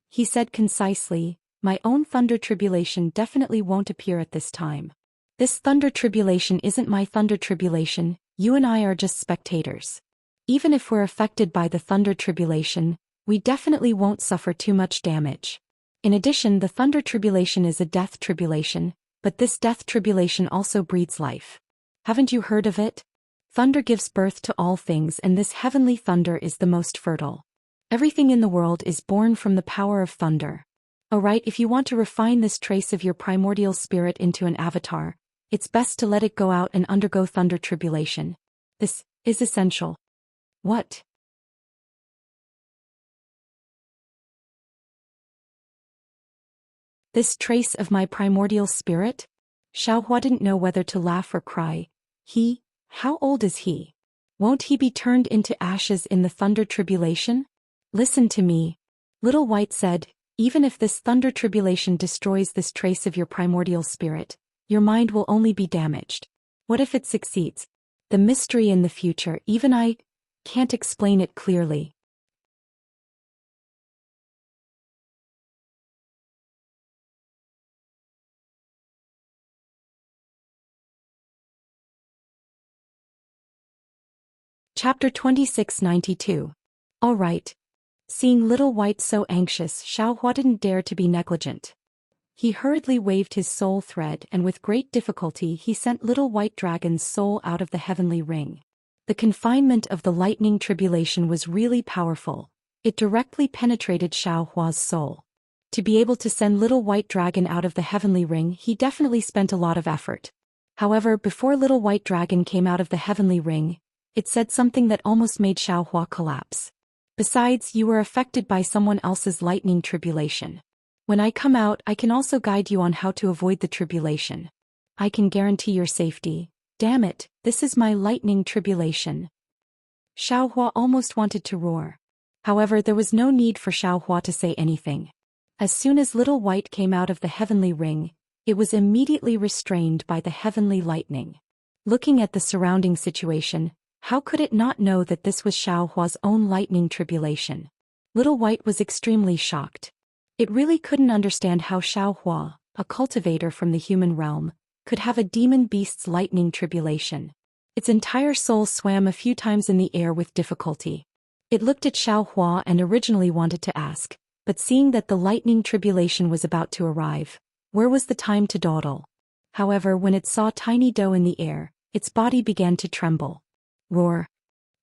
He said concisely, my own thunder tribulation definitely won't appear at this time. This thunder tribulation isn't my thunder tribulation, you and I are just spectators. Even if we're affected by the thunder tribulation, we definitely won't suffer too much damage. In addition, the thunder tribulation is a death tribulation, but this death tribulation also breeds life. Haven't you heard of it? Thunder gives birth to all things, and this heavenly thunder is the most fertile. Everything in the world is born from the power of thunder. Alright, if you want to refine this trace of your primordial spirit into an avatar, it's best to let it go out and undergo thunder tribulation. This is essential. What? This trace of my primordial spirit? Xiaohua didn't know whether to laugh or cry. How old is he? Won't he be turned into ashes in the thunder tribulation? Listen to me. Little White said, even if this thunder tribulation destroys this trace of your primordial spirit, your mind will only be damaged. What if it succeeds? The mystery in the future, even I can't explain it clearly. Chapter 2692. All right. Seeing Little White so anxious, Xiaohua didn't dare to be negligent. He hurriedly waved his soul thread and with great difficulty he sent Little White Dragon's soul out of the heavenly ring. The confinement of the lightning tribulation was really powerful. It directly penetrated Xiaohua's soul. To be able to send Little White Dragon out of the heavenly ring, he definitely spent a lot of effort. However, before Little White Dragon came out of the heavenly ring, it said something that almost made Xiaohua collapse. Besides, you were affected by someone else's lightning tribulation. When I come out, I can also guide you on how to avoid the tribulation. I can guarantee your safety. Damn it, this is my lightning tribulation. Xiaohua almost wanted to roar. However, there was no need for Xiaohua to say anything. As soon as Little White came out of the heavenly ring, it was immediately restrained by the heavenly lightning. Looking at the surrounding situation, how could it not know that this was Xiaohua's own lightning tribulation? Little White was extremely shocked. It really couldn't understand how Xiaohua, a cultivator from the human realm, could have a demon beast's lightning tribulation. Its entire soul swam a few times in the air with difficulty. It looked at Xiaohua and originally wanted to ask, but seeing that the lightning tribulation was about to arrive, where was the time to dawdle? However, when it saw tiny dough in the air, its body began to tremble. Roar.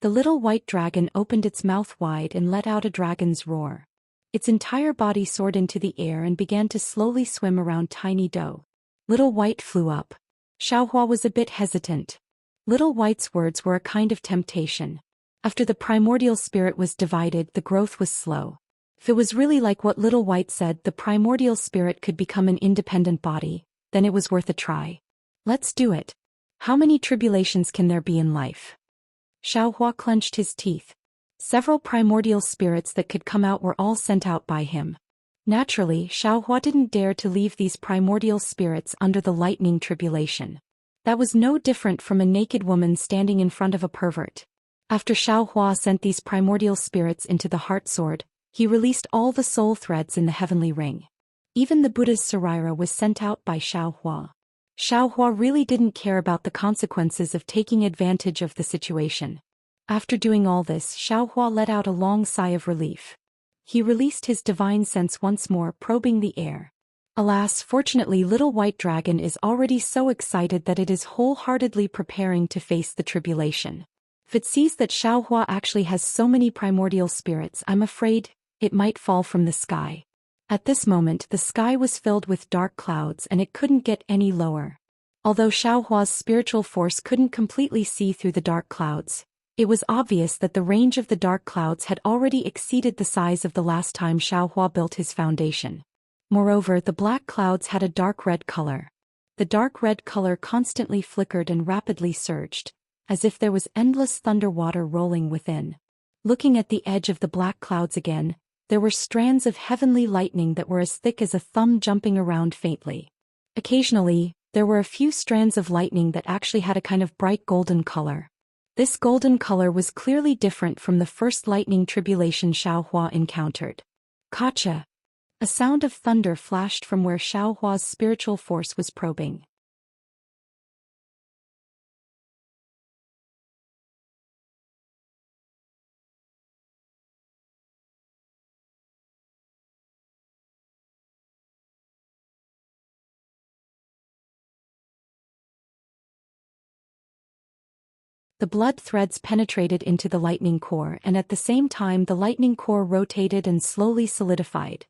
The Little White Dragon opened its mouth wide and let out a dragon's roar. Its entire body soared into the air and began to slowly swim around tiny dough. Little White flew up. Xiaohua was a bit hesitant. Little White's words were a kind of temptation. After the primordial spirit was divided, the growth was slow. If it was really like what Little White said, the primordial spirit could become an independent body, then it was worth a try. Let's do it. How many tribulations can there be in life? Xiaohua clenched his teeth. Several primordial spirits that could come out were all sent out by him. Naturally, Xiaohua didn't dare to leave these primordial spirits under the lightning tribulation. That was no different from a naked woman standing in front of a pervert. After Xiaohua sent these primordial spirits into the heart sword, he released all the soul threads in the heavenly ring. Even the Buddha's Sarira was sent out by Xiaohua. Xiaohua really didn't care about the consequences of taking advantage of the situation. After doing all this, Xiaohua let out a long sigh of relief. He released his divine sense once more, probing the air. Alas, fortunately, Little White Dragon is already so excited that it is wholeheartedly preparing to face the tribulation. If it sees that Xiaohua actually has so many primordial spirits, I'm afraid it might fall from the sky. At this moment, the sky was filled with dark clouds and it couldn't get any lower. Although Xiaohua's spiritual force couldn't completely see through the dark clouds, it was obvious that the range of the dark clouds had already exceeded the size of the last time Xiaohua built his foundation. Moreover, the black clouds had a dark red color. The dark red color constantly flickered and rapidly surged, as if there was endless thunder water rolling within. Looking at the edge of the black clouds again, there were strands of heavenly lightning that were as thick as a thumb jumping around faintly. Occasionally, there were a few strands of lightning that actually had a kind of bright golden color. This golden color was clearly different from the first lightning tribulation Xiaohua encountered. Gotcha! A sound of thunder flashed from where Xiaohua's spiritual force was probing. The blood threads penetrated into the lightning core, and at the same time the lightning core rotated and slowly solidified.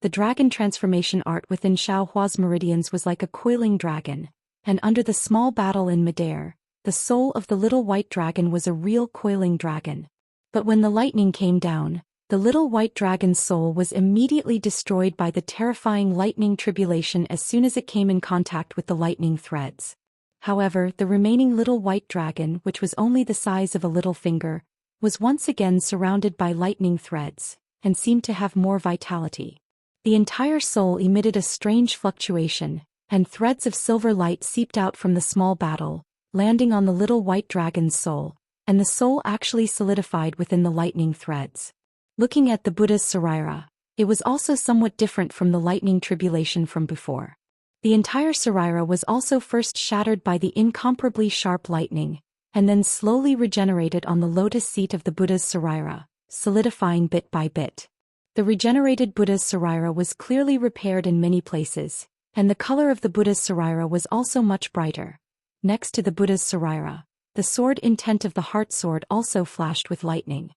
The dragon transformation art within Xiaohua's meridians was like a coiling dragon, and under the small battle in midair, the soul of the Little White Dragon was a real coiling dragon. But when the lightning came down, the Little White Dragon's soul was immediately destroyed by the terrifying lightning tribulation as soon as it came in contact with the lightning threads. However, the remaining Little White Dragon, which was only the size of a little finger, was once again surrounded by lightning threads, and seemed to have more vitality. The entire soul emitted a strange fluctuation, and threads of silver light seeped out from the small battle, landing on the Little White Dragon's soul, and the soul actually solidified within the lightning threads. Looking at the Buddha's Sarira, it was also somewhat different from the lightning tribulation from before. The entire Sarira was also first shattered by the incomparably sharp lightning, and then slowly regenerated on the lotus seat of the Buddha's Sarira, solidifying bit by bit. The regenerated Buddha's Sarira was clearly repaired in many places, and the color of the Buddha's Sarira was also much brighter. Next to the Buddha's Sarira, the sword intent of the heart sword also flashed with lightning.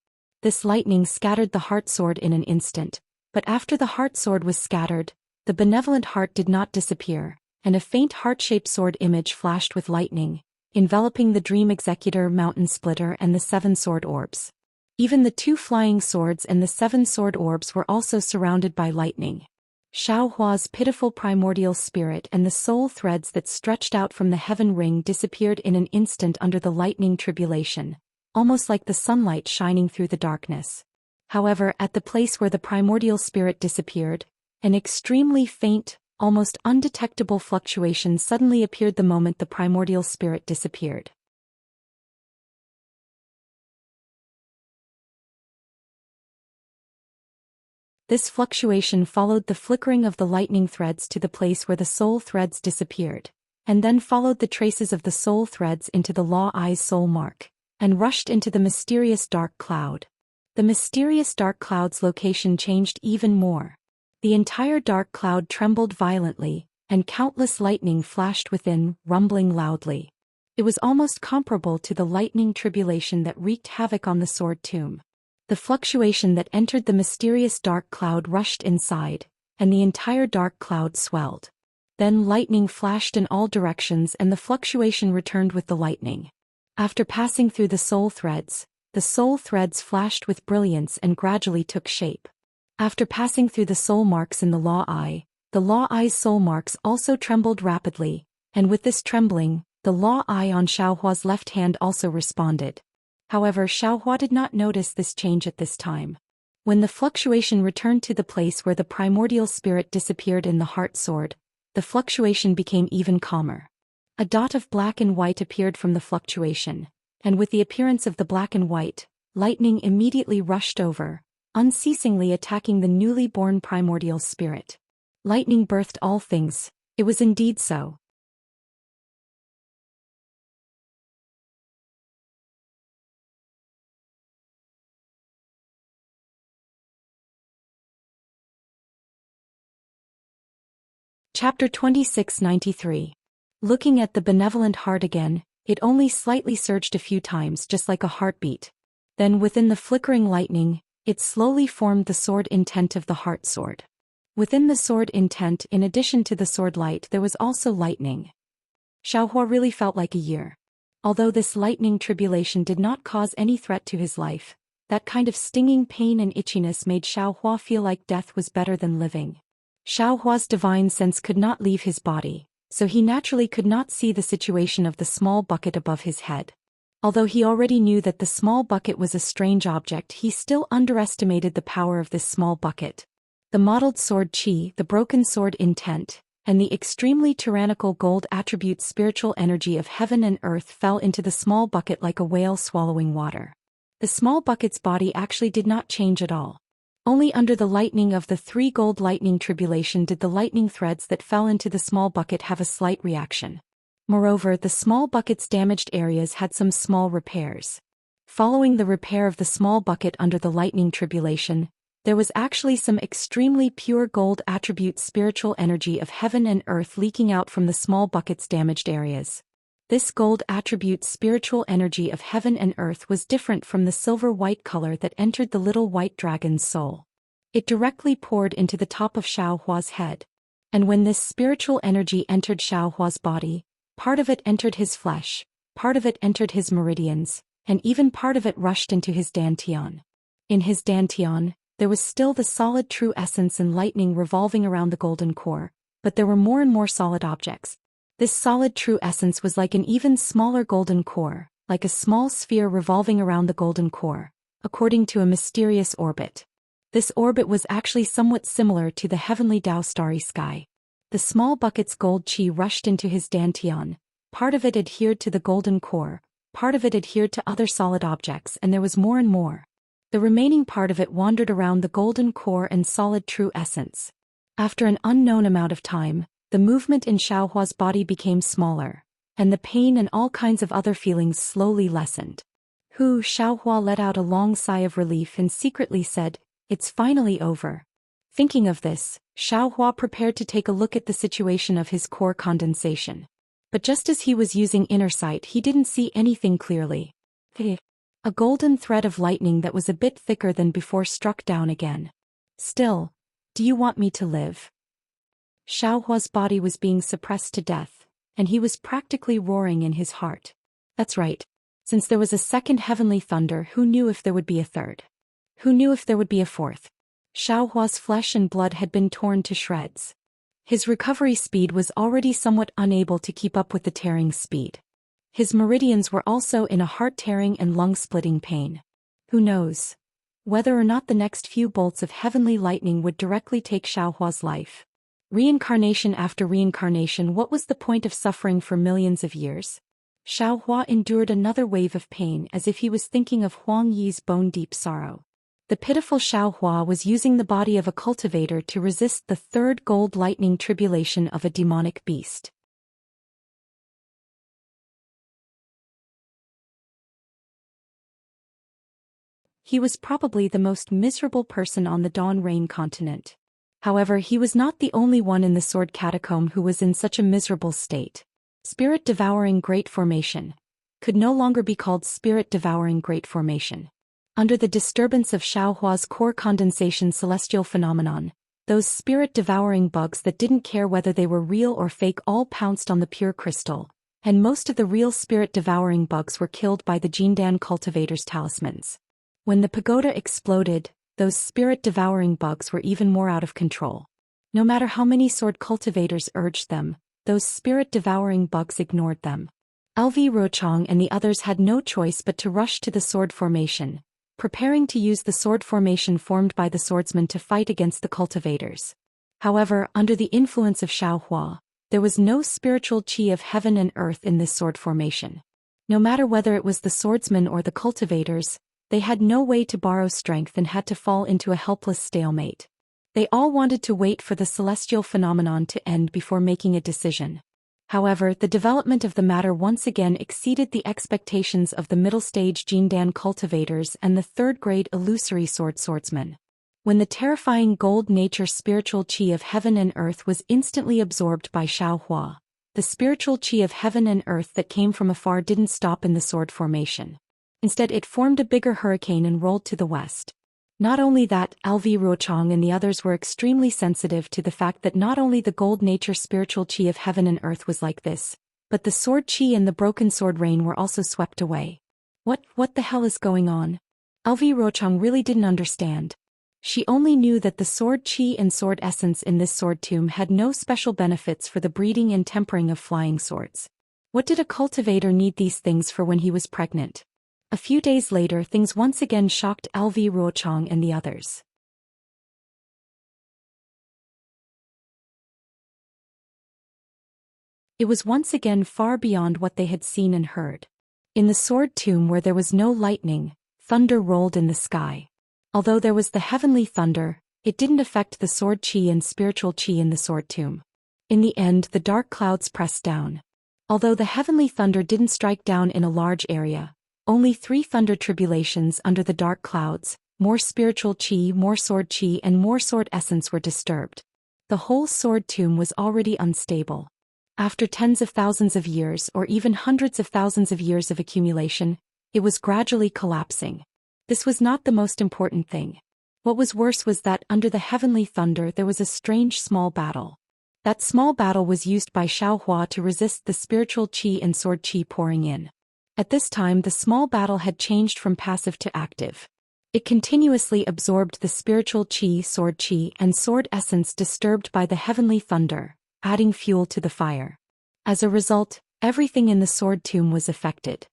This lightning scattered the heart sword in an instant, But after the heart sword was scattered, the benevolent heart did not disappear, and a faint heart-shaped sword image flashed with lightning, enveloping the dream executor, mountain splitter, and the 7 sword orbs. Even the 2 flying swords and the 7 sword orbs were also surrounded by lightning. Xiaohua's pitiful primordial spirit and the soul threads that stretched out from the heaven ring disappeared in an instant under the lightning tribulation, almost like the sunlight shining through the darkness. However, at the place where the primordial spirit disappeared, an extremely faint, almost undetectable fluctuation suddenly appeared the moment the primordial spirit disappeared. This fluctuation followed the flickering of the lightning threads to the place where the soul threads disappeared, and then followed the traces of the soul threads into the Law-Eye's soul mark, and rushed into the mysterious dark cloud. The mysterious dark cloud's location changed even more. The entire dark cloud trembled violently, and countless lightning flashed within, rumbling loudly. It was almost comparable to the lightning tribulation that wreaked havoc on the sword tomb. The fluctuation that entered the mysterious dark cloud rushed inside, and the entire dark cloud swelled. Then lightning flashed in all directions and the fluctuation returned with the lightning. After passing through the soul threads flashed with brilliance and gradually took shape. After passing through the soul marks in the Law-Eye's soul marks also trembled rapidly, and with this trembling, the Law-Eye on Xiaohua's left hand also responded. However, Xiaohua did not notice this change at this time. When the fluctuation returned to the place where the primordial spirit disappeared in the heart sword, the fluctuation became even calmer. A dot of black and white appeared from the fluctuation, and with the appearance of the black and white, lightning immediately rushed over, unceasingly attacking the newly born primordial spirit. Lightning birthed all things, it was indeed so. Chapter 2693. Looking at the benevolent heart again, it only slightly surged a few times just like a heartbeat. Then within the flickering lightning, it slowly formed the sword intent of the heart sword. Within the sword intent, in addition to the sword light, there was also lightning. Xiaohua really felt like a year. Although this lightning tribulation did not cause any threat to his life, that kind of stinging pain and itchiness made Xiaohua feel like death was better than living. Xiaohua's divine sense could not leave his body, so he naturally could not see the situation of the small bucket above his head. Although he already knew that the small bucket was a strange object, he still underestimated the power of this small bucket. The mottled sword chi, the broken sword intent, and the extremely tyrannical gold attribute spiritual energy of heaven and earth fell into the small bucket like a whale swallowing water. The small bucket's body actually did not change at all. Only under the lightning of the 3 gold lightning tribulation did the lightning threads that fell into the small bucket have a slight reaction. Moreover, the small bucket's damaged areas had some small repairs. Following the repair of the small bucket under the lightning tribulation, there was actually some extremely pure gold attribute spiritual energy of heaven and earth leaking out from the small bucket's damaged areas. This gold attribute spiritual energy of heaven and earth was different from the silver-white color that entered the little white dragon's soul. It directly poured into the top of Xiaohua's head. And when this spiritual energy entered Xiaohua's body, part of it entered his flesh, part of it entered his meridians, and even part of it rushed into his dantian. In his dantian, there was still the solid true essence and lightning revolving around the golden core, but there were more and more solid objects. This solid true essence was like an even smaller golden core, like a small sphere revolving around the golden core, according to a mysterious orbit. This orbit was actually somewhat similar to the heavenly Tao starry sky. The small bucket's gold chi rushed into his dantian, part of it adhered to the golden core, part of it adhered to other solid objects, and there was more and more. The remaining part of it wandered around the golden core and solid true essence. After an unknown amount of time, the movement in Xiaohua's body became smaller, and the pain and all kinds of other feelings slowly lessened. Xiaohua let out a long sigh of relief and secretly said, "It's finally over." Thinking of this, Xiaohua prepared to take a look at the situation of his core condensation. But just as he was using inner sight, he didn't see anything clearly. A golden thread of lightning that was a bit thicker than before struck down again. Still, Do you want me to live? Xiaohua's body was being suppressed to death, and he was practically roaring in his heart. That's right. Since there was a second heavenly thunder, who knew if there would be a third? Who knew if there would be a fourth? Xiaohua's flesh and blood had been torn to shreds. His recovery speed was already somewhat unable to keep up with the tearing speed. His meridians were also in a heart-tearing and lung-splitting pain. Who knows whether or not the next few bolts of heavenly lightning would directly take Xiaohua's life. Reincarnation after reincarnation, what was the point of suffering for millions of years? Xiaohua endured another wave of pain as if he was thinking of Huang Yi's bone-deep sorrow. The pitiful Xiaohua was using the body of a cultivator to resist the third gold lightning tribulation of a demonic beast. He was probably the most miserable person on the Dawn Rain continent. However, he was not the only one in the Sword Catacomb who was in such a miserable state. Spirit-devouring Great Formation could no longer be called Spirit-devouring Great Formation. Under the disturbance of Xiaohua's core condensation celestial phenomenon, those spirit-devouring bugs that didn't care whether they were real or fake all pounced on the pure crystal, and most of the real spirit-devouring bugs were killed by the Jindan cultivator's talismans. When the pagoda exploded, those spirit-devouring bugs were even more out of control. No matter how many sword cultivators urged them, those spirit-devouring bugs ignored them. LV Rochong and the others had no choice but to rush to the sword formation, preparing to use the sword formation formed by the swordsmen to fight against the cultivators. However, under the influence of Xiaohua, there was no spiritual qi of heaven and earth in this sword formation. No matter whether it was the swordsmen or the cultivators, they had no way to borrow strength and had to fall into a helpless stalemate. They all wanted to wait for the celestial phenomenon to end before making a decision. However, the development of the matter once again exceeded the expectations of the middle-stage Jindan cultivators and the third-grade illusory swordsmen. When the terrifying gold nature spiritual qi of heaven and earth was instantly absorbed by Xiaohua, the spiritual qi of heaven and earth that came from afar didn't stop in the sword formation. Instead, it formed a bigger hurricane and rolled to the west. Not only that, LV Rochong and the others were extremely sensitive to the fact that not only the gold nature spiritual qi of heaven and earth was like this, but the sword qi and the broken sword rain were also swept away. What the hell is going on? LV Rochong really didn't understand. She only knew that the sword qi and sword essence in this sword tomb had no special benefits for the breeding and tempering of flying swords. What did a cultivator need these things for when he was pregnant? A few days later, things once again shocked LV Rochong and the others. It was once again far beyond what they had seen and heard. In the sword tomb where there was no lightning, thunder rolled in the sky. Although there was the heavenly thunder, it didn't affect the sword qi and spiritual qi in the sword tomb. In the end, the dark clouds pressed down. Although the heavenly thunder didn't strike down in a large area, only 3 thunder tribulations under the dark clouds, more spiritual qi, more sword qi and more sword essence were disturbed. The whole sword tomb was already unstable. After tens of thousands of years or even hundreds of thousands of years of accumulation, it was gradually collapsing. This was not the most important thing. What was worse was that under the heavenly thunder there was a strange small battle. That small battle was used by Xiaohua to resist the spiritual qi and sword qi pouring in. At this time the small battle had changed from passive to active. It continuously absorbed the spiritual qi and sword essence disturbed by the heavenly thunder, adding fuel to the fire. As a result, everything in the sword tomb was affected.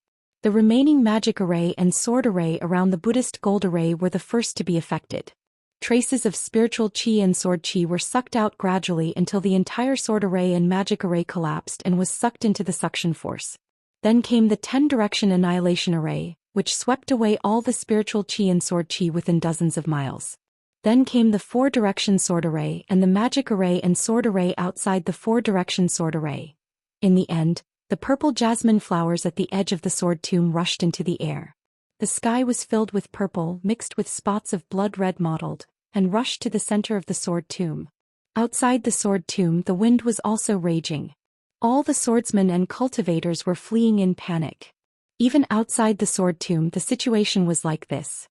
The remaining magic array and sword array around the Buddhist gold array were the first to be affected. Traces of spiritual qi and sword qi were sucked out gradually until the entire sword array and magic array collapsed and was sucked into the suction force. Then came the 10-direction annihilation array, which swept away all the spiritual qi and sword qi within dozens of miles. Then came the 4-direction sword array and the magic array and sword array outside the 4-direction sword array. In the end, the purple jasmine flowers at the edge of the sword tomb rushed into the air. The sky was filled with purple mixed with spots of blood red mottled, and rushed to the center of the sword tomb. Outside the sword tomb the wind was also raging. All the swordsmen and cultivators were fleeing in panic. Even outside the sword tomb the situation was like this.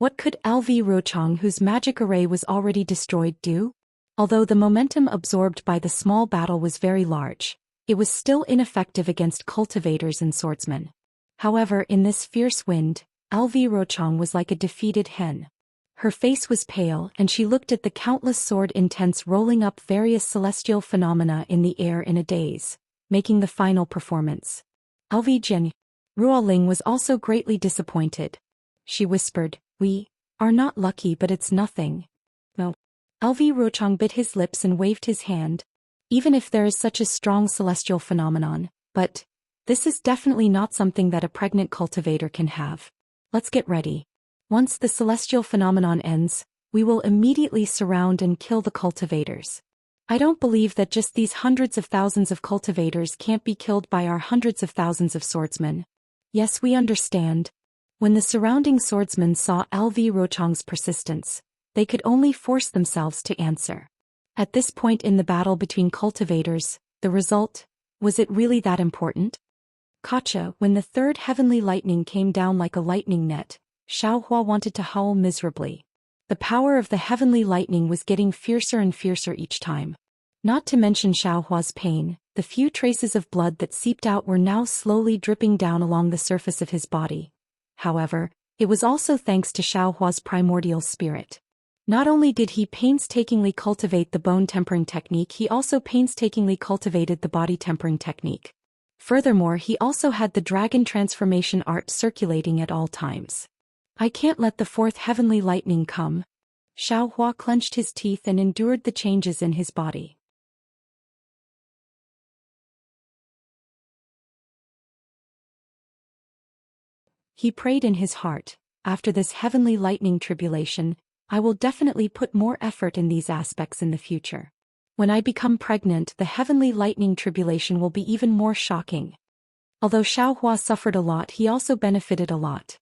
What could LV Rochong, whose magic array was already destroyed, do? Although the momentum absorbed by the small battle was very large, it was still ineffective against cultivators and swordsmen. However, in this fierce wind, LV Rochong was like a defeated hen. Her face was pale and she looked at the countless sword intents rolling up various celestial phenomena in the air in a daze, making the final performance. LV Jin. Ruoling was also greatly disappointed. She whispered, "We are not lucky, but it's nothing." No. LV Rochong bit his lips and waved his hand. Even if there is such a strong celestial phenomenon, but this is definitely not something that a pregnant cultivator can have. Let's get ready. Once the celestial phenomenon ends, we will immediately surround and kill the cultivators. I don't believe that just these hundreds of thousands of cultivators can't be killed by our hundreds of thousands of swordsmen. Yes, we understand. When the surrounding swordsmen saw LV Rochong's persistence, they could only force themselves to answer. At this point in the battle between cultivators, the result, was it really that important? Gotcha. When the third heavenly lightning came down like a lightning net, Xiaohua wanted to howl miserably. The power of the heavenly lightning was getting fiercer and fiercer each time. Not to mention Xiaohua's pain, the few traces of blood that seeped out were now slowly dripping down along the surface of his body. However, it was also thanks to Xiaohua's primordial spirit. Not only did he painstakingly cultivate the bone tempering technique, he also painstakingly cultivated the body tempering technique. Furthermore, he also had the dragon transformation art circulating at all times. I can't let the fourth heavenly lightning come. Xiaohua clenched his teeth and endured the changes in his body. He prayed in his heart, after this heavenly lightning tribulation, I will definitely put more effort in these aspects in the future. When I become pregnant, the heavenly lightning tribulation will be even more shocking. Although Xiaohua suffered a lot, he also benefited a lot.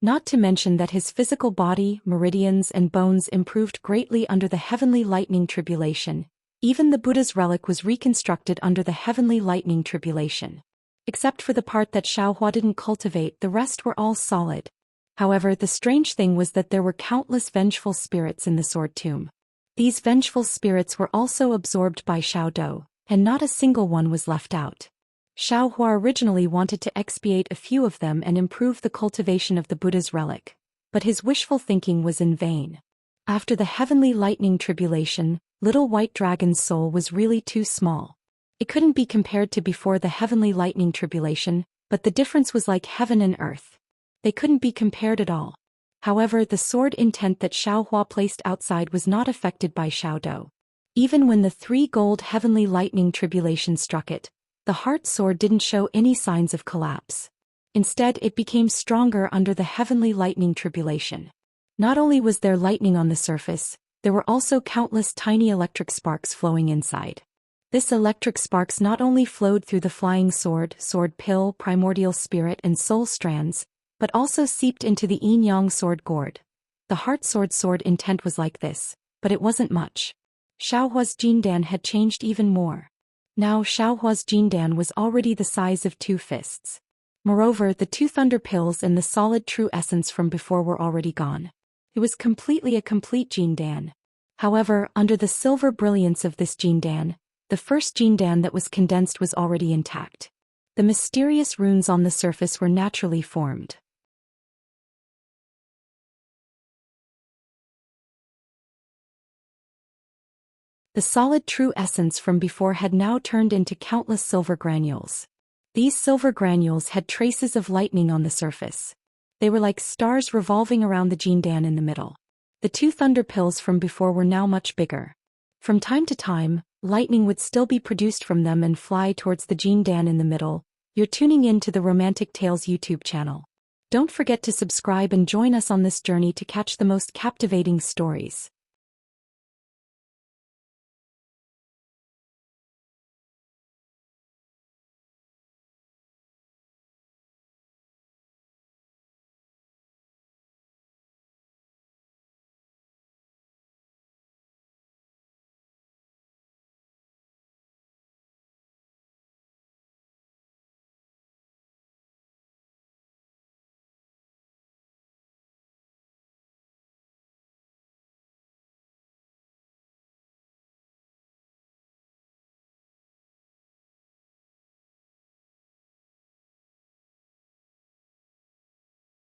Not to mention that his physical body, meridians and bones improved greatly under the heavenly lightning tribulation. Even the Buddha's relic was reconstructed under the heavenly lightning tribulation. Except for the part that Xiaohua didn't cultivate, the rest were all solid. However, the strange thing was that there were countless vengeful spirits in the sword tomb. These vengeful spirits were also absorbed by Xiao Dou, and not a single one was left out. Xiaohua originally wanted to expiate a few of them and improve the cultivation of the Buddha's relic, but his wishful thinking was in vain. After the heavenly lightning tribulation, little white dragon's soul was really too small. It couldn't be compared to before the heavenly lightning tribulation, but the difference was like heaven and earth. They couldn't be compared at all. However, the sword intent that Xiaohua placed outside was not affected by Xiao Dou. Even when the 3 gold heavenly lightning tribulation struck it, the heart sword didn't show any signs of collapse. Instead, it became stronger under the heavenly lightning tribulation. Not only was there lightning on the surface, there were also countless tiny electric sparks flowing inside. This electric sparks not only flowed through the flying sword, sword pill, primordial spirit and soul strands, but also seeped into the yin-yang sword gourd. The heart sword intent was like this, but it wasn't much. Xiaohua's Jindan had changed even more. Now Xiaohua's Jindan was already the size of 2 fists. Moreover, the 2 thunder pills and the solid true essence from before were already gone. It was completely a complete Jindan. However, under the silver brilliance of this Jindan, the first Jindan that was condensed was already intact. The mysterious runes on the surface were naturally formed. The solid true essence from before had now turned into countless silver granules. These silver granules had traces of lightning on the surface. They were like stars revolving around the Jindan in the middle. The 2 thunder pills from before were now much bigger. From time to time, lightning would still be produced from them and fly towards the Jindan in the middle. You're tuning in to the Romantic Tales YouTube channel. Don't forget to subscribe and join us on this journey to catch the most captivating stories.